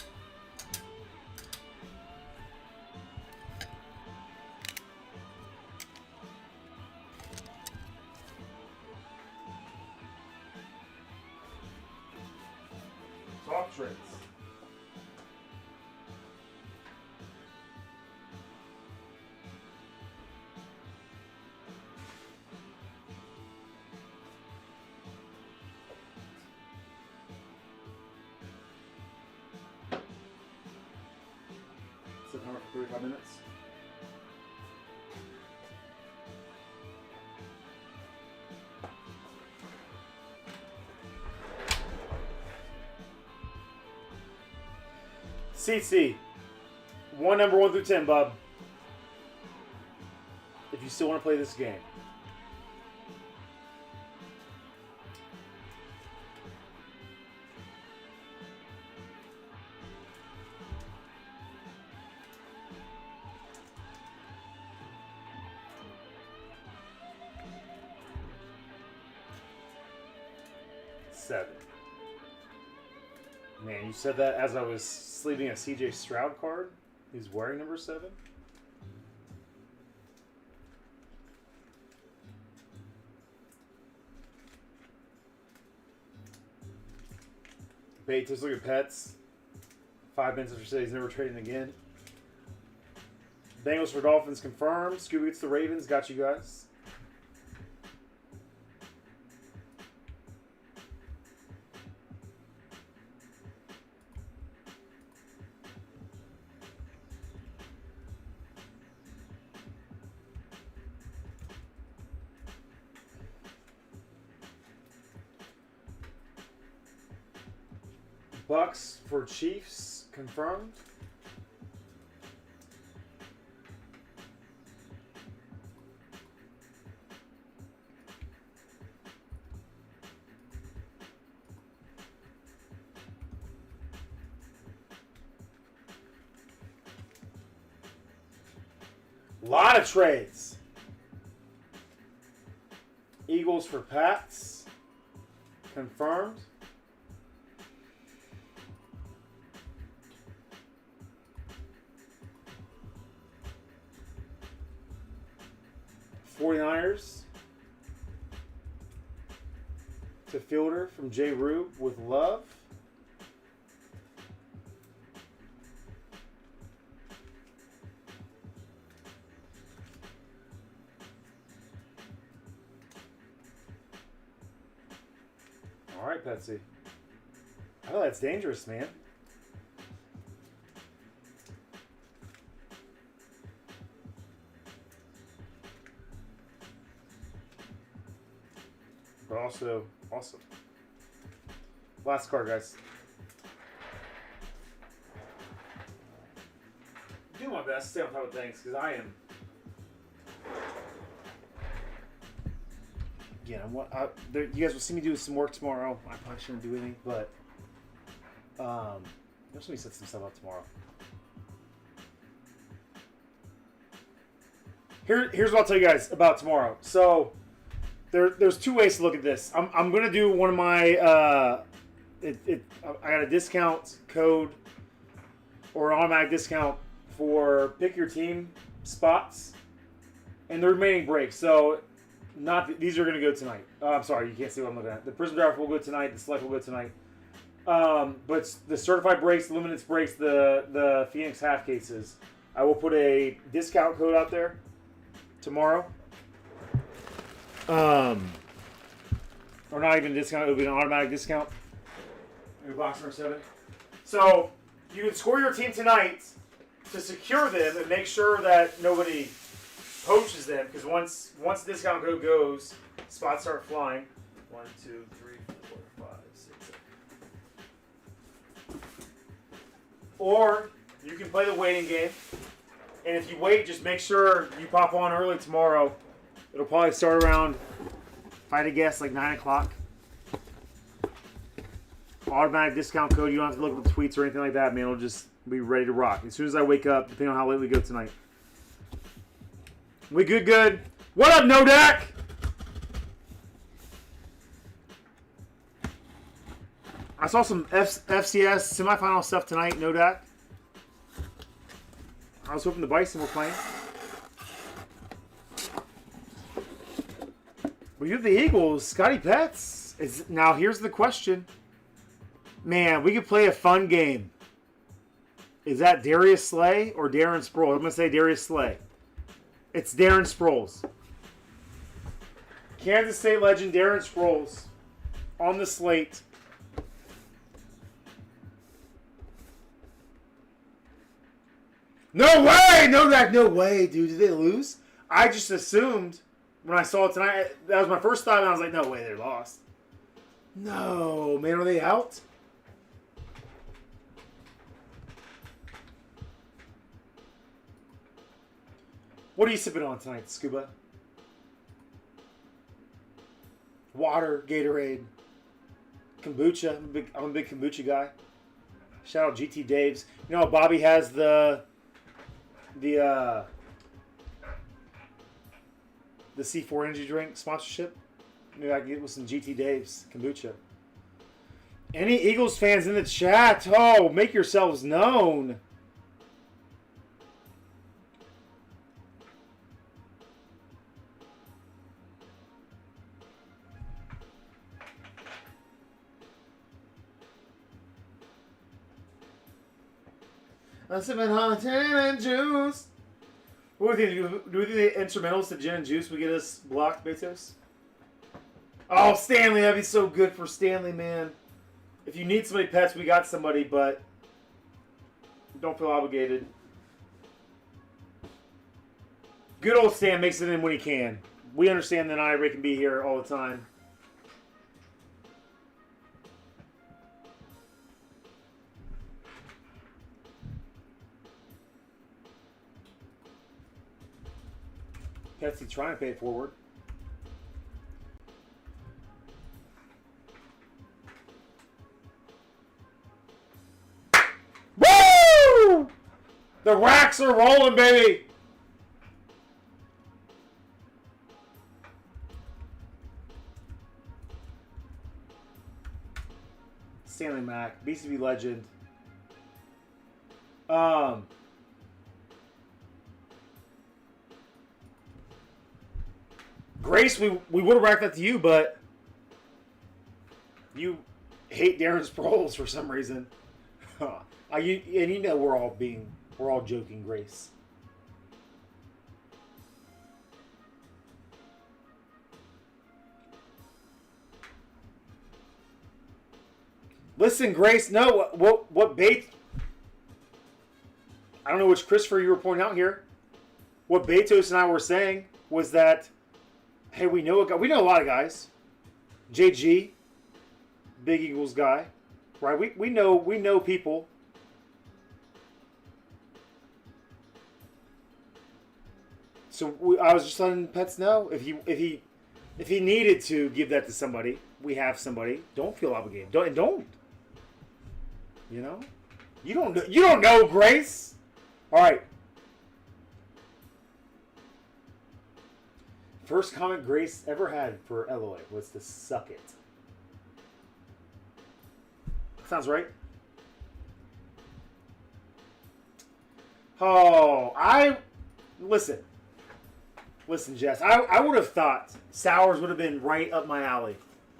Talk trades. For 35 minutes. CC. Number 1 through 10, bub. If you still want to play this game. Seven. Man, you said that as I was sleeving a CJ Stroud card. He's wearing number 7. Bates, let's look at Pets. 5 minutes after said he's never trading again. Bengals for Dolphins confirmed. Scooby gets the Ravens. Got you guys. Bucks for Chiefs confirmed. A lot of trades. Eagles for Pats confirmed. '49ers to Fielder from J. Rube with Love. All right, Petsy. Oh, that's dangerous, man. But also awesome. Last card, guys. Do my best to stay on top of things because I am. Again, you guys will see me do some work tomorrow. I probably shouldn't do anything, but let me set some stuff up tomorrow. Here's what I'll tell you guys about tomorrow. So there's 2 ways to look at this. I'm gonna do one of my I got a discount code or an automatic discount for pick your team spots and the remaining breaks. So these are going to go tonight. I'm sorry, you can't see what I'm looking at. The Prizm draft will go tonight. The select will go tonight. But the certified breaks, the luminance breaks, the Phoenix half cases, I will put a discount code out there tomorrow. Or not even a discount, it'll be an automatic discount. Maybe box number 7. So you can score your team tonight to secure them and make sure that nobody poaches them, because once the discount code goes, spots start flying. 1, 2, 3, 4, 5, 6, 7. Or you can play the waiting game, and if you wait, just make sure you pop on early tomorrow. It'll probably start around, if I had to guess, like 9 o'clock. Automatic discount code. You don't have to look at the tweets or anything like that, man. It'll just be ready to rock as soon as I wake up, depending on how late we go tonight. We good? What up, Nodak? I saw some FCS semifinal stuff tonight, Nodak. I was hoping the Bison were playing. But you have the Eagles, Scotty Petts. Now here's the question. Man, we could play a fun game. Is that Darius Slay or Darren Sproles? I'm going to say Darius Slay. It's Darren Sproles. Kansas State legend Darren Sproles on the slate. No way! No way, dude. Did they lose? I just assumed when I saw it tonight, that was my first thought, and I was like, no way, they lost. No, man, are they out? What are you sipping on tonight, Scuba? Water, Gatorade, kombucha. I'm a big kombucha guy. Shout out GT Dave's. You know, Bobby has the C4 energy drink sponsorship. Maybe I can get with some GT Dave's kombucha. Any Eagles fans in the chat? Oh, make yourselves known. I'm sipping hot gin and juice. What do you think? Do we think the instrumentals to gin and juice would get us blocked, Betos? Oh, Stanley, that'd be so good for Stanley, man. If you need somebody, Pets, we got somebody, but don't feel obligated. Good old Stan makes it in when he can. We understand that Ray can be here all the time. Petsy trying to pay it forward. Woo! The racks are rolling, baby. Stanley Mack, BCB legend. Grace, we would have racked that to you, but you hate Darren Sproles for some reason. And you know we're all joking, Grace. Listen, Grace, no, what bait? I don't know which Christopher you were pointing out here. What Betos and I were saying was that, hey, we know a lot of guys. JG, Big Eagles guy, right? We know people. So I was just letting Pets know if he needed to give that to somebody, we have somebody. Don't feel obligated. Don't. You know, you don't know Grace. All right. First comment Grace ever had for Eloy was to suck it. Sounds right. Oh, listen, Jess. I would have thought sours would have been right up my alley.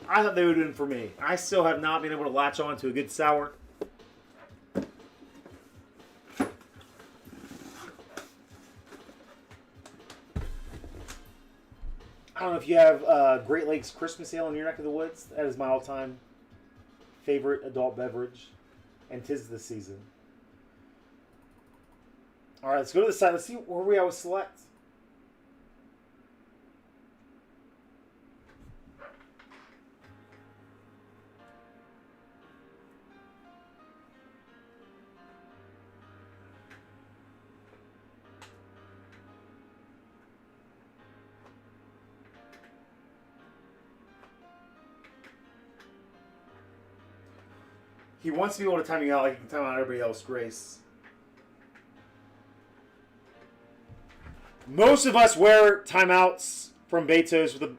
I thought they would have been for me. I still have not been able to latch on to a good sour. I don't know if you have Great Lakes Christmas Ale in your neck of the woods. That is my all-time favorite adult beverage, and 'tis the season. All right, let's go to the side. Let's see where we are with Select. He wants to be able to time you out like he can time out everybody else, Grace. Most of us wear timeouts from Betos with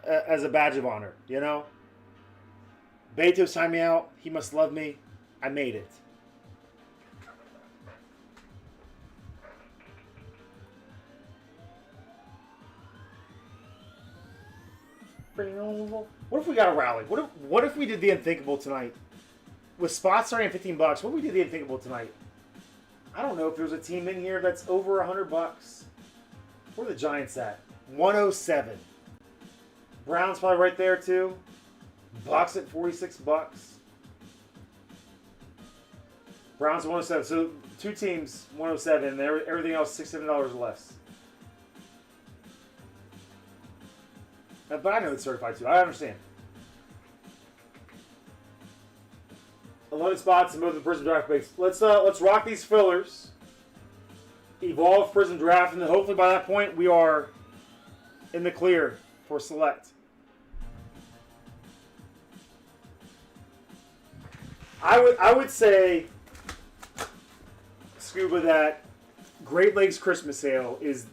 as a badge of honor, you know? Betos timed me out. He must love me. I made it. What if we got a rally? What if we did the unthinkable tonight? With spots starting at $15, what if we did the unthinkable tonight? I don't know if there's a team in here that's over $100. Where are the Giants at? 107. Browns probably right there too. Bucks at $46. Browns 107. So two teams 107, and everything else $6-7 less. But I know it's certified too. I understand. 11 spots in both the Prizm draft picks. Let's rock these fillers. Evolve Prizm draft, and then hopefully by that point we are in the clear for Select. I would say, Scuba, that Great Lakes Christmas Ale is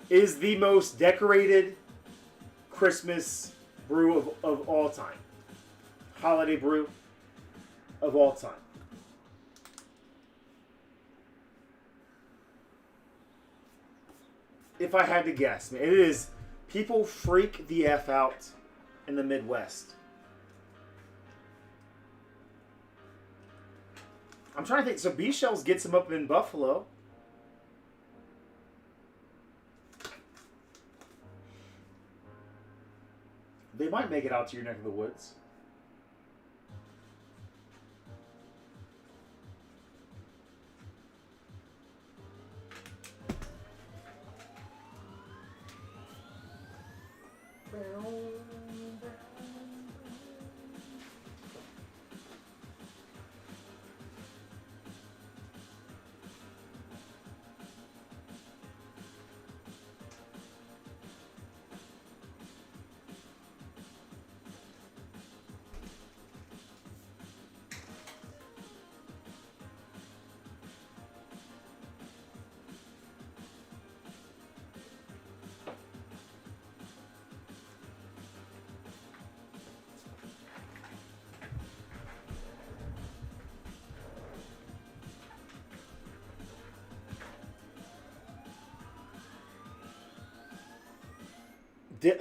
the most decorated Christmas brew of all time. Holiday brew of all time. If I had to guess, man, it is, people freak the F out in the Midwest. I'm trying to think. So B-Shells gets them up in Buffalo. They might make it out to your neck of the woods.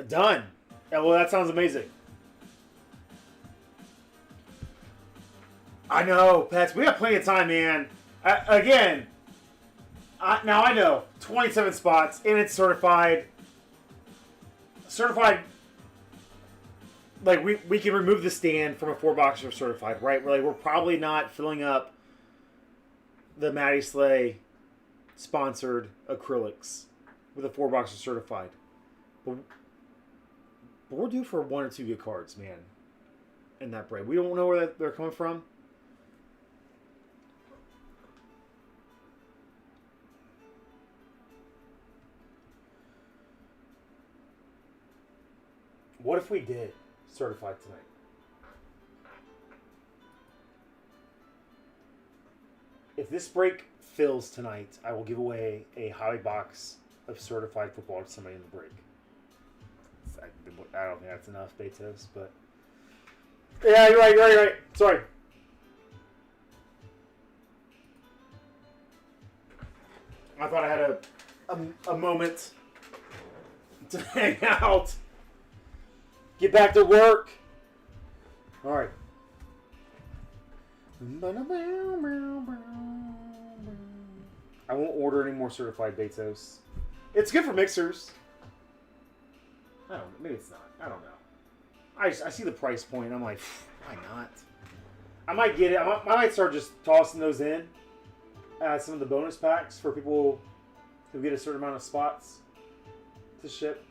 Done. Yeah, well, that sounds amazing. I know, Pets. We have plenty of time, man. Again, now I know 27 spots, and it's certified. Certified. Like we can remove the stand from a 4-boxer certified, right? We're probably not filling up the Matty Slay sponsored acrylics with a 4-boxer certified, but we're due for 1 or 2 good cards, man, in that break. We don't know where they're coming from. What if we did certified tonight? If this break fills tonight, I will give away a hobby box of certified football to somebody in the break. I don't think that's enough, Betos, but yeah, you're right. Sorry. I thought I had a moment to hang out. Get back to work. All right. I won't order any more certified Betos. It's good for mixers. I don't know. Maybe it's not. I don't know. I see the price point. I'm like, why not? I might get it. I might start just tossing those in. Some of the bonus packs for people who get a certain amount of spots to ship.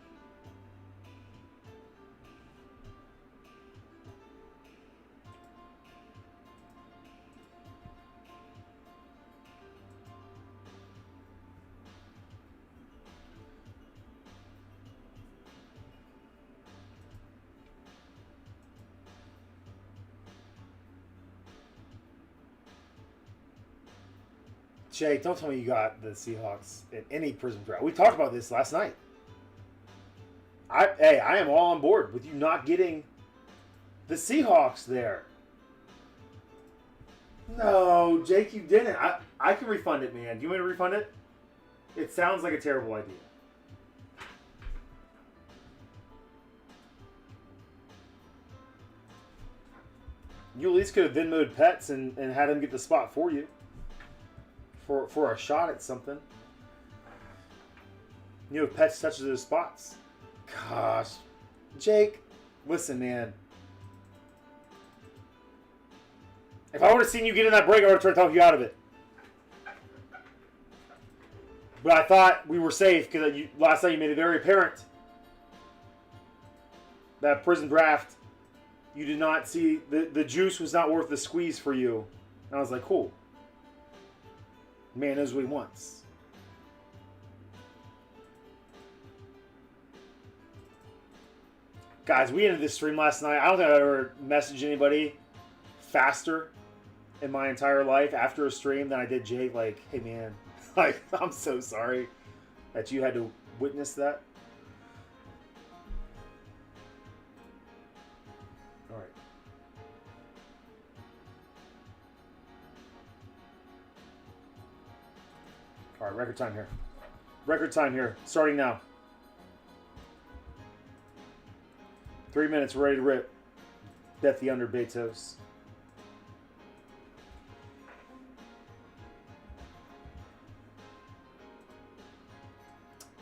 Jake, don't tell me you got the Seahawks in any Prizm draft. We talked about this last night. I am all on board with you not getting the Seahawks there. No, Jake, you didn't. I can refund it, man. Do you want me to refund it? It sounds like a terrible idea. You at least could have Venmo'd Pets and had him get the spot for you. For a shot at something. You know, if Pets touches those spots. Gosh. Jake, listen, man. If I would have seen you get in that break, I would have tried to talk you out of it. But I thought we were safe because last night you made it very apparent that Prizm draft, you did not see, the juice was not worth the squeeze for you. And I was like, cool. Man knows what he wants. Guys, we ended this stream last night. I don't think I've ever messaged anybody faster in my entire life after a stream than I did Jake. Like, hey man, like, I'm so sorry that you had to witness that. All right. All right, record time here. Record time here. Starting now. 3 minutes, we're ready to rip. Bet the under Betos.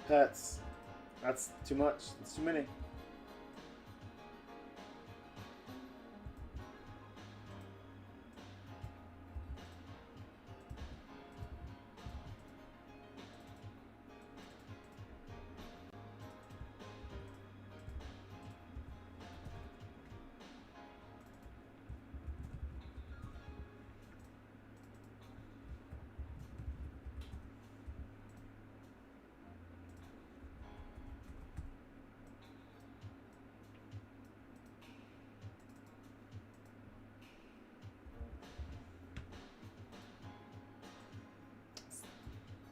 Pets. That's too much. That's too many.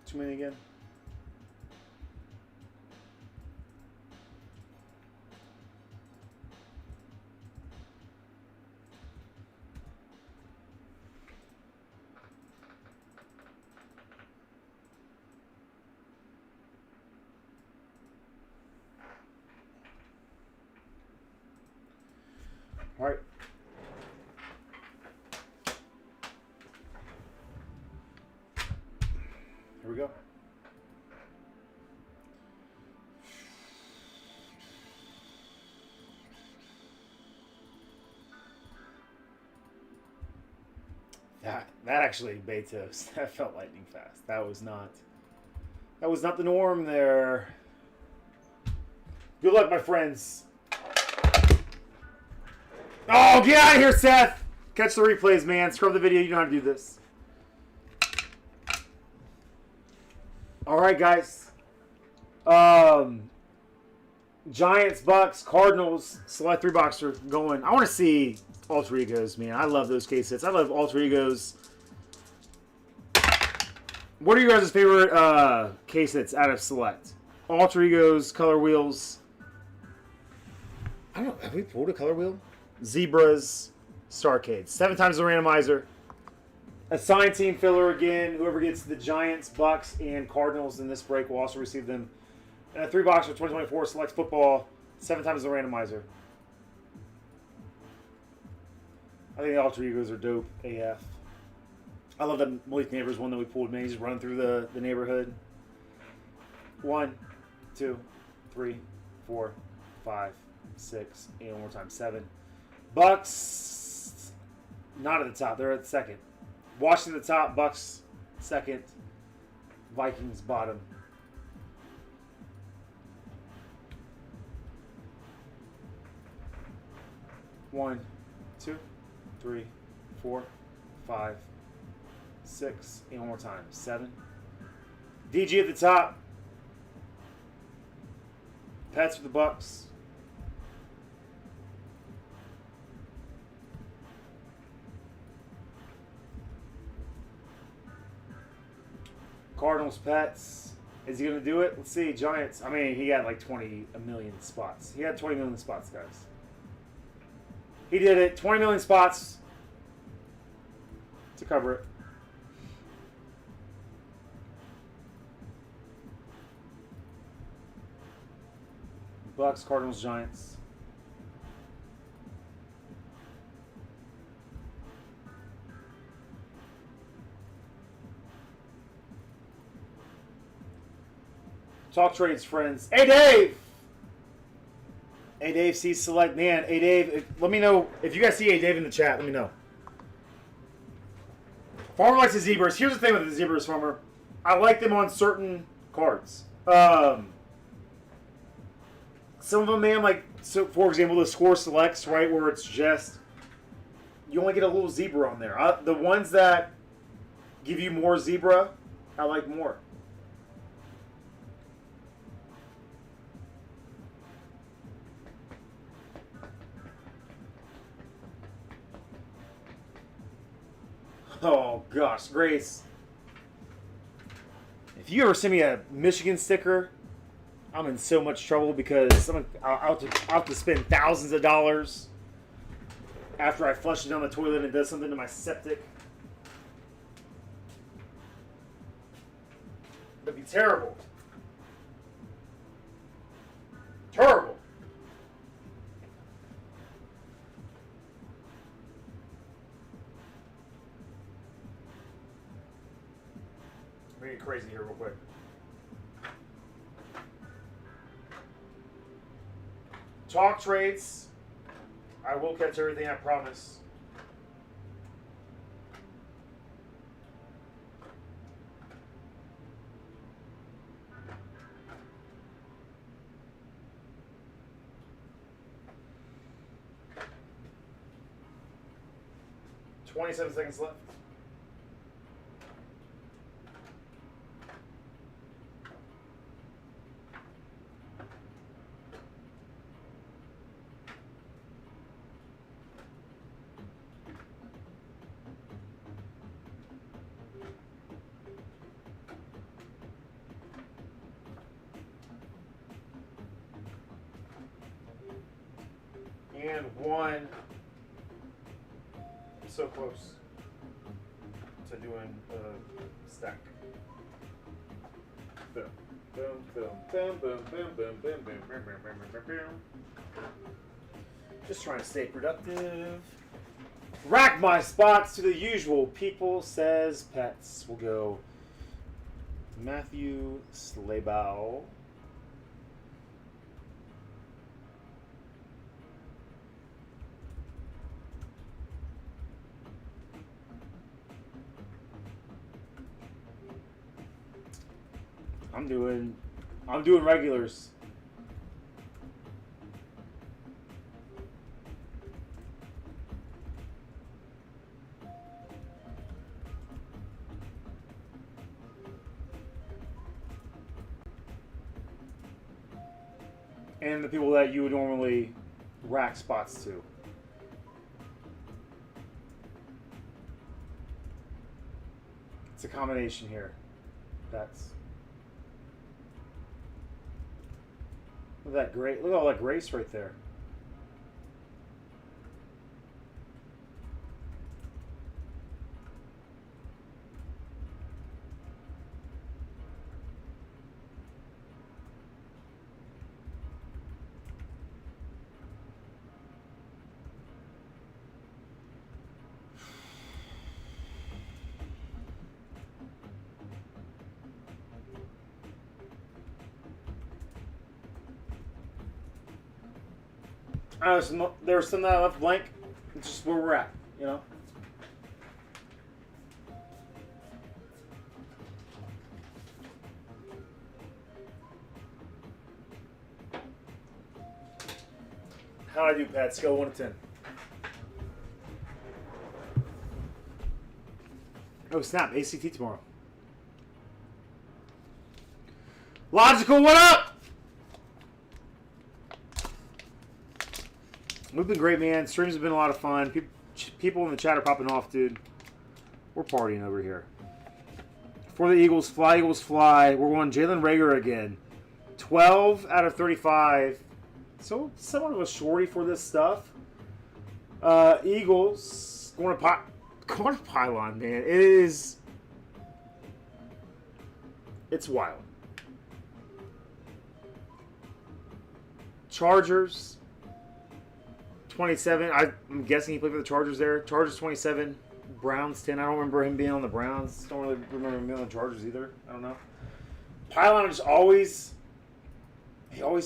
Too many again. All right. Here we go. That actually, Betos, that felt lightning fast. That was not the norm there. Good luck, my friends. Oh, get out of here, Seth! Catch the replays, man. Scrub the video. You know how to do this. All right, guys. Giants, Bucks, Cardinals, select 3-boxer going. I want to see alter egos, man. I love those case hits. I love alter egos. What are you guys' favorite case hits out of select? Alter egos, color wheels. I don't know. Have we pulled a color wheel? Zebras, Starcades. 7 times the randomizer. Assigned team filler again. Whoever gets the Giants, Bucks, and Cardinals in this break will also receive them. And a 3-box for 2024 selects football 7 times the randomizer. I think the alter egos are dope AF. I love that Malik Neighbors one that we pulled, man. He's just running through the neighborhood. 1, 2, 3, 4, 5, 6, and one more time, 7. Bucks, not at the top. They're at the second. Washington at the top, Bucks second, Vikings bottom. One, 2, 3, 4, 5, 6, and one more time, 7. DG at the top. Pats for the Bucks. Cardinals, Pats. Is he going to do it? Let's see. Giants. I mean, he got like 20 million spots. He had 20 million spots, guys. He did it. 20 million spots to cover it. Bucks, Cardinals, Giants. Talk trades, friends. Hey, Dave! Hey, Dave, see select. Man, hey, Dave, let me know. If you guys see Hey, Dave in the chat, let me know. Farmer likes the zebras. Here's the thing with the zebras, Farmer. I like them on certain cards. Some of them, man, like, so for example, the score selects, right, where it's just, you only get a little zebra on there. The ones that give you more zebra, I like more. Oh, gosh, Grace. If you ever send me a Michigan sticker, I'm in so much trouble because I'll have to spend thousands of dollars after I flush it down the toilet and it does something to my septic. That'd be terrible. Terrible. Let me get crazy here real quick. Talk trades. I will catch everything, I promise. $27 seconds left. And 1. So close to doing a stack. Boom, boom, boom, boom, boom, boom, boom, boom, boom, boom, boom, boom, boom. Just trying to stay productive. Rack my spots to the usual people, says Pets. We'll go Matthew Slaybow. I'm doing regulars. And the people that you would normally rack spots to. It's a combination here. That's look at that great. Look at all that grace right there. I don't know, there's some that I left blank. It's just where we're at, you know? How'd I do, Pat? Scale 1 to 10. Oh, snap. ACT tomorrow. Logical, what up? We've been great, man. Streams have been a lot of fun. People in the chat are popping off, dude. We're partying over here. For the Eagles, fly, Eagles, fly. We're going Jalen Reagor again. 12 out of 35. So, somewhat of a shorty for this stuff. Eagles, going to pylon, man. It's wild. Chargers, 27. I'm guessing he played for the Chargers there. Chargers, 27. Browns, 10. I don't remember him being on the Browns. Don't really remember him being on the Chargers either. I don't know. Pylon just always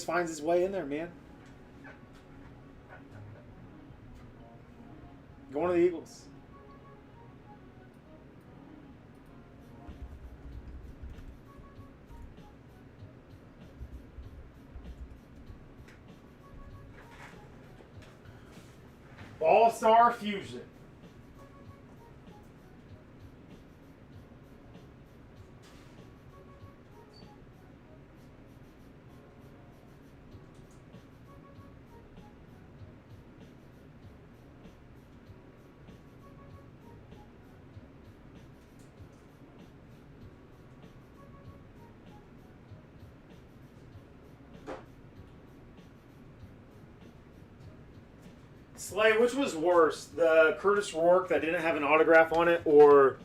finds his way in there, man. Going to the Eagles. All-Star Fusion. Slay, which was worse? The Curtis Rourke that didn't have an autograph on it, or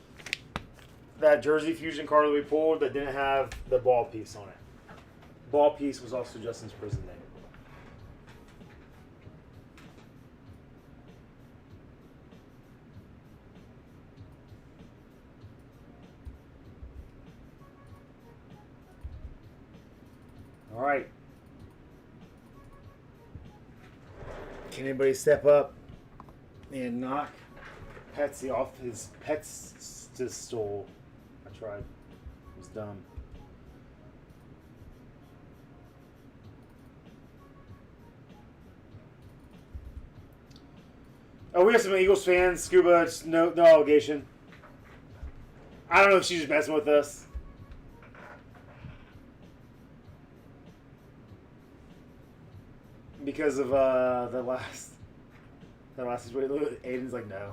that Jersey Fusion card that we pulled that didn't have the ball piece on it? Ball piece was also Justin's Prizm name. All right. Can anybody step up and knock Petsy off his pedestal? I tried. It was dumb. Oh, we have some Eagles fans. Scuba, just no allegation. I don't know if she's just messing with us. Because of the last situation. Aiden's like, no.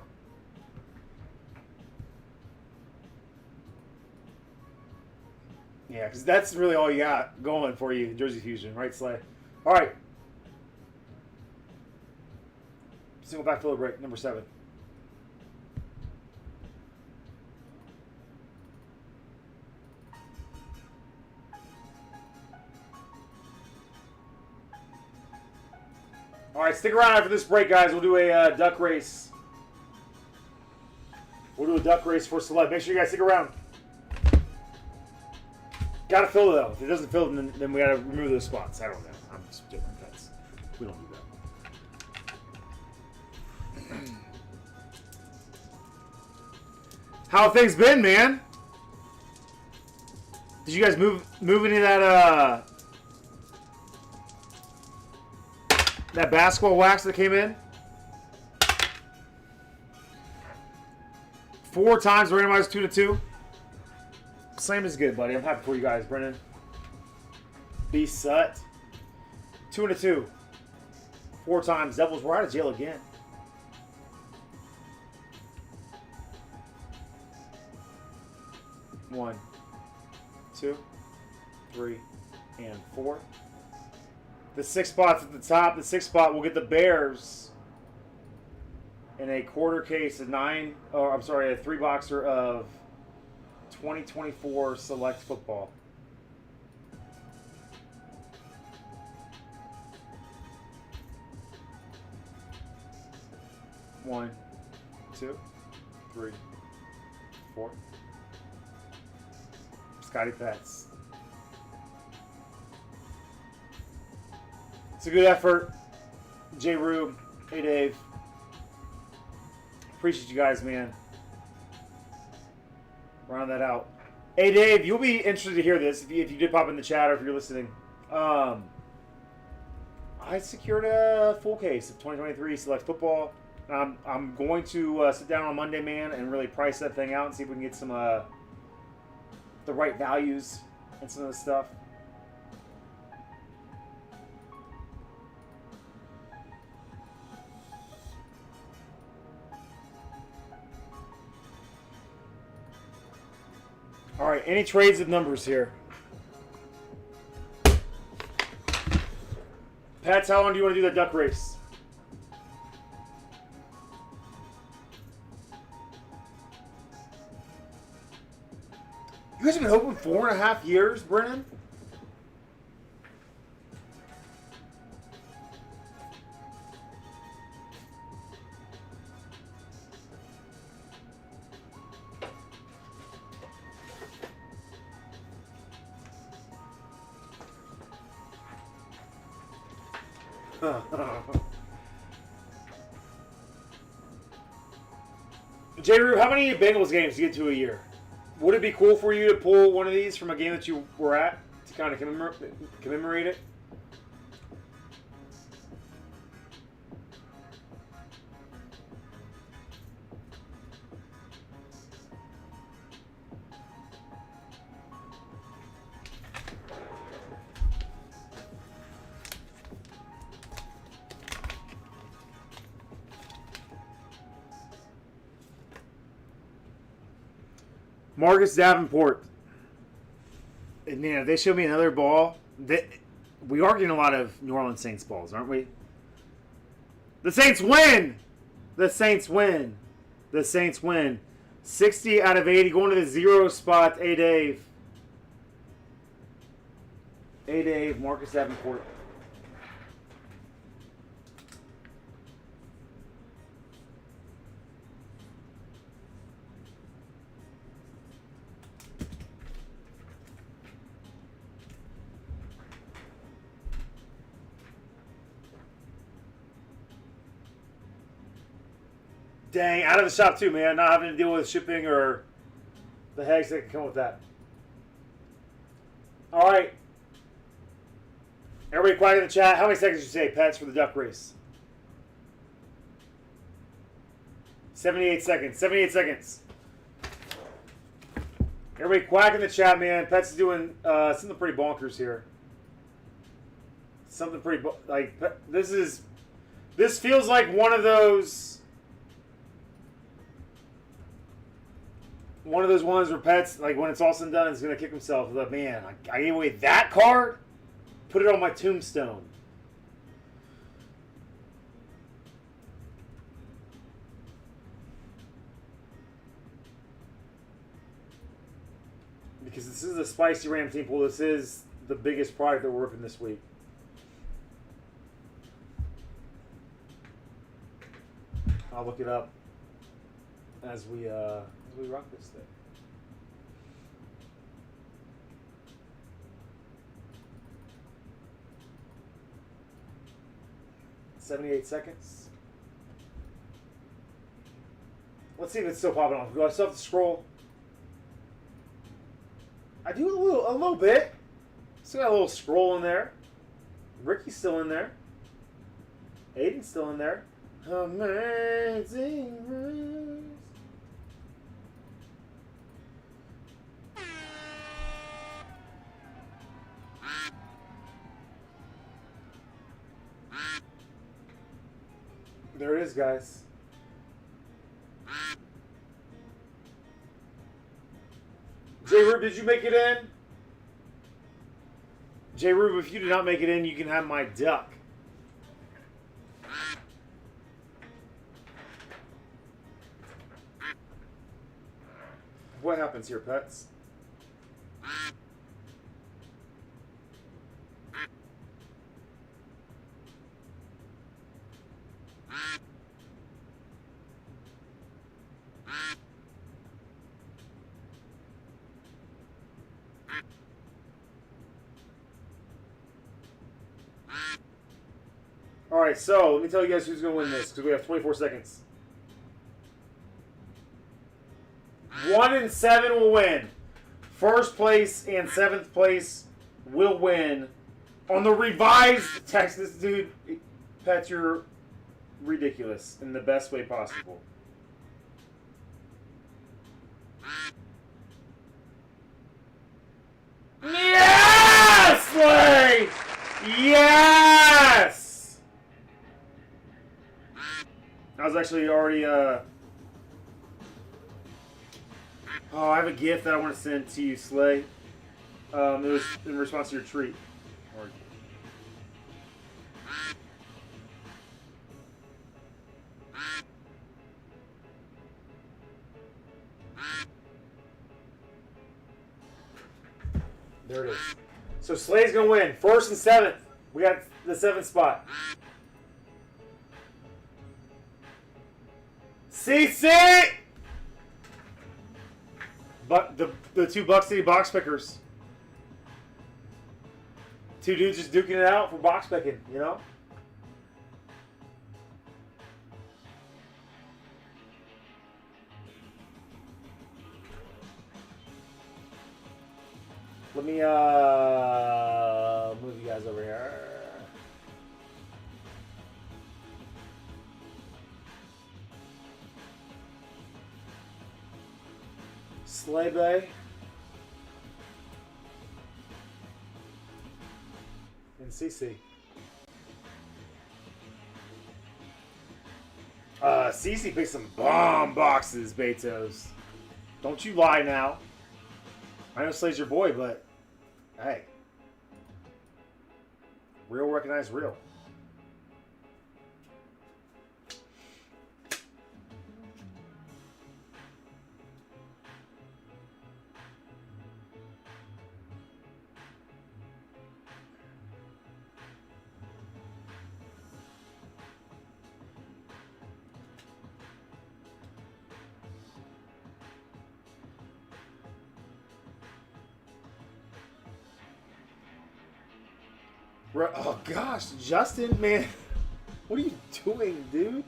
Yeah, because that's really all you got going for you, Jersey Fusion, right, Slay? All right. Single back filler break, number 7. All right, stick around after this break, guys. We'll do a duck race. We'll do a duck race for Celeb. Make sure you guys stick around. Got to fill it, though. If it doesn't fill, then we got to remove those spots. I don't know. I'm just joking. We don't do that. How have things been, man? Did you guys move into that that basketball wax that came in? 4 times randomized 2-2. Slam is good, buddy. I'm happy for you guys, Brennan. B Sut. 2-2. 4 times. Devils were out of jail again. One, 2, 3, and 4. The 6 spot's at the top. The 6th spot will get the Bears in a quarter case of a 3-boxer of 2024 Select Football. One, 2, 3, 4. Scotty Pets. It's a good effort. J. Rube. Hey, Dave. Appreciate you guys, man. Round that out. Hey, Dave, you'll be interested to hear this if you did pop in the chat or if you're listening. I secured a full case of 2023 Select Football. I'm going to sit down on Monday, man, and really price that thing out and see if we can get some the right values and some of the stuff. All right, any trades of numbers here? Pats, how long do you want to do that duck race? You guys have been open 4.5 years, Brennan? J. Rue, how many Bengals games do you get to a year? Would it be cool for you to pull one of these from a game that you were at to kind of commemorate it? Marcus Davenport. And, man, if they show me another ball, we are getting a lot of New Orleans Saints balls, aren't we? The Saints win! The Saints win. The Saints win. 60 out of 80 going to the 0 spot. A Dave. A Dave, Marcus Davenport. Dang, out of the shop too, man. Not having to deal with shipping or the headaches that can come with that. All right. Everybody quiet in the chat. How many seconds did you say, Pets, for the duck race? 78 seconds. 78 seconds. Everybody quiet in the chat, man. Pets is doing something pretty bonkers here. Something pretty this feels like one of those ones where Pets, like, when it's all said and done, is going to kick himself. Like, man, I gave away that card? Put it on my tombstone. Because this is a spicy Ram team pool. This is the biggest product that we're ripping this week. I'll look it up as we rock this thing. $78 seconds. Let's see if it's still popping off. Do I still have to scroll? I do a little bit. Still got a little scroll in there. Ricky's still in there. Aiden's still in there. Amazing Grace. There it is, guys. J-Rube, did you make it in? J-Rube, if you did not make it in, you can have my duck. What happens here, Pets? All right, so let me tell you guys who's going to win this because we have 24 seconds. 1 and 7 will win. First place and 7th place will win on the revised text. This dude, Pat, you're ridiculous in the best way possible. Yes, Slay! Yes! I was actually already, Oh, I have a gift that I want to send to you, Slay. It was in response to your treat. There it is. So Slay's gonna win. 1st and 7th. We got the 7th spot. CC! But the 2 Buck City box pickers. 2 dudes just duking it out for box picking, you know? Let me move you guys over here. Slay Bay. And CC. CC picked some bomb boxes, Betos. Don't you lie now. I know Slay's your boy, but hey. Real recognize real. Oh gosh, Justin, man, what are you doing, dude?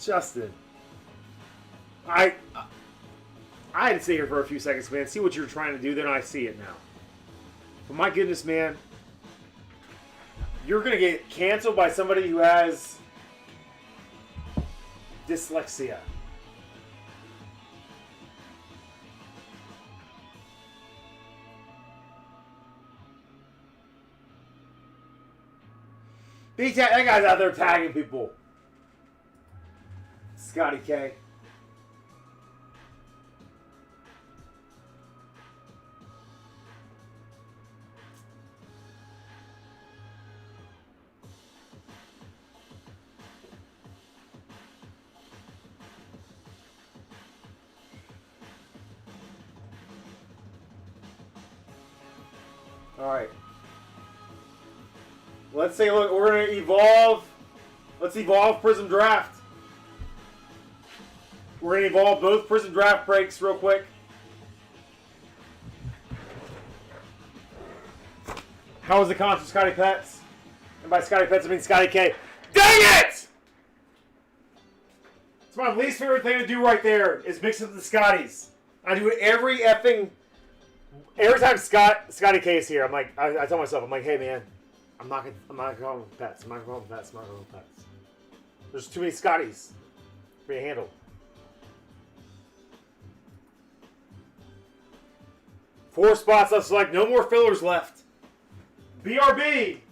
Justin, I had to stay here for a few seconds, man. See what you're trying to do, then I see it now. But my goodness, man, you're gonna get canceled by somebody who has dyslexia. That guy's out there tagging people. Scotty K. All right. Let's say, look, we're going to evolve. Let's evolve Prizm Draft. We're going to evolve both Prizm Draft breaks real quick. How was the concert, Scotty Pets? And by Scotty Pets, I mean Scotty K. Dang it! It's my least favorite thing to do right there is mix up the Scotties. I do it every time Scotty K is here. I'm like, I tell myself, I'm like, hey man, I'm not gonna call them Pets. I'm not gonna call them Pets. I'm not gonna call them Pets. There's too many Scotties for you to handle. 4 spots left, select. No more fillers left. BRB.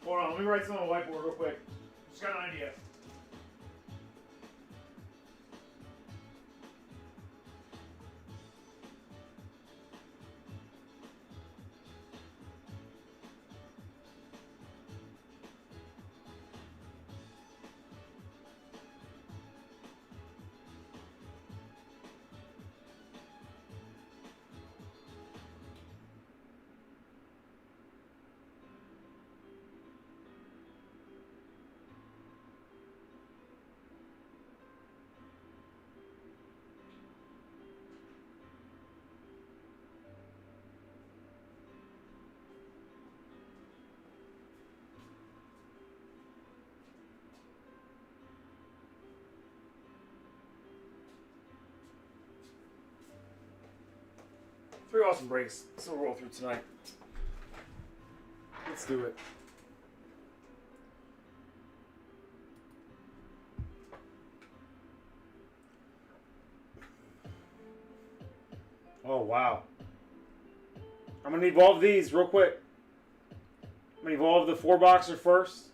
Hold on, let me write something on the whiteboard real quick. Just got an idea. Three awesome breaks. So we'll roll through tonight. Let's do it. Oh, wow. I'm going to evolve these real quick. I'm going to evolve the 4-boxer first.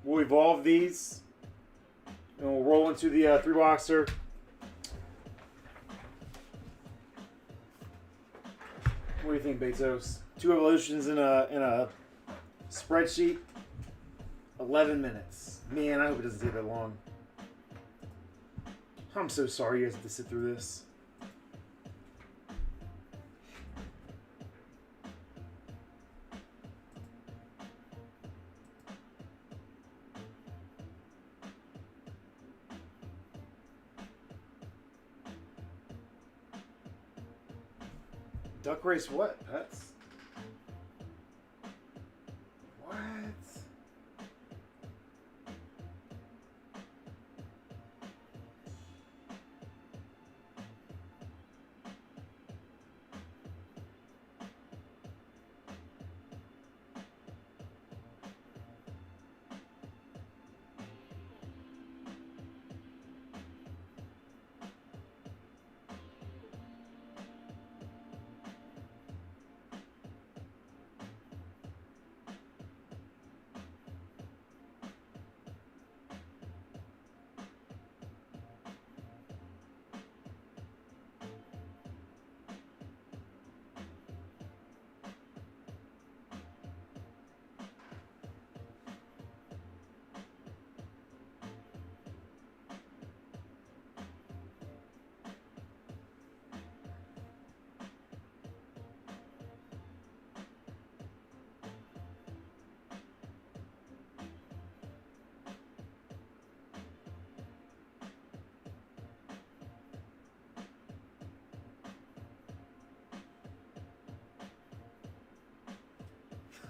We'll evolve these. And we'll roll into the 3-boxer. What do you think, Bezos? 2 evolutions in a spreadsheet. 11 minutes. Man, I hope it doesn't take that long. I'm so sorry you guys have to sit through this. Duck race what, pets? What?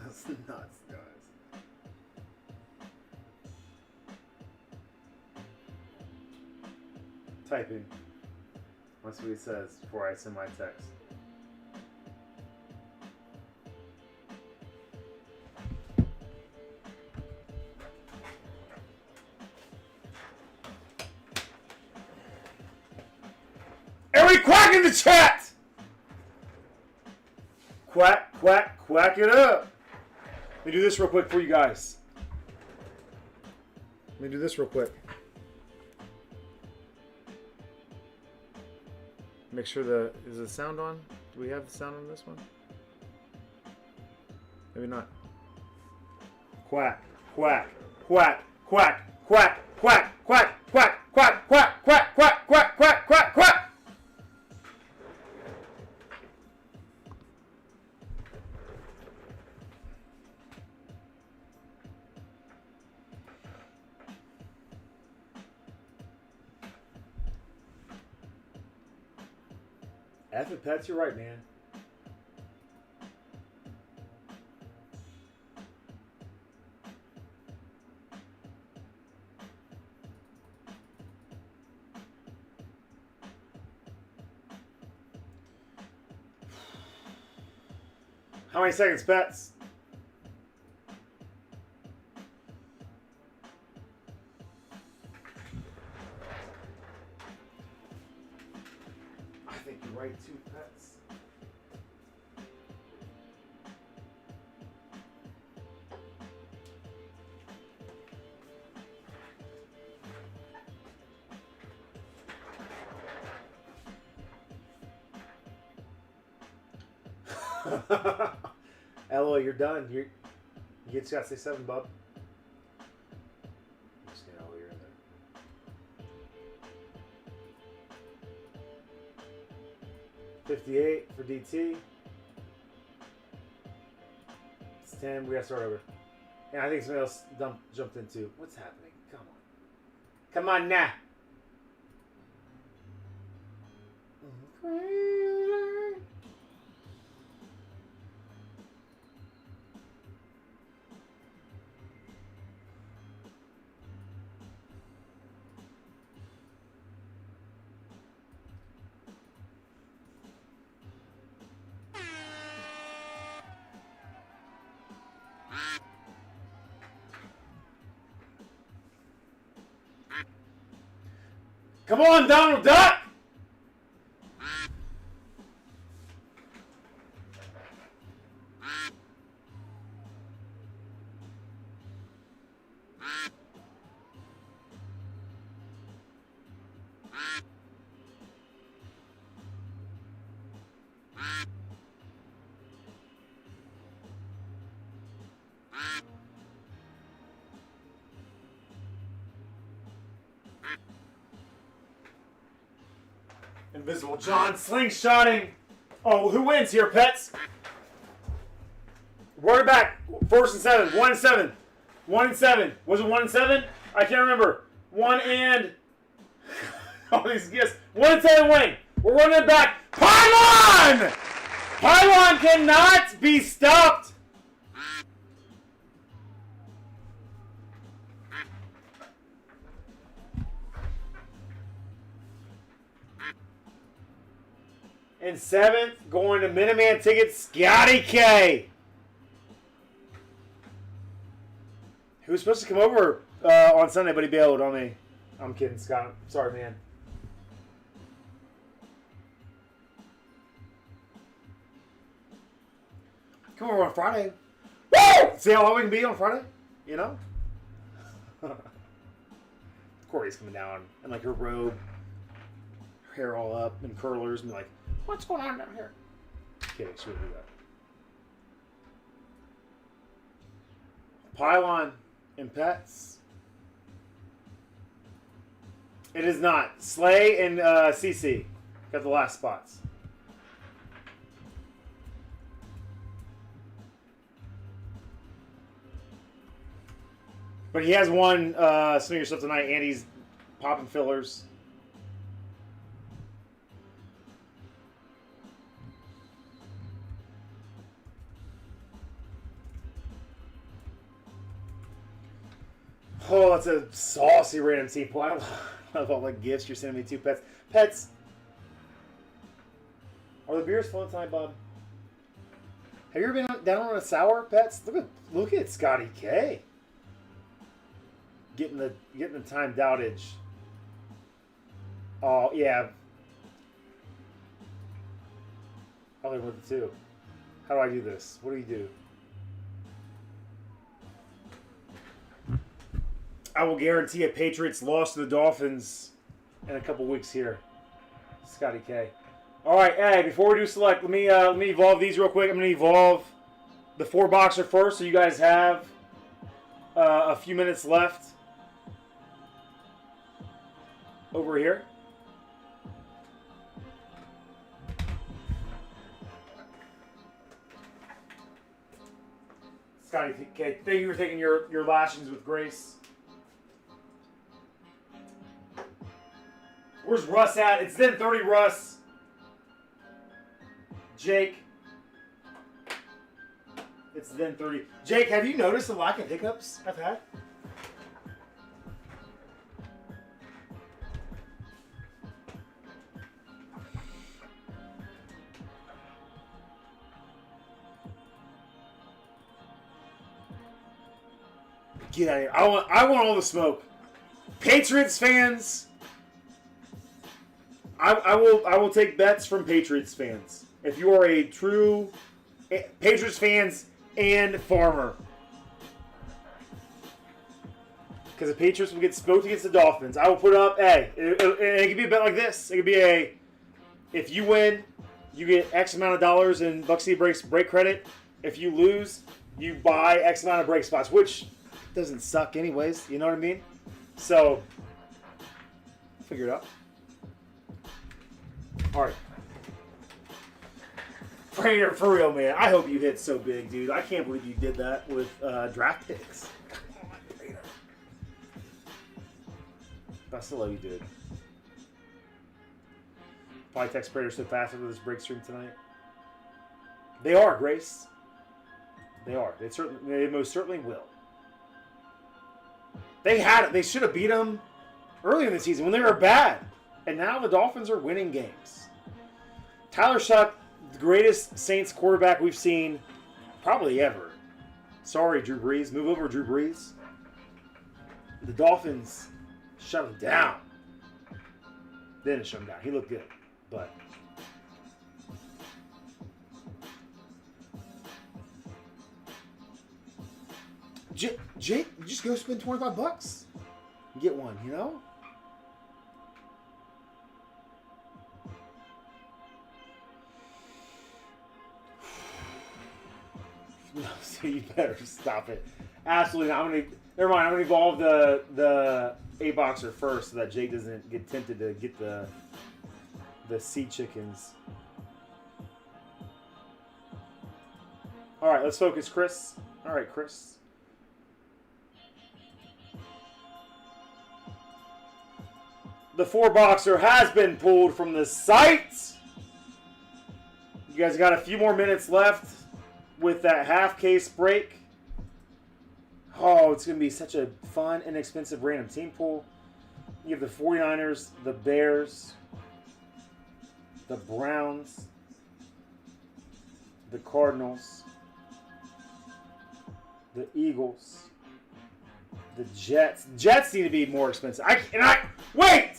That's nuts, guys. Typing. That's what he says before I send my text. Every quack in the chat! Quack, quack, quack it up. Let me do this real quick for you guys. Let me do this real quick. Make sure is the sound on? Do we have the sound on this one? Maybe not. Quack, quack, quack, quack, quack, quack, quack, quack, quack, quack, quack, quack, quack, quack, quack, quack. F it, pets, you're right, man. How many seconds, pets? I think you're right too, pets. Eloy, you're done. You just got to say 7, bub. Just get Eloy, you're in there. 58 for DT. It's 10. We got to start over. And I think somebody else jumped in too. What's happening? Come on. Come on now. Come on, Donald Duck! Invisible John slingshotting. Oh, who wins here, pets? Word back. 1st and 7. 1 and 7. 1 and 7. Was it 1 and 7? I can't remember. 1 and... all these guesses. 1 and 7 winning. We're running it back. Pylon! Pylon cannot be stopped. And 7th, going to Minuteman tickets, Scotty K. Who was supposed to come over on Sunday, but he bailed on me. I'm kidding, Scott. Sorry, man. Come over on Friday. Woo! See how long we can be on Friday? You know? Corey's coming down in like her robe, her hair all up, and curlers, and be like, what's going on down here? Kidding, she wouldn't do that. Pylon and pets. It is not. Slay and CC got the last spots. But he has one Sninger stuff tonight, and he's popping fillers. Oh, that's a saucy random team pool. I love all the gifts you're sending me too, pets. Pets! Are the beers flowing tonight, Bob? Have you ever been down on a sour, pets? Look at Scotty K. Getting the timed outage. Oh yeah. I'll live with it too. How do I do this? What do you do? I will guarantee a Patriots loss to the Dolphins in a couple weeks here. Scotty K. All right, hey, before we do select, let me evolve these real quick. I'm going to evolve the 4-boxer first, so you guys have a few minutes left over here. Scotty K, thank you for taking your lashings with grace. Where's Russ at? It's then 30 Russ. Jake. It's then 30. Jake, have you noticed the lack of hiccups I've had? Get out of here. I want all the smoke. Patriots fans... I will take bets from Patriots fans. If you are a true Patriots fans and farmer. Because the Patriots will get smoked against the Dolphins. I will put up, hey, it could be a bet like this. It could be if you win, you get X amount of dollars in Buck City Breaks break credit. If you lose, you buy X amount of break spots, which doesn't suck anyways. You know what I mean? So, figure it out. All right. Prater, for real, man. I hope you hit so big, dude. I can't believe you did that with draft picks. Come on, Prater. I still love you, dude. Probably text Prater so fast after this break stream tonight. They are, Grace. They are. They most certainly will. They had it. They should have beat them earlier in the season when they were bad. And now the Dolphins are winning games. Tyler Shuck, the greatest Saints quarterback we've seen probably ever. Sorry, Drew Brees. Move over, Drew Brees. The Dolphins shut him down. They didn't shut him down. He looked good. But Jake, you just go spend $25 and get one, you know? No, so you better stop it. Absolutely not. Never mind. I'm gonna evolve the A-boxer first so that Jake doesn't get tempted to get the sea chickens. All right, let's focus, Chris. All right, Chris. The 4-boxer has been pulled from the site. You guys got a few more minutes left with that half-case break. Oh, it's going to be such a fun, inexpensive random team pool. You have the 49ers, the Bears, the Browns, the Cardinals, the Eagles, the Jets. Jets need to be more expensive. Wait!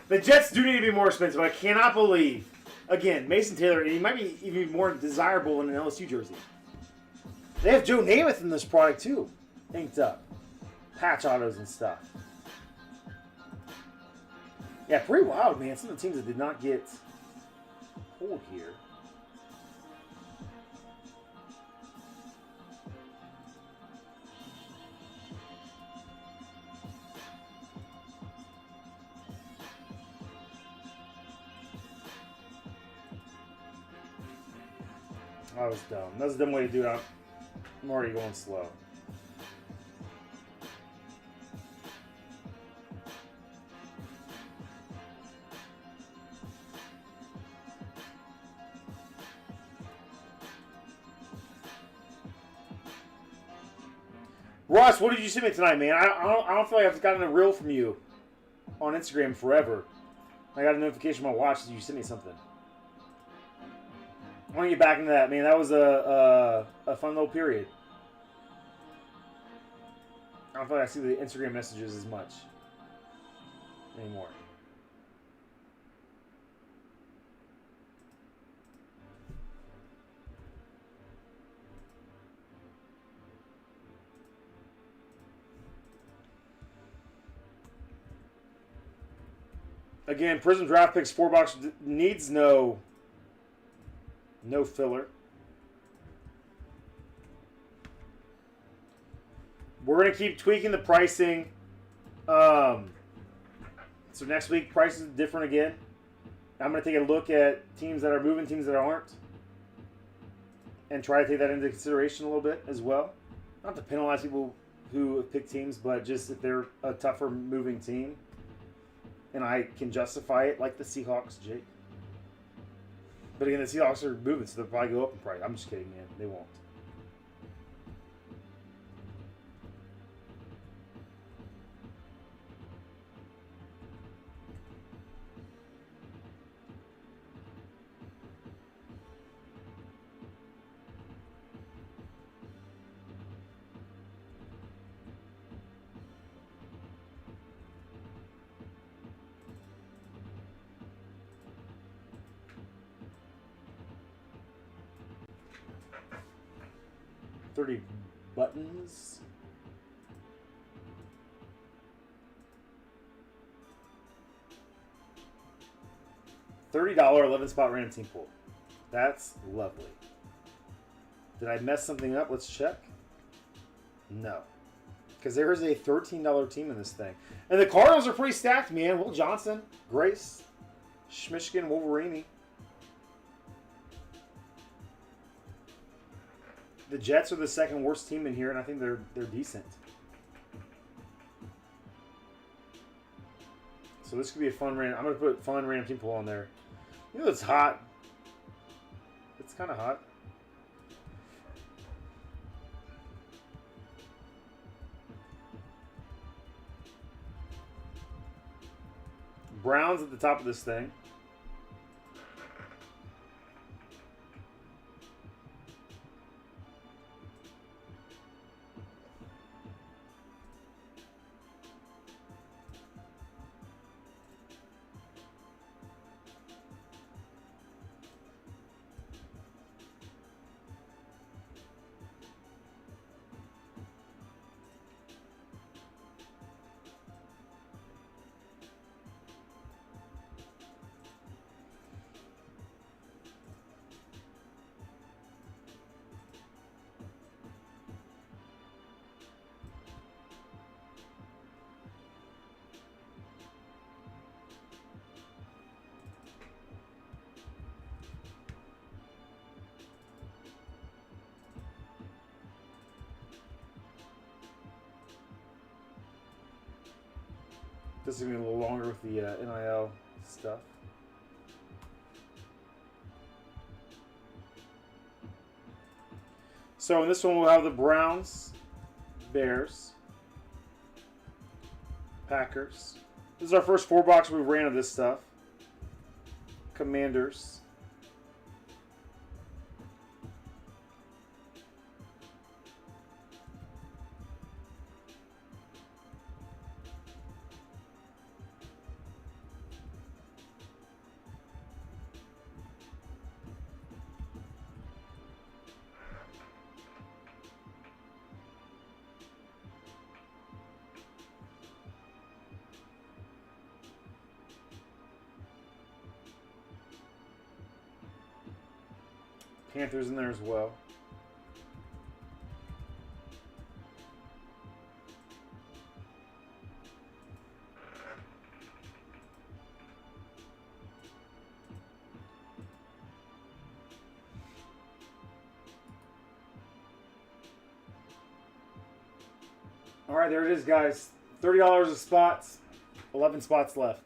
The Jets do need to be more expensive. I cannot believe. Again, Mason Taylor, he might be even more desirable in an LSU jersey. They have Joe Namath in this product too. Inked up. Patch autos and stuff. Yeah, pretty wild, man. Some of the teams that did not get pulled here. That was dumb. That was a dumb way to do it. I'm already going slow. Ross, what did you send me tonight, man? I don't feel like I've gotten a reel from you on Instagram forever. I got a notification on my watch that you sent me something. I want to get back into that, man. That was a fun little period. I don't feel like I see the Instagram messages as much anymore. Again, Prizm Draft Picks 4-box needs no filler. We're going to keep tweaking the pricing. So next week, price is different again. I'm going to take a look at teams that are moving, teams that aren't. And try to take that into consideration a little bit as well. Not to penalize people who have picked teams, but just if they're a tougher moving team. And I can justify it like the Seahawks, Jake. But again, the Seahawks are moving, so they'll probably go up in price. I'm just kidding, man. They won't. $30 buttons. $30 11 spot random team pool. That's lovely. Did I mess something up? Let's check. No. Because there is a $13 team in this thing. And the Cardinals are pretty stacked, man. Will Johnson, Grace, Schmishkin, Wolverine. The Jets are the second worst team in here, and I think they're decent. So this could be a fun random. I'm going to put fun random team pool on there. You know it's hot. It's kind of hot. Browns at the top of this thing. This is going to be a little longer with the NIL stuff. So in this one we'll have the Browns, Bears, Packers. This is our first 4-box we ran of this stuff. Commanders. Panthers in there as well. All right, there it is, guys. $30 of spots. 11 spots left.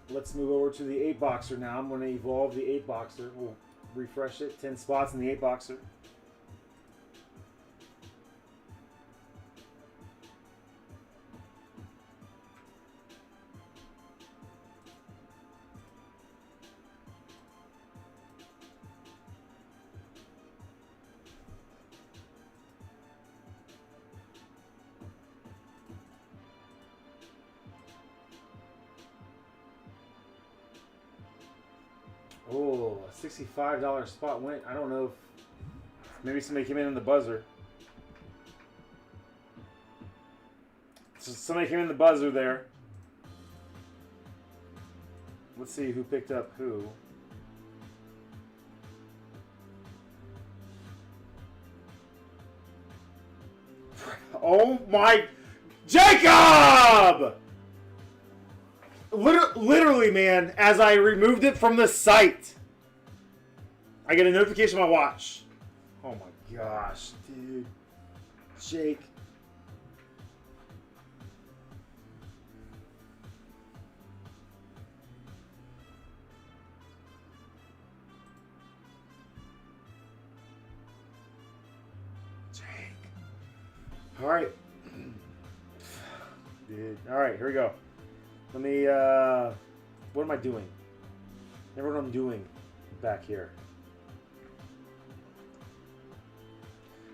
Let's move over to the 8-boxer now. I'm going to evolve the 8-boxer. We'll refresh it. 10 spots in the 8-boxer. Oh, a $65 spot went. I don't know if maybe somebody came in on the buzzer. So somebody came in the buzzer there. Let's see who picked up who. Oh my, Jacob! Literally, man, as I removed it from the site, I get a notification on my watch. Oh my gosh, dude. Jake. Jake. All right. Dude. All right, here we go. Let me, what am I doing? Never know what I'm doing back here.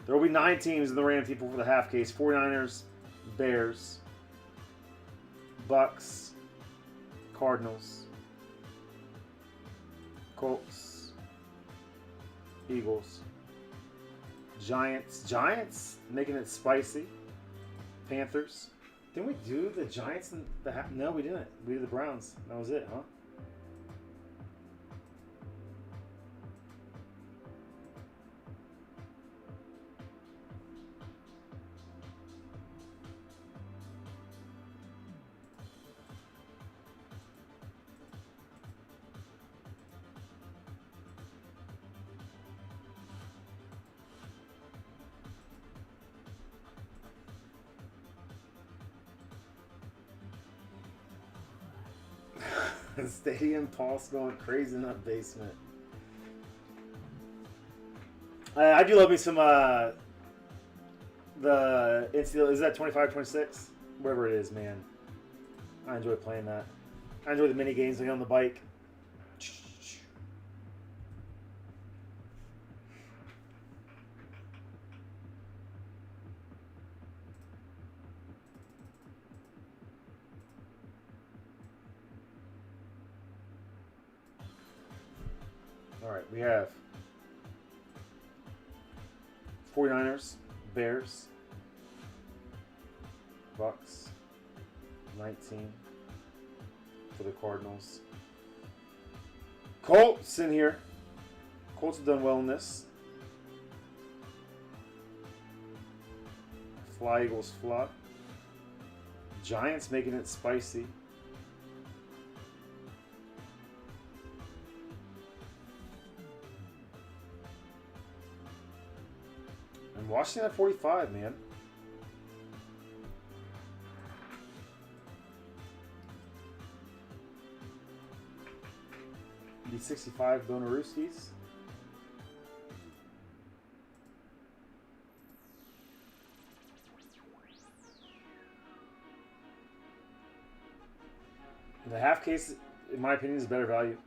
There will be 9 teams in the random people for the half case. 49ers, Bears, Bucks, Cardinals, Colts, Eagles, Giants, making it spicy, Panthers, Didn't we do the Giants and the half? No, we didn't. We did the Browns. That was it, huh? Stadium pulse going crazy in that basement. I do love me some the NCAA, is that 25, 26? Wherever it is, man. I enjoy playing that. I enjoy the mini games when you're on the bike. Alright, we have 49ers, Bears, Bucks, 19 for the Cardinals. Colts in here. Colts have done well in this. Fly Eagles flop. Giants making it spicy. And Washington at 45, man. The 65 Bonaruskis. The half case, in my opinion, is better value.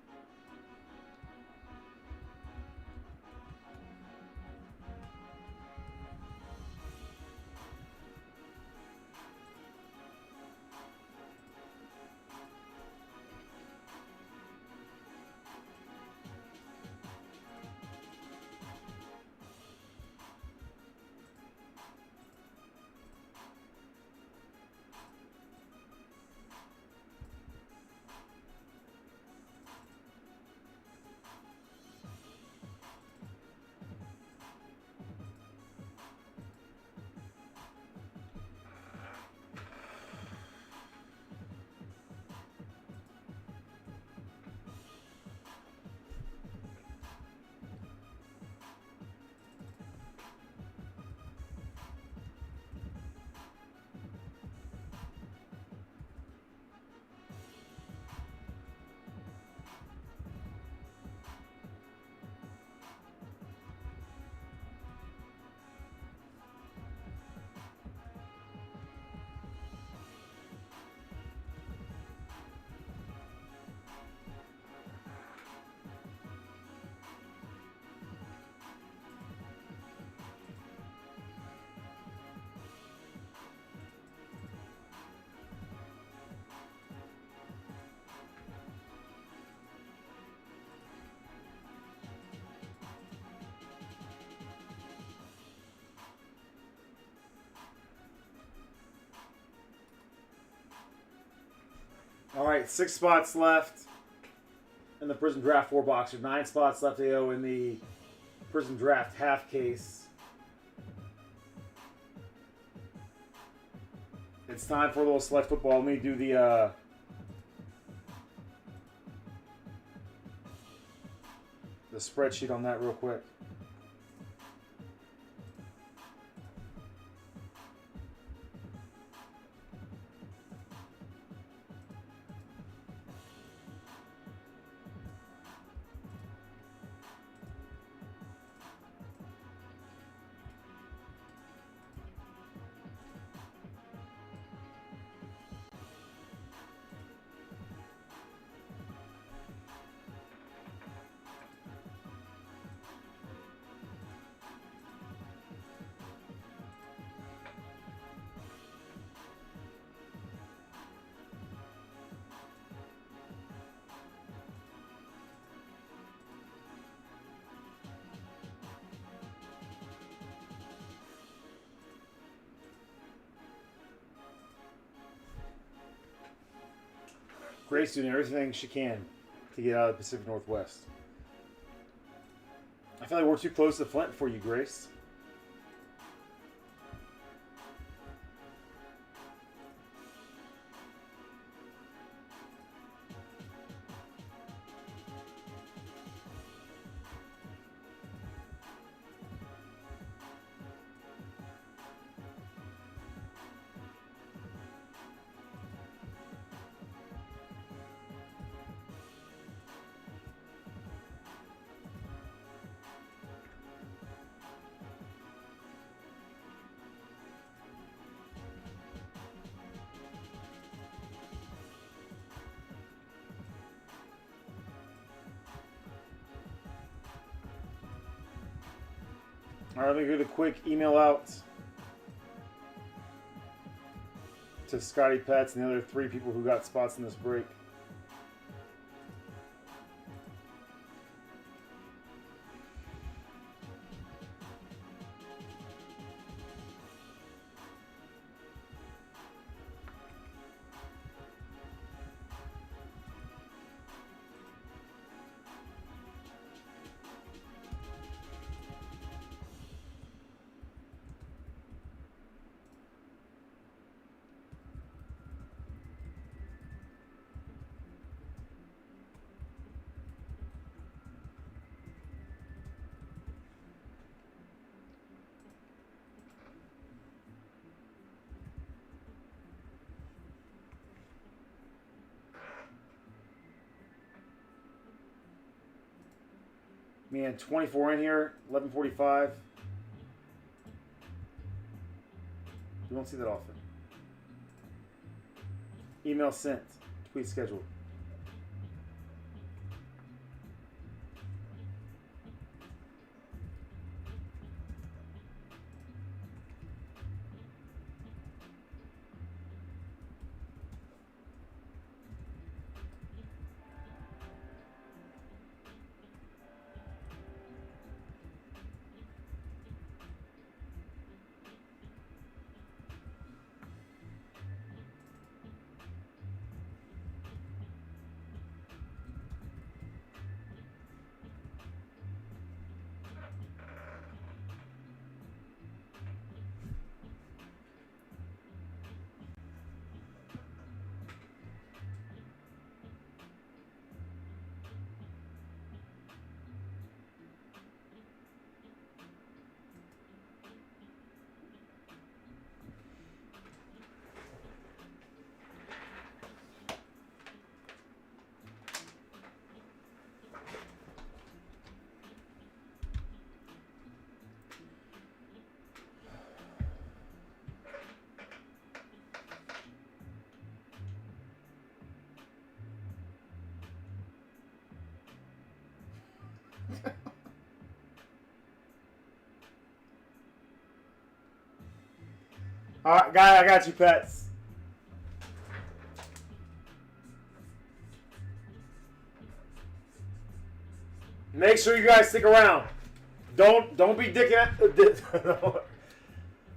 All right, 6 spots left in the Prizm Draft 4 boxer. 9 spots left AO in the Prizm Draft half case. It's time for a little select football. Let me do the spreadsheet on that real quick. Grace doing everything she can to get out of the Pacific Northwest. I feel like we're too close to Flint for you, Grace. All right, let me get a quick email out to Scotty Pets and the other 3 people who got spots in this break. Man, 24 in here, 11:45. We don't see that often. Email sent. Tweet scheduled. All right, guy, I got you, Pets. Make sure you guys stick around. Don't be dicking.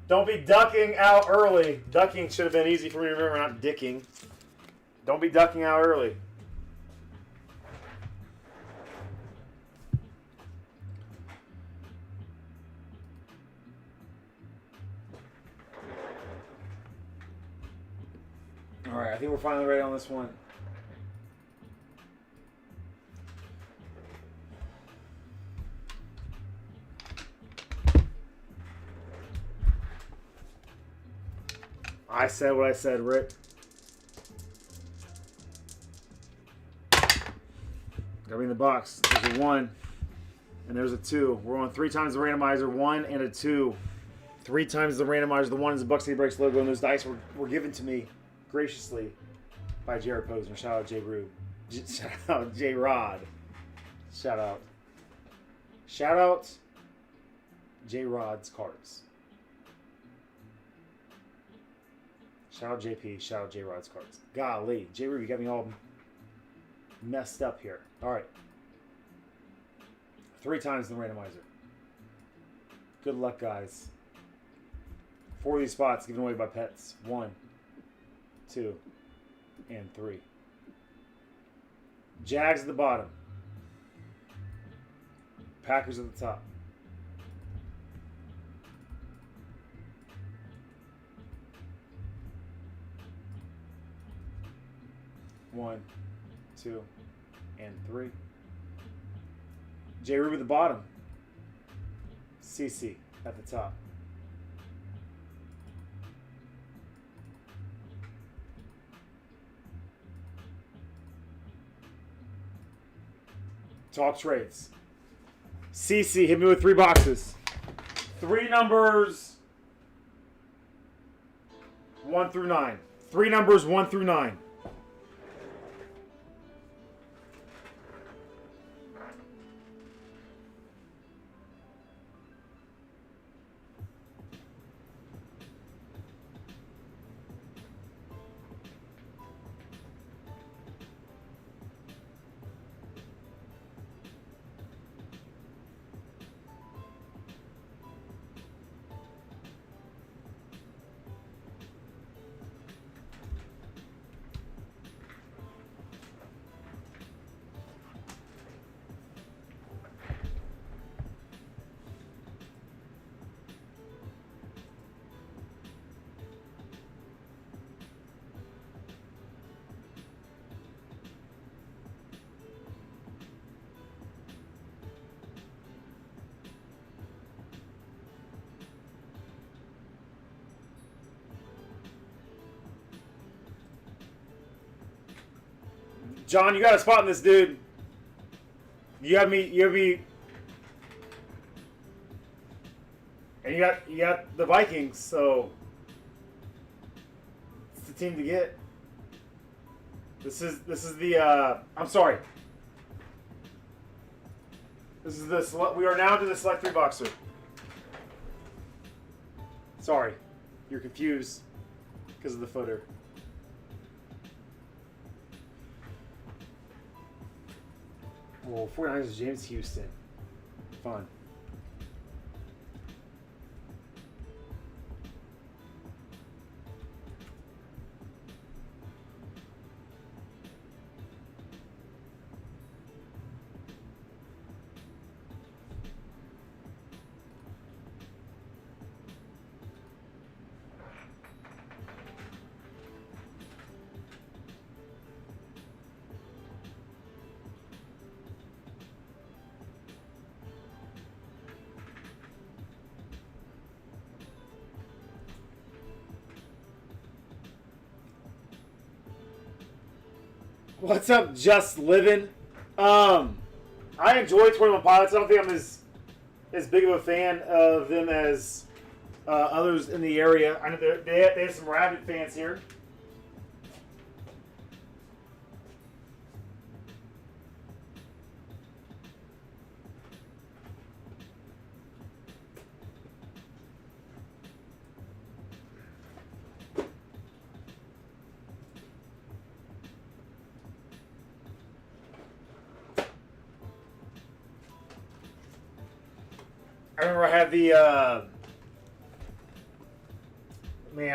Don't be ducking out early. Ducking should have been easy for me to remember, not dicking. Don't be ducking out early. All right, I think we're finally ready on this one. I said what I said, Rick. Gotta be in the box. There's a 1, and there's a 2. We're on 3 times the randomizer, 1 and a 2. 3 times the randomizer. The 1 is the Buck City Breaks logo, and those dice were given to me graciously by Jared Posner. Shout out Jay Rube. Shout out J Rod. Shout out. Shout out J Rod's cards. Shout out JP. Shout out J Rod's cards. Golly, J Rube, you got me all messed up here. All right. 3 times the randomizer. Good luck, guys. 4 of these spots given away by Pets. 1, 2, and 3. Jags at the bottom. Packers at the top. One, two, and three. J. Rube at the bottom. CC at the top. Talk trades. CC hit me with 3 boxes. 3 numbers 1 through 9. 3 numbers 1 through 9. John, you got a spot in this, dude. You have me, and you got the Vikings, so it's the team to get. This is the I'm sorry. This is the we are now to the select 3 boxer. Sorry, you're confused because of the footer. Well, 49ers is James Houston. Fun. What's up, Just Living? I enjoy 21 Pilots. I don't think I'm as big of a fan of them as others in the area. I know they have some rabid fans here. I remember I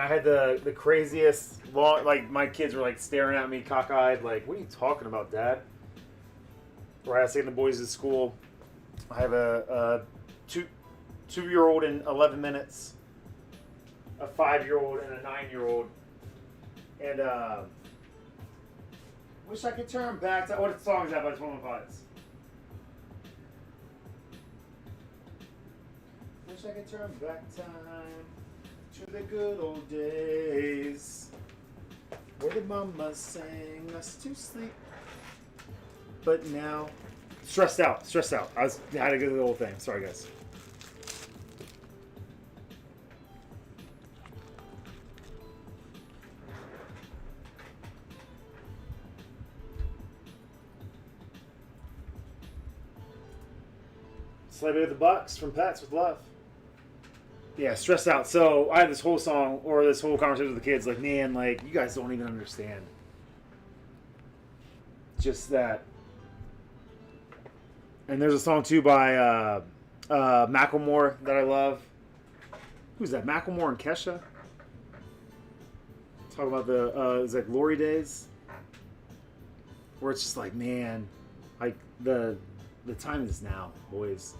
had the craziest long, like my kids were like staring at me cockeyed, like, what are you talking about, Dad? Where I was taking the boys to school. I have a two-year-old in 11 minutes, a 5-year-old and a 9-year-old, and wish I could turn back to what song is that by 21 Pilots? Wish I could turn back time to the good old days where the mama sang us to sleep. But now, stressed out. I had to go through the whole thing. Sorry, guys. Slave with the Bucks from Pets with Love. Yeah, stressed out. So I had this whole song or this whole conversation with the kids, like, man, like, you guys don't even understand. Just that. And there's a song too by Macklemore that I love. Who's that? Macklemore and Kesha. Talk about the it's like Glory Days. where it's just like, man, like the time is now, boys.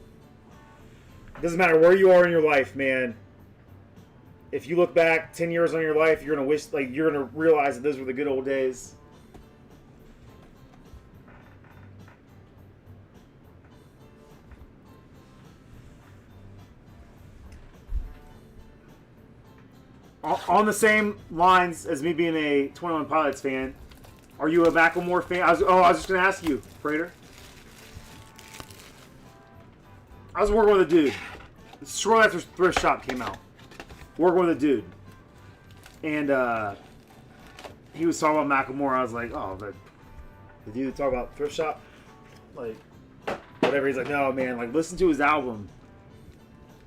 It doesn't matter where you are in your life, man. If you look back 10 years on your life, you're gonna wish, like, you're gonna realize that those were the good old days. On the same lines as me being a 21 Pilots fan, are you a Macklemore fan? I was just gonna ask you, Prater. I was working with a dude shortly after Thrift Shop came out. Working with a dude, and he was talking about Macklemore. I was like, oh, but the dude talk about Thrift Shop, like whatever. He's like, no, man, like listen to his album,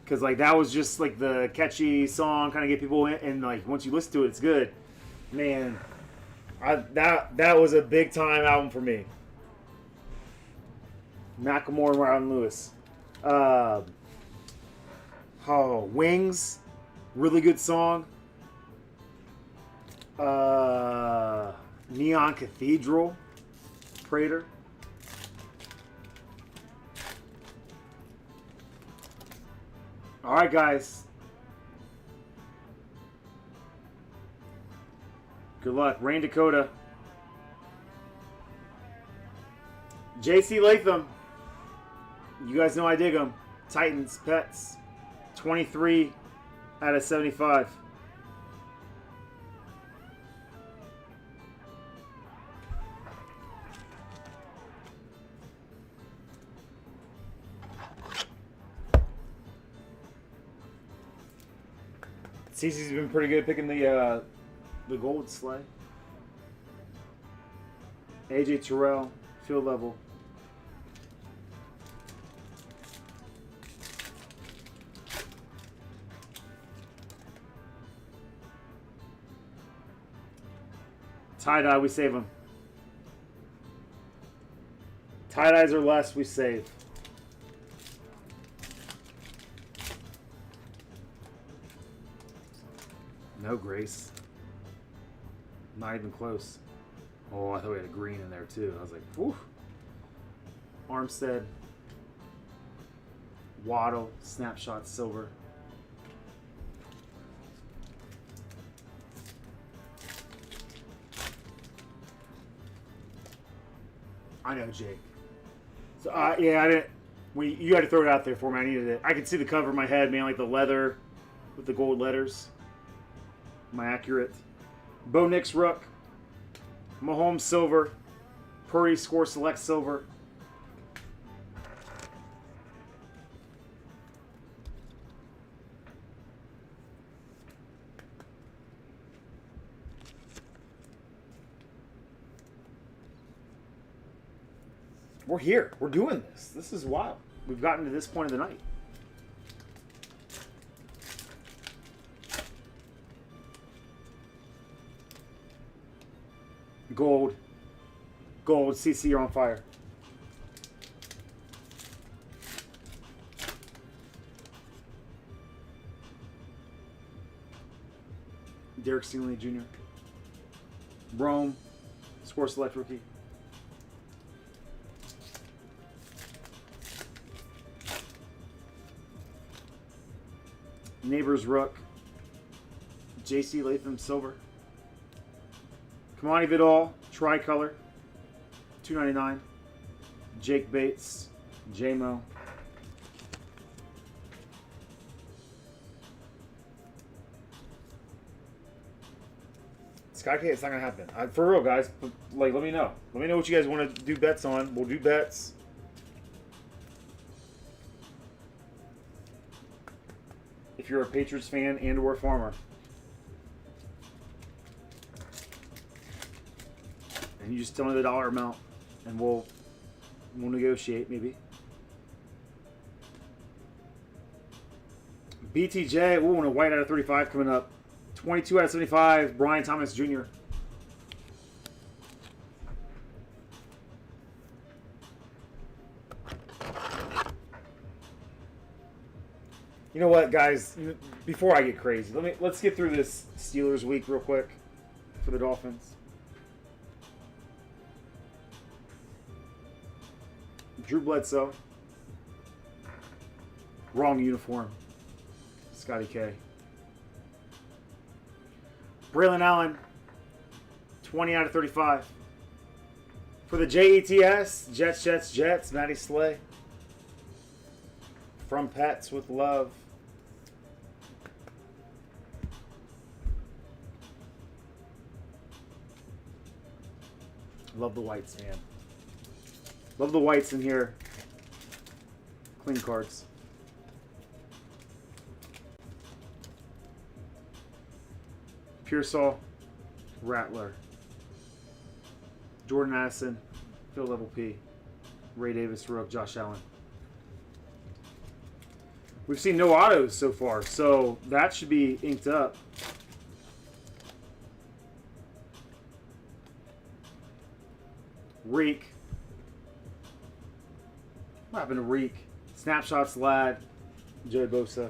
because like that was just like the catchy song, kind of get people in, and like once you listen to it, it's good, man. That was a big time album for me. Macklemore and Ryan Lewis. Wings. Really good song. Neon Cathedral. Prater. Alright, guys. Good luck. Rain Dakota. JC Latham. You guys know I dig them. Titans, Pets. 23 out of 75. Cece's been pretty good at picking the gold sleigh. AJ Terrell, field level. Tie-dye, we save them. Tie-dyes or less, we save. No Grace. Not even close. Oh, I thought we had a green in there too. I was like, whew. Armstead. Waddle. Snapshot silver. I know, Jake. So, yeah, I didn't. You had to throw it out there for me. I needed it. I could see the cover in my head, man, like the leather with the gold letters. Am I accurate? Bo Nix Rook. Mahomes silver. Purdy Score Select silver. We're here. We're doing this. This is wild. We've gotten to this point of the night. Gold. Gold. CC, you're on fire. Derek Stingley Jr. Rome. Score Select rookie. Neighbors Rook. JC Latham silver. Kamani Vidal tricolor. $2.99. Jake Bates. J-Mo. Sky K, it's not gonna happen. For real, guys. Like, let me know. Let me know what you guys want to do bets on. We'll do bets. If you're a Patriots fan and or farmer. And you just tell me the dollar amount and we'll negotiate maybe. BTJ, ooh, and a white out of 35 coming up. 22 out of 75, Brian Thomas Jr. You know what, guys? Before I get crazy, let's get through this Steelers week real quick for the Dolphins. Drew Bledsoe. Wrong uniform. Scotty K. Braylon Allen. 20 out of 35. For the JETS, Jets, Matty Slay. From Pets with Love. Love the whites, man. Love the whites in here. Clean cards. Pearsall, Rattler. Jordan Addison, Phil Level P. Ray Davis, Rook, Josh Allen. We've seen no autos so far, so that should be inked up. Reek. What happened to Reek? Snapshots Lad. Joey Bosa.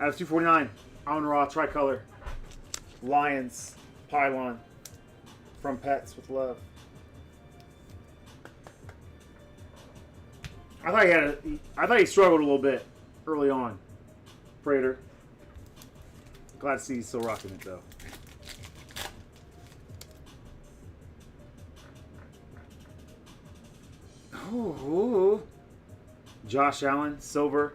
Out of 249. On Raw Tricolor. Lions. Pylon. From Pets with Love. I thought he struggled a little bit early on. Prater. Glad to see he's still rocking it though. Ooh. Josh Allen, silver.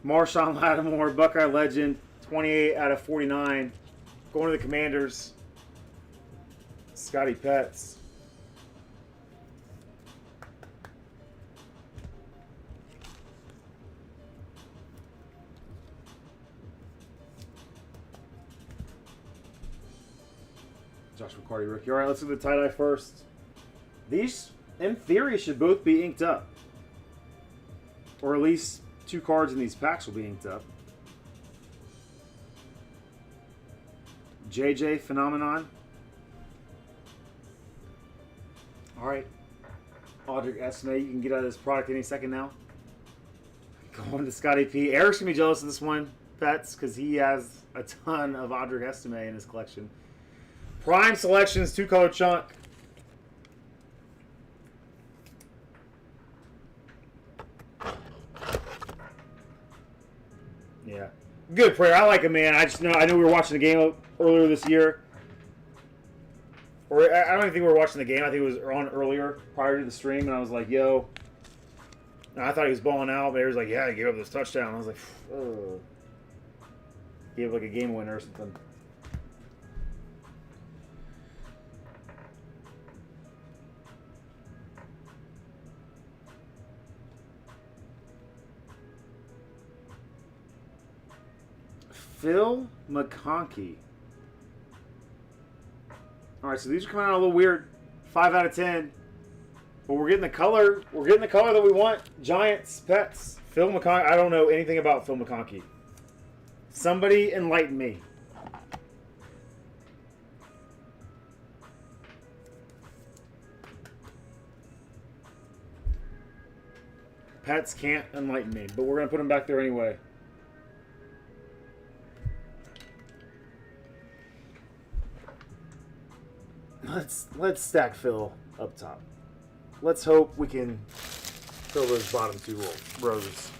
Marshawn Lattimore, Buckeye legend, 28 out of 49. Going to the Commanders. Scotty Pets. Josh McCarty rookie. All right, let's do the tie-dye first. These, in theory, should both be inked up. Or at least 2 cards in these packs will be inked up. JJ Phenomenon. All right. Audric Esme, you can get out of this product any second now. Going to Scotty P. Eric's going to be jealous of this one, Pets, because he has a ton of Audric Esme in his collection. Prime Selections, 2-color chunk. Yeah. Good prayer. I like him, man. I know we were watching the game earlier this year. Or I don't even think we were watching the game. I think it was on earlier, prior to the stream, and I was like, yo. And I thought he was balling out, but he was like, yeah, he gave up this touchdown. I was like, oh. Gave like a game winner or something. Phil McConkey. All right, so these are coming out a little weird. 5 out of 10. But we're getting the color. We're getting the color that we want. Giants, Pets. Phil McConkey. I don't know anything about Phil McConkey. Somebody enlighten me. Pets can't enlighten me, but we're going to put him back there anyway. Let's stack Phil up top. Let's hope we can fill those bottom 2 rows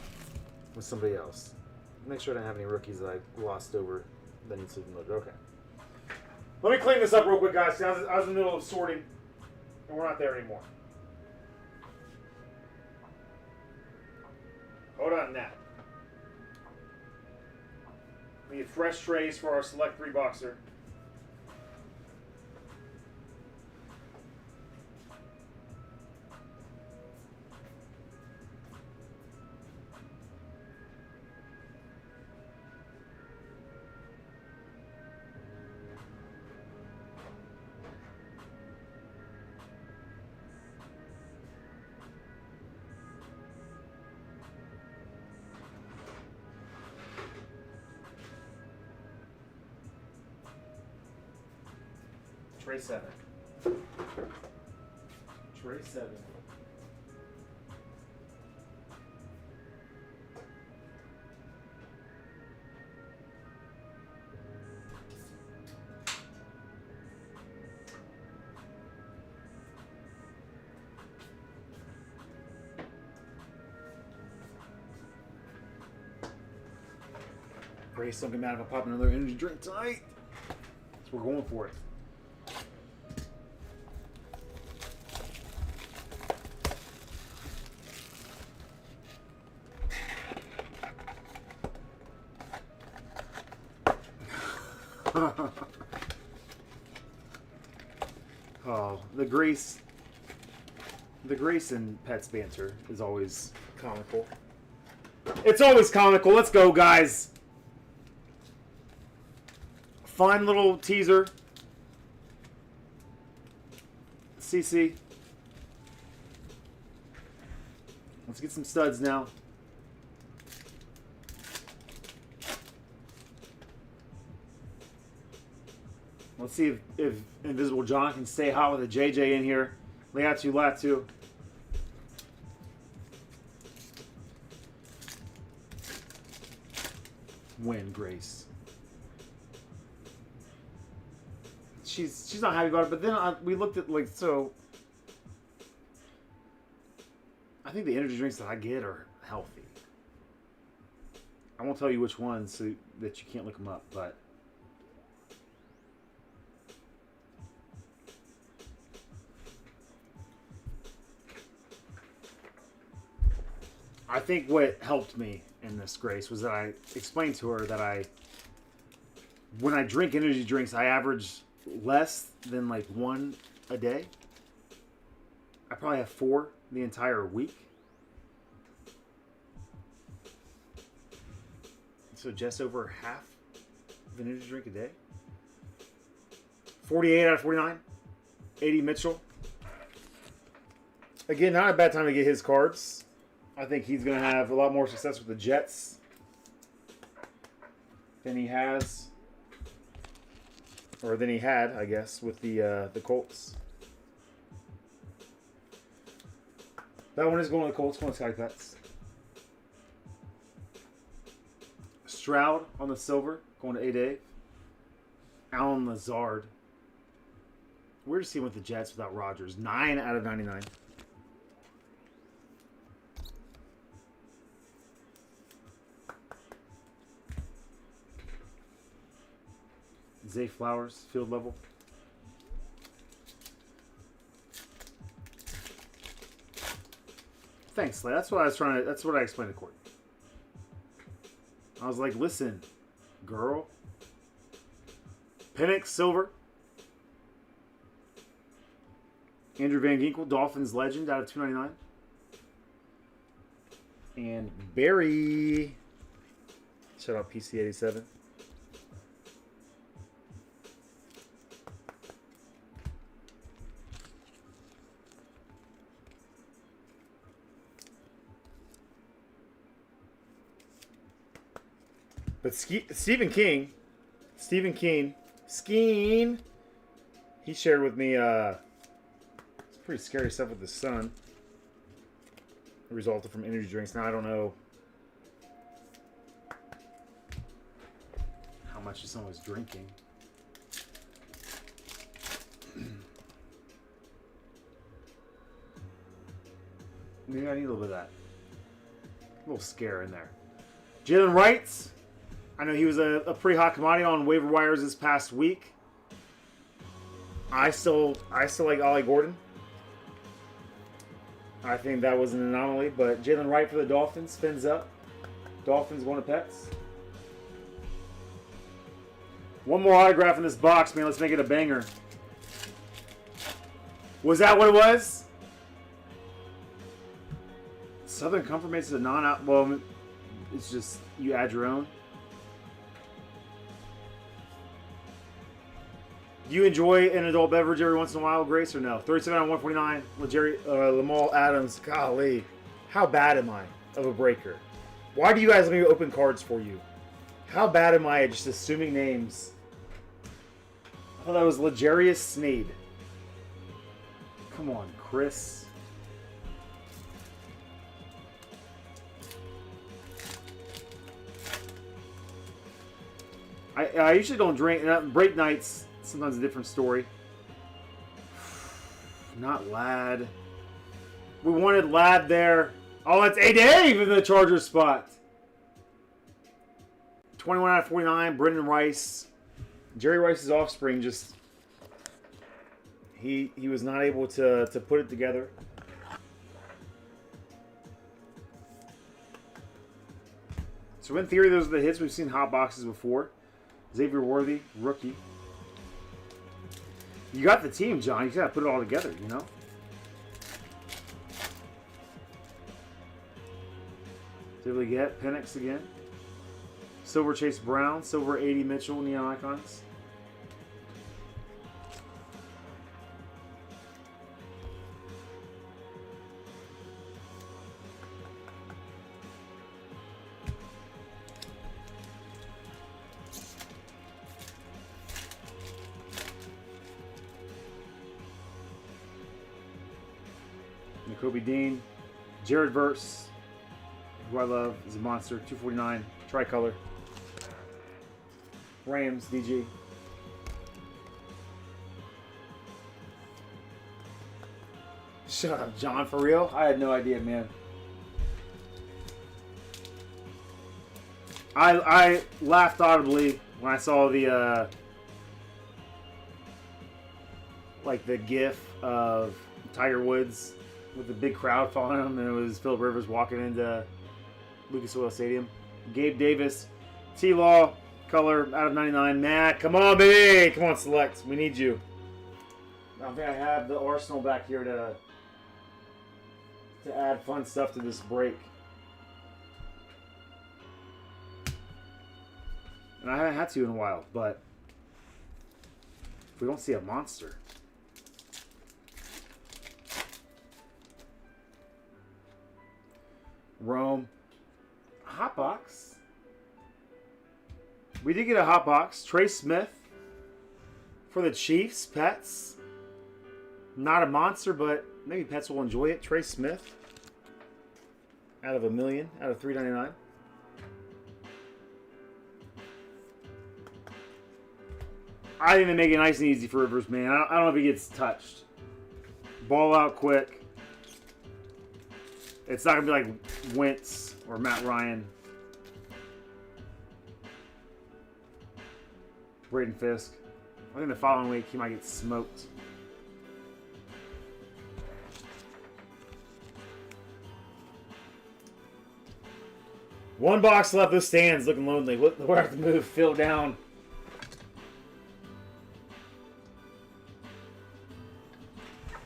with somebody else. Make sure I don't have any rookies that I glossed over that need to be loaded. Okay. Let me clean this up real quick, guys. I was in the middle of sorting, and we're not there anymore. Hold on now. We need fresh trays for our Select 3 boxer. Tray 7. Tray 7. Grace, don't get mad if I pop another energy drink tonight. So we're going for it. Oh, the Grace and Pets banter is always comical. It's always comical. Let's go, guys. Fun little teaser. CC. Let's get some studs now. Let's see if Invisible John can stay hot with a JJ in here. Latu, Latu. Win, Grace. She's not happy about it, but then we looked at, like, so I think the energy drinks that I get are healthy. I won't tell you which ones so that you can't look them up, but I think what helped me in this, Grace, was that I explained to her that when I drink energy drinks, I average less than like one a day. I probably have 4 the entire week. So just over half of an energy drink a day. 48 out of 49. 80 Mitchell. Again, not a bad time to get his cards. I think he's going to have a lot more success with the Jets than he has, or than he had, I guess, with the Colts. That one is going to the Colts, going to Sky Pets. Stroud on the silver, going to A-Dave. Alan Lazard. We're just seeing with the Jets without Rodgers. 9 out of 99. Zay Flowers, field level. Thanks, Slay. That's what I was trying to. That's what I explained to Courtney. I was like, listen, girl. Penix, silver. Andrew Van Ginkel, Dolphins legend out of 299. And Barry. Shout out PC87. But Stephen King, Skeen, he shared with me some pretty scary stuff with his son. It resulted from energy drinks. Now, I don't know how much his son was drinking. Maybe I need a little bit of that. A little scare in there. Jalen Wright. I know he was a pretty hot commodity on waiver wires this past week. I still like Ollie Gordon. I think that was an anomaly, but Jalen Wright for the Dolphins spins up. Dolphins going to Pets. One more autograph in this box, man. Let's make it a banger. Was that what it was? Southern Comfort makes it a non-out. Well, it's just you add your own. Do you enjoy an adult beverage every once in a while, Grace, or no? 37 out of 149. Lamal Adams. Golly. How bad am I of a breaker? Why do you guys let me open cards for you? How bad am I at just assuming names? I thought that was Legarius Sneed. Come on, Chris. I usually don't drink. Break nights, sometimes a different story. Not Ladd. We wanted Ladd there. Oh, it's A-Dave in the Chargers spot. 21 out of 49. Brendan Rice. Jerry Rice's offspring just... He was not able to put it together. So in theory, those are the hits. We've seen hot boxes before. Xavier Worthy, rookie. You got the team, John. You just got to put it all together, you know? Did we get Penix again? Silver Chase Brown. Silver 80 Mitchell, Neon Icons. Kobe Dean, Jared Verse, who I love, is a monster. 249, tricolor. Rams, DG. Shut up, John, for real? I had no idea, man. I laughed audibly when I saw the like the GIF of Tiger Woods with the big crowd following him, and it was Phillip Rivers walking into Lucas Oil Stadium. Gabe Davis, T-Law, color out of 99. Matt, come on, baby! Come on, select. We need you. I don't think I have the arsenal back here to add fun stuff to this break. And I haven't had to in a while, but if we don't see a monster... Rome. Hot box. We did get a hot box. Trey Smith for the Chiefs. Pets. Not a monster, but maybe Pets will enjoy it. Trey Smith. Out of 1,000,000. Out of 399. I think they make it nice and easy for Rivers, man. I don't know if he gets touched. Ball out quick. It's not going to be like Wentz or Matt Ryan. Braden Fisk. I think the following week he might get smoked. One box left. Those stands looking lonely. We'll have to move Phil down.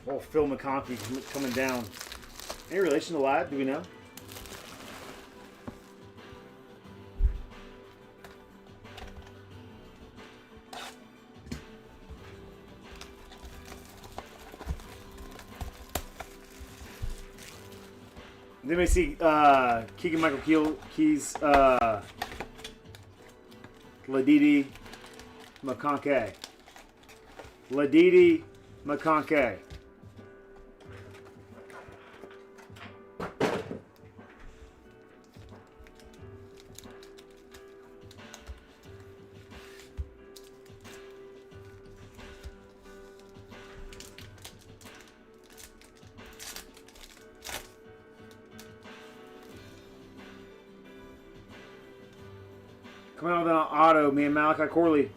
Oh, Phil McConkey coming down. Any relation to Ladd? Do we know? Then we see Keegan Michael Keys, Ladidi McConkey. Ladidi McConkey. Coming out with an auto, man, Malachi Corley.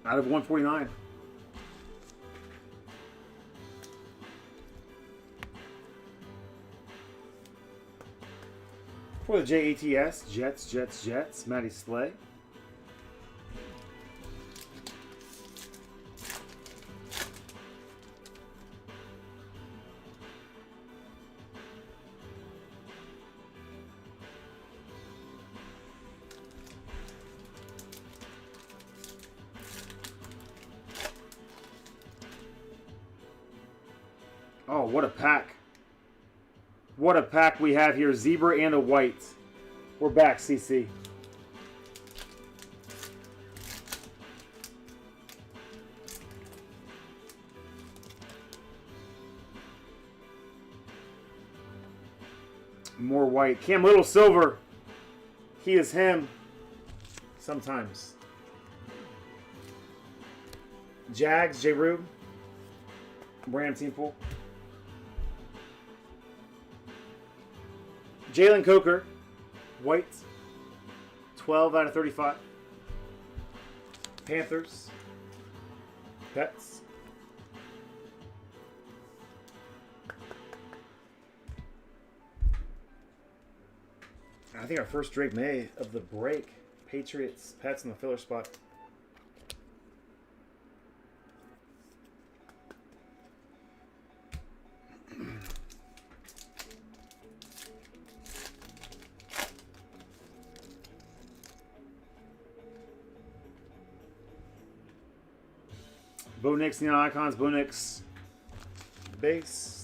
Out of 149. For the JATS, Jets, Matty Slay. Oh, what a pack. What a pack we have here. Zebra and a white. We're back, CC. More white. Cam Little silver. He is him. Sometimes. Jags, J. Rube. Ram team pool. Jalen Coker, white, 12 out of 35. Panthers. Pets. I think our first Drake May of the break. Patriots. Pets in the filler spot. Bo Nix, Neon Icons, Bo Nix base.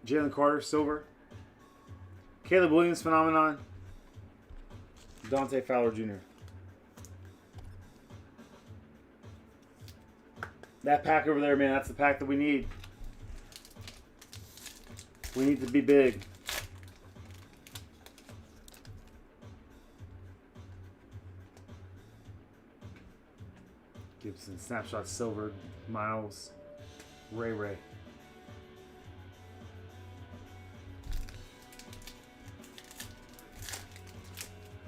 Jalen Carter, silver. Caleb Williams, phenomenon. Dante Fowler Jr. That pack over there, man, that's the pack that we need. We need to be big. Gibson, snapshot, silver, Miles, Ray.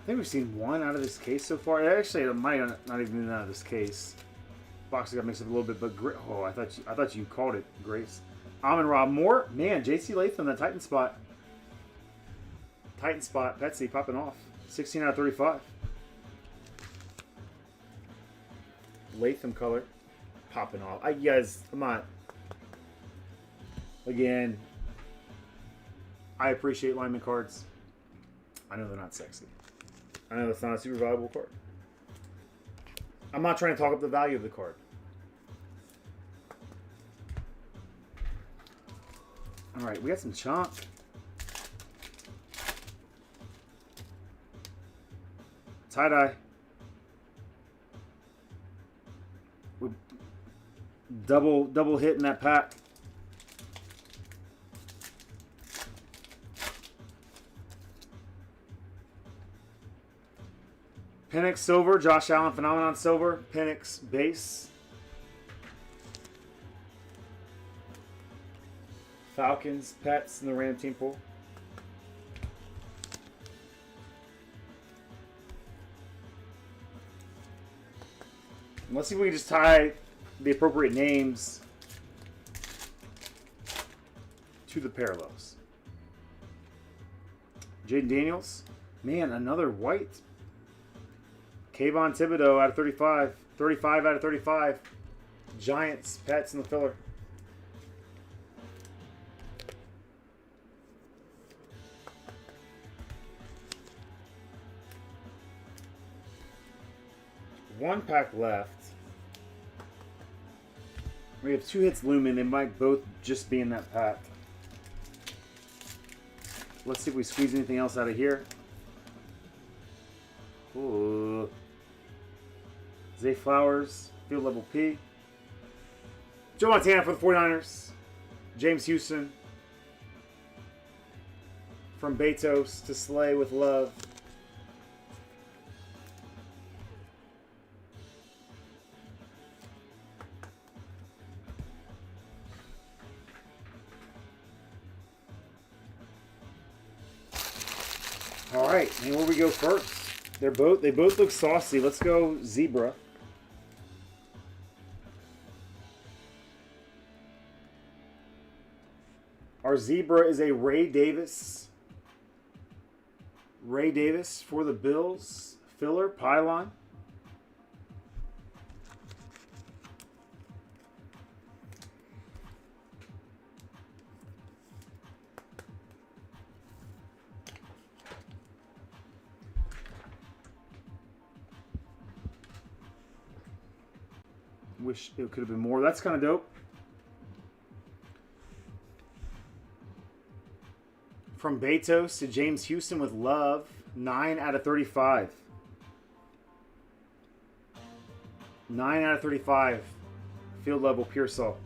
I think we've seen one out of this case so far. Actually, it might not even been out of this case. Box got mixed up a little bit, but oh, I thought you called it, Grace. Amon Rob Moore, man, JC Latham, that Titan spot. Petsy popping off. 16 out of 35. Latham color popping off. You guys, I'm not. Again, I appreciate lineman cards. I know they're not sexy. I know that's not a super valuable card. I'm not trying to talk up the value of the card. All right, we got some chunk. Tie-dye. We're double hitting that pack. Penix silver, Josh Allen phenomenon silver, Penix base. Falcons, Pets in the Ram team pool. And let's see if we can just tie the appropriate names to the parallels. Jaden Daniels, man, another white. Kayvon Thibodeau out of 35. 35 out of 35. Giants, Pets in the filler. One pack left. We have 2 hits looming. They might both just be in that pack. Let's see if we squeeze anything else out of here. Ooh. Zay Flowers, field level P. Joe Montana for the 49ers. James Houston. From Betos to Slay with love. All right, and where we go first? They both look saucy. Let's go Zebra. Our Zebra is a Ray Davis. Ray Davis for the Bills. Filler, pylon. Wish it could have been more. That's kind of dope. From Betos to James Houston with love. 9 out of 35. 9 out of 35. Field level Pearsall.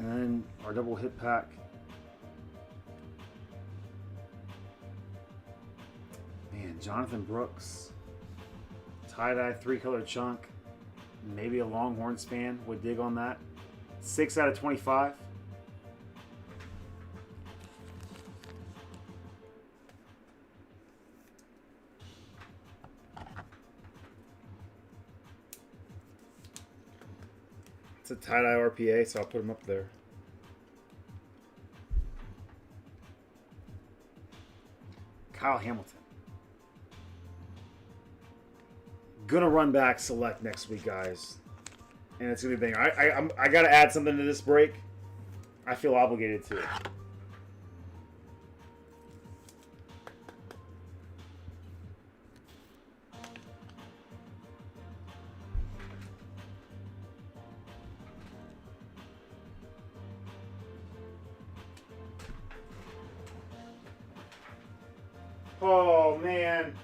And then our double hit pack. Man, Jonathan Brooks. Tie-dye 3-color chunk. Maybe a Longhorns fan would dig on that. 6 out of 25. It's a tie-dye RPA, so I'll put him up there. Kyle Hamilton. Gonna run back select next week, guys. And it's gonna be a banger. I gotta add something to this break. I feel obligated to. Oh, man.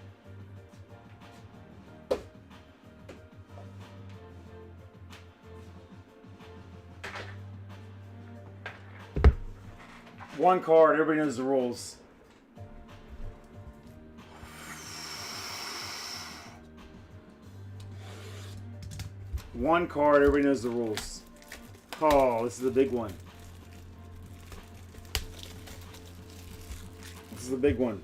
One card. Everybody knows the rules. One card. Everybody knows the rules. Oh, this is the big one. This is the big one.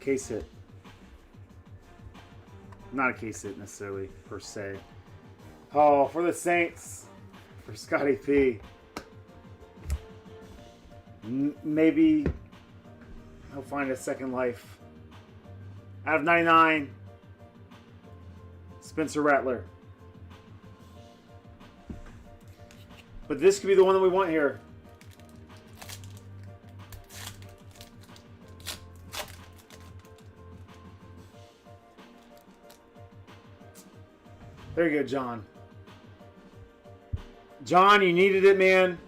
Case hit. Not a case hit necessarily, per se. Oh, for the Saints. For Scotty P. Maybe he'll find a second life. Out of 99, Spencer Rattler. But this could be the one that we want here. There you go, John. John, you needed it, man.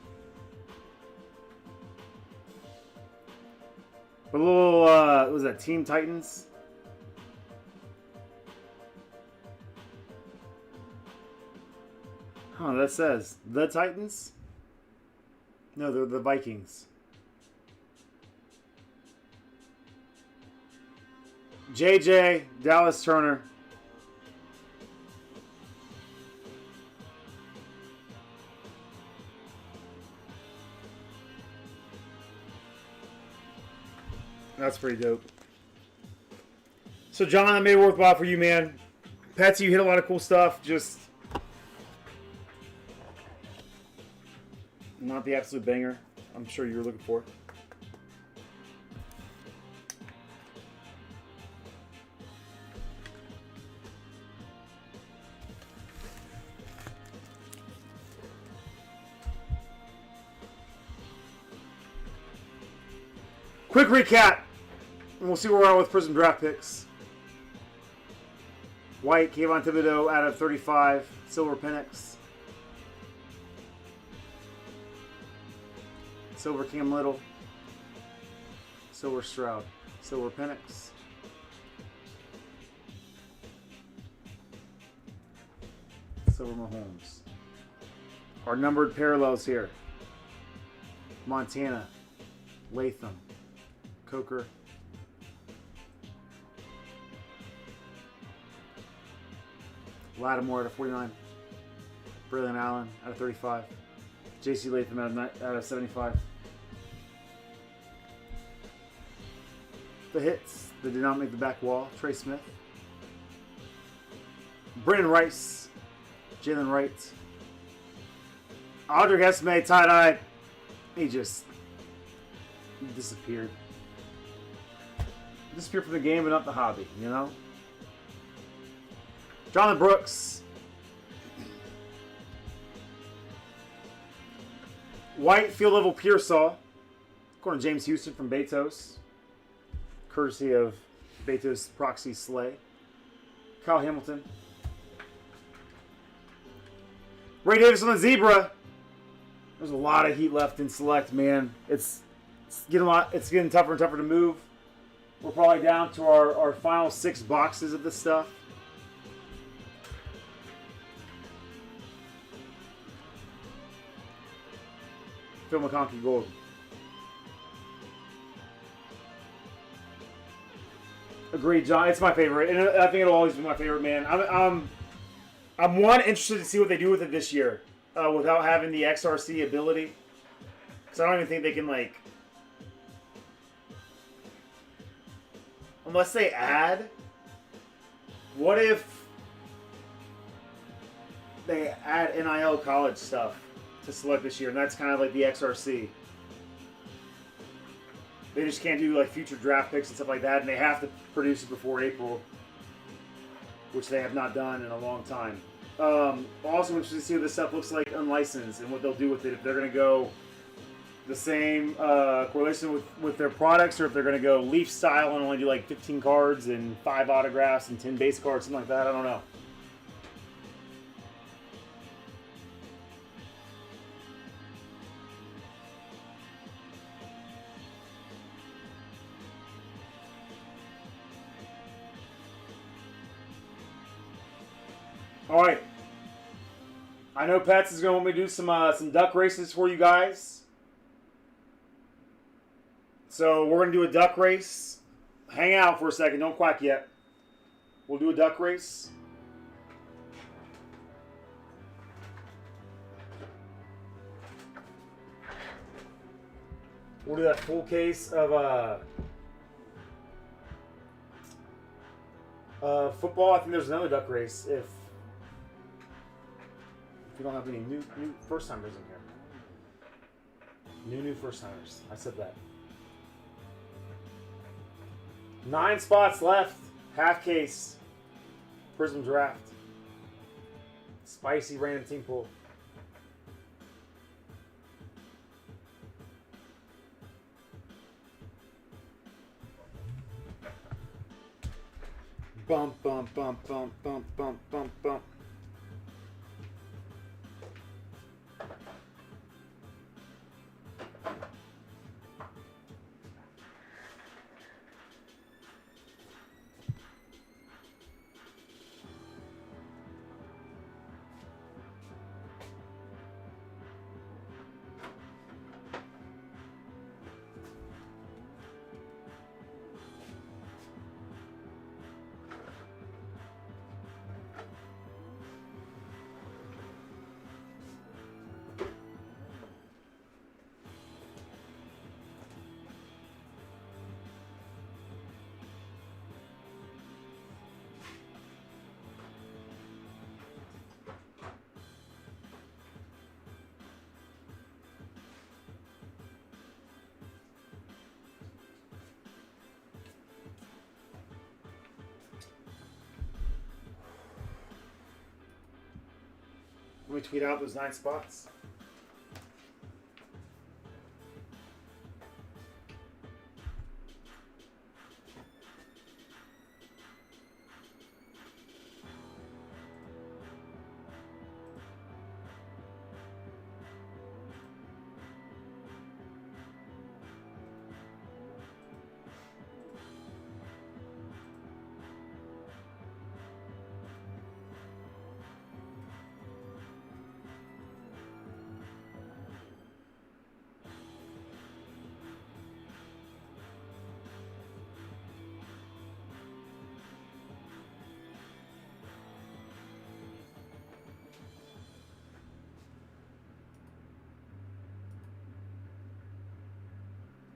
A little, what was that, Team Titans? Huh, that says the Titans? No, they're the Vikings. JJ, Dallas Turner. That's pretty dope. So, John, that made it worthwhile for you, man. Patsy, you hit a lot of cool stuff. Just not the absolute banger I'm sure you were looking for. Quick recap. And we'll see where we're at with Prizm draft picks. White, Kayvon Thibodeau out of 35. Silver, Penix. Silver, Cam Little. Silver, Stroud. Silver, Penix. Silver, Mahomes. Our numbered parallels here. Montana. Latham. Coker. Lattimore out of 49. Braylon Allen out of 35. J.C. Latham out of 75. The hits that did not make the back wall. Trey Smith. Brennan Rice. Jalen Wright. Audric Esme tie-dye. He just disappeared. Disappeared from the game but not the hobby, you know? Jonathan Brooks. White field level Pearsall. According to James Houston from Betos. Courtesy of Betos Proxy Slay. Kyle Hamilton. Ray Davis on the zebra. There's a lot of heat left in select, man. It's getting tougher and tougher to move. We're probably down to our final 6 boxes of this stuff. Phil McConkey gold. Agreed, John. It's my favorite, and I think it'll always be my favorite, man. I'm one interested to see what they do with it this year, without having the XRC ability, because I don't even think they can, like, unless they add. What if they add NIL college stuff to select this year, and that's kind of like the XRC. They just can't do like future draft picks and stuff like that, and they have to produce it before April, which they have not done in a long time. Also interested to see what this stuff looks like unlicensed and what they'll do with it. If they're going to go the same correlation with their products, or if they're going to go Leaf style and only do like 15 cards and 5 autographs and 10 base cards, something like that. I don't know. All right. I know Pets is going to want me to do some duck races for you guys. So we're going to do a duck race. Hang out for a second. Don't quack yet. We'll do a duck race. We'll do that full case of football. I think there's another duck race if we don't have any new first timers in here. New first timers. I said that. 9 spots left. Half case. Prizm draft. Spicy random team pool. Bump, bump, bump, bump, bump, bump, bump, bump. Let me tweet out those 9 spots.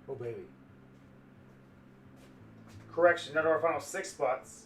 Oh, baby. Correction, now to our final 6 spots.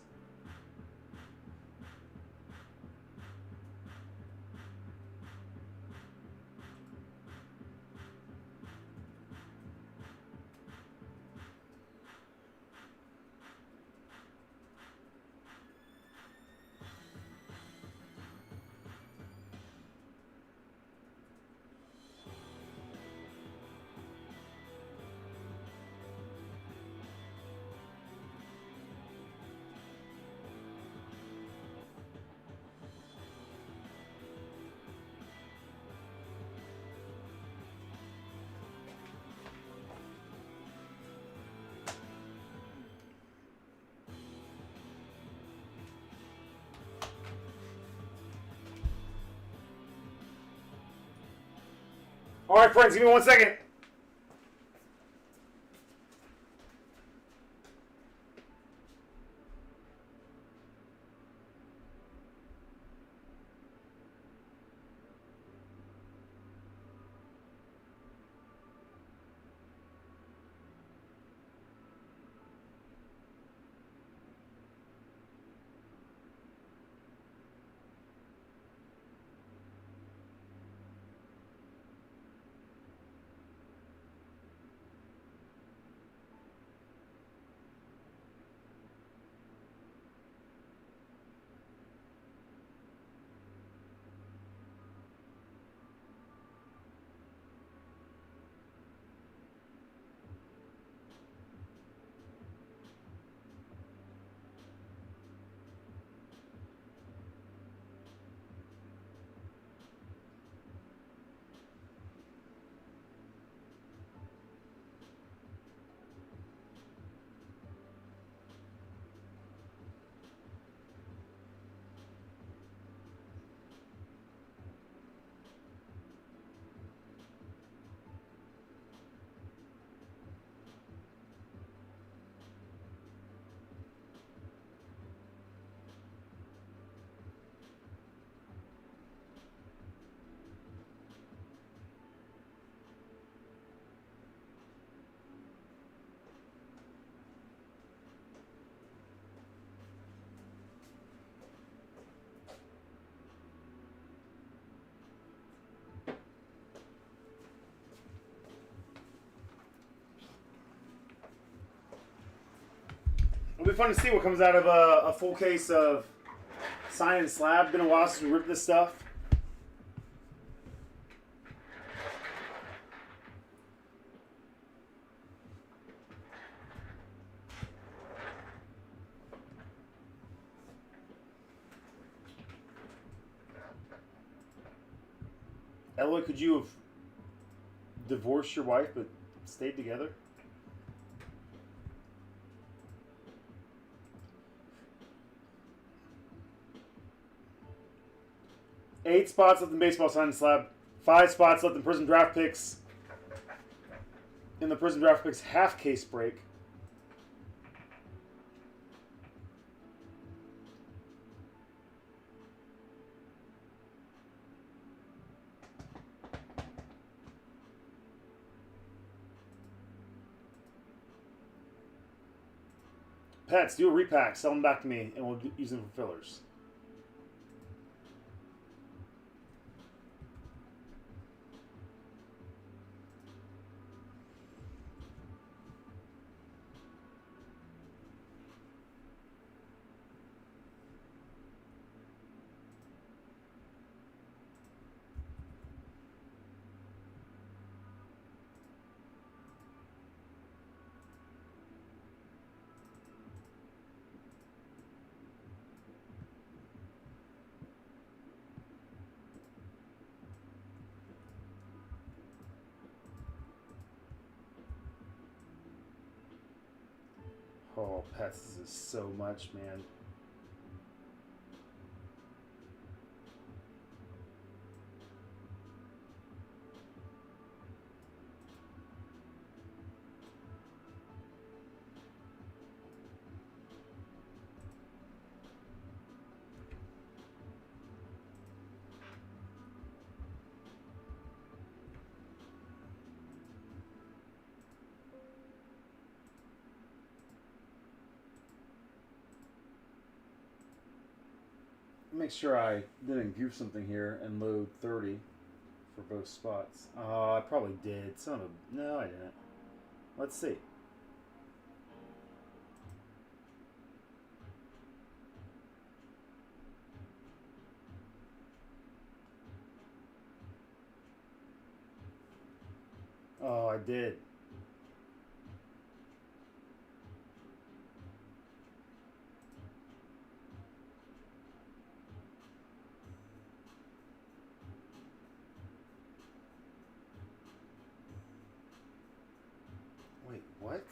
All right, friends, give me 1 second. It'll be fun to see what comes out of a full case of Sign and Slab. Been a while since we ripped this stuff. Ella, could you have divorced your wife but stayed together? Eight spots left in baseball sign and slab. 5 spots left in Prizm draft picks. In the Prizm draft picks half case break. Pets, do a repack. Sell them back to me, and we'll use them for fillers. Oh, pets, this is so much, man. Make sure I didn't goof something here and load 30 for both spots. Oh, I probably did. No, I didn't. Let's see. Oh, I did. Wait, what?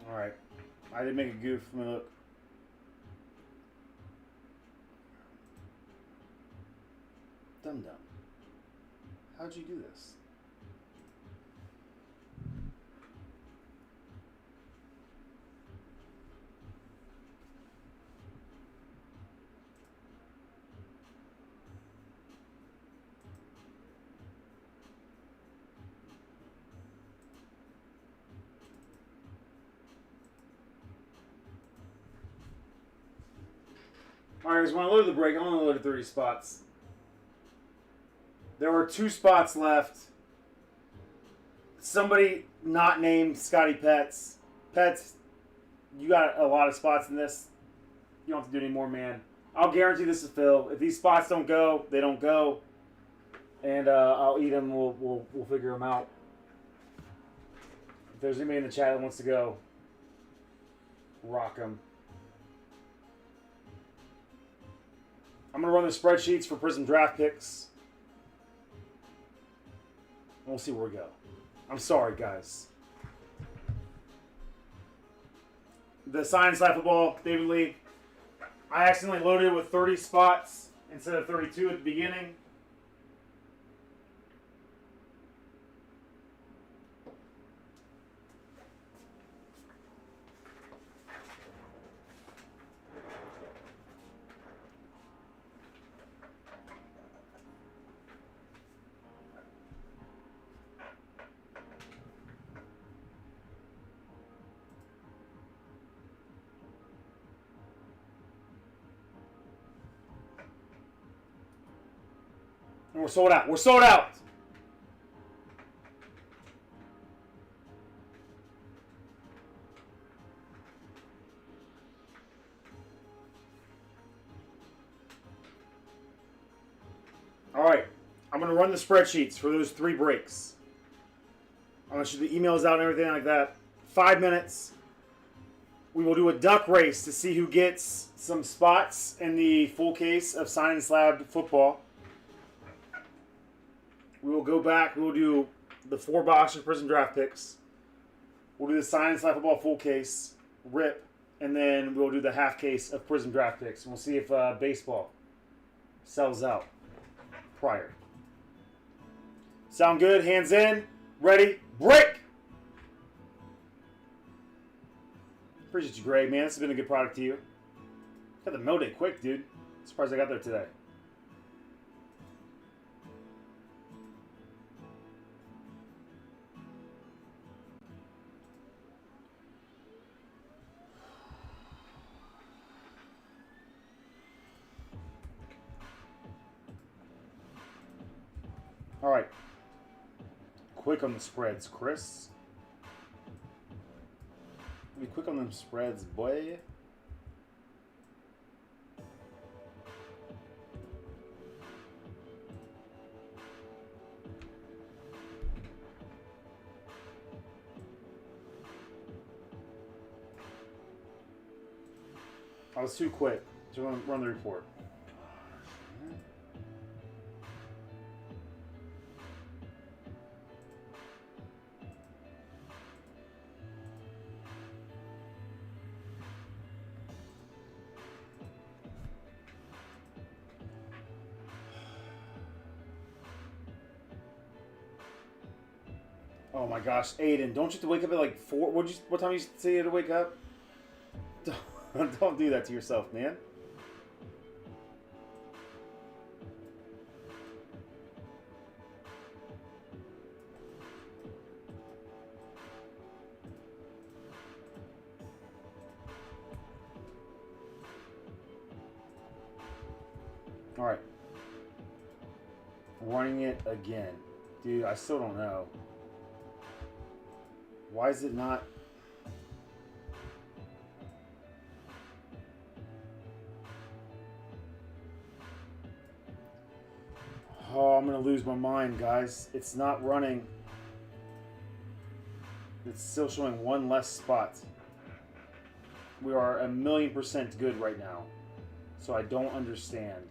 Alright. I did make a goof. Let me look. Dum dum. How'd you do this? Alright, guys, when I loaded the break, I only loaded 30 spots. There were 2 spots left. Somebody not named Scotty Pets. Pets, you got a lot of spots in this. You don't have to do any more, man. I'll guarantee this is fill. If these spots don't go, they don't go. And I'll eat them. We'll figure them out. If there's anybody in the chat that wants to go, rock them. I'm going to run the spreadsheets for Prizm draft picks. And we'll see where we go. I'm sorry, guys. The science life football, David Lee. I accidentally loaded it with 30 spots instead of 32 at the beginning. And we're sold out. We're sold out. All right. I'm going to run the spreadsheets for those 3 breaks. I'm going to shoot the emails out and everything like that. 5 minutes. We will do a duck race to see who gets some spots in the full case of Science Lab football. We will go back. We will do the 4 boxer Prizm draft picks. We'll do the Science Life Football full case, rip, and then we'll do the half case of Prizm draft picks. And we'll see if baseball sells out prior. Sound good? Hands in. Ready? Break! Appreciate you, Gray, man. This has been a good product to you. Got the mail day quick, dude. Surprised I got there today. All right. Quick on the spreads, Chris. Be quick on them spreads, boy. I was too quick to run the report. Oh my gosh, Aiden, don't you have to wake up at like 4? What time you say you had to wake up? Don't do that to yourself, man. All right. Running it again. Dude, I still don't know. Why is it not? Oh, I'm going to lose my mind, guys. It's not running. It's still showing 1 less spot. We are 1,000,000% good right now. So I don't understand.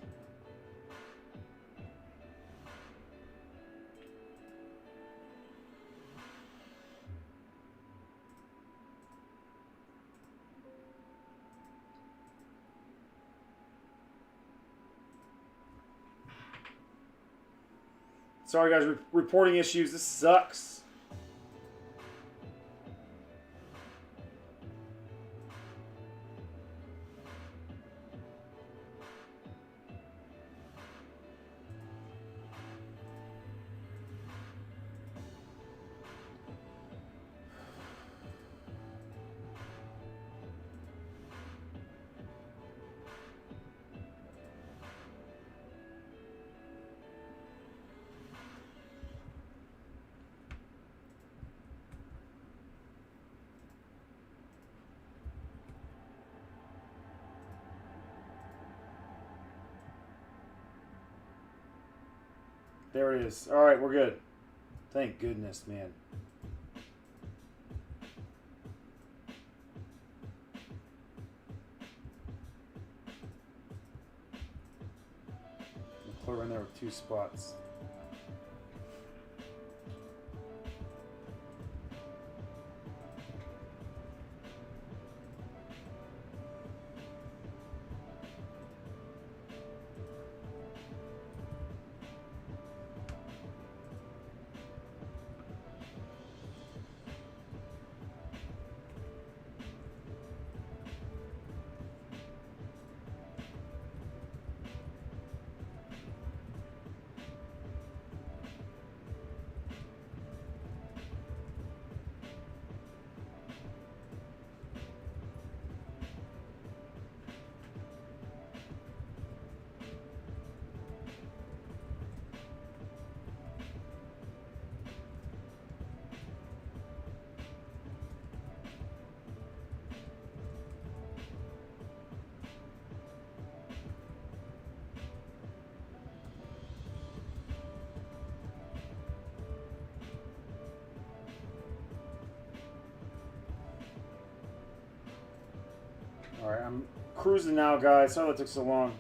Sorry, guys. Reporting issues. This sucks. There it is. All right, we're good. Thank goodness, man. Clear in there with 2 spots. Alright, I'm cruising now, guys. Sorry that took so long.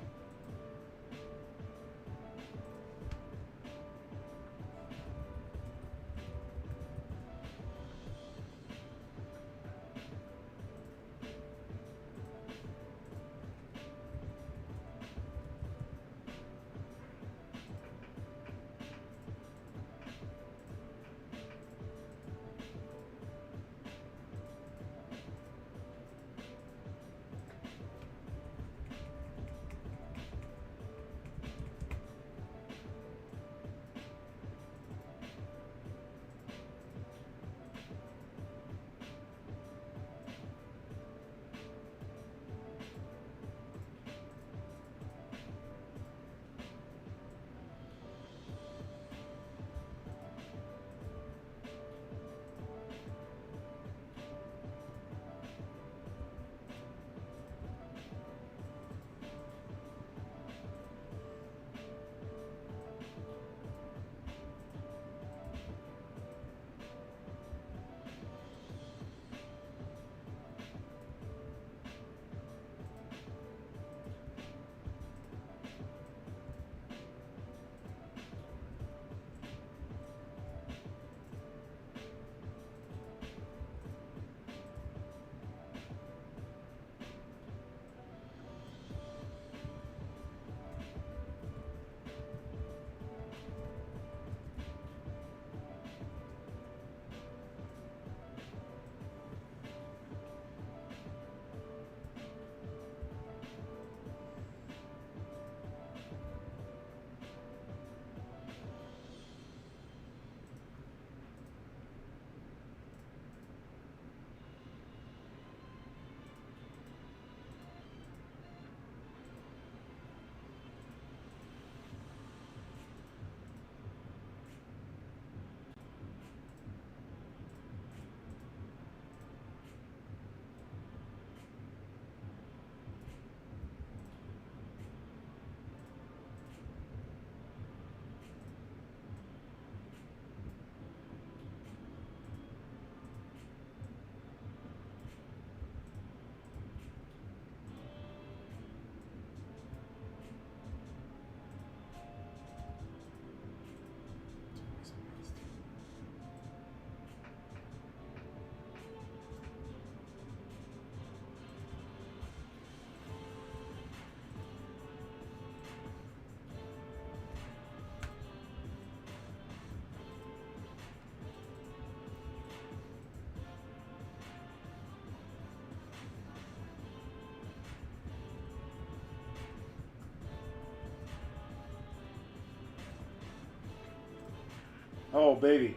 Oh, baby.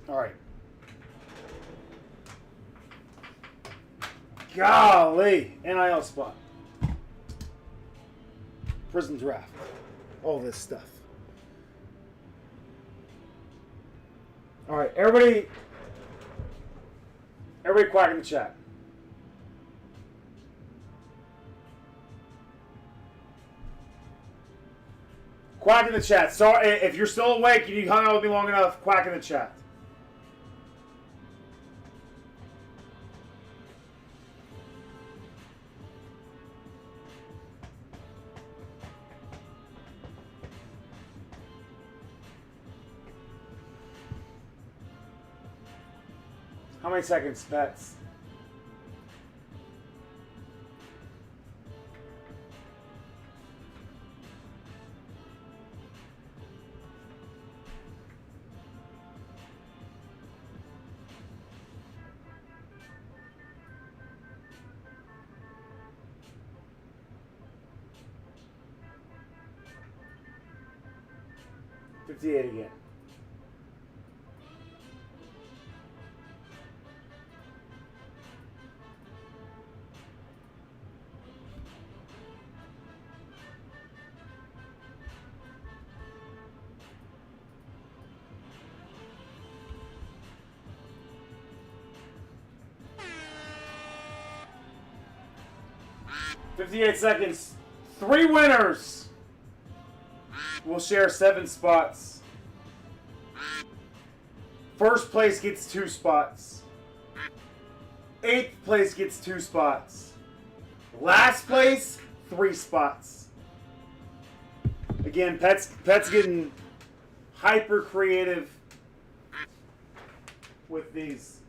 All right. Golly. NIL spot. Prizm draft. All this stuff. All right. Everybody quack in the chat. Quack in the chat. Sorry, if you're still awake and you hung out with me long enough, quack in the chat. How many seconds, pets? $58 again. $58 seconds. 3 winners. We'll share 7 spots. First place gets 2 spots. 8th place gets 2 spots. Last place, 3 spots. Again, Pet's getting hyper creative with these.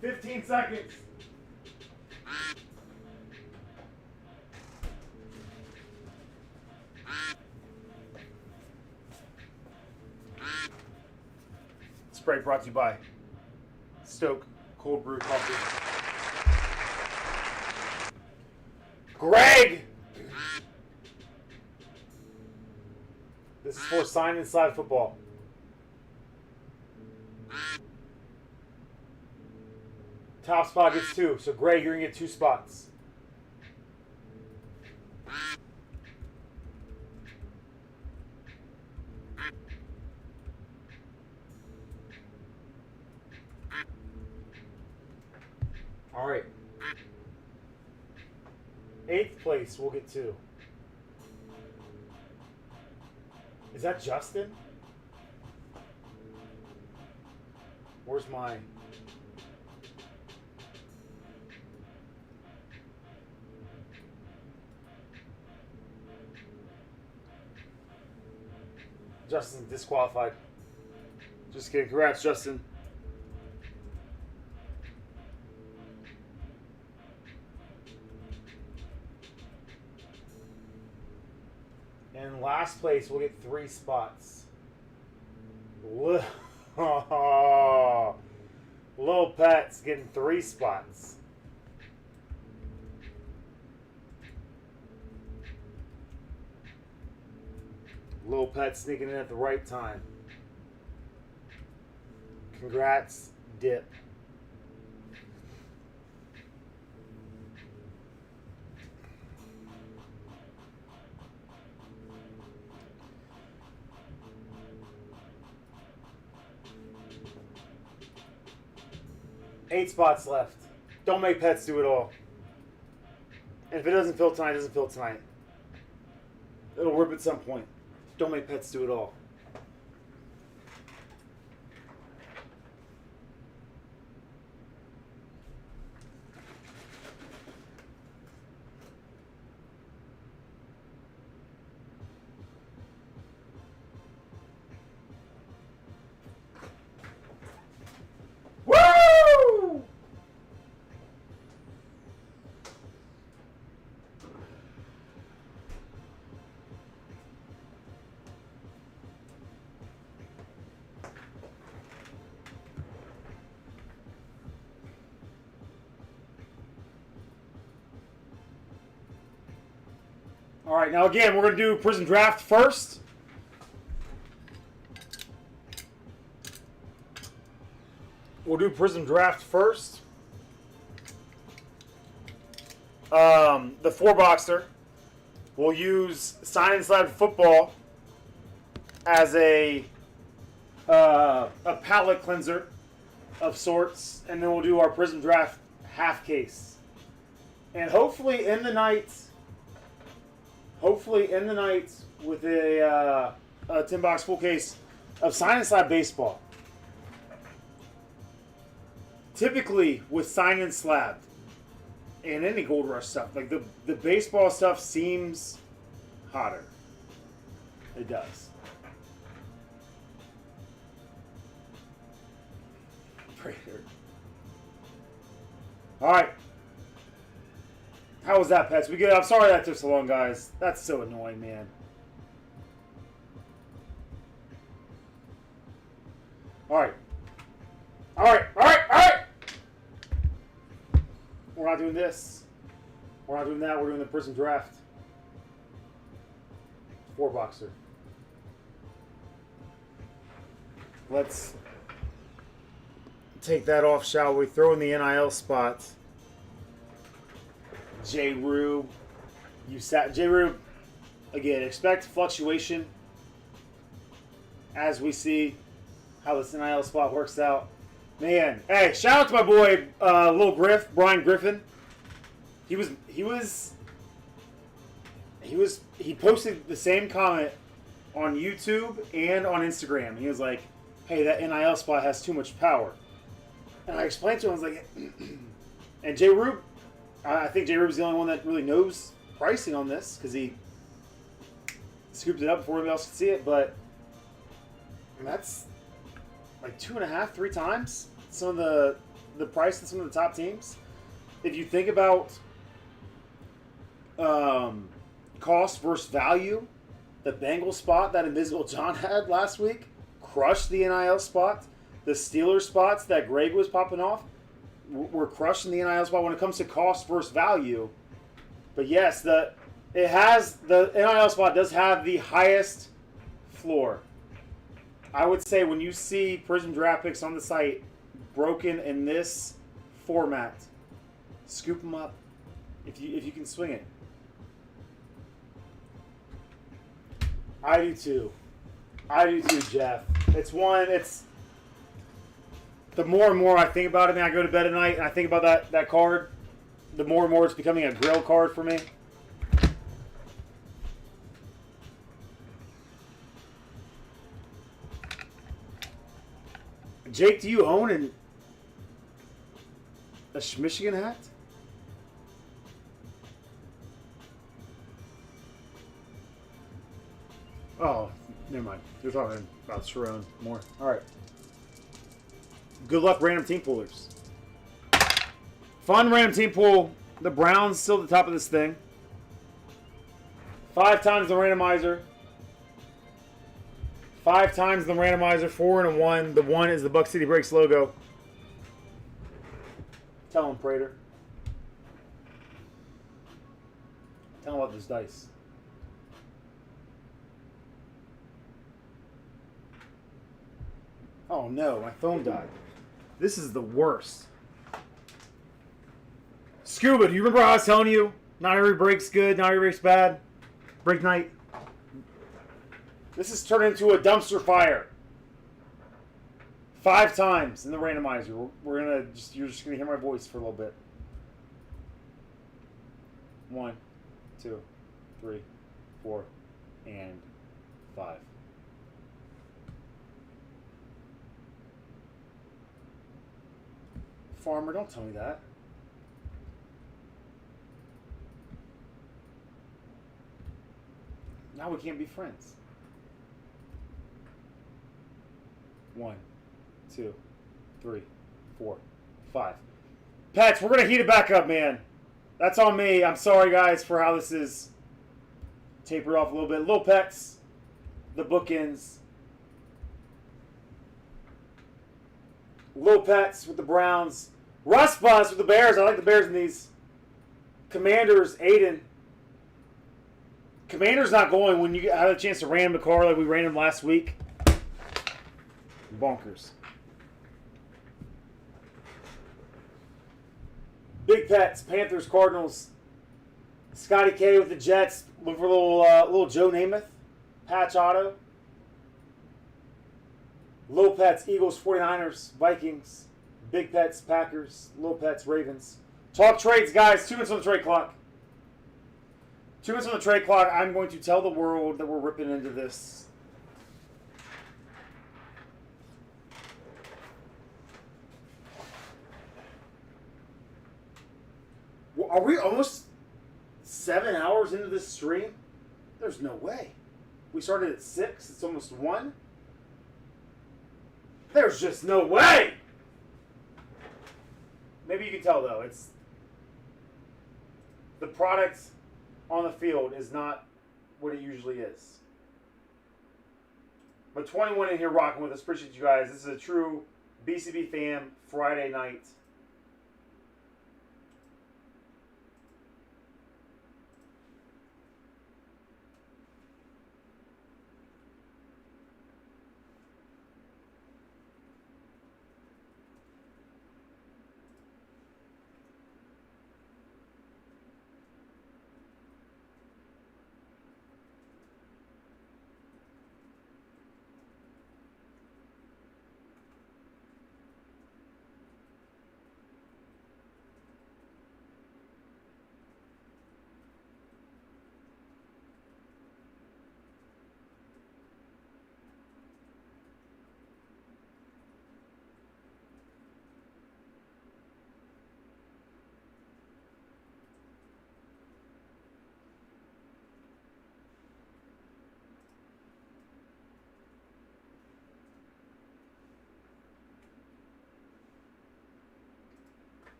$15 seconds. Spray brought to you by Stoke Cold Brew Coffee. Greg! This is for Sign Inside Football. Top spot gets 2. So, Greg, you're going to get 2 spots. All right. 8th place, we'll get 2. Is that Justin? Where's mine? Justin disqualified. Just kidding. Congrats, Justin. And last place, we'll get 3 spots. Lil Pet's getting 3 spots. Lil Pet sneaking in at the right time. Congrats, Dip. Eight spots left. Don't make Pets do it all. And if it doesn't fill tonight, it doesn't fill tonight. It'll rip at some point. Don't make Pets do it all. Woo! All right, now again, we're going to do Prizm Draft first. We'll do Prizm Draft first. The 4-boxer. We'll use Sign and Slab Football as a palette cleanser of sorts, and then we'll do our Prizm Draft half case. And hopefully in the night with a 10-box full case of Sign and Slab Baseball. Typically with Sign and Slab and any Gold Rush stuff, like the baseball stuff seems hotter. It does. Prater. All right. How was that, Pets? We good? I'm sorry that took so long, guys. That's so annoying, man. All right. All right. All right. All right. We're not doing this. We're not doing that. We're doing the Prizm Draft. 4-boxer. Let's take that off, shall we? Throw in the NIL spot. J. Rube. J. Rube, again, expect fluctuation as we see how this NIL spot works out. Man, hey, shout out to my boy, Lil Griff, Brian Griffin. He posted the same comment on YouTube and on Instagram. He was like, hey, that NIL spot has too much power. And I explained to him, I was like, and J. Rube, I think J. Rube's the only one that really knows pricing on this because he scooped it up before anybody else could see it, but that's like 2.5, 3 times some of the price of some of the top teams. If you think about cost versus value, the Bengals spot that Invisible John had last week crushed the NIL spot. The Steelers spots that Greg was popping off were crushing the NIL spot when it comes to cost versus value. But yes, the NIL spot does have the highest floor. I would say when you see Prizm Draft picks on the site broken in this format, scoop them up if you can swing it. I do too, Jeff. It's the more and more I think about it, and I go to bed at night and I think about that card, the more and more it's becoming a grail card for me. Jake, do you own a Michigan hat? Oh, never mind. You're talking about Sharon more. All right. Good luck, random team poolers. Fun random team pool. The Browns still at the top of this thing. 5 times the randomizer. 5 times the randomizer. 4 and a 1. The 1 is the Buck City Breaks logo. Tell him, Prater. Tell him about this dice. Oh no, my phone died. This is the worst. Scuba, do you remember how I was telling you? Not every break's good, not every break's bad. Break night. This has turned into a dumpster fire. 5 times in the randomizer. You're just gonna hear my voice for a little bit. 1, 2, 3, 4, and 5. Farmer, don't tell me that. Now we can't be friends. 1, 2, 3, 4, 5. Pets, we're going to heat it back up, man. That's on me. I'm sorry, guys, for how this is tapered off a little bit. Little Pets, the bookends. Little Pets with the Browns. Russ Bus with the Bears. I like the Bears in these. Commanders, Aiden. Commander's not going when you have a chance to ram the car like we ran him last week. Bonkers. Big Pets, Panthers, Cardinals. Scotty K with the Jets. Looking for a little Joe Namath. Patch auto. Little Pets, Eagles, 49ers, Vikings. Big Pets, Packers. Little Pets, Ravens. Talk trades, guys. 2 minutes on the trade clock. 2 minutes on the trade clock. I'm going to tell the world that we're ripping into this. Are we almost 7 hours into this stream? There's no way. We started at 6. It's almost 1. There's just no way. Maybe you can tell, though. It's the product on the field is not what it usually is. But 21 in here rocking with us. Appreciate you guys. This is a true BCB fam Friday night.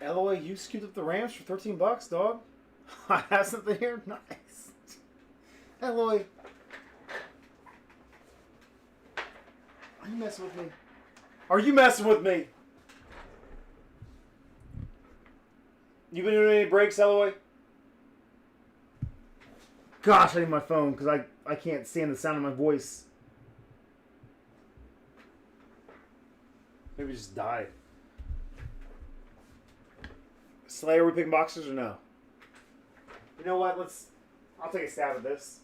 Eloy, you scooped up the Rams for $13, dog. I have something here. Nice. Eloy. Are you messing with me? Are you messing with me? You been doing any breaks, Eloy? Gosh, I need my phone because I can't stand the sound of my voice. Maybe just die. Slayer, are we picking boxers or no? You know what? I'll take a stab at this.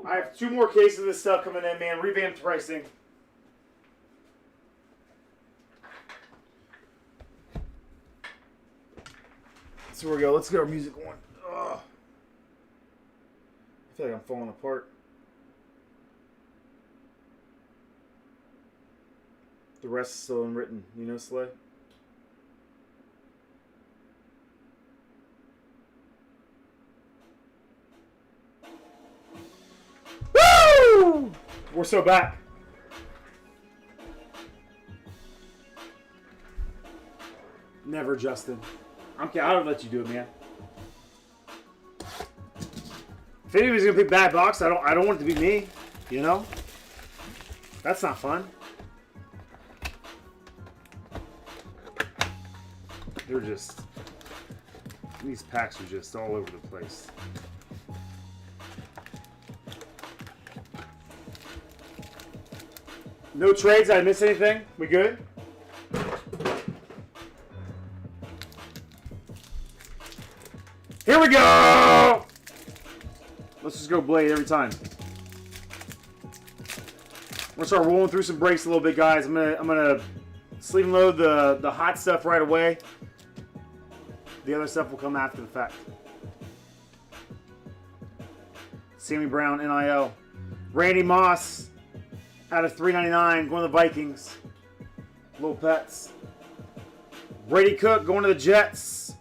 I have 2 more cases of this stuff coming in, man. Revamped pricing. So here we go. Let's get our music going. Ugh. I feel like I'm falling apart. The rest is still unwritten. You know, Slay? Woo! We're so back. Never, Justin. I don't let you do it, man. If anybody's gonna pick bad box, I don't want it to be me. You know? That's not fun. They're just... These packs are just all over the place. No trades? Did I miss anything? We good? Here we go! Let's just go Blade every time. I'm gonna start rolling through some breaks a little bit, guys. I'm gonna sleeve and load the hot stuff right away. The other stuff will come after the fact. Sammy Brown, NIL. Randy Moss out of $3.99 going to the Vikings. Little Pets. Brady Cook going to the Jets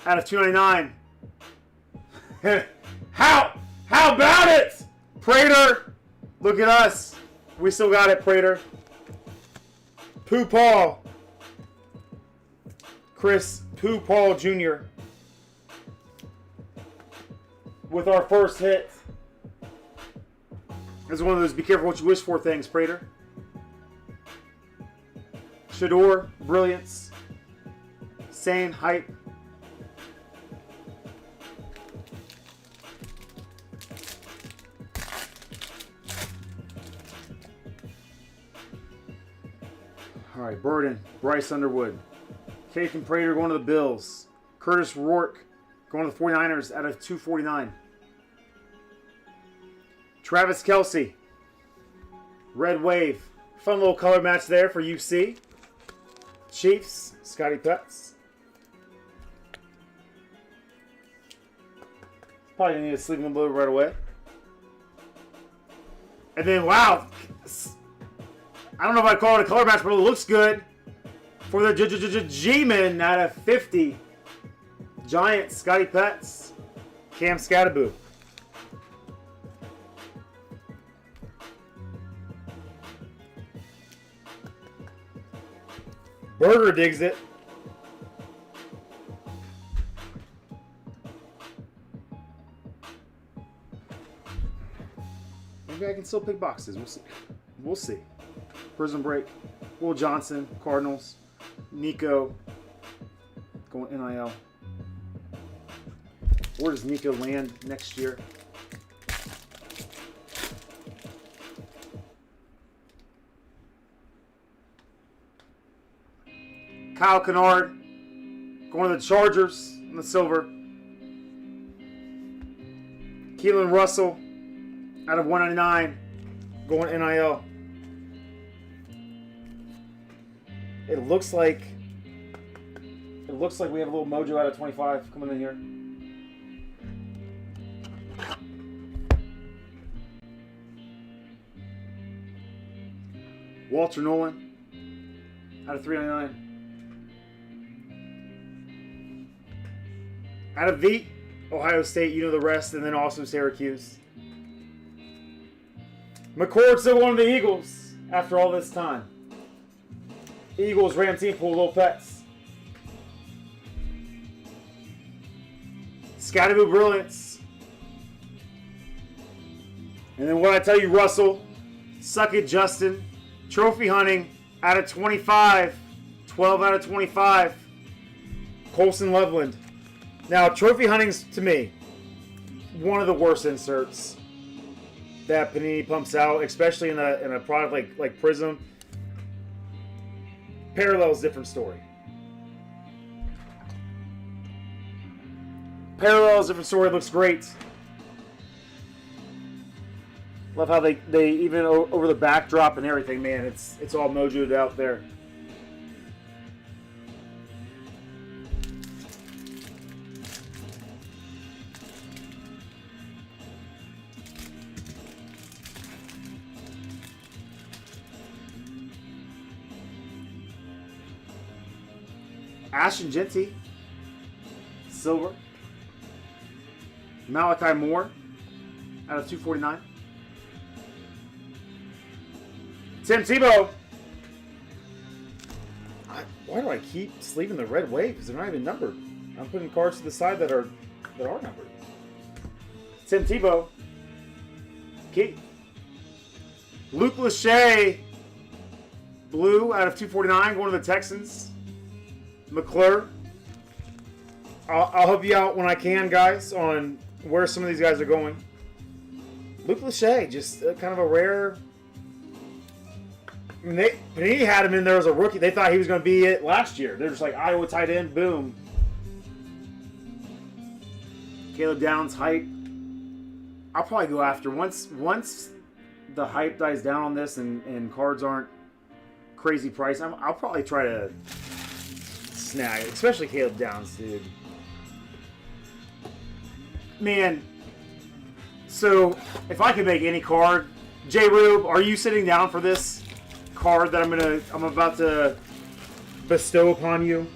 out of $2.99. How How about it? Prater. Look at us. We still got it, Prater. Pooh Paul. Chris Pooh Paul Jr. with our first hit. This is one of those be careful what you wish for things, Prater. Shador, Brilliance. Sane, Hype. All right, Burden, Bryce Underwood. Kathan Prater going to the Bills. Curtis Rourke going to the 49ers out of 249. Travis Kelce. Red Wave. Fun little color match there for UC. Chiefs, Scotty Putz. Probably gonna need to sleep in a little right away. And then, wow. I don't know if I'd call it a color match, but it looks good. For the G-Men out of 50. Giants, Scotty Putz. Cam Scattaboo. Burger digs it. Maybe I can still pick boxes. We'll see. We'll see. Prizm break. Will Johnson, Cardinals. Nico going NIL. Where does Nico land next year? Kyle Kennard going to the Chargers in the silver. Keelan Russell out of 199 going NIL. It looks like we have a little mojo out of 25 coming in here. Walter Nolan out of 399. Out of the Ohio State, you know the rest, and then also Syracuse. McCord still one of the Eagles after all this time. Eagles, Ram team pool, little pets. Scattaboo Brilliance. And then what I tell you, Russell, suck it, Justin. Trophy hunting out of 25. 12 out of 25. Colson Loveland. Now, trophy hunting's, to me, one of the worst inserts that Panini pumps out, especially in a product like Prizm. Parallel's different story. Parallel's different story. Looks great. Love how they even over the backdrop and everything, man. It's all mojoed out there. Ashton Genty, silver. Malachi Moore, out of 249. Tim Tebow. Why do I keep sleeving the red wave? Because they're not even numbered. I'm putting cards to the side that are numbered. Tim Tebow. Keith. Luke Lachey, blue, out of 249, going to the Texans. McClure. I'll help you out when I can, guys, on where some of these guys are going. Luke Lachey, just kind of a rare. I mean, Panini had him in there as a rookie. They thought he was going to be it last year. They're just like, Iowa tight end, boom. Caleb Downs, hype. I'll probably go after once the hype dies down on this and cards aren't crazy price. I'll probably try to snag it, especially Caleb Downs, dude. Man, so if I could make any card, J. Rube, are you sitting down for this card that I'm about to bestow upon you?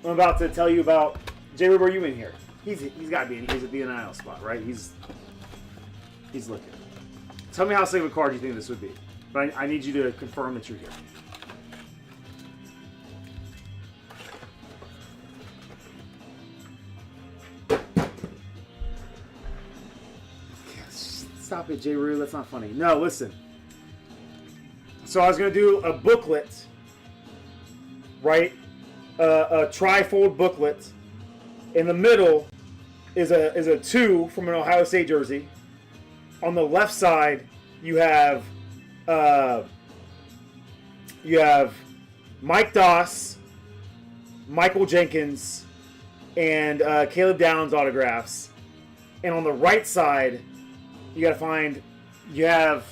I'm about to tell you about. J. Rube, are you in here? He's got to be. He's at the NIL spot, right? He's looking. Tell me how safe a card you think this would be. But I need you to confirm that you're here. Stop it, J. Rue. That's not funny. No, listen. So I was going to do a booklet, right? A tri-fold booklet. In the middle is a 2 from an Ohio State jersey. On the left side, you have Mike Doss, Michael Jenkins, and Caleb Downs autographs. And on the right side, you have,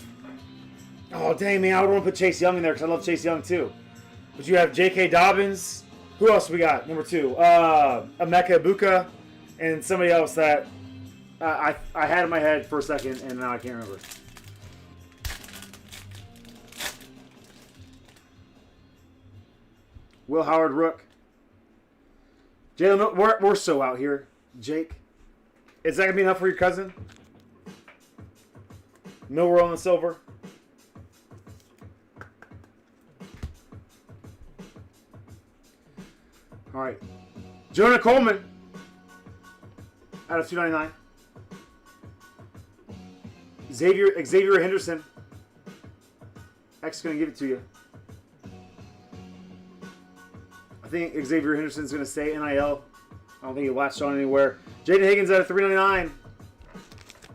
oh dang man, I would want to put Chase Young in there because I love Chase Young too. But you have J.K. Dobbins. Who else we got? Number 2, Emeka Ibuka, and somebody else that I had in my head for a second and now I can't remember. Will Howard Rook. Jalen, we're so out here. Jake, is that gonna be enough for your cousin? Milrow on the silver. All right. Jonah Coleman out of 299. Xavier Henderson. X is going to give it to you. I think Xavier Henderson's going to stay NIL. I don't think he latched on anywhere. Jaden Higgins out of 399.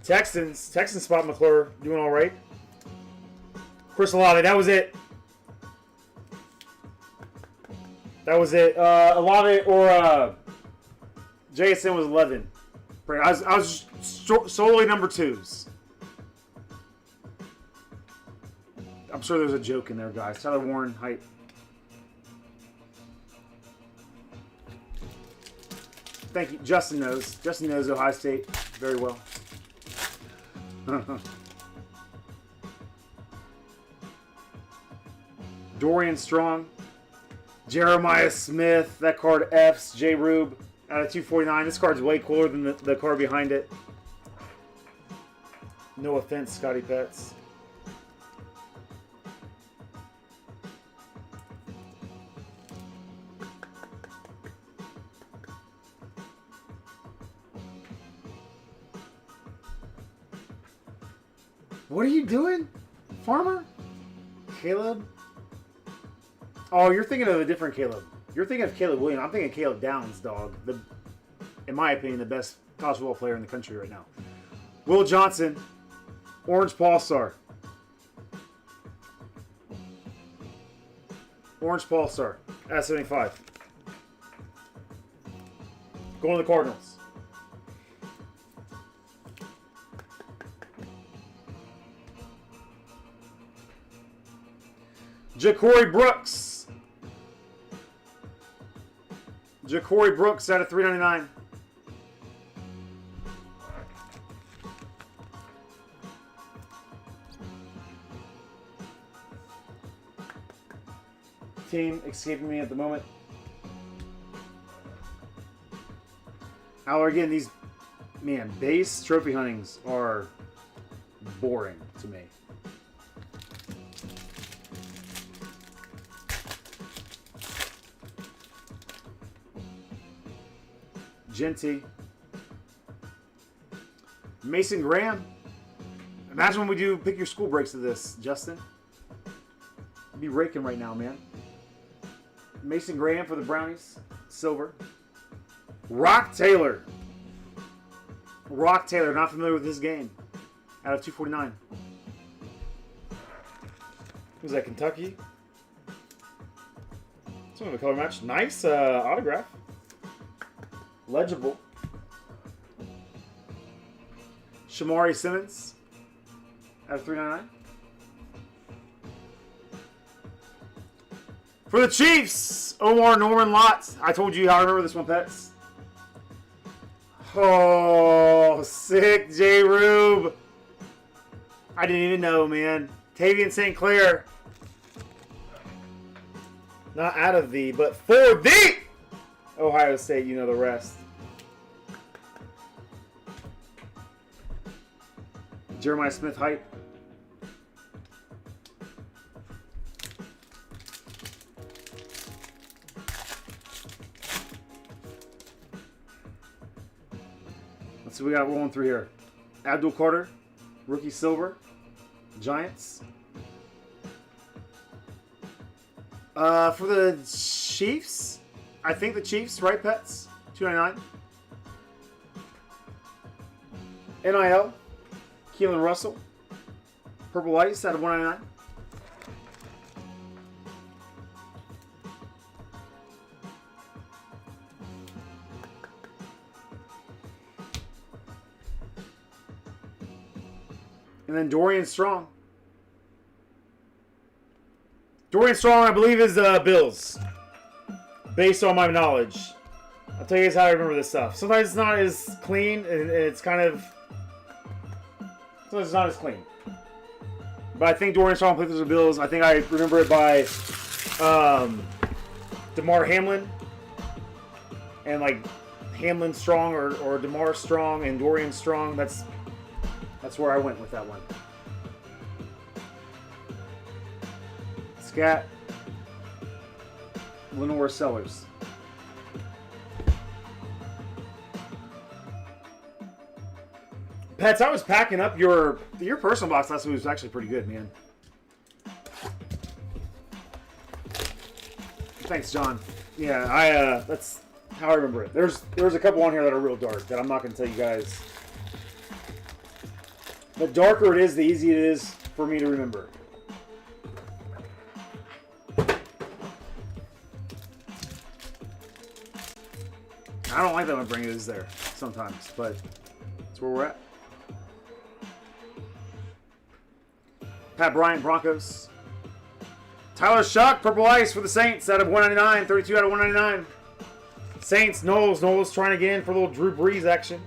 Texans spot McClure doing all right. Chris Olave, that was it. Olave or JSN was 11. I was solely number 2s. I'm sure there's a joke in there, guys. Tyler Warren, hype. Thank you. Justin knows. Justin knows Ohio State very well. Dorian Strong. Jeremiah Smith. That card F's. J. Rube out of 249. This card's way cooler than the card behind it. No offense, Scotty Pets. What are you doing, Farmer? Caleb? Oh, you're thinking of a different Caleb. You're thinking of Caleb Williams. I'm thinking Caleb Downs, dog. In my opinion, the best college football player in the country right now. Will Johnson, Orange Paul-Star. Orange Paul-Star at 75. Going to the Cardinals. Ja'Cory Brooks. Ja'Cory Brooks out of 399. Team escaping me at the moment. Again, these, man, base trophy huntings are boring to me. Genty. Mason Graham. Imagine when we do pick your school breaks of this, Justin. You'd be raking right now, man. Mason Graham for the Brownies. Silver. Rock Taylor. Rock Taylor, not familiar with his game. Out of 249. Who's that, Kentucky? Some of the color match. Nice autograph. Legible. Shamari Simmons out of 399. For the Chiefs, Omar Norman Lott. I told you how I remember this one, Pets. Oh, sick, J. Rube. I didn't even know, man. Tavian St. Clair. Not out of the, but for the Ohio State, you know the rest. Jeremiah Smith hype. Let's see what we got rolling through here. Abdul Carter, rookie silver, Giants. For the Chiefs, I think the Chiefs, right, Pets? $2.99. NIL, Keelan Russell, Purple Ice out of $1.99. And then Dorian Strong. Dorian Strong, I believe, is the Bills. Based on my knowledge. I'll tell you guys how I remember this stuff. Sometimes it's not as clean, and it's kind of... Sometimes it's not as clean. But I think Dorian Strong played for the Bills. I think I remember it by DeMar Hamlin. And like Hamlin Strong or DeMar Strong and Dorian Strong. That's where I went with that one. Scat. Lenore Sellers. Pets, I was packing up your personal box last week. Was actually pretty good, man. Thanks, John. Yeah, that's how I remember it. There's a couple on here that are real dark that I'm not going to tell you guys. The darker it is, the easier it is for me to remember. I don't like that when Bring It is there sometimes, but that's where we're at. Pat Bryant, Broncos. Tyler Shuck, Purple Ice for the Saints out of 199, 32 out of 199. Saints, Knowles trying to get in for a little Drew Brees action.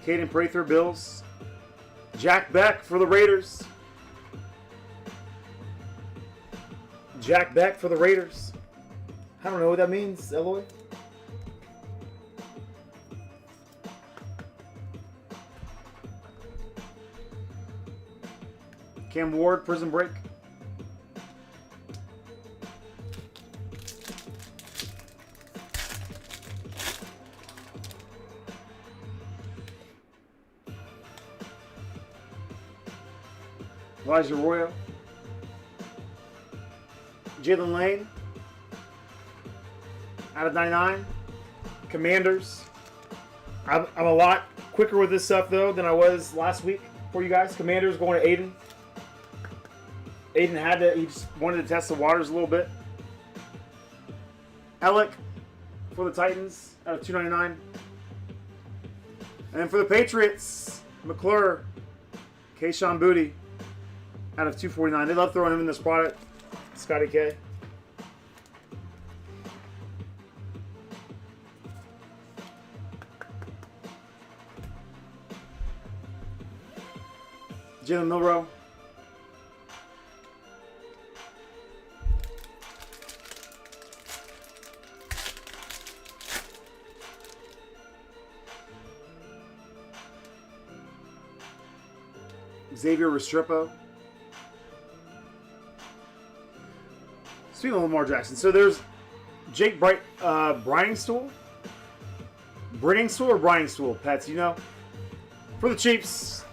Caden Prather, Bills. Jack Beck for the Raiders. Jack Beck for the Raiders. I don't know what that means, Eloy. Cam Ward, Prizm break. Elijah Royo. Jalen Lane. Out of 99. Commanders. I'm a lot quicker with this stuff, though, than I was last week for you guys. Commanders going to Aiden. Aiden he just wanted to test the waters a little bit. Alec for the Titans out of 299. And then for the Patriots, McClure, Kayshawn Boutte out of 249. They love throwing him in this product. Scotty K. Jalen Milrow. Xavier Restrepo. Speaking of Lamar Jackson, so there's Jake Briningstool? Briningstool or Briningstool, Pets, you know? For the Chiefs.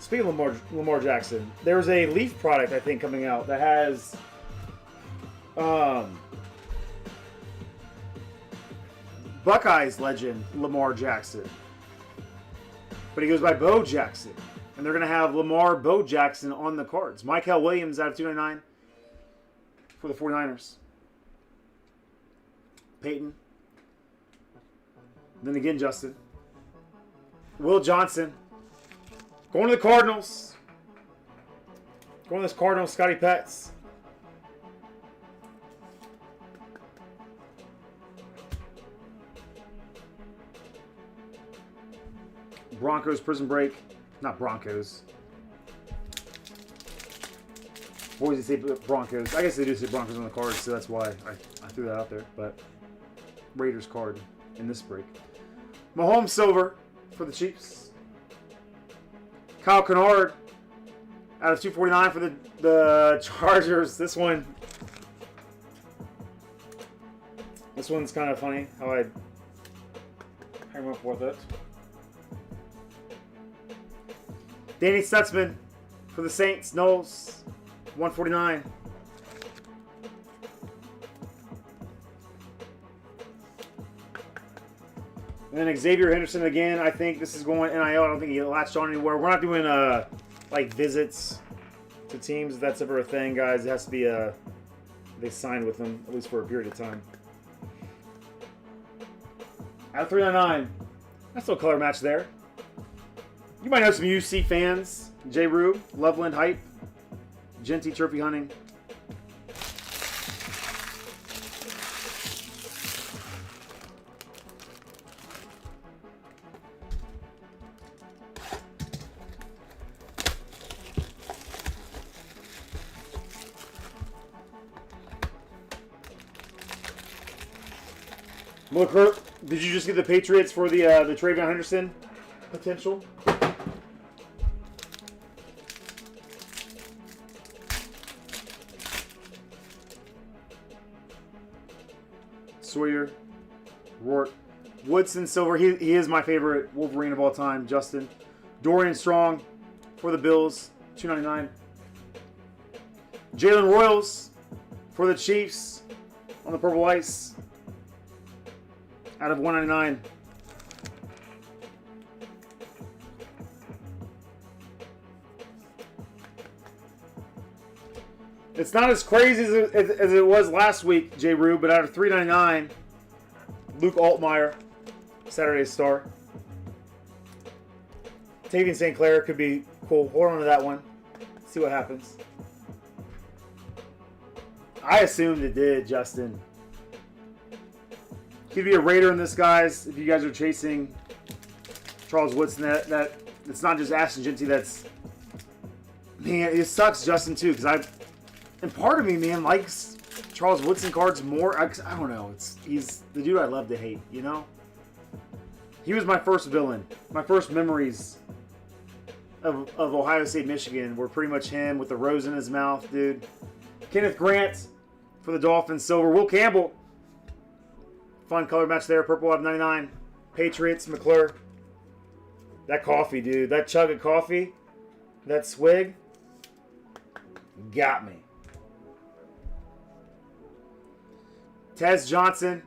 Speaking of Lamar Jackson, there's a Leaf product, I think, coming out that has Buckeyes legend Lamar Jackson. But he goes by Bo Jackson. And they're going to have Lamar Bo Jackson on the cards. Michael Williams out of 299 for the 49ers. Peyton. Then again, Justin. Will Johnson. Going to the Cardinals. Going to this Cardinals, Scotty Pets. Broncos Prizm break. Not Broncos. Boys, they say Broncos. I guess they do say Broncos on the cards, so that's why I threw that out there. But Raiders card in this break. Mahomes silver for the Chiefs. Kyle Kennard out of 249 for the Chargers. This one's kind of funny how I came up with it. Danny Stutzman for the Saints. Knowles 149. And then Xavier Henderson again. I think this is going NIL. I don't think he latched on anywhere. We're not doing like visits to teams. If that's ever a thing, guys. It has to be they signed with them at least for a period of time. Out of 399, nice little color match there. You might know some UC fans. J. Rube, Loveland Hype, Genty Trophy Hunting. Look, did you just get the Patriots for the TreVeyon Henderson potential? Sawyer, Rourke, Woodson silver. He is my favorite Wolverine of all time. Justin, Dorian Strong for the Bills, $2.99. Jalen Royals for the Chiefs on the purple ice. Out of 199. It's not as crazy as it was last week, J. Rube, but out of 399, Luke Altmaier, Saturday Star. Tavian St. Clair could be cool. Hold on to that one. See what happens. I assumed it did, Justin. Could be a Raider in this, guys. If you guys are chasing Charles Woodson, that it's not just Ashton Genty. That's, man, it sucks, Justin, too, because and part of me, man, likes Charles Woodson cards more. I don't know. He's the dude I love to hate. You know. He was my first villain. My first memories of Ohio State, Michigan were pretty much him with the rose in his mouth, dude. Kenneth Grant for the Dolphins, silver. Will Campbell. Fun color match there. Purple out of 99. Patriots, McClure. That coffee, dude. That chug of coffee. That swig. Got me. Tez Johnson.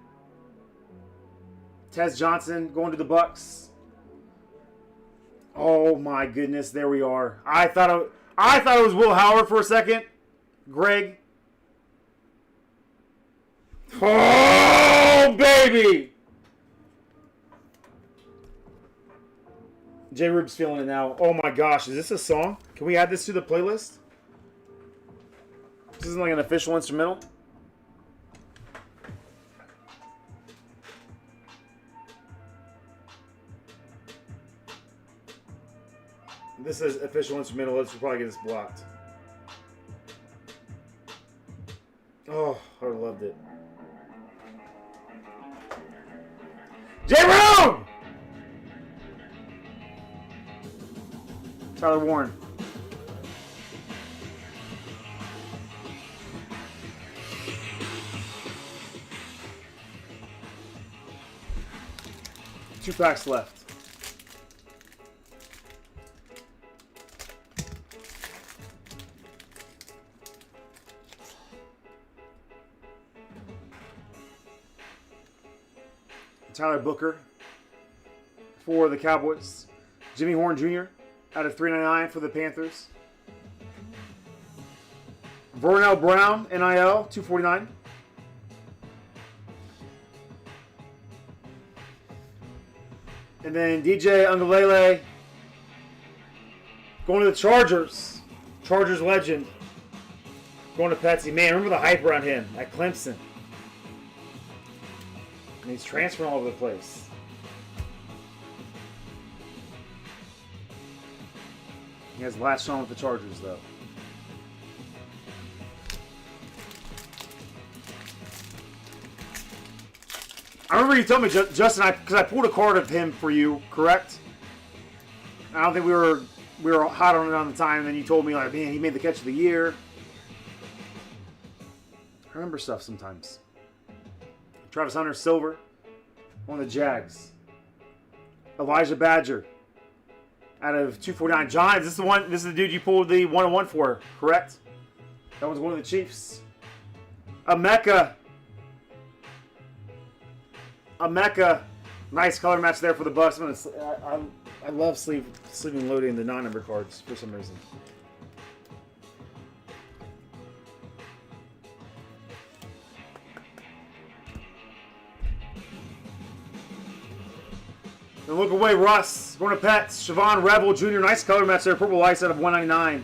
Tez Johnson going to the Bucks. Oh my goodness, there we are. I thought it was Will Howard for a second. Greg. Oh baby. J. Rube's feeling it now. Oh my gosh, is this a song? Can we add this to the playlist? This isn't like an official instrumental. This is official instrumental. This will probably get us blocked. Oh, I would have loved it. J-Room! Tyler Warren. Two packs left. Tyler Booker for the Cowboys. Jimmy Horn Jr. out of 399 for the Panthers. Vernell Brown, NIL, 249. And then DJ Ungalele going to the Chargers. Chargers legend. Going to Petsy. Man, remember the hype around him at Clemson. And he's transferring all over the place. He has latched on with the Chargers, though. I remember you told me, Justin, because I pulled a card of him for you, correct? I don't think we were hot on it on the time, and then you told me, like, man, he made the catch of the year. I remember stuff sometimes. Travis Hunter, silver. One of the Jags. Elijah Badger. Out of 249. John, this is the dude you pulled the 1-on-1 for, correct? That was one of the Chiefs. A Mecca. Nice color match there for the Bucks. I love sleeving loading the non-number cards for some reason. And look away, Russ. Going to Pets. Siobhan Rebel Jr. Nice color match there. Purple Ice out of 199.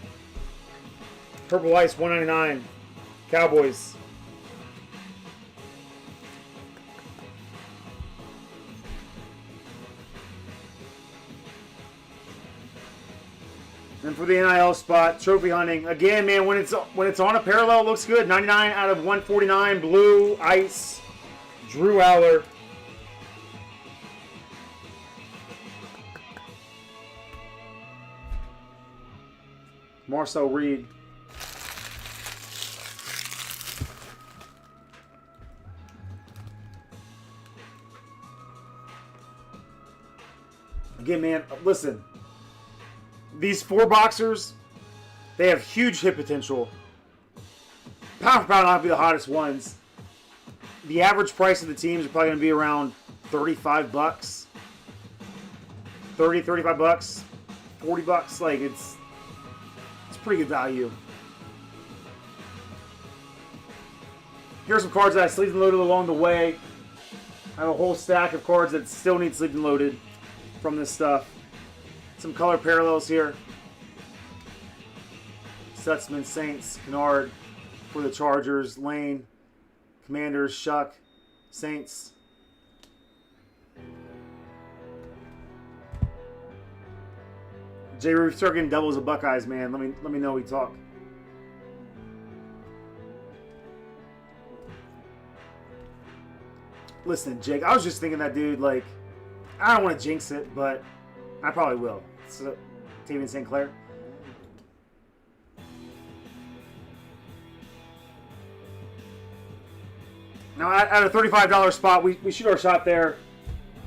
Purple Ice 199. Cowboys. And for the NIL spot, trophy hunting. Again, man, when it's on a parallel, it looks good. 99 out of 149. Blue Ice. Drew Aller. Marcel Reed. Again, man, listen. These 4 boxers, they have huge hit potential. Pound for pound, not be the hottest ones. The average price of the teams are probably going to be around $35. 30, 35 bucks, 40 bucks. Like, it's pretty good value. Here's some cards that I sleeved and loaded along the way. I have a whole stack of cards that still need sleeved and loaded from this stuff. Some color parallels here. Stutzman, Saints, Kennard for the Chargers, Lane, Commanders, Shuck, Saints. Jay Roof, start getting doubles of Buckeyes, man. Let me know we talk. Listen, Jake, I was just thinking that dude, like, I don't want to jinx it, but I probably will. So, Tavian St. Clair. Now, at a $35 spot, we shoot our shot there.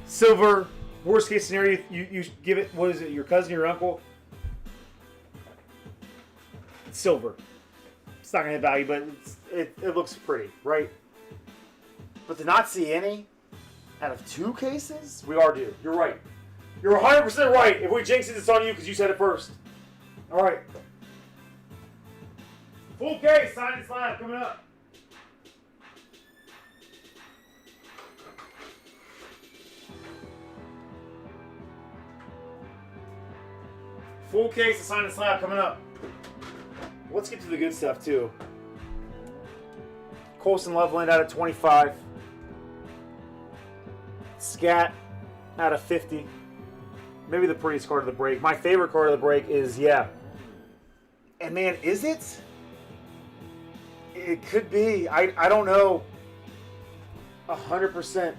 Silver. Worst case scenario, you give it, what is it, your cousin, your uncle? It's silver. It's not going to hit value, but it looks pretty, right? But to not see any out of 2 cases, we are due. You're right. You're 100% right. If we jinx it, it's on you because you said it first. All right. Full case, sign and slab coming up. Full case of sign and slab coming up. Let's get to the good stuff too. Colson Loveland out of 25. Scat out of 50. Maybe the prettiest card of the break. My favorite card of the break is, yeah. And man, is it? It could be. I don't know 100%.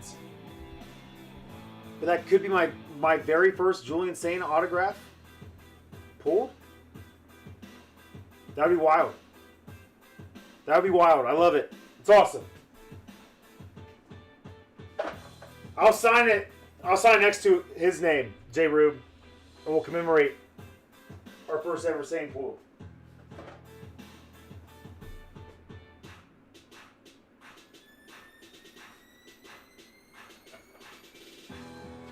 But that could be my very first Julian Sane autograph pulled. That'd be wild. That'd be wild. I love it. It's awesome. I'll sign it. I'll sign next to his name, J. Rube, and we'll commemorate our first ever Sane pull.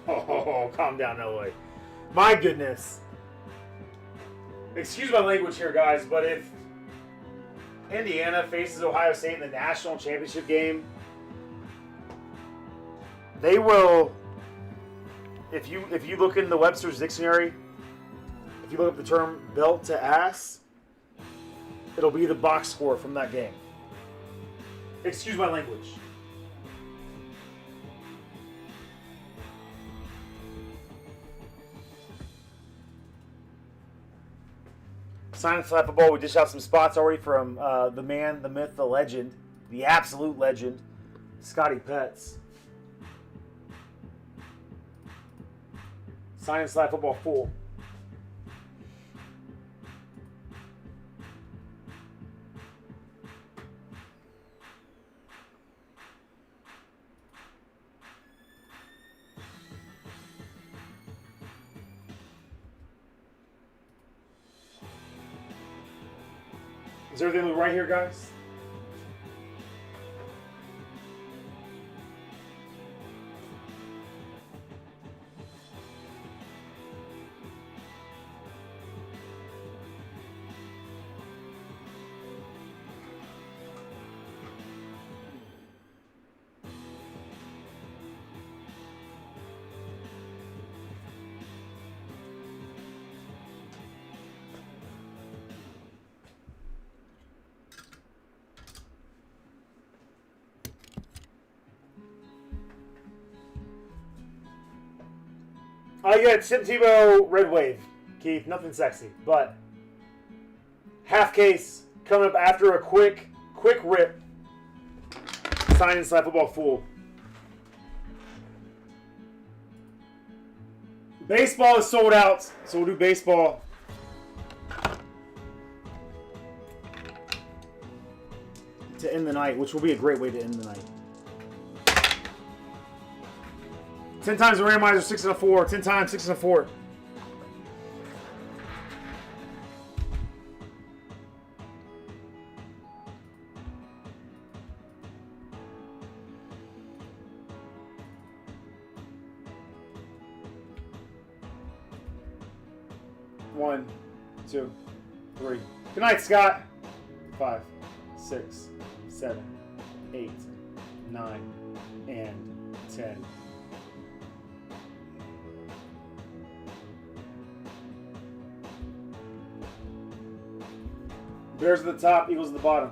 Oh, calm down, LA. My goodness. Excuse my language here, guys, but if Indiana faces Ohio State in the national championship game, they will. If you look in the Webster's dictionary, if you look up the term "belt to ass," it'll be the box score from that game. Excuse my language. Sign and slap football. We dished out some spots already from the man, the myth, the legend, the absolute legend, Scotty Petts. Sign and slide football full. Is everything right here, guys? I get Tim Tebow Red Wave, Keith. Nothing sexy, but half case coming up after a quick rip. Sign and slide football full. Baseball is sold out, so we'll do baseball. To end the night, which will be a great way to end the night. 10 times the randomizer, 6 and a 4. 10 times, 6 and a 4. One, 2, 3. Good night, Scott. 5, 6, 7, 8, 9, and 10. Bears at the top, Eagles at the bottom.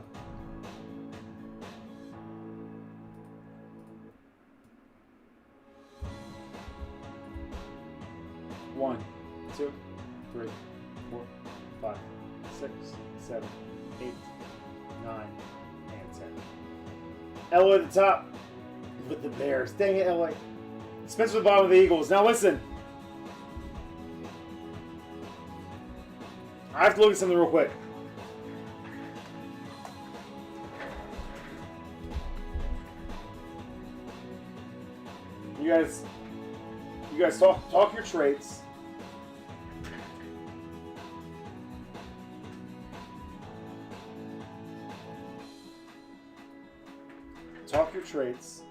One, 2, 3, 4, 5, 6, 7, 8, 9, and 10. LA at the top with the Bears. Dang it, LA. Spencer at the bottom of the Eagles. Now listen. I have to look at something real quick. You guys talk your trades. Talk your trades.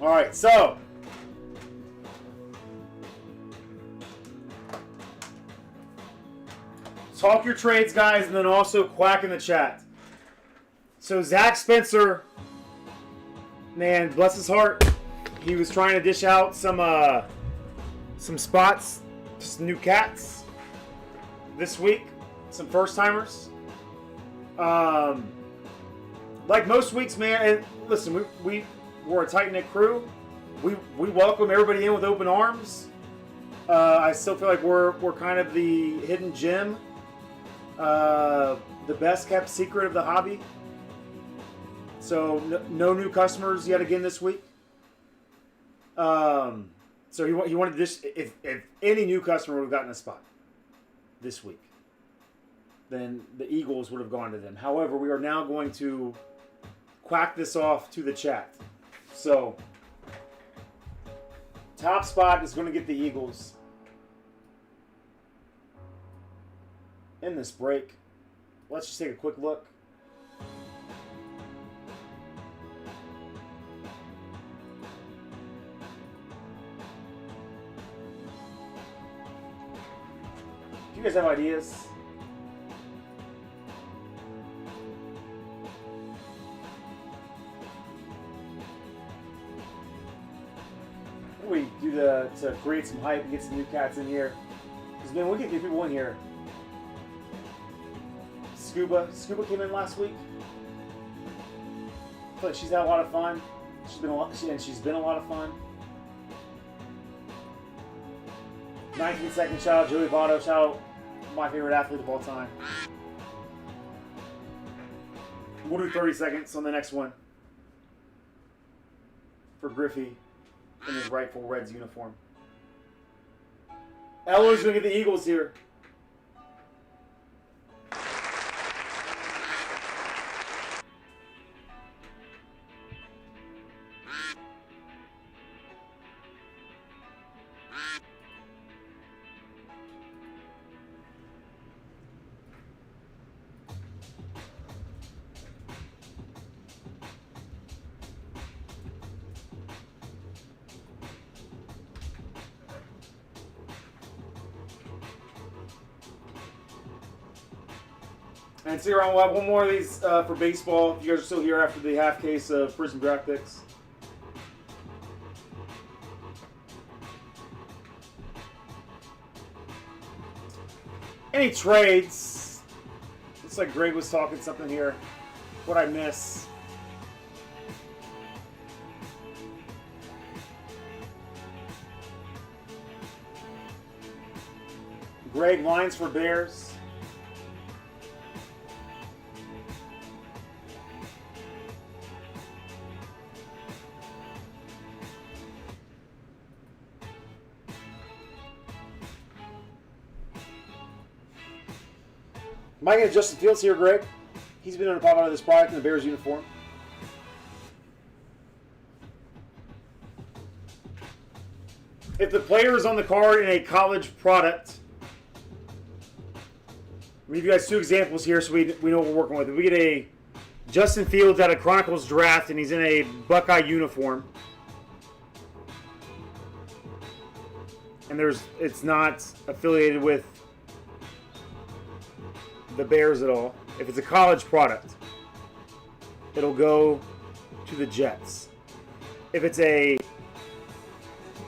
All right, so talk your trades, guys, and then also quack in the chat. So Zach Spencer, man, bless his heart, he was trying to dish out some spots to some new cats this week, some first timers. Like most weeks, man. And listen, we're a tight knit crew. We welcome everybody in with open arms. I still feel like we're kind of the hidden gem. The best kept secret of the hobby. So no new customers yet again this week. So he wanted this. If any new customer would have gotten a spot this week, then the Eagles would have gone to them. However, we are now going to quack this off to the chat. So top spot is going to get the Eagles in this break. Let's just take a quick look. Do you guys have ideas? We do to create some hype and get some new cats in here. Because man, we get new people in here. Scuba came in last week. I feel like she's had a lot of fun. She's been a lot of fun. 19-second shout out Joey Votto. Shout out my favorite athlete of all time. We'll do 30 seconds on the next one for Griffey in his rightful Reds uniform. Eller's going to get the Eagles here. And see around, we'll have one more of these for baseball. If you guys are still here after the half case of Prizm draft picks. Any trades? Looks like Greg was talking something here. What I miss? Greg, lines for Bears. Am I going to Justin Fields here, Greg? He's been able to pop out of this product in the Bears uniform. If the player is on the card in a college product, I'll give you guys two examples here so we know what we're working with. If we get a Justin Fields at a Chronicles draft and he's in a Buckeye uniform, and it's not affiliated with the Bears at all. If it's a college product, it'll go to the Jets. If it's a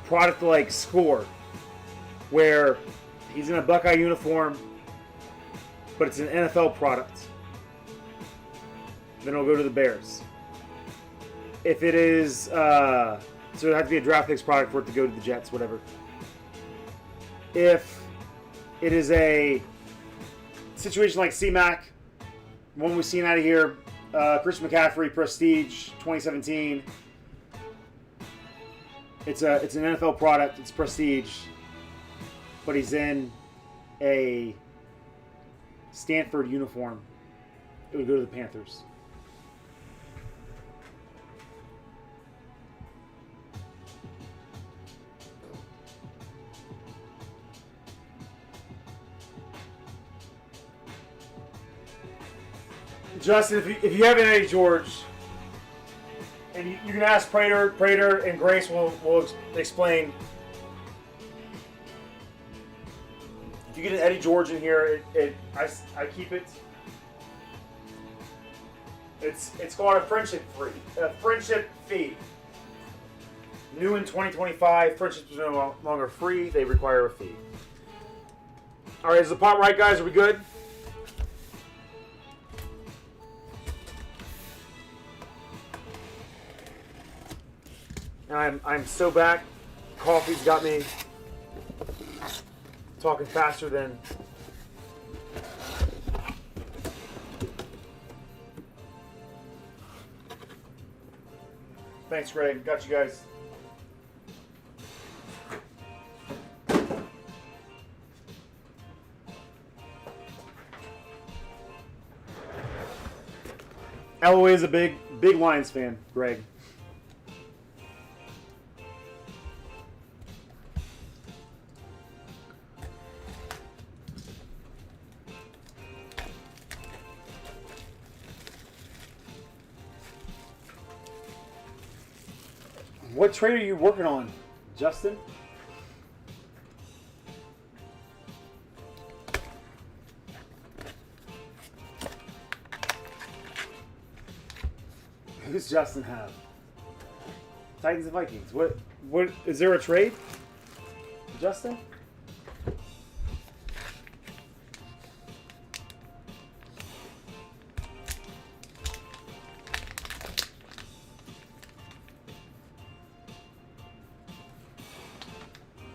product like Score, where he's in a Buckeye uniform, but it's an NFL product, then it'll go to the Bears. If it is, so it has to be a draft picks product for it to go to the Jets, whatever. If it is a situation like C-Mac, one we've seen out of here, Chris McCaffrey, Prestige, 2017. It's an NFL product. It's Prestige, but he's in a Stanford uniform. It would go to the Panthers. Justin, if you have an Eddie George, and you can ask Prater and Grace will explain. If you get an Eddie George in here, I keep it. It's called a friendship fee. New in 2025, friendships are no longer free; they require a fee. All right, is the pot right, guys? Are we good? I'm so back. Coffee's got me talking faster than. Thanks, Greg. Got you guys. Elway is a big Lions fan, Greg. What trade are you working on, Justin? Who's Justin have? Titans and Vikings. What is there a trade? Justin?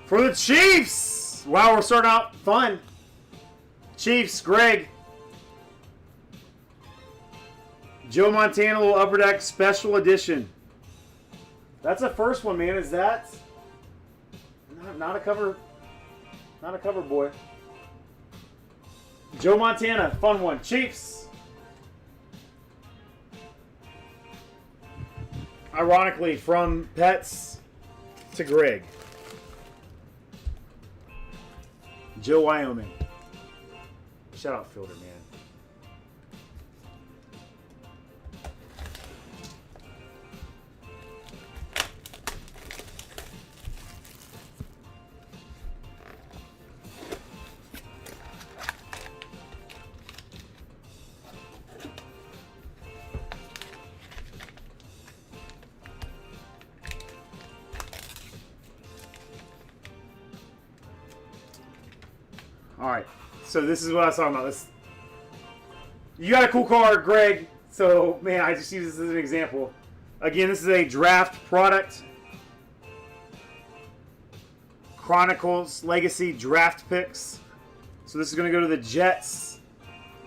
For the Chiefs! Wow, we're starting out fun. Chiefs, Greg. Joe Montana, little Upper Deck Special Edition. That's the first one, man. Is that not a cover? Not a cover, boy. Joe Montana, fun one. Chiefs. Ironically, from Pets to Greg. Joe, Wyoming. Shout out Fielder, man. All right, so this is what I was talking about. This, you got a cool card, Greg. So, man, I just use this as an example. Again, this is a draft product. Chronicles Legacy draft picks. So this is going to go to the Jets.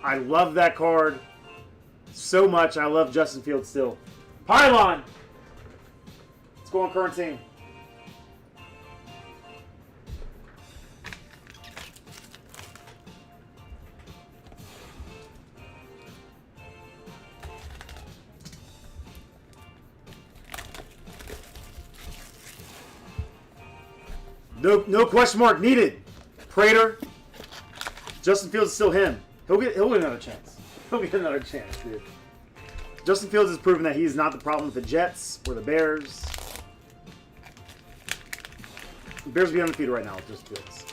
I love that card so much. I love Justin Fields still. Pylon. Let's go on current team. No question mark needed. Prater. Justin Fields is still him. He'll get another chance. He'll get another chance, dude. Justin Fields has proven that he is not the problem with the Jets or the Bears. The Bears will be undefeated right now with Justin Fields.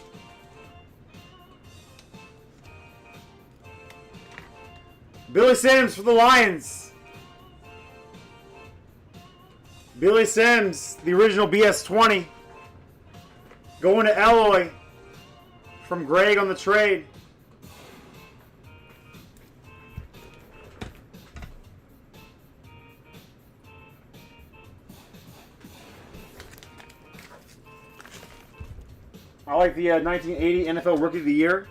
Billy Sims for the Lions. Billy Sims, the original BS20. Going to Eloy from Greg on the trade. I like the 1980 NFL Rookie of the Year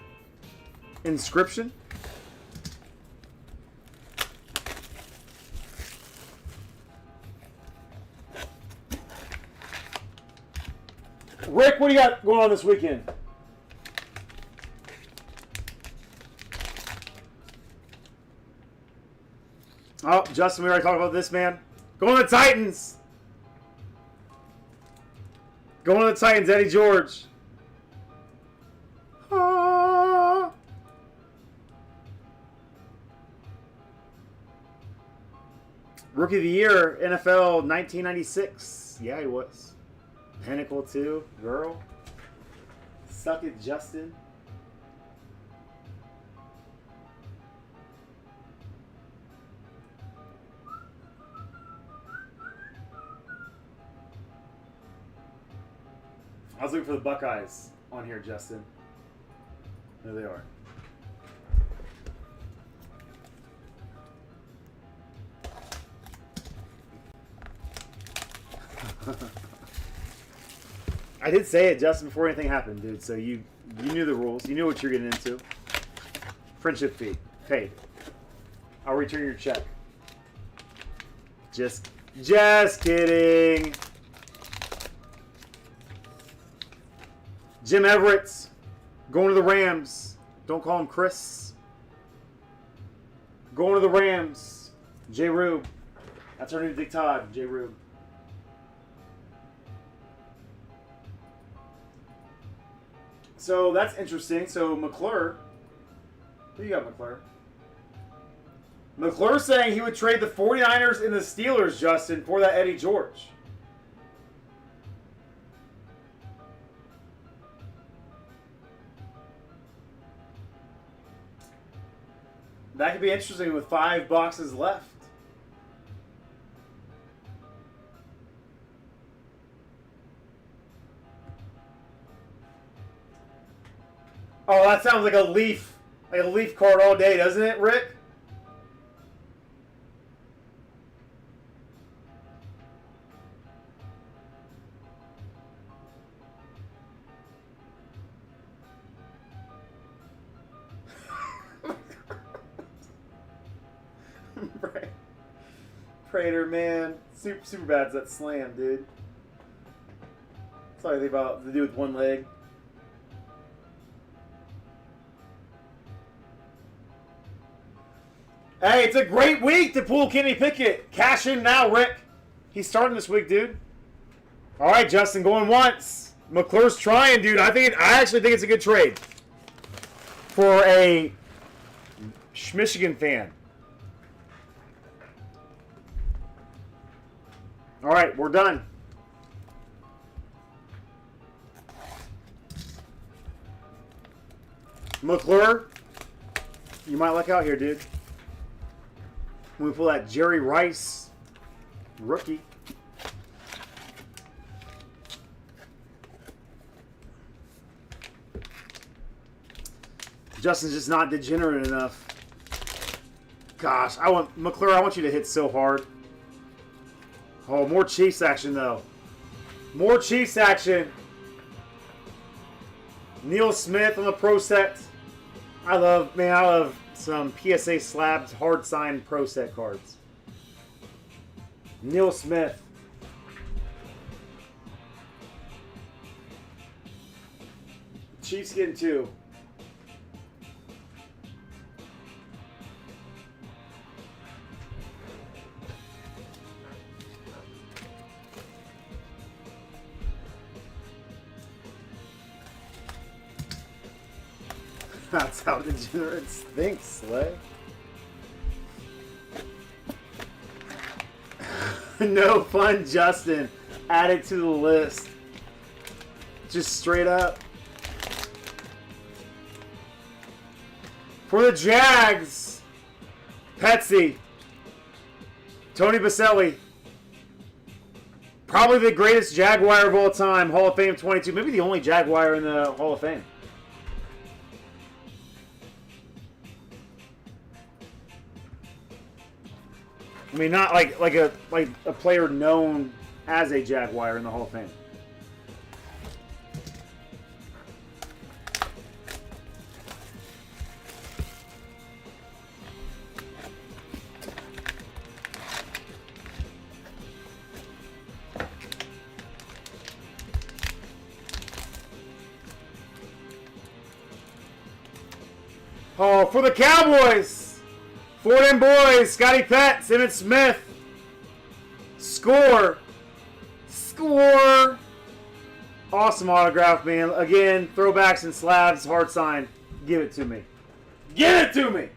inscription. Rick, what do you got going on this weekend? Oh, Justin, we already talked about this, man. Going to the Titans. Going to the Titans, Eddie George. Ah. Rookie of the Year, NFL 1996. Yeah, he was. Pinnacle 2, girl. Suck it, Justin. I was looking for the Buckeyes on here, Justin. There they are. I did say it, Justin, before anything happened, dude. So you knew the rules. You knew what you're getting into. Friendship fee. Paid. I'll return your check. Just kidding. Jim Everett. Going to the Rams. Don't call him Chris. Going to the Rams. J. Rube. That's our new Dick Todd, J. Rube. So that's interesting. So McClure, who you got, McClure? McClure saying he would trade the 49ers and the Steelers, Justin, for that Eddie George. That could be interesting with 5 boxes left. Oh, that sounds like a Leaf card all day, doesn't it, Rick? Prater, man. Super bad's that slam, dude. That's all I think about the dude with one leg. Hey, it's a great week to pull Kenny Pickett. Cash in now, Rick. He's starting this week, dude. All right, Justin, going once. McClure's trying, dude. I actually think it's a good trade for a Michigan fan. All right, we're done. McClure, you might luck out here, dude. When we pull that Jerry Rice rookie. Justin's just not degenerate enough. Gosh, McClure, I want you to hit so hard. Oh, more Chiefs action, though. More Chiefs action. Neil Smith on the Pro Set. I love some PSA slabs, hard signed Pro Set cards. Neil Smith. Chiefs getting 2. That's how degenerates think, Slay. No fun, Justin. Add it to the list. Just straight up. For the Jags, Petsy, Tony Baselli. Probably the greatest Jaguar of all time. Hall of Fame 22. Maybe the only Jaguar in the Hall of Fame. I mean, not like a player known as a Jaguar in the Hall of Fame. Oh, for the Cowboys! For them boys, Scotty Pett, Emmitt Smith. Score. Awesome autograph, man. Again, throwbacks and slabs, hard sign. Give it to me. Give it to me!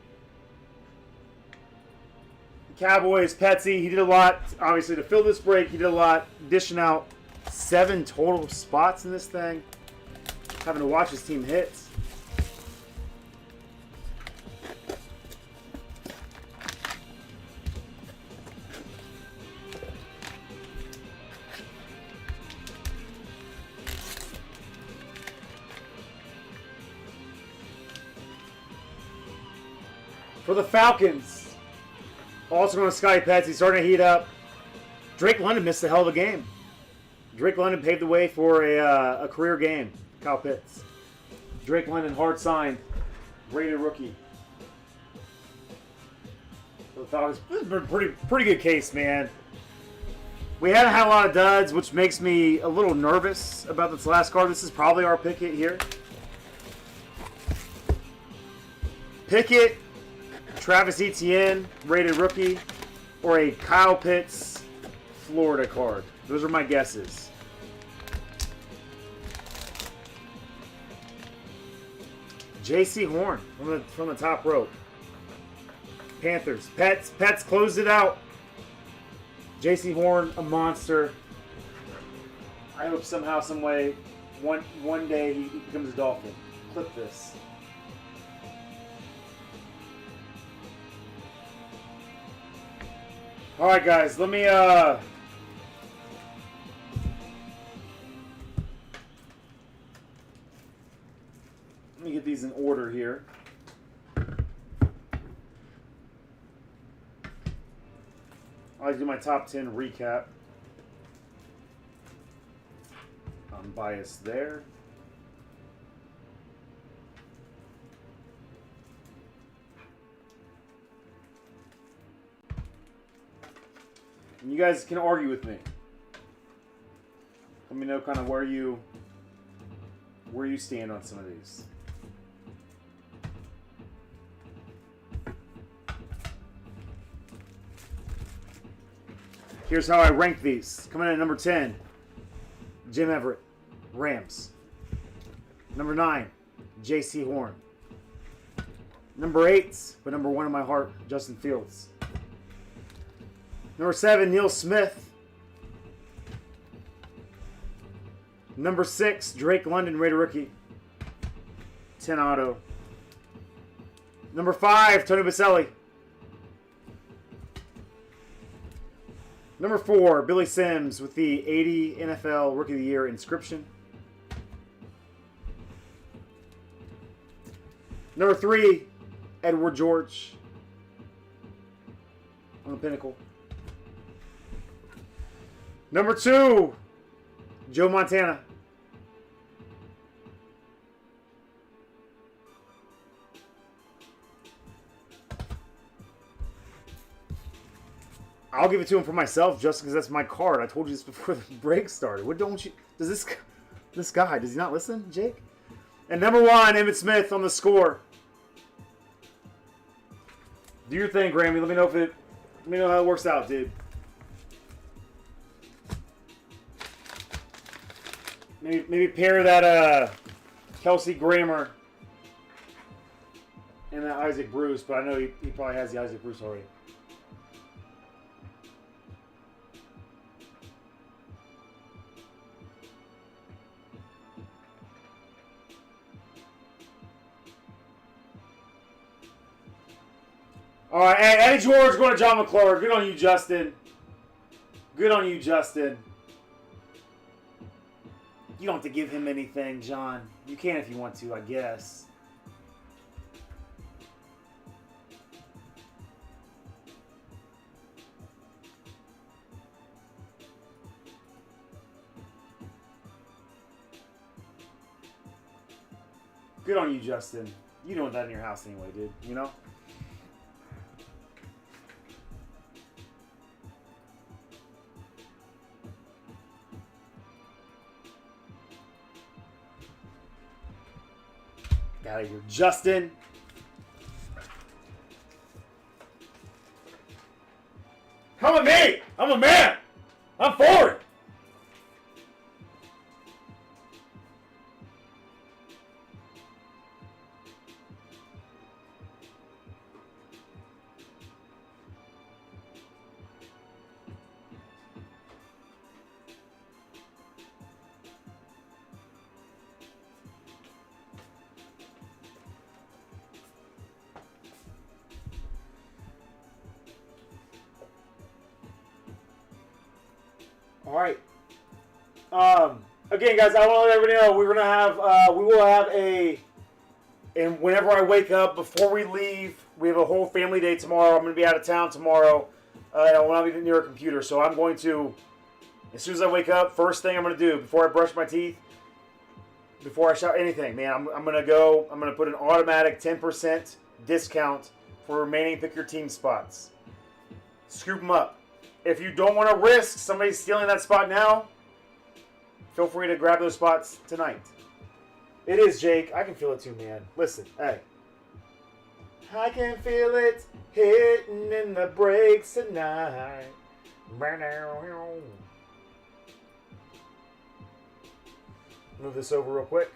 Cowboys, Petsy, he did a lot, obviously, to fill this break. He did a lot, dishing out 7 total spots in this thing. Having to watch his team hit. For the Falcons, also going to Scotty Pets. He's starting to heat up. Drake London missed a hell of a game. Drake London paved the way for a career game. Kyle Pitts. Drake London, hard signed, rated rookie. For the Falcons, this has been a pretty good case, man. We haven't had a lot of duds, which makes me a little nervous about this last card. This is probably our Pickett here. Pickett, Travis Etienne, rated rookie, or a Kyle Pitts, Florida card. Those are my guesses. J.C. Horn from the top rope. Panthers. Pets closed it out. J.C. Horn, a monster. I hope somehow, some way, one day he becomes a Dolphin. Clip this. All right, guys, let me get these in order here. I'll do my top 10 recap. Unbiased there. And you guys can argue with me. Let me know kind of where you stand on some of these. Here's how I rank these. Coming in at number 10, Jim Everett, Rams. Number 9, J.C. Horn. Number 8, but number 1 in my heart, Justin Fields. Number 7, Neil Smith. Number 6, Drake London, Raider rookie. 10 auto. Number 5, Tony Baselli. Number 4, Billy Sims with the 80 NFL Rookie of the Year inscription. Number 3, Edward George on the pinnacle. Number 2, Joe Montana. I'll give it to him for myself just because that's my card. I told you this before the break started. What don't you... Does this guy, does he not listen, Jake? And number 1, Emmitt Smith on the score. Do your thing, Grammy. Let me know how it works out, dude. Maybe pair that Kelsey Grammer and that Isaac Bruce, but I know he probably has the Isaac Bruce already. All right, hey, Eddie George going to John McClure. Good on you, Justin. Good on you, Justin. You don't have to give him anything, John. You can if you want to, I guess. Good on you, Justin. You don't want that in your house anyway, dude. You know? Get out of here, Justin. Come with me. I'm a man. I'm for it. All right. Again, guys, I want to let everybody know we will have and whenever I wake up, before we leave, we have a whole family day tomorrow. I'm going to be out of town tomorrow. I will not be near a computer, so I'm going to, as soon as I wake up, first thing I'm going to do before I brush my teeth, before I shower, anything, man, I'm going to put an automatic 10% discount for remaining Pick Your Team spots. Scoop them up. If you don't want to risk somebody stealing that spot now, feel free to grab those spots tonight. It is, Jake. I can feel it too, man. Listen, hey. I can feel it hitting in the brakes tonight. Move this over real quick.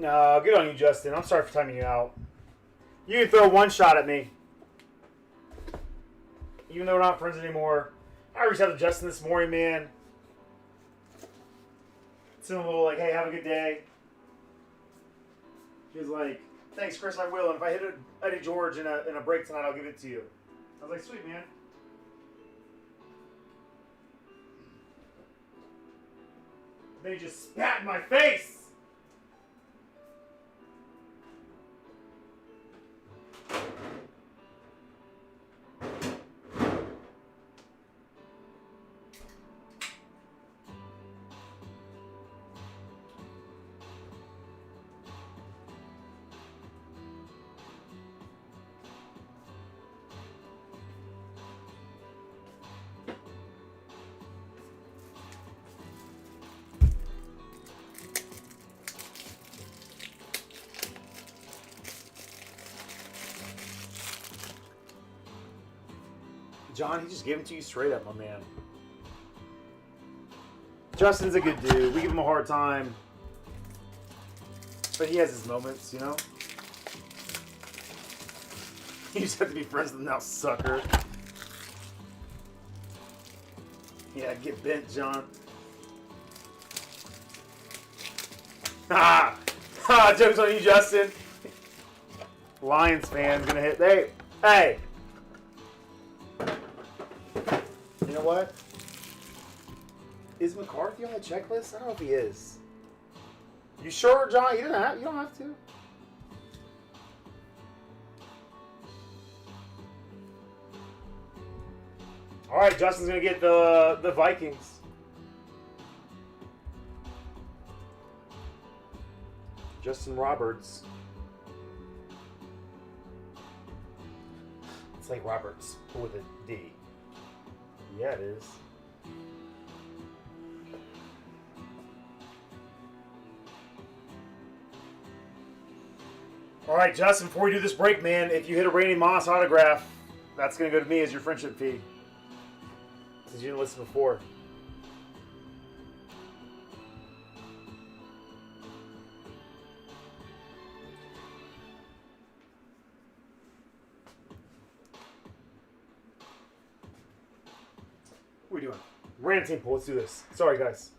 No, good on you, Justin. I'm sorry for timing you out. You can throw one shot at me. Even though we're not friends anymore. I reached out to Justin this morning, man. Sent him a little like, hey, have a good day. He was like, thanks, Chris, I will. And if I hit Eddie George in a break tonight, I'll give it to you. I was like, sweet, man. They just spat in my face. John, he just gave it to you straight up, my man. Justin's a good dude. We give him a hard time. But he has his moments, you know? You just have to be friends with him now, sucker. Yeah, get bent, John. Ha! Ha! Joke's on you, Justin. Lions fan's gonna hit. Hey! You know what? Is McCarthy on the checklist? I don't know if he is. You sure, John? You don't have to. All right, Justin's gonna get the Vikings. Justin Roberts. It's like Roberts with a D. Yeah, it is. All right, Justin, before we do this break, man, if you hit a Randy Moss autograph, that's going to go to me as your friendship fee. Since you didn't listen before. What are we doing? Random team pool. Let's do this. Sorry, guys.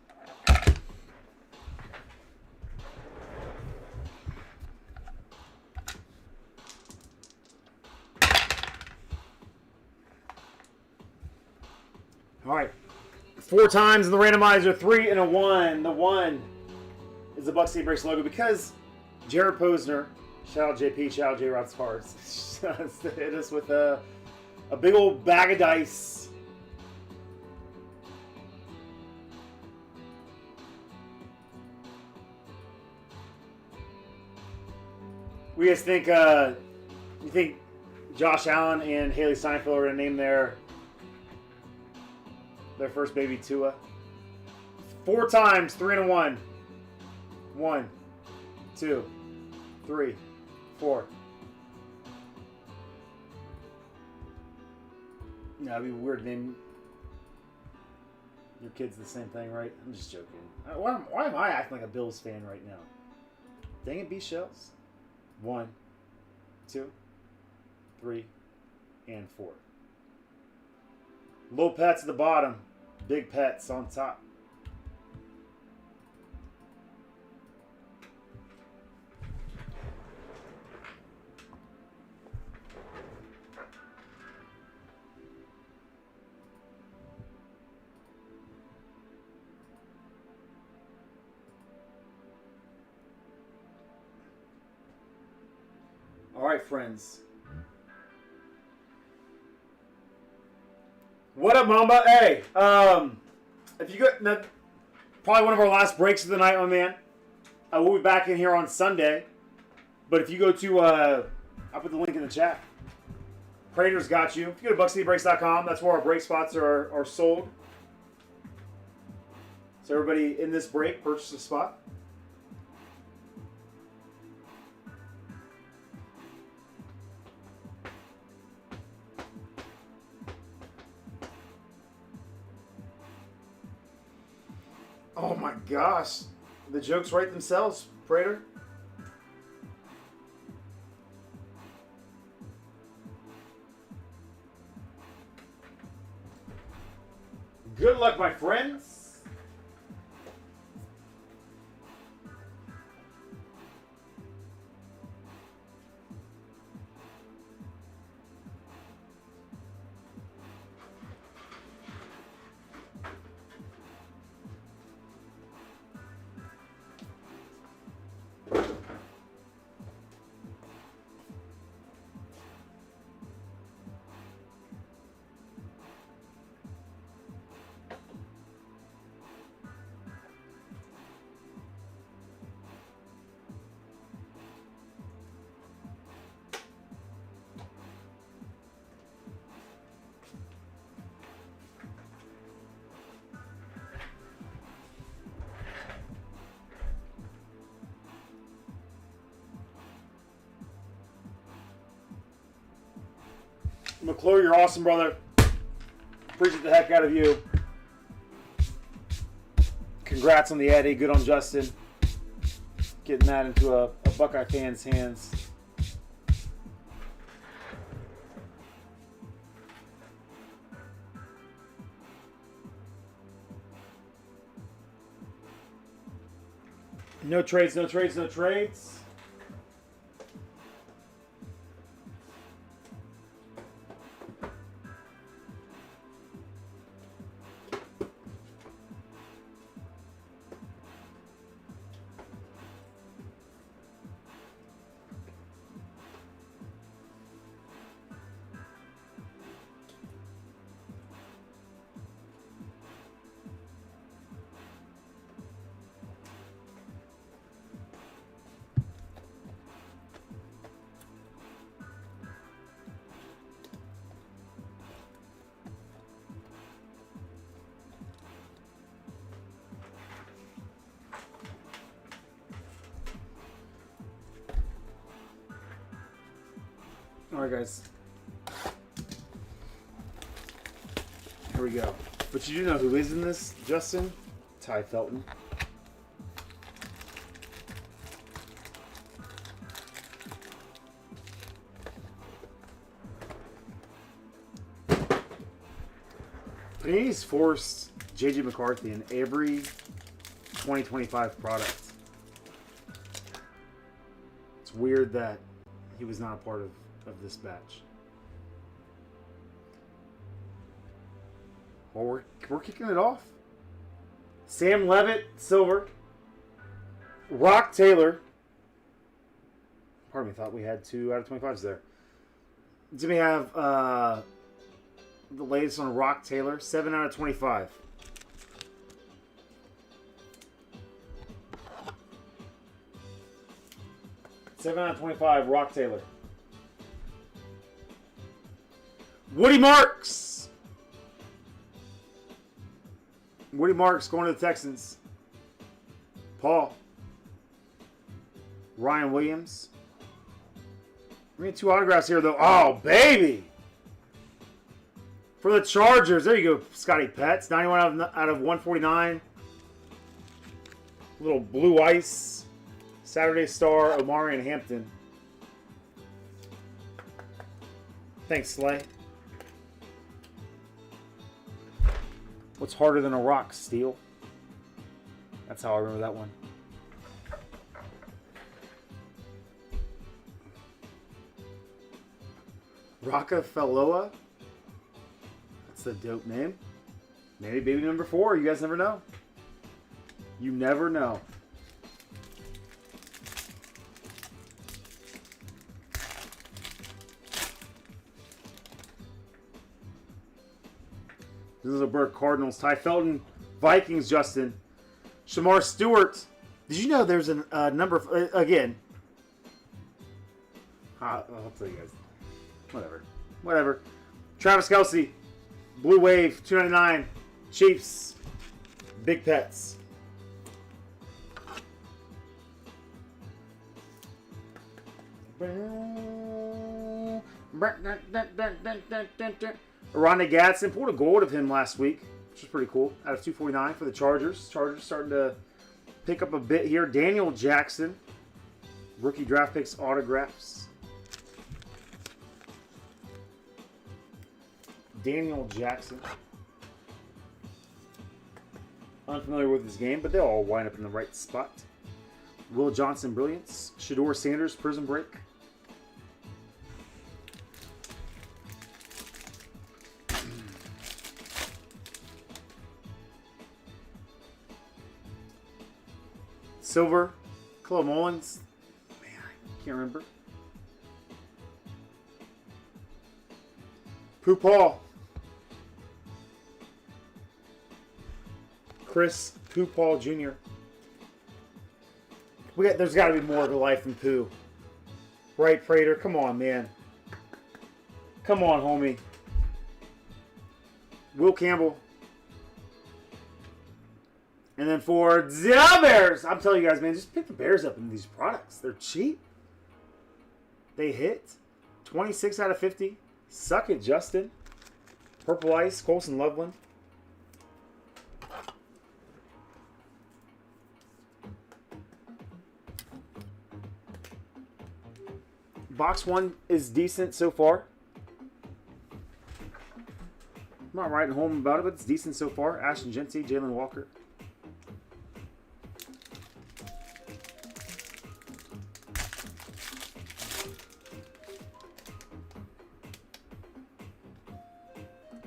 All right. 4 times in the randomizer, 3 and a 1. The 1 is the Buck City Breaks logo because Jared Posner, shout out JP, shout out J Rod's Cards, hit us with a big old bag of dice. We guys think, you think Josh Allen and Haley Steinfeld are going to name their first baby Tua? 4 times, 3 and a 1. 1, 2, 3, 4. Yeah, it'd be weird to name your kids the same thing, right? I'm just joking. Why am I acting like a Bills fan right now? Dang it, B-Shells. 1, 2, 3, and 4. Low pets at the bottom, big pets on top. All right, friends. What up, Mamba? Hey, if you got probably one of our last breaks of the night, my man. We'll be back in here on Sunday. But if you go to, I'll put the link in the chat. Prater's got you. If you go to buckcitybreaks.com, that's where our break spots are sold. So everybody in this break purchase a spot. Oh my gosh. The jokes write themselves, Prater. Good luck, my friends. McClure, you're awesome, brother. Appreciate the heck out of you. Congrats on the Eddie. Good on Justin. Getting that into a Buckeye fan's hands. No trades, no trades, no trades. Alright, guys. Here we go. But you do know who is in this, Justin? Ty Felton. Panini's forced J.J. McCarthy in every 2025 product. It's weird that he was not a part of this batch. Well, we're kicking it off. Sam Levitt, silver. Rock Taylor. Pardon me, thought we had 2 out of 25s there. Then we have the latest on Rock Taylor, 7 out of 25. Seven out of 25, Rock Taylor. Woody Marks. Woody Marks going to the Texans. Paul. Ryan Williams. We need 2 autographs here, though. Oh, baby. For the Chargers. There you go, Scotty Petts. 91 out of 149. Little blue ice. Saturday Star, Omari and Hampton. Thanks, Slay. What's harder than a rock? Steel. That's how I remember that one. Rockefelloa. That's a dope name. Maybe baby number 4. You guys never know. You never know. This is a Burke Cardinals. Ty Felton, Vikings, Justin. Shamar Stewart. Did you know there's a number of, again. I'll tell you guys. Whatever. Travis Kelce, Blue Wave, 299. Chiefs, Big Pets. Rondé Gadsden pulled a gold of him last week, which was pretty cool. Out of 249 for the Chargers. Chargers starting to pick up a bit here. Daniel Jackson, rookie draft picks autographs. Daniel Jackson. unfamiliar with his game, but they'll all wind up in the right spot. Will Johnson, Brilliance. Shador Sanders, Prizm Break. Silver, Chloe Mullins. Man, I can't remember. Pooh Paul. Chris Pooh Paul Jr. There's got to be more to life than Pooh. Right, Prater? Come on, man. Come on, homie. Will Campbell. And then for the Bears, I'm telling you guys, man, just pick the Bears up in these products. They're cheap. They hit. 26 out of 50. Suck it, Justin. Purple Ice, Colson Loveland. Box 1 is decent so far. I'm not writing home about it, but it's decent so far. Ashton Genty, Jalen Walker.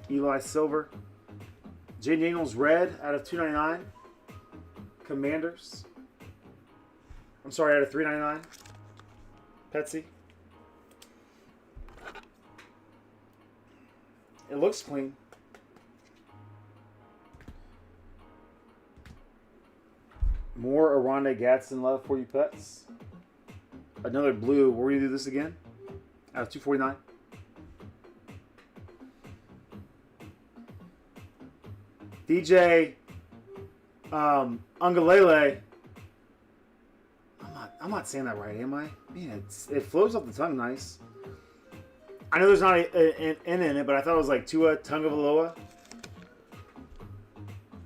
Eli Silver. Jay Daniels red out of 299. Commanders. I'm sorry, out of 399. Petsy. It looks clean. More Aronde Gadsden love for you, Pets. Another blue. We're going to do this again. Out of 249. DJ Ungalele. I'm not saying that right, am I? Man, it flows off the tongue nice. I know there's not an N in it, but I thought it was like Tua Tungavaloa.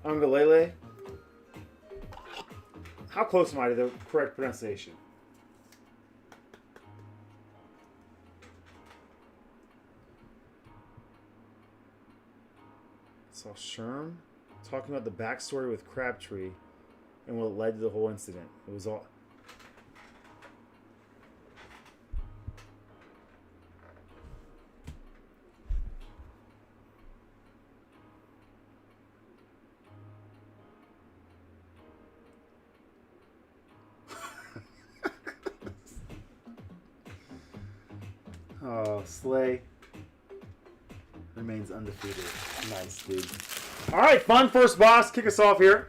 Ungalele. How close am I to the correct pronunciation? Saw Sherm talking about the backstory with Crabtree and what led to the whole incident. It was all... Oh, Slay remains undefeated. Nice, dude. All right, fun first boss. Kick us off here.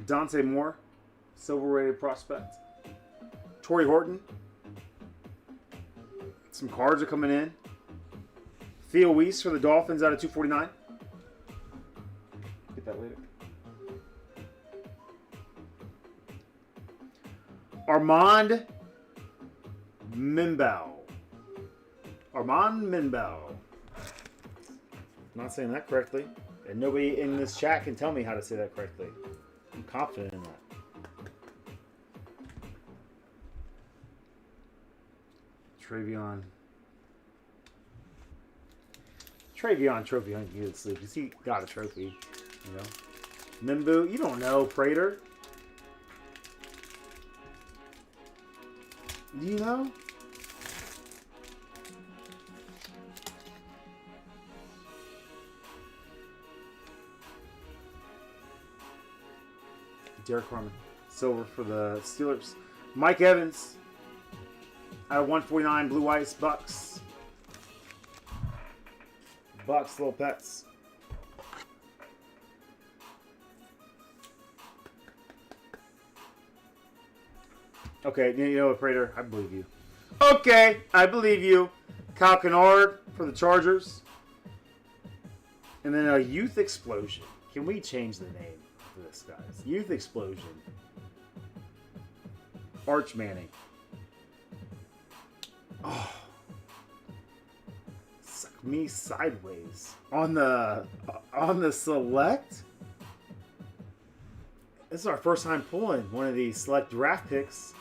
Dante Moore, silver rated prospect. Torrey Horton. Some cards are coming in. Theo Weiss for the Dolphins out of 249. Get that later. Armand Minbow. Armand Minbow. Not saying that correctly. And nobody in this chat can tell me how to say that correctly. I'm confident in that. Travion trophy on you sleep because he got a trophy, you know. Nimbu, you don't know, Prater. Do you know? Derek Harmon, silver for the Steelers. Mike Evans, out of 149, Blue Ice, Bucks. Bucks, Little Pets. Okay, you know what, Prater? I believe you. Okay, I believe you. Kyle Kennard for the Chargers. And then a Youth Explosion. Can we change the name for this, guys? Youth Explosion. Arch Manning. Oh. Suck me sideways. On the select? This is our first time pulling one of these select draft picks.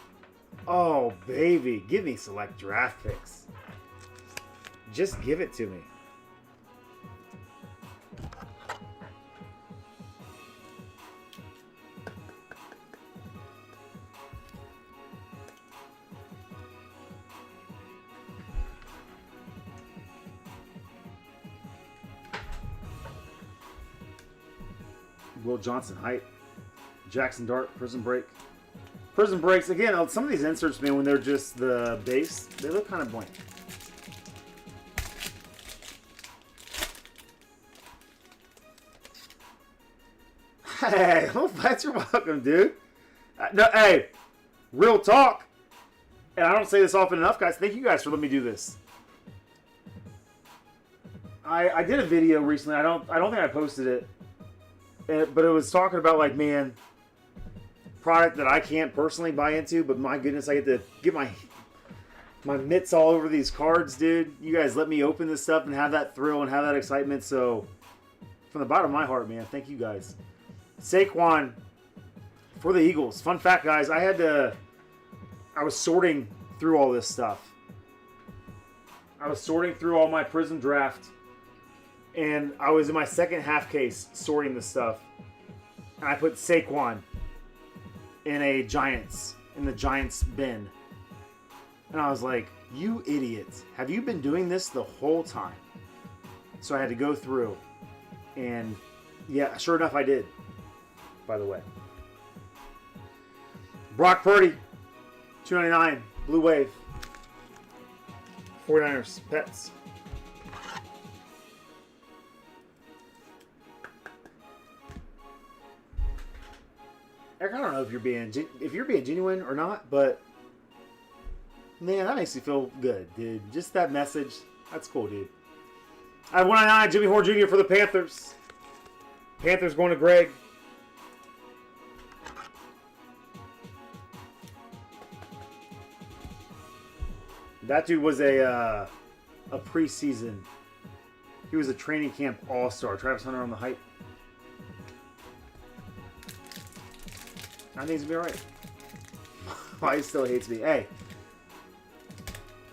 Oh, baby. Give me select draft picks. Just give it to me. Will Johnson height. Jackson Dart, Prizm break. Prizm breaks, again, some of these inserts, man, when they're just the base, they look kind of blank. Hey, well, that's your welcome, dude. No, hey, real talk. And I don't say this often enough, guys. Thank you guys for letting me do this. I did a video recently. I don't think I posted it. But it was talking about, like, man, product that I can't personally buy into, but my goodness, I get to get my mitts all over these cards, dude. You guys let me open this stuff and have that thrill and have that excitement. So, from the bottom of my heart, man, thank you guys. Saquon for the Eagles. Fun fact, guys, I was sorting through all this stuff. I was sorting through all my Prizm draft. And I was in my second half case sorting the stuff. And I put Saquon in the Giants bin. And I was like, you idiots. Have you been doing this the whole time? So I had to go through. And yeah, sure enough, I did. By the way. Brock Purdy. $2.99. Blue Wave. 49ers. Pets. Eric, I don't know if you're being genuine or not, but man, that makes me feel good, dude. Just that message, that's cool, dude. I have 199, Jimmy Horn Jr. for the Panthers. Panthers going to Greg. That dude was a preseason. He was a training camp all-star. Travis Hunter on the hype. I think he's going to be alright. Why he still hates me. Hey.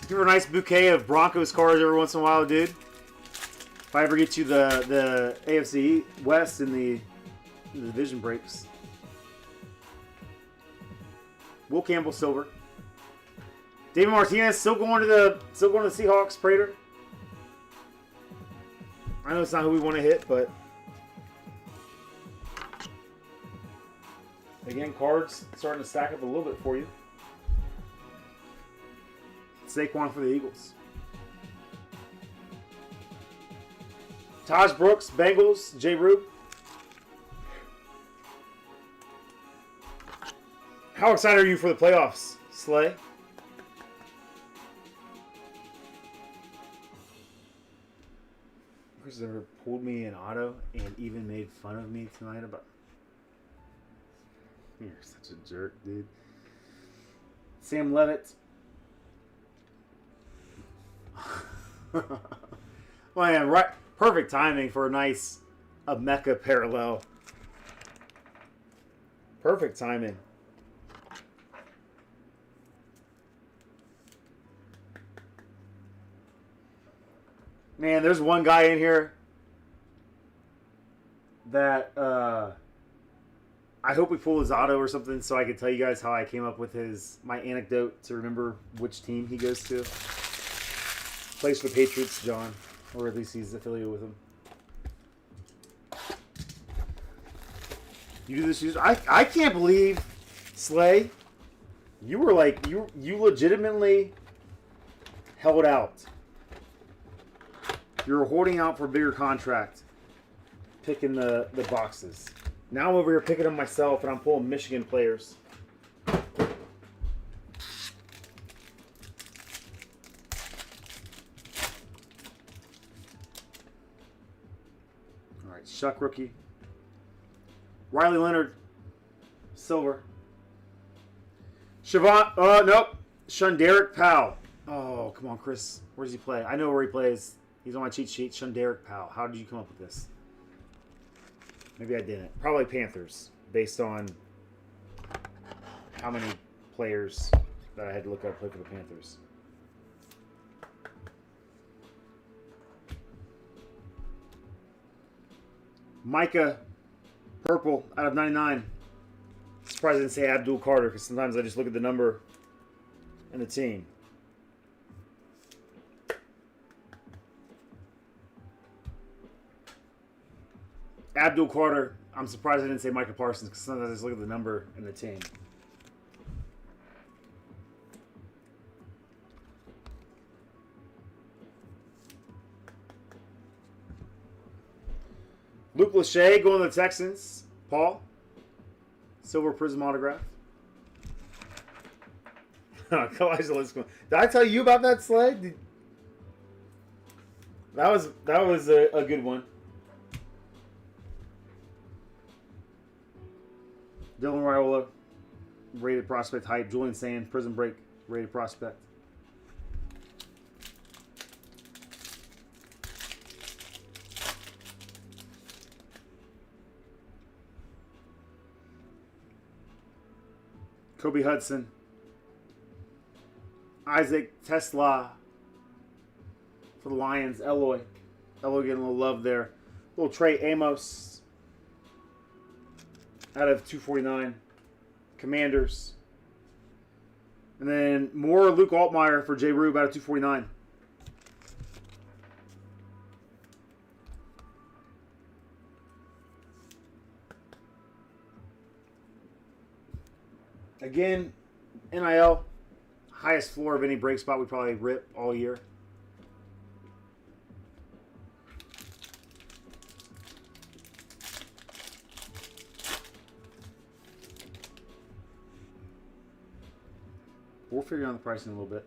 Give her a nice bouquet of Broncos cards every once in a while, dude. If I ever get you the AFC West in the division breaks. Will Campbell silver. David Martinez still going to the Seahawks, Prater. I know it's not who we want to hit, but again, cards starting to stack up a little bit for you. Saquon for the Eagles. Taj Brooks, Bengals, J. Rube. How excited are you for the playoffs, Slay? Who's ever pulled me in auto and even made fun of me tonight about... You're such a jerk, dude. Sam Levitt. Man, right, perfect timing for a nice Mecca parallel. Perfect timing. Man, there's one guy in here that I hope we pull his auto or something so I can tell you guys how I came up with my anecdote to remember which team he goes to. Plays for the Patriots, John. Or at least he's affiliated with them. You do this. I can't believe, Slay, you were like, you legitimately held out. You were holding out for a bigger contract, picking the boxes. Now I'm over here picking them myself, and I'm pulling Michigan players. right, Shuck rookie. Riley Leonard, silver. Siobhan, nope. Shunderic Powell. Oh, come on, Chris. Where does he play? I know where he plays. He's on my cheat sheet. Shunderic Powell. How did you come up with this? Maybe I didn't. Probably Panthers, based on how many players that I had to look up play for the Panthers. Micah, purple, out of 99. Surprised I didn't say Abdul Carter, because sometimes I just look at the number and the team. Abdul Carter, I'm surprised I didn't say Micah Parsons, because sometimes I just look at the number and the team. Luke Lachey going to the Texans. Paul. Silver Prizm autograph. Did I tell you about that sled? That was a good one. Dylan Raiola, rated prospect hype. Julian Sand, Prison Break, rated prospect. Kobe Hudson. Isaac Tesla for the Lions. Eloy getting a little love there. Little Trey Amos out of 249. Commanders. And then more Luke Altmaier for J. Rube out of 249. Again, NIL, highest floor of any break spot we probably rip all year. We'll figure out the pricing a little bit.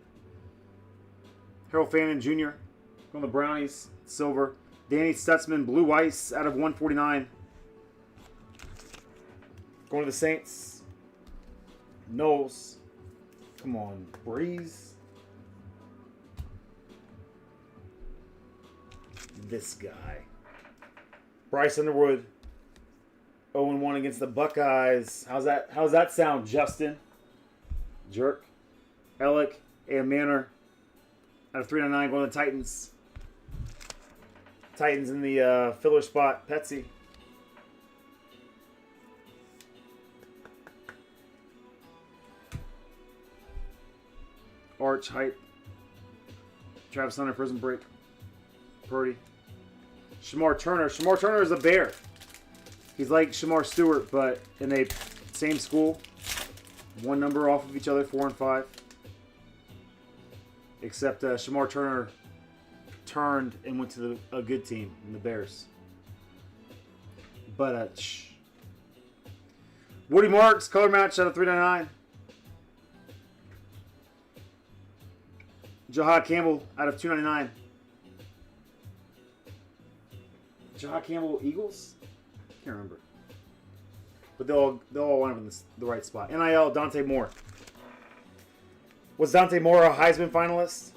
Harold Fannin Jr. Going the Brownies, silver. Danny Stutzman, blue ice out of 149. Going to the Saints. Knowles. Come on, Breeze. This guy. Bryce Underwood. 0-1 against the Buckeyes. How's that sound, Justin? Jerk. Alec. A.M. Manor. Out of 399 going to the Titans. Titans in the filler spot. Petsy. Arch, hype. Travis Hunter, Prison Break. Purdy. Shamar Turner. Shamar Turner is a Bear. He's like Shamar Stewart, but in a same school. One number off of each other, 4 and 5. Except Shamar Turner turned and went to a good team in the Bears. But, Woody Marks, color match out of 399. Jahad Campbell out of 299. Jahad Campbell Eagles? Can't remember. But they'll all wind up in the right spot. NIL Dante Moore. Was Dante Moore a Heisman finalist?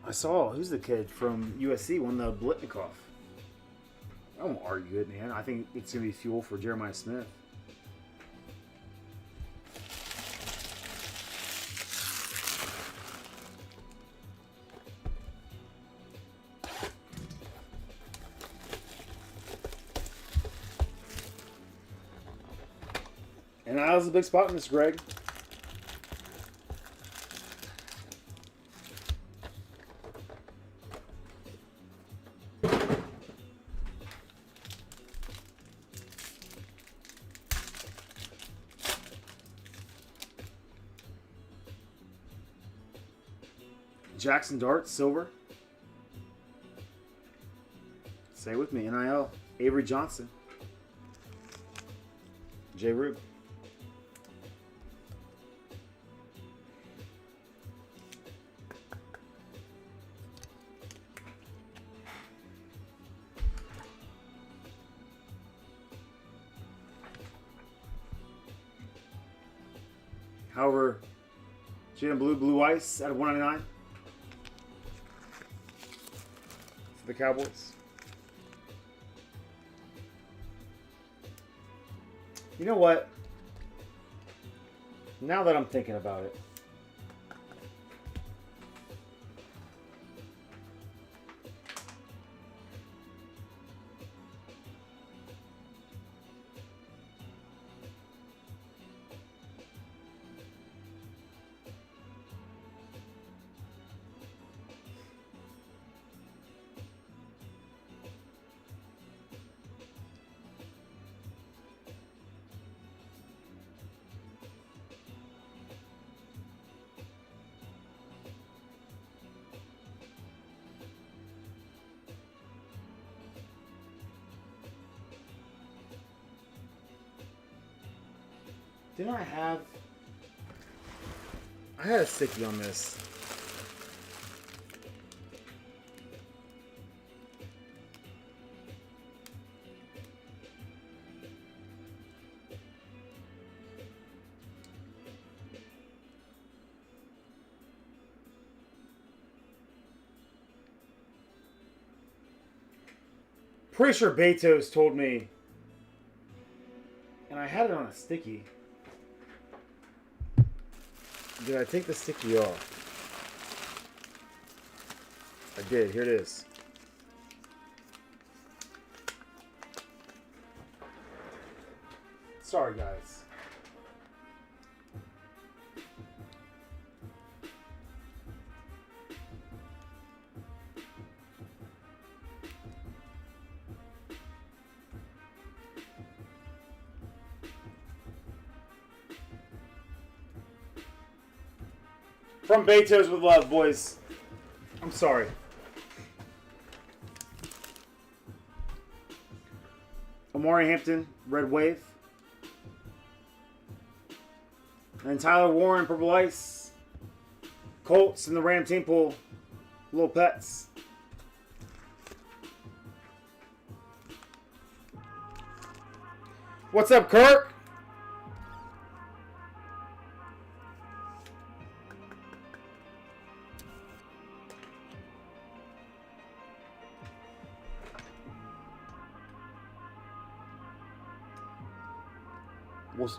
I saw, who's the kid from USC won the Blitnikoff? I won't argue it, man. I think it's going to be fuel for Jeremiah Smith. And that was a big spot in this, Greg. Jackson Dart, silver. Say it with me, NIL. Avery Johnson. J. Rube. However, Jaden Blue Ice out of 199 for the Cowboys. You know what? Now that I'm thinking about it, didn't I have... I had a sticky on this. Pretty sure Betos told me, and I had it on a sticky. Did I take the sticky off? I did. Here it is. Sorry, guys. From Betos with love, boys. I'm sorry. Amari Hampton, Red Wave. And Tyler Warren, Purple Ice. Colts in the Ram team pool. Little Pets. What's up, Kirk?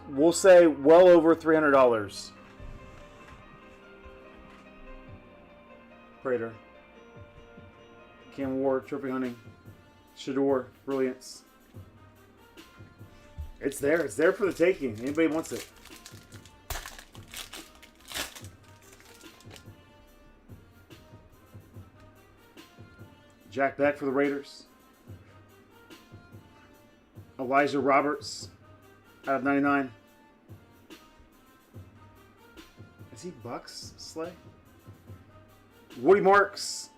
We'll say well over $300. Prater. Cam Ward, Trophy Hunting. Shador, Brilliance. It's there. It's there for the taking. Anybody wants it. Jack Beck for the Raiders. Elijah Roberts out of 99. Is he Bucks, Slay? Woody Marks.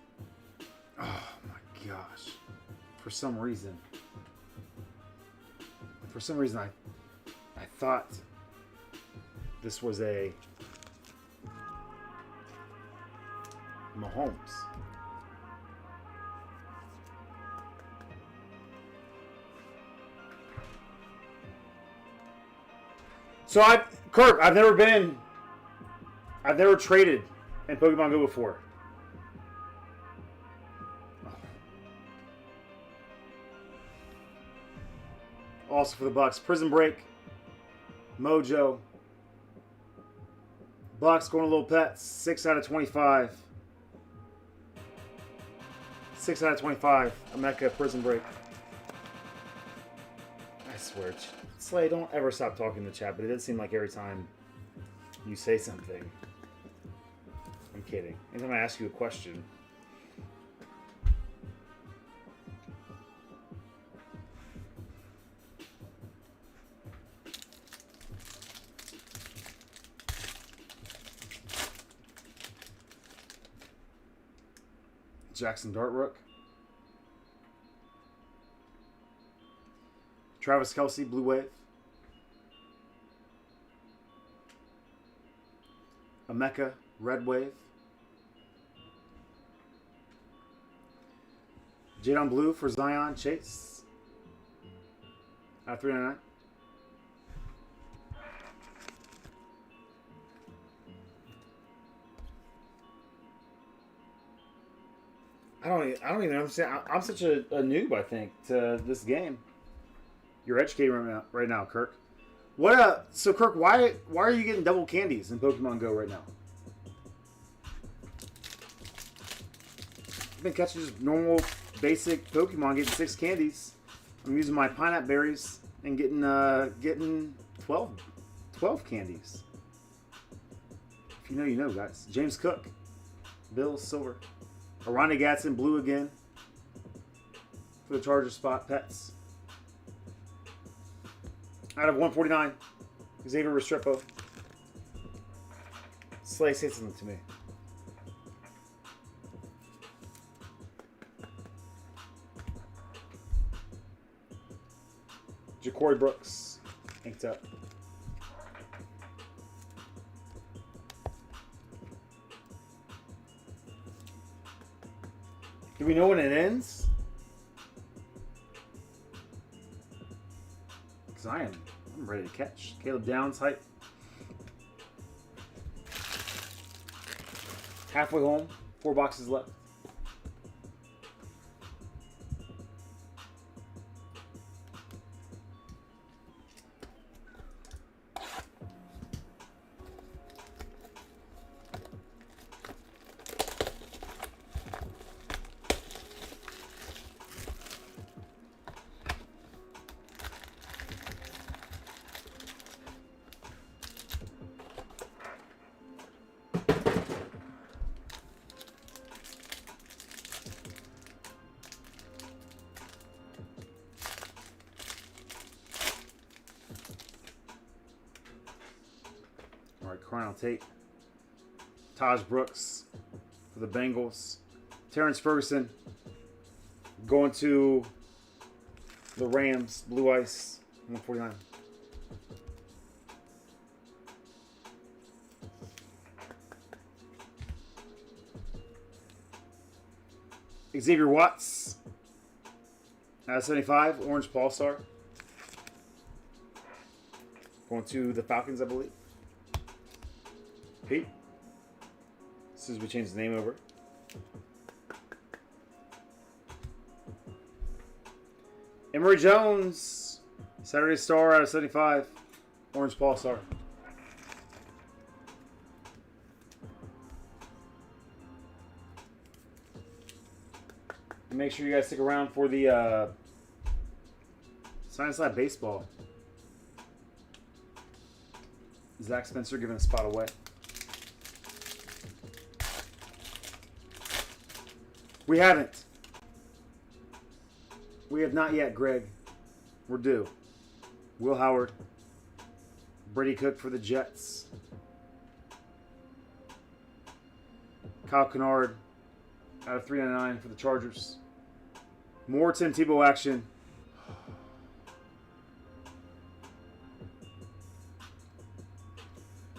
Oh my gosh. For some reason I thought this was a Mahomes. So Kirk, I've never traded in Pokemon Go before. Also for the Bucks, Prizm Break, Mojo, Bucks going to Little Pets, 6 out of 25. 6 out of 25. A Mecha Prizm Break. I swear, Slay, don't ever stop talking in the chat, but it does seem like every time you say something. I'm kidding. Anytime I ask you a question. Jackson Dartrook. Travis Kelce, Blue Wave. Mecha, Red Wave. Jadon Blue for Zion Chase. Out of 399. I don't even understand. I'm such a noob, I think, to this game. You're educated right now, Kirk. So Kirk, why are you getting double candies in Pokemon Go right now? I've been catching just normal, basic Pokemon, getting 6 candies. I'm using my pineapple berries and getting 12 candies. If you know, you know, guys. James Cook, Bill Silver. Arani Gatson, blue again. For the Charger spot, Pets. Out of 149, Xavier Restrepo. Slay, say something to me. Ja'Cory Brooks, inked up. Do we know when it ends? Because I'm ready to catch. Caleb Downs, hype. Halfway home, 4 boxes left. All right, Crown Tate. Taj Brooks for the Bengals. Terrence Ferguson going to the Rams. Blue Ice, 149. Xavier Watts at 75. Orange Pulsar. Going to the Falcons, I believe. Pete. As soon as we change the name over. Emory Jones. Saturday Star out of 75. Orange Pulsar. Make sure you guys stick around for the Science Lab Baseball. Zach Spencer giving a spot away. We haven't. We have not yet, Greg. We're due. Will Howard. Brady Cook for the Jets. Kyle Kennard out of 399 for the Chargers. More Tim Tebow action.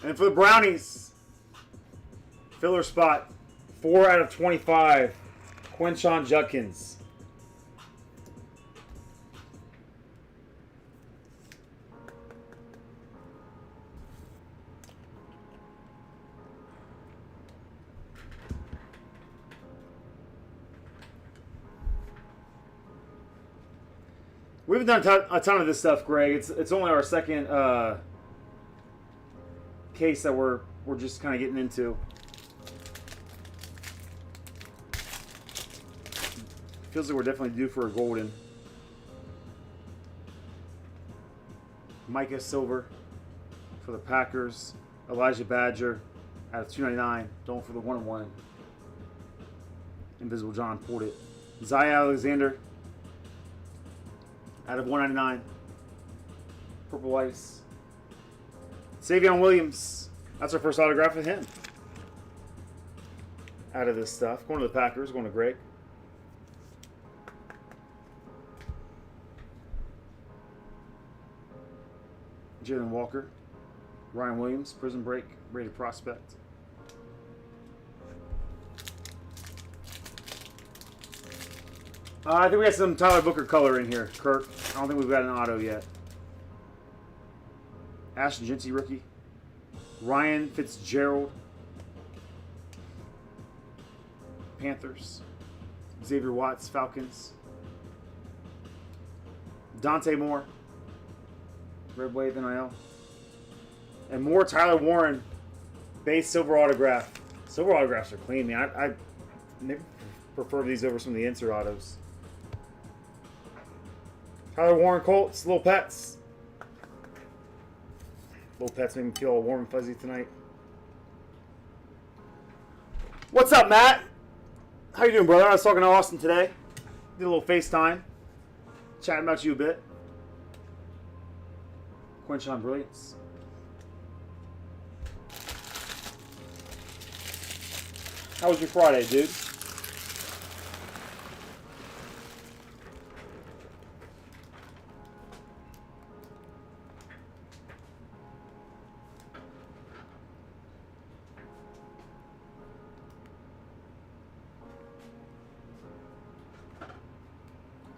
And for the Brownies, filler spot, 4 out of 25. Quinshon Judkins. We haven't done a ton of this stuff, Greg. It's only our second case that we're just kind of getting into. Feels like we're definitely due for a golden. Micah Silver for the Packers. Elijah Badger out of 299. Going for the 1-1. Invisible John poured it. Zaya Alexander out of 199. Purple Ice. Savion Williams. That's our first autograph with him. Out of this stuff. Going to the Packers. Going to Greg. Jalen Walker. Ryan Williams. Prison Break. Rated Prospect. I think we got some Tyler Booker color in here, Kirk. I don't think we've got an auto yet. Ashton Genty rookie. Ryan Fitzgerald. Panthers. Xavier Watts, Falcons. Dante Moore. Red Wave NIL. And more Tyler Warren. Base silver autograph. Silver autographs are clean, man. I maybe prefer these over some of the insert autos. Tyler Warren Colts, Little Pets. Little Pets make me feel all warm and fuzzy tonight. What's up, Matt? How you doing, brother? I was talking to Austin today. Did a little FaceTime. Chatting about you a bit. Quinchon Brilliance. How was your Friday, dude?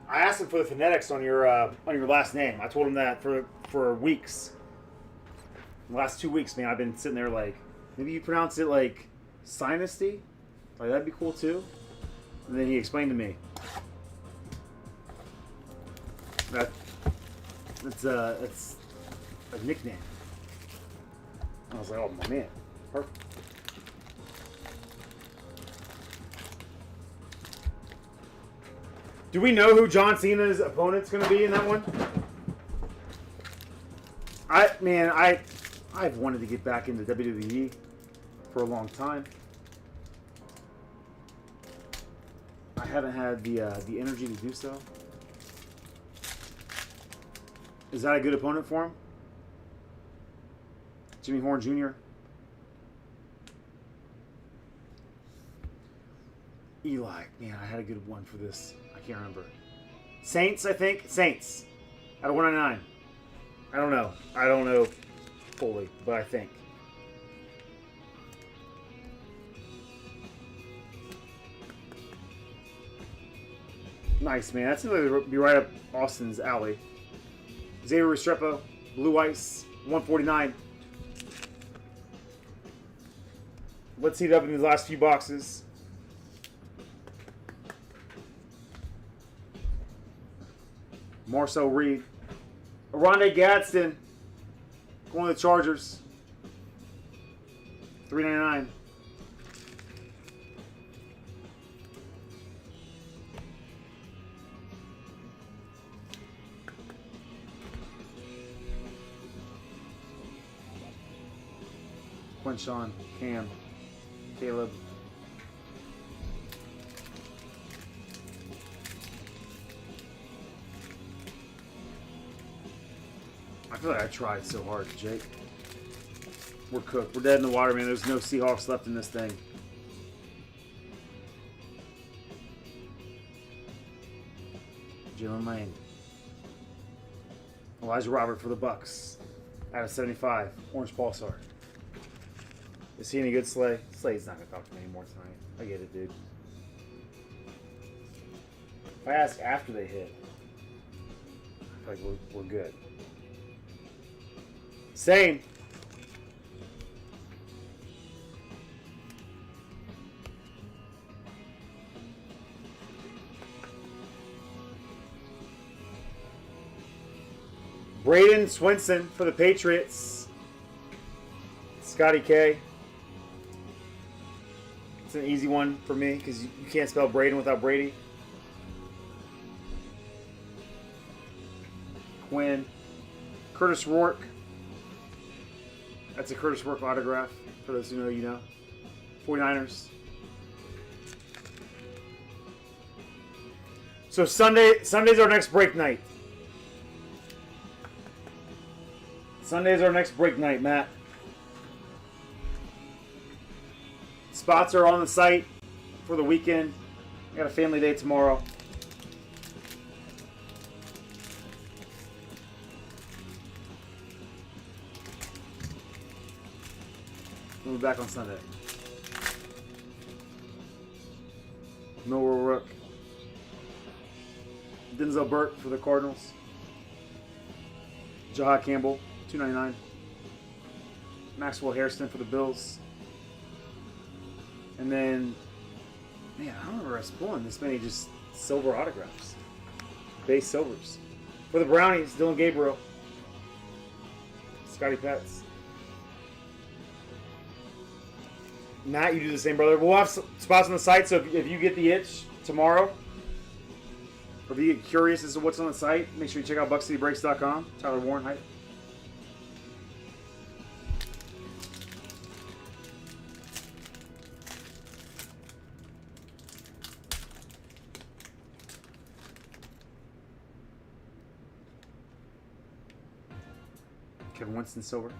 I asked him for the phonetics on your last name. I told him that for weeks. The last 2 weeks, man, I've been sitting there like, maybe you pronounce it like Synesty? Like, that'd be cool too. And then he explained to me that it's a nickname. I was like, oh my man, perfect. Do we know who John Cena's opponent's going to be in that one? I've wanted to get back into WWE for a long time. I haven't had the energy to do so. Is that a good opponent for him? Jimmy Horn Jr. Eli, man, I had a good one for this. I can't remember. Saints, I think. Saints. Out of 199. I don't know. I don't know fully, but I think. Nice, man. That's going to be right up Austin's alley. Xavier Restrepo, Blue Ice, 149. Let's heat up in these last few boxes. Marcel Reed. Aronde Gadsden. Going to the Chargers. $3.99. Quinchon, Cam, Caleb. I feel like I tried so hard, Jake. We're cooked. We're dead in the water, man. There's no Seahawks left in this thing. Jalen Lane. Elijah Robert for the Bucks. Out of 75. Orange Pulsar. Is he any good, Slay? Slay's not going to talk to me anymore tonight. I get it, dude. If I ask after they hit, I feel like we're good. Same. Braden Swinson for the Patriots. Scotty K. It's an easy one for me because you can't spell Braden without Brady. Quinn. Curtis Rourke. That's a Curtis Rourke autograph, for those who know you know. 49ers. So Sunday's our next break night. Sunday's our next break night, Matt. Spots are on the site for the weekend. I got a family day tomorrow. We'll be back on Sunday. Noah Rook. Denzel Burke for the Cardinals. Jaha Campbell, $2.99. Maxwell Hairston for the Bills. And then, man, I don't remember us pulling this many just silver autographs. Base silvers. For the Brownies, Dylan Gabriel. Scotty Pets. Matt, you do the same, brother. We'll have spots on the site, so if you get the itch tomorrow, or if you get curious as to what's on the site, make sure you check out BuckCityBreaks.com. Tyler Warren, hi. Kevin Winston silver.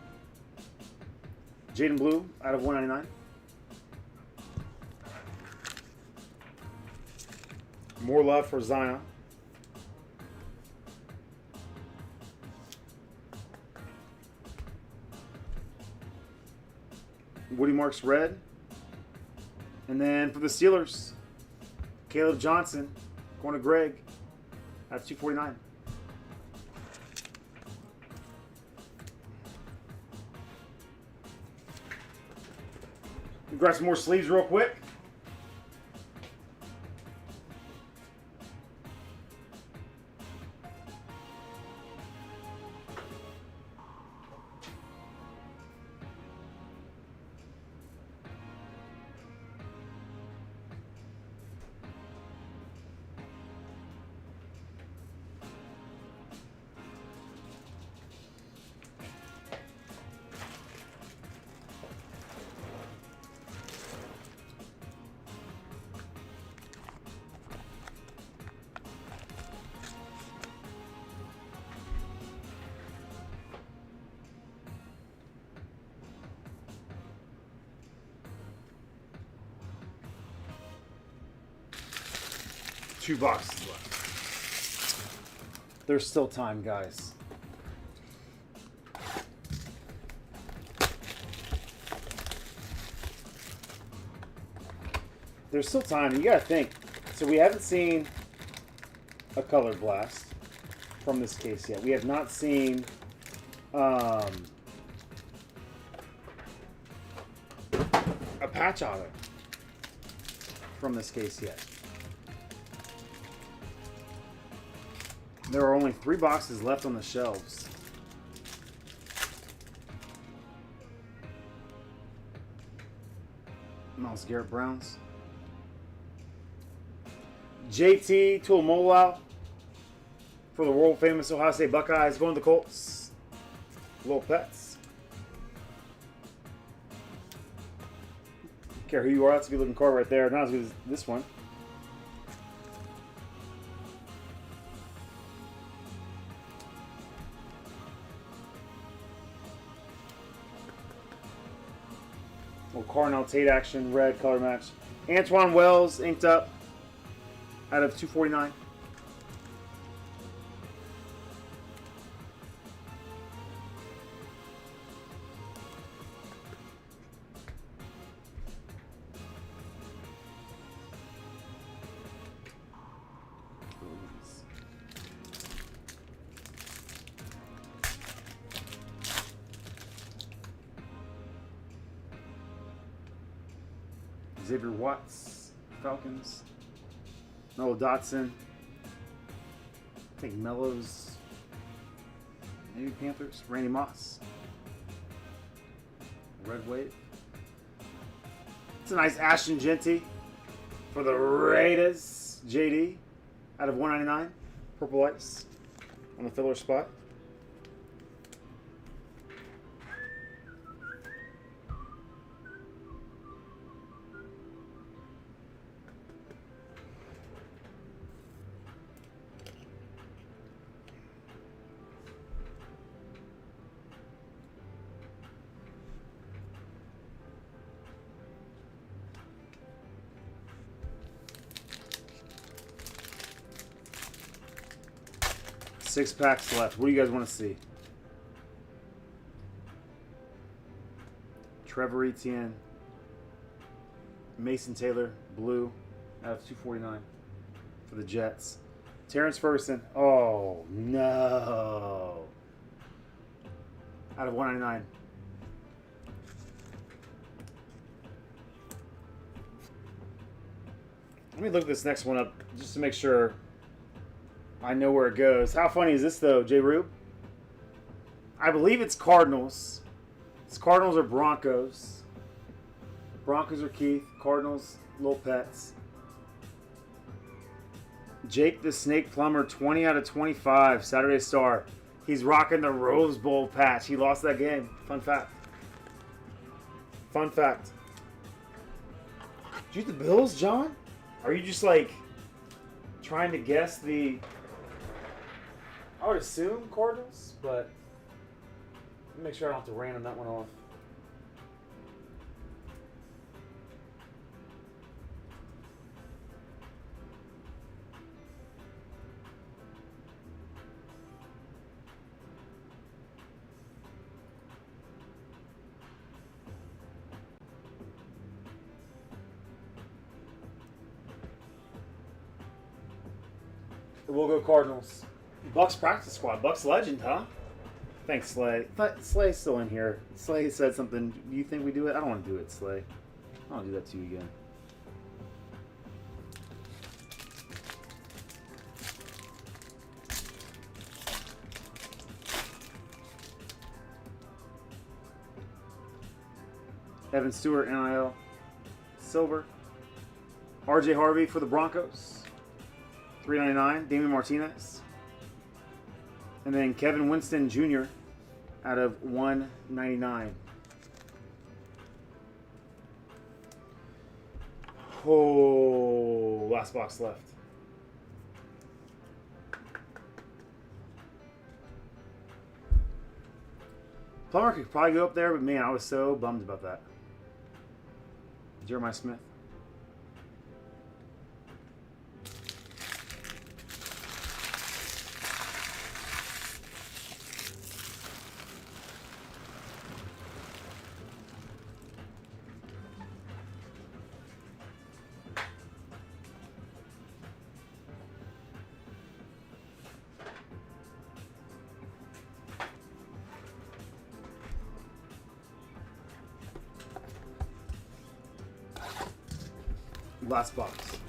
Jaden Blue out of 199. More love for Zion. Woody Marks red. And then for the Steelers, Caleb Johnson going to Greg at 249. Grab some more sleeves real quick. Two boxes left. There's still time, guys. There's still time. You gotta think. So we haven't seen a color blast from this case yet. We have not seen a patch auto from this case yet. There are only 3 boxes left on the shelves. Miles Garrett Browns. JT Tuamoloau for the world famous Ohio State Buckeyes going to the Colts. Little Pets. Don't care who you are, that's a good looking card right there. Not as good as this one. Carnell Tate action, red color match. Antoine Wells inked up out of 249. Xavier Watts, Falcons. Noah Dotson. I think Mellows. Maybe Panthers. Randy Moss. Red Wave. It's a nice Ashton Genty for the Raiders. JD out of 199. Purple Ice on the filler spot. Six packs left. What do you guys want to see? Trevor Etienne. Mason Taylor, blue, out of 249 for the Jets. Terrence Ferguson. Oh, no. Out of 199. Let me look this next one up just to make sure I know where it goes. How funny is this, though, J. Rube? I believe it's Cardinals. It's Cardinals or Broncos. Broncos or Keith. Cardinals, Little Pets. Jake the Snake Plumber, 20 out of 25. Saturday Star. He's rocking the Rose Bowl patch. He lost that game. Fun fact. Fun fact. Did you get the Bills, John? Are you just like trying to guess the... I would assume Cardinals, but let me make sure I don't have to random that one off. We'll go Cardinals. Bucks practice squad. Bucks legend, huh? Thanks, Slay. Slay's still in here. Slay said something. Do you think we do it? I don't want to do it, Slay. I don't want to do that to you again. Evan Stewart, NIL. Silver. RJ Harvey for the Broncos. $3.99. Damian Martinez. And then Kevin Winston Jr. out of $1.99. Oh, last box left. Plumber could probably go up there, but man, I was so bummed about that. Jeremiah Smith. Last box.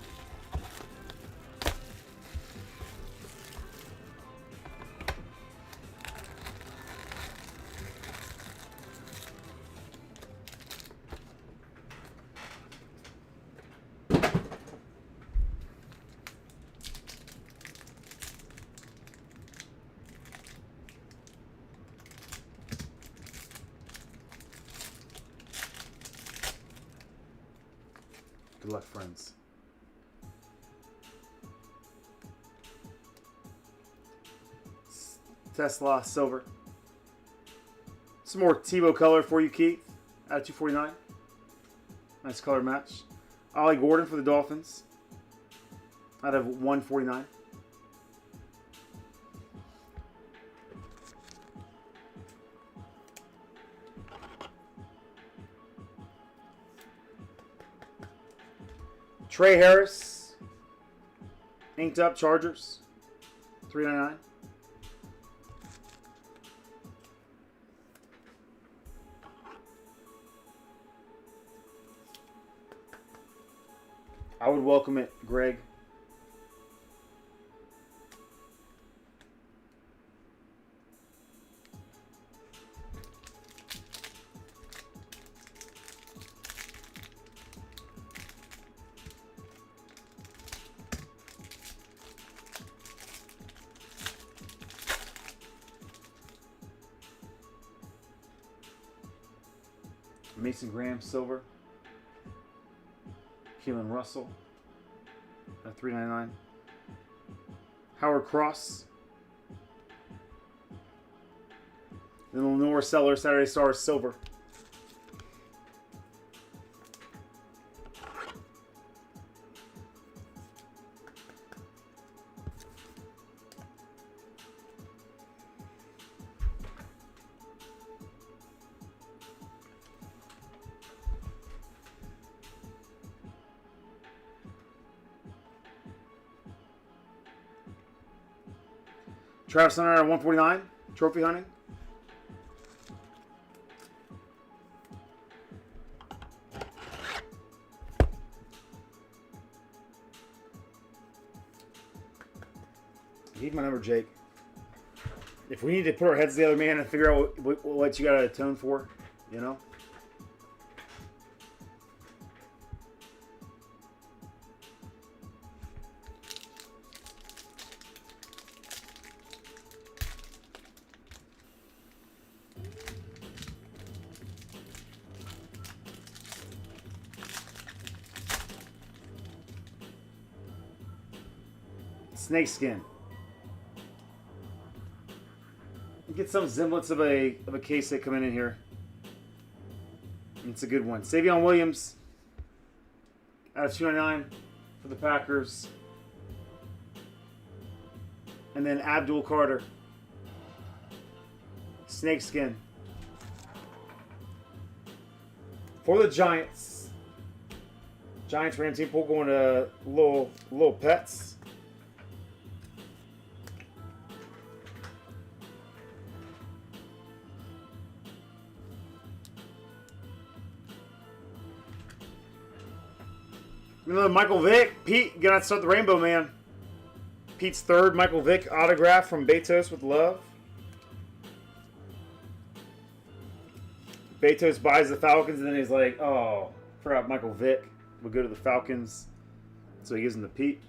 Good luck, friends. Tesla silver. Some more Tebow color for you, Keith. Out of 249. Nice color match. Ollie Gordon for the Dolphins. Out of 149. Trey Harris, inked up Chargers, $3.99. I would welcome it, Greg. Mason Graham, silver. Keelan Russell at $3.99. Howard Cross. Then Lenore Seller, Saturday Stars, silver. Travis Hunter at 149. Trophy hunting. Need my number, Jake. If we need to put our heads together, man, and figure out what you got to atone for, you know? Snakeskin. Get some semblance of a case that coming in here. It's a good one. Savion Williams out of 299 for the Packers. And then Abdul Carter. Snakeskin. For the Giants. Giants random team pool going to little pets. Another Michael Vick. Pete, gonna have to start the rainbow, man. Pete's third Michael Vick autograph from Betos with love. Betos buys the Falcons, and then he's like, oh, forgot Michael Vick would go to the Falcons. So he gives him to Pete.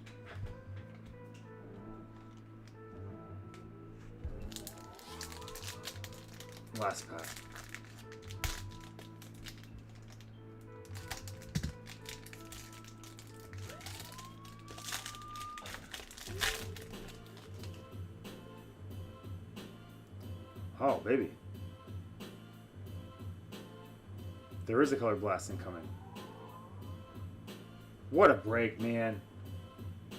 Last pack. Oh, baby. There is a color blasting coming. What a break, man.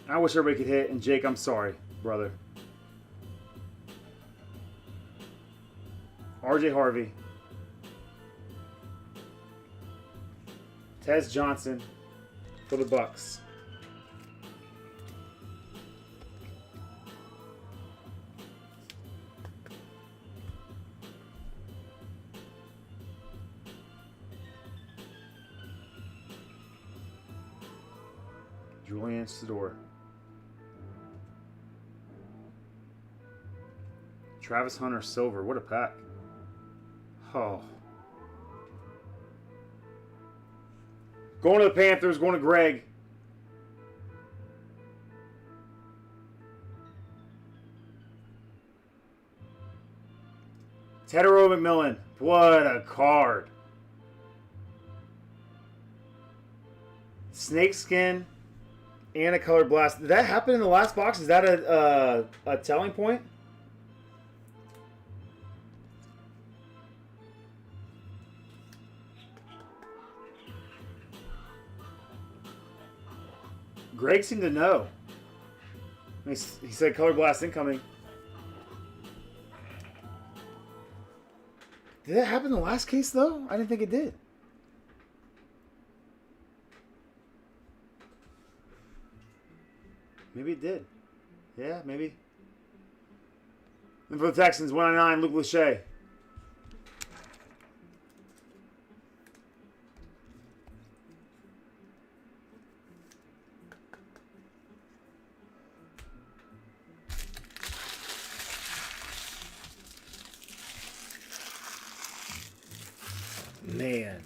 I wish everybody could hit. And Jake, I'm sorry, brother. RJ Harvey. Tez Johnson for the Bucks. Julian Sador. Travis Hunter Silver. What a pack. Oh. Going to the Panthers. Going to Greg. Tedero McMillan. What a card. Snakeskin. And a color blast. Did that happen in the last box? Is that a telling point? Greg seemed to know. He said color blast incoming. Did that happen in the last case, though? I didn't think it did. Maybe it did. Yeah, maybe. And for the Texans, 199, Luke Lachey. Man.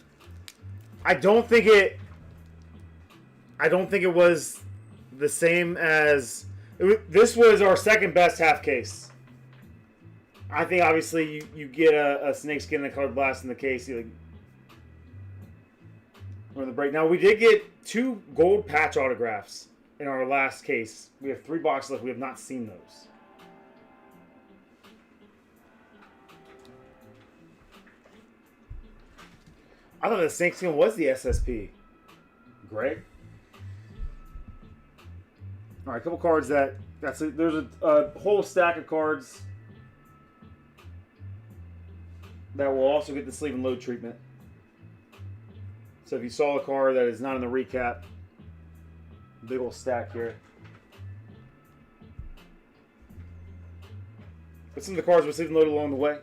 I don't think it was the same as this was our second best half case. I think obviously you get a snakeskin and a colored blast in the case. Or in the break. Now we did get 2 gold patch autographs in our last case. We have 3 boxes left. We have not seen those. I thought the snakeskin was the SSP. Greg? All right, a couple cards there's a whole stack of cards that will also get the sleeve and load treatment. So if you saw a card that is not in the recap, big old stack here. But some of the cards were even loaded along the way.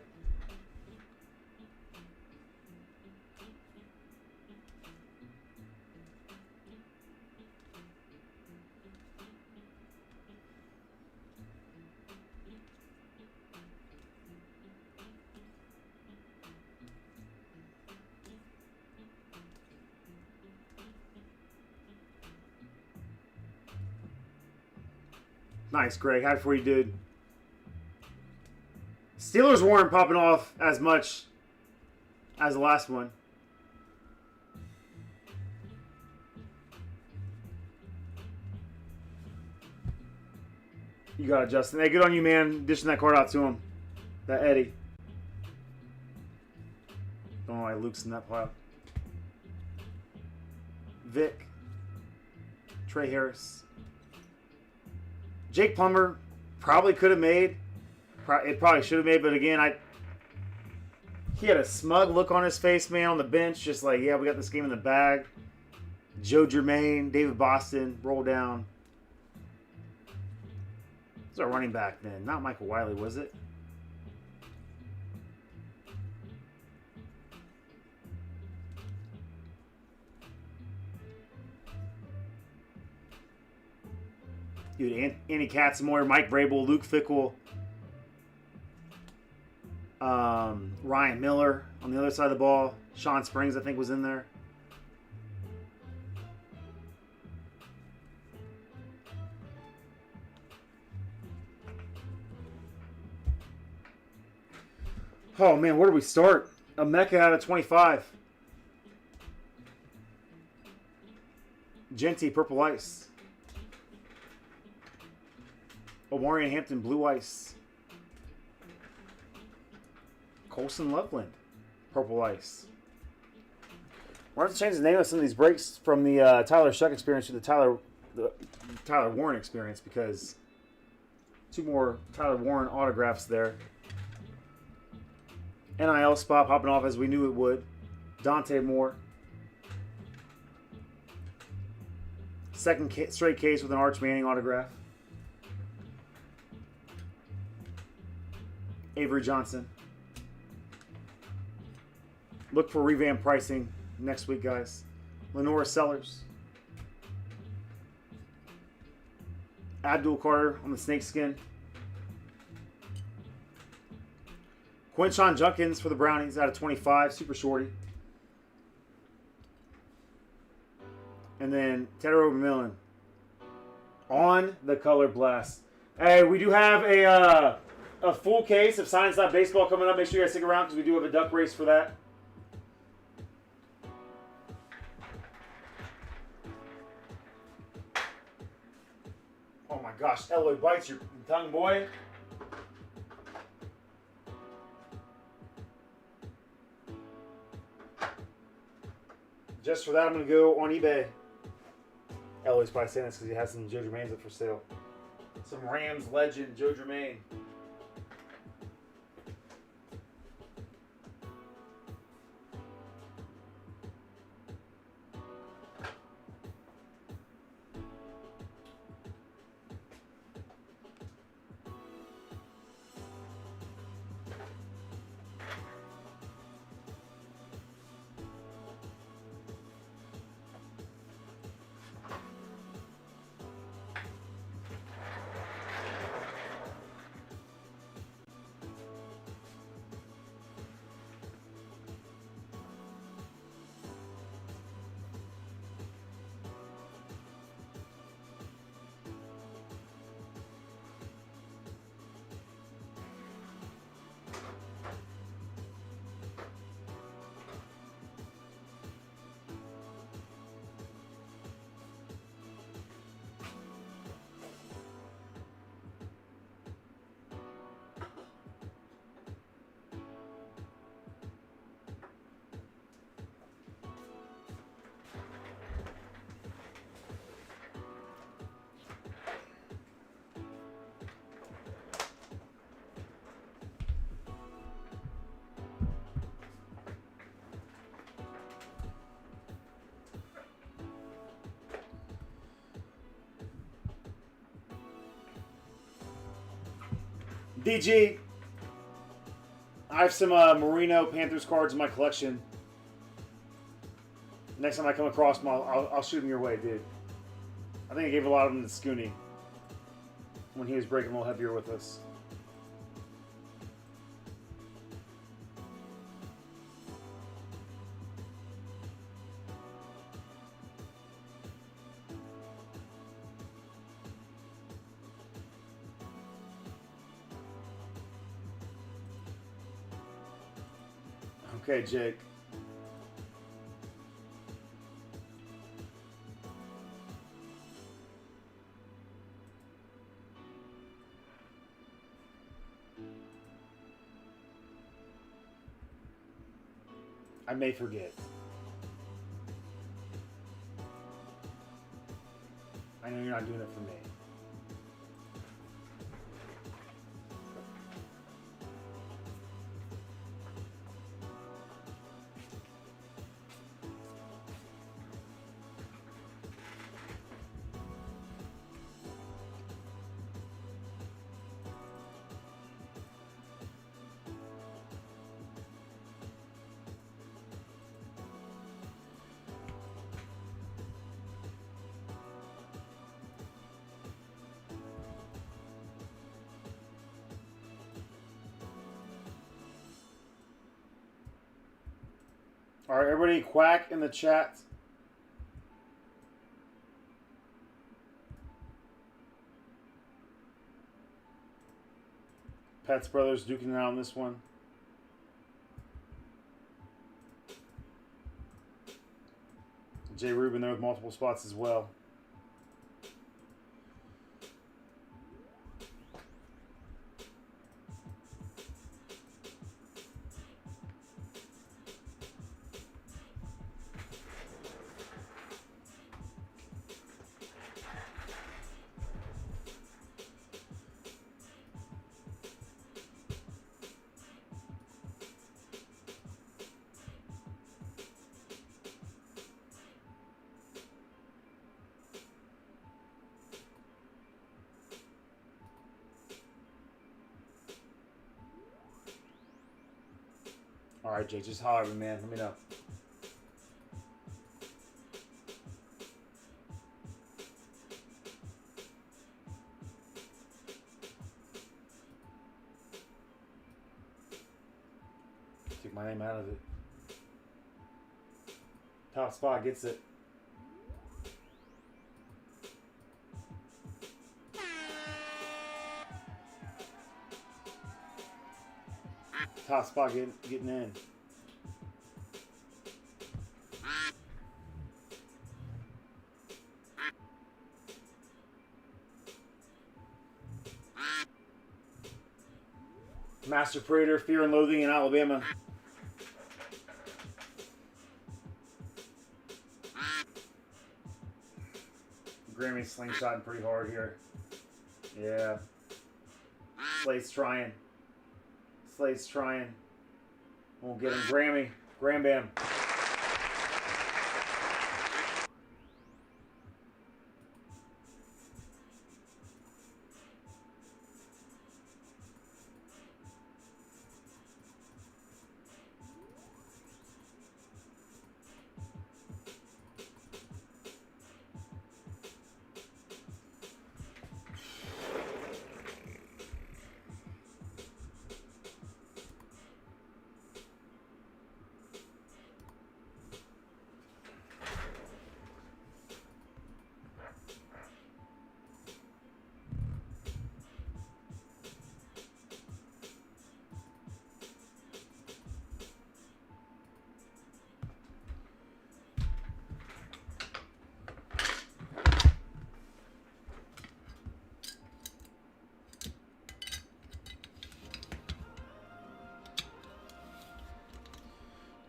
Nice, Greg. Happy for you, dude. Steelers weren't popping off as much as the last one. You got it, Justin. Hey, good on you, man. Dishing that card out to him. That Eddie. Don't know why Luke's in that pile. Vic. Trey Harris. Jake Plummer probably could have made. It probably should have made, but again, he had a smug look on his face, man, on the bench, just like, yeah, we got this game in the bag. Joe Germain, David Boston, roll down. It's our running back, man. Not Michael Wiley, was it? Dude, Andy Katzenmoyer, Mike Vrabel, Luke Fickell, Ryan Miller on the other side of the ball. Sean Springs, I think, was in there. Oh, man, where do we start? A Mecca out of 25. Genty, Purple Ice. Omarion Hampton, Blue Ice. Colson Loveland, Purple Ice. We're going to have to change the name of some of these breaks from the Tyler Shuck experience to the Tyler Warren experience, because 2 more Tyler Warren autographs there. NIL spot popping off as we knew it would. Dante Moore. Second straight case with an Arch Manning autograph. Avery Johnson. Look for revamped pricing next week, guys. Lenora Sellers. Abdul Carter on the snakeskin. Quinshon Junkins for the Brownies out of 25. Super shorty. And then Tedero McMillan on the Color Blast. Hey, we do have a full case of Science Lab Baseball coming up. Make sure you guys stick around because we do have a duck race for that. Oh my gosh, Eloy bites your tongue, boy. Just for that, I'm going to go on eBay. Eloy's probably saying this because he has some Joe Germains up for sale. Some Rams legend, Joe Germain. DG, I have some Merino Panthers cards in my collection. Next time I come across them, I'll shoot them your way, dude. I think I gave a lot of them to Scooney when he was breaking a little heavier with us. Okay, Jake. I may forget. I know you're not doing it for me. All right, everybody quack in the chat. Pets Brothers duking it out on this one. Jay Rubin there with multiple spots as well. All right, Jake, just holler at me, man. Let me know. Take my name out of it. Top spot gets it. Top spot getting in. Master Praetor, Fear and Loathing in Alabama. Grammy's slingshotting pretty hard here. Yeah. Slade's trying. Slade's trying. Won't get him. Grammy. Gram Bam.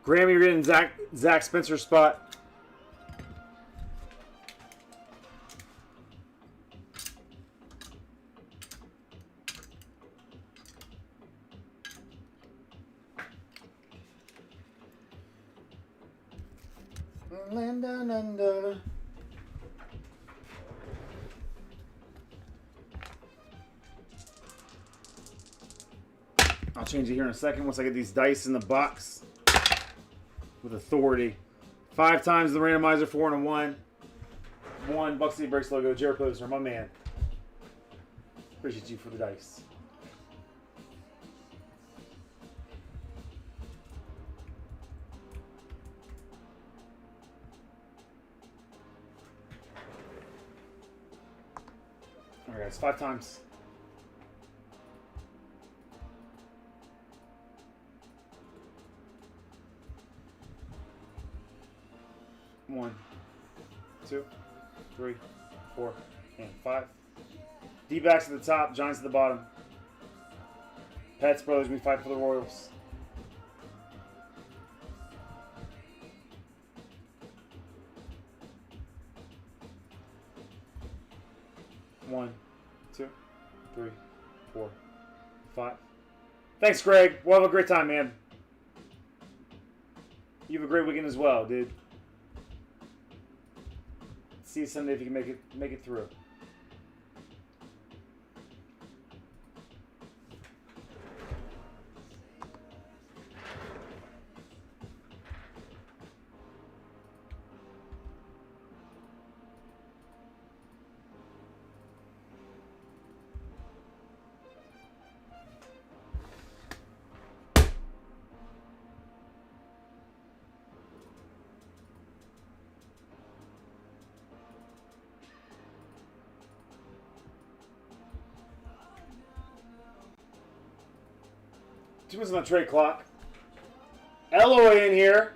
Grammy, you're getting Zach Spencer spot. Land down under. I'll change it here in a second once I get these dice in the box with authority. 5 times the randomizer, 4 and a 1. 1 Buck City Breaks logo, Jared Posner, my man. Appreciate you for the dice. All right, guys, 5 times. One, 2, 3, 4, and 5. D-backs at the top, Giants at the bottom. Pats Brothers, we fight for the Royals. One, 2, 3, 4, 5. Thanks, Greg. We'll have a great time, man. You have a great weekend as well, dude. See you Sunday if you can make it through. Two minutes on the trade clock. Eloy in here.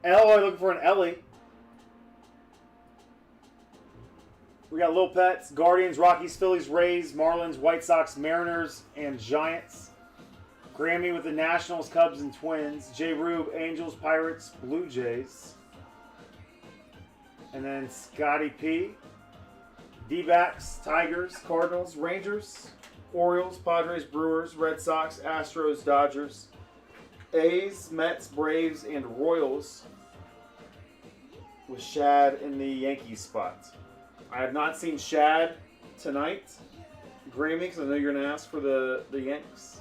Eloy looking for an Ellie. We got Lil Pets, Guardians, Rockies, Phillies, Rays, Marlins, White Sox, Mariners, and Giants. Grammy with the Nationals, Cubs, and Twins. J. Rube, Angels, Pirates, Blue Jays. And then Scotty P. D-backs, Tigers, Cardinals, Rangers, Orioles, Padres, Brewers, Red Sox, Astros, Dodgers, A's, Mets, Braves, and Royals, with Shad in the Yankees spot. I have not seen Shad tonight, Grammy, because I know you're going to ask for the Yanks.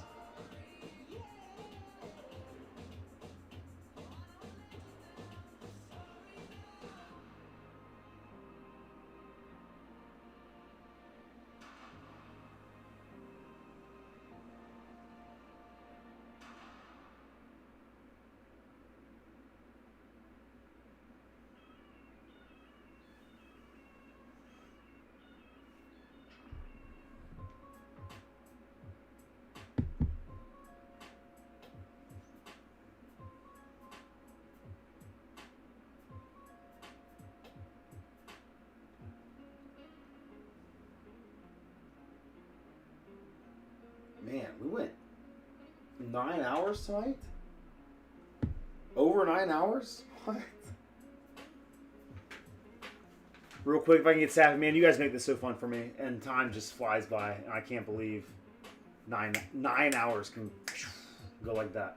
Man, we went 9 hours tonight? Over 9 hours? What? Real quick, if I can get Sappy, man, you guys make this so fun for me, and time just flies by. I can't believe nine hours can go like that.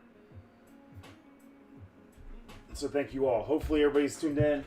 So thank you all. Hopefully everybody's tuned in.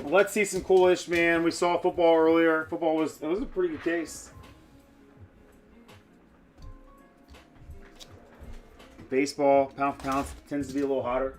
Let's see some coolish, man. We saw football earlier. It was a pretty good case. Baseball, pound for pound, tends to be a little hotter.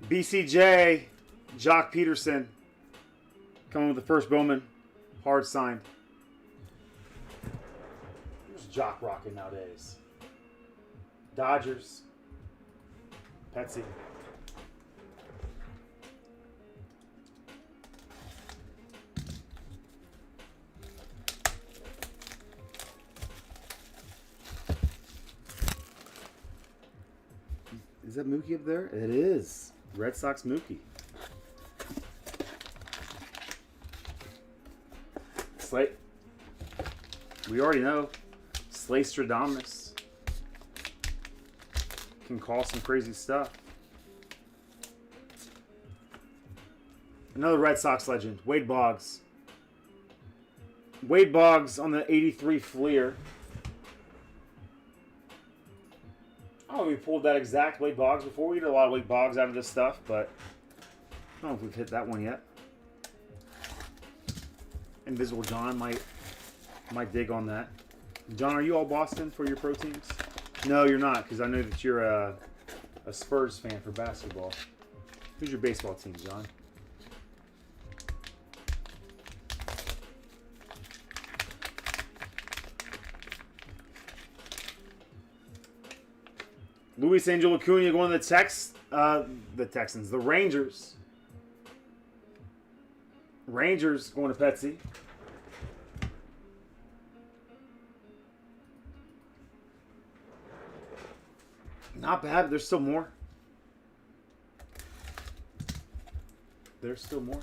BCJ, Jock Peterson. Coming with the first Bowman. Hard signed. Who's Jock rocking nowadays? Dodgers. Petsy. Is that Mookie up there? It is. Red Sox Mookie. Slate. We already know. Slay-Stradamus can call some crazy stuff. Another Red Sox legend. Wade Boggs. Wade Boggs on the 83 Fleer. I don't know if we pulled that exact Wade Boggs before. We did a lot of Wade Boggs out of this stuff, but I don't know if we've hit that one yet. Invisible John might dig on that. John, are you all Boston for your pro teams? No, you're not, because I know that you're a Spurs fan for basketball. Who's your baseball team, John? Luis Angel Acuna going to the Texans. The Rangers. Rangers going to Petsy. Not bad, but there's still more. There's still more.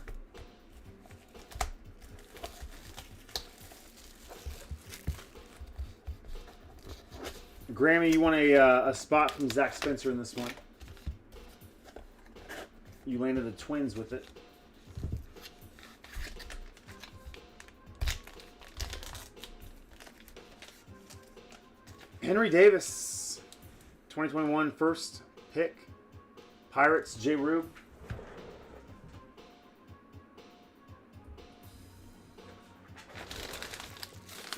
Grammy, you want a spot from Zach Spencer in this one. You landed the Twins with it. Henry Davis, 2021 first pick. Pirates, J. Rube.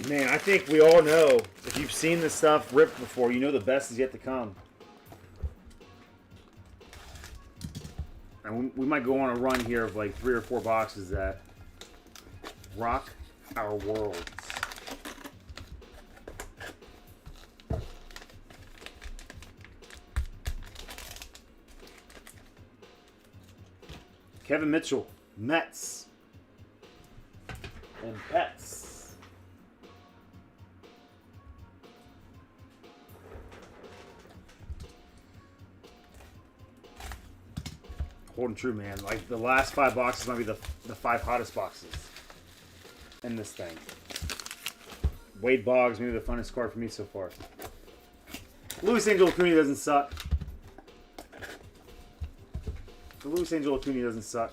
Man, I think we all know, if you've seen this stuff ripped before, you know the best is yet to come. And we might go on a run here of like 3 or 4 boxes that rock our worlds. Kevin Mitchell, Mets, and Pets. Holding true, man. Like the last 5 boxes might be the 5 hottest boxes in this thing. Wade Boggs, maybe the funnest card for me so far. Luis Angel Acuna doesn't suck. The Luis Angel Acuna doesn't suck.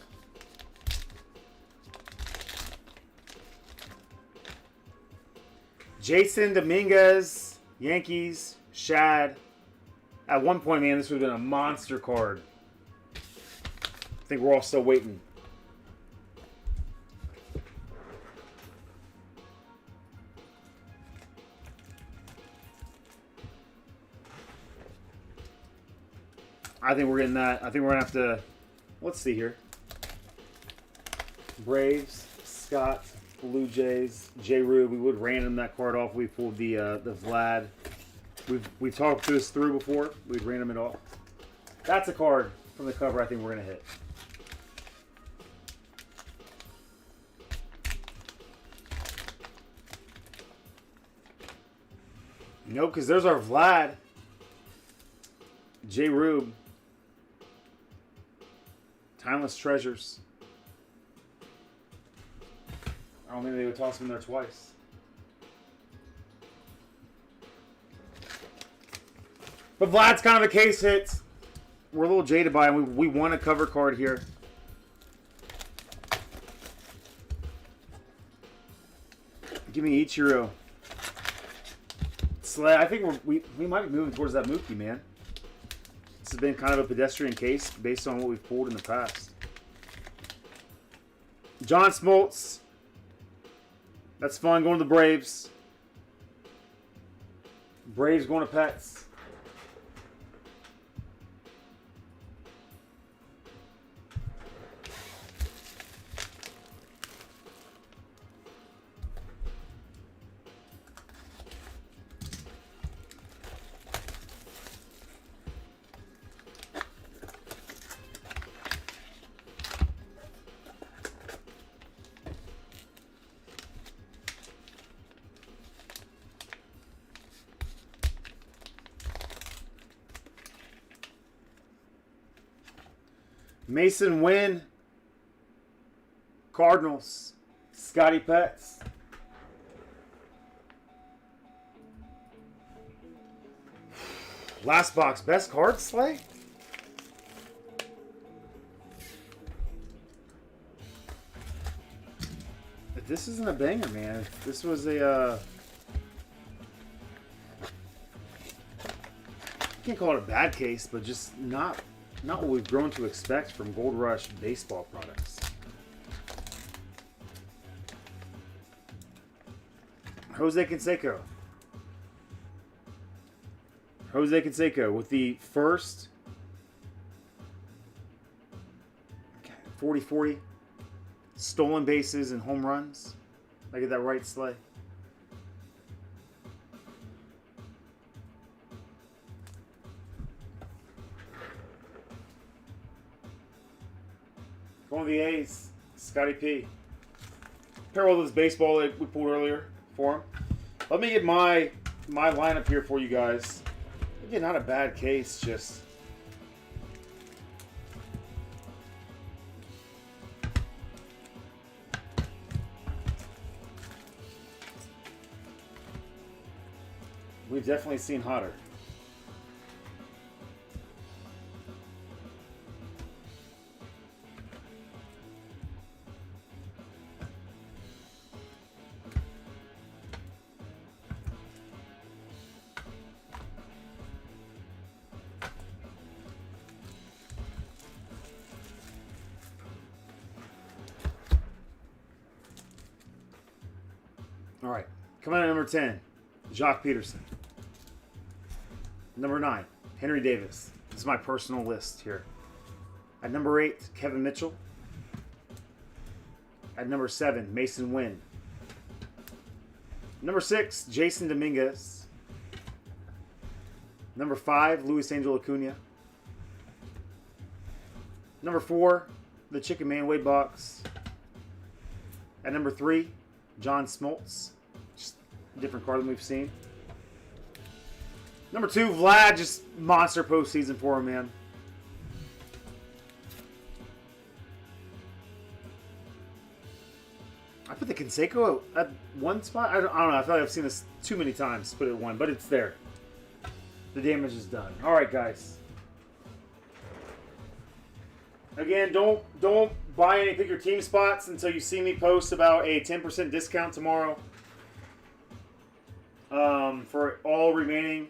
Jason Dominguez, Yankees, Shad. At one point, man, this would have been a monster card. I think we're all still waiting. I think we're getting that. I think we're going to have to... Let's see here. Braves, Scott, Blue Jays, J. Rube. We would random that card off. We pulled the Vlad. We've talked this through before. We'd random it off. That's a card from the cover I think we're going to hit. No, because there's our Vlad. J. Rube. Timeless Treasures. I don't think they would toss him in there twice. But Vlad's kind of a case hit. We're a little jaded by him. We want a cover card here. Give me Ichiro. I think we might be moving towards that Mookie, man. This has been kind of a pedestrian case based on what we've pulled in the past. John Smoltz. That's fun. Going to the Braves. Braves going to Pets. Mason Wynn. Cardinals. Scotty Pets. Last box. Best card, Slay? If this isn't a banger, man. If this was a... can't call it a bad case, but just not what we've grown to expect from Gold Rush baseball products. Jose Canseco. Jose Canseco with the first 40-40 stolen bases and home runs. Did I get that right, Slay? One of the A's, Scotty P. Parallel this baseball that we pulled earlier for him. Let me get my lineup here for you guys. Again, not a bad case, just we've definitely seen hotter. All right, coming out at number 10, Jock Peterson. Number 9, Henry Davis. This is my personal list here. At number 8, Kevin Mitchell. At number 7, Mason Wynn. Number 6, Jason Dominguez. Number 5, Luis Angel Acuna. Number 4, the Chicken Man Wade box. At number 3, John Smoltz. Just a different card than we've seen. Number 2, Vlad. Just monster postseason for him, man. I put the Canseco at one spot. I don't know. I feel like I've seen this too many times. Put it at 1, but it's there. The damage is done. All right, guys. Again, don't buy any pick your team spots until you see me post about a 10% discount tomorrow for all remaining.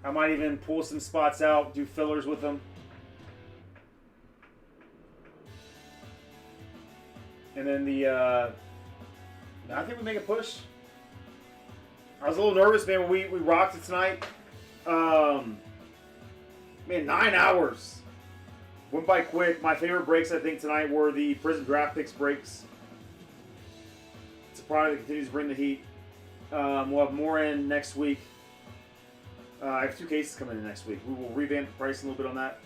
I might even pull some spots out, do fillers with them. And then I think we make a push. I was a little nervous, man, when we rocked it tonight. Man, 9 hours. Went by quick. My favorite breaks, I think, tonight were the Prizm Draft Picks breaks. It's a product that continues to bring the heat. We'll have more in next week. I have 2 cases coming in next week. We will revamp the price a little bit on that.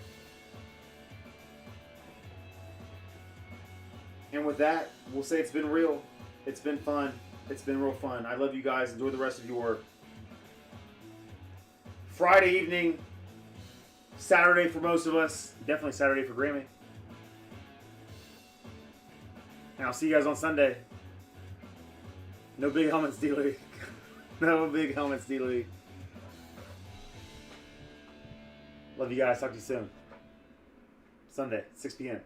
And with that, we'll say it's been real. It's been fun. It's been real fun. I love you guys. Enjoy the rest of your Friday evening. Saturday for most of us. Definitely Saturday for Grammy. And I'll see you guys on Sunday. No big helmets, D-League. No big helmets, D-League. Love you guys. Talk to you soon. Sunday, 6 p.m.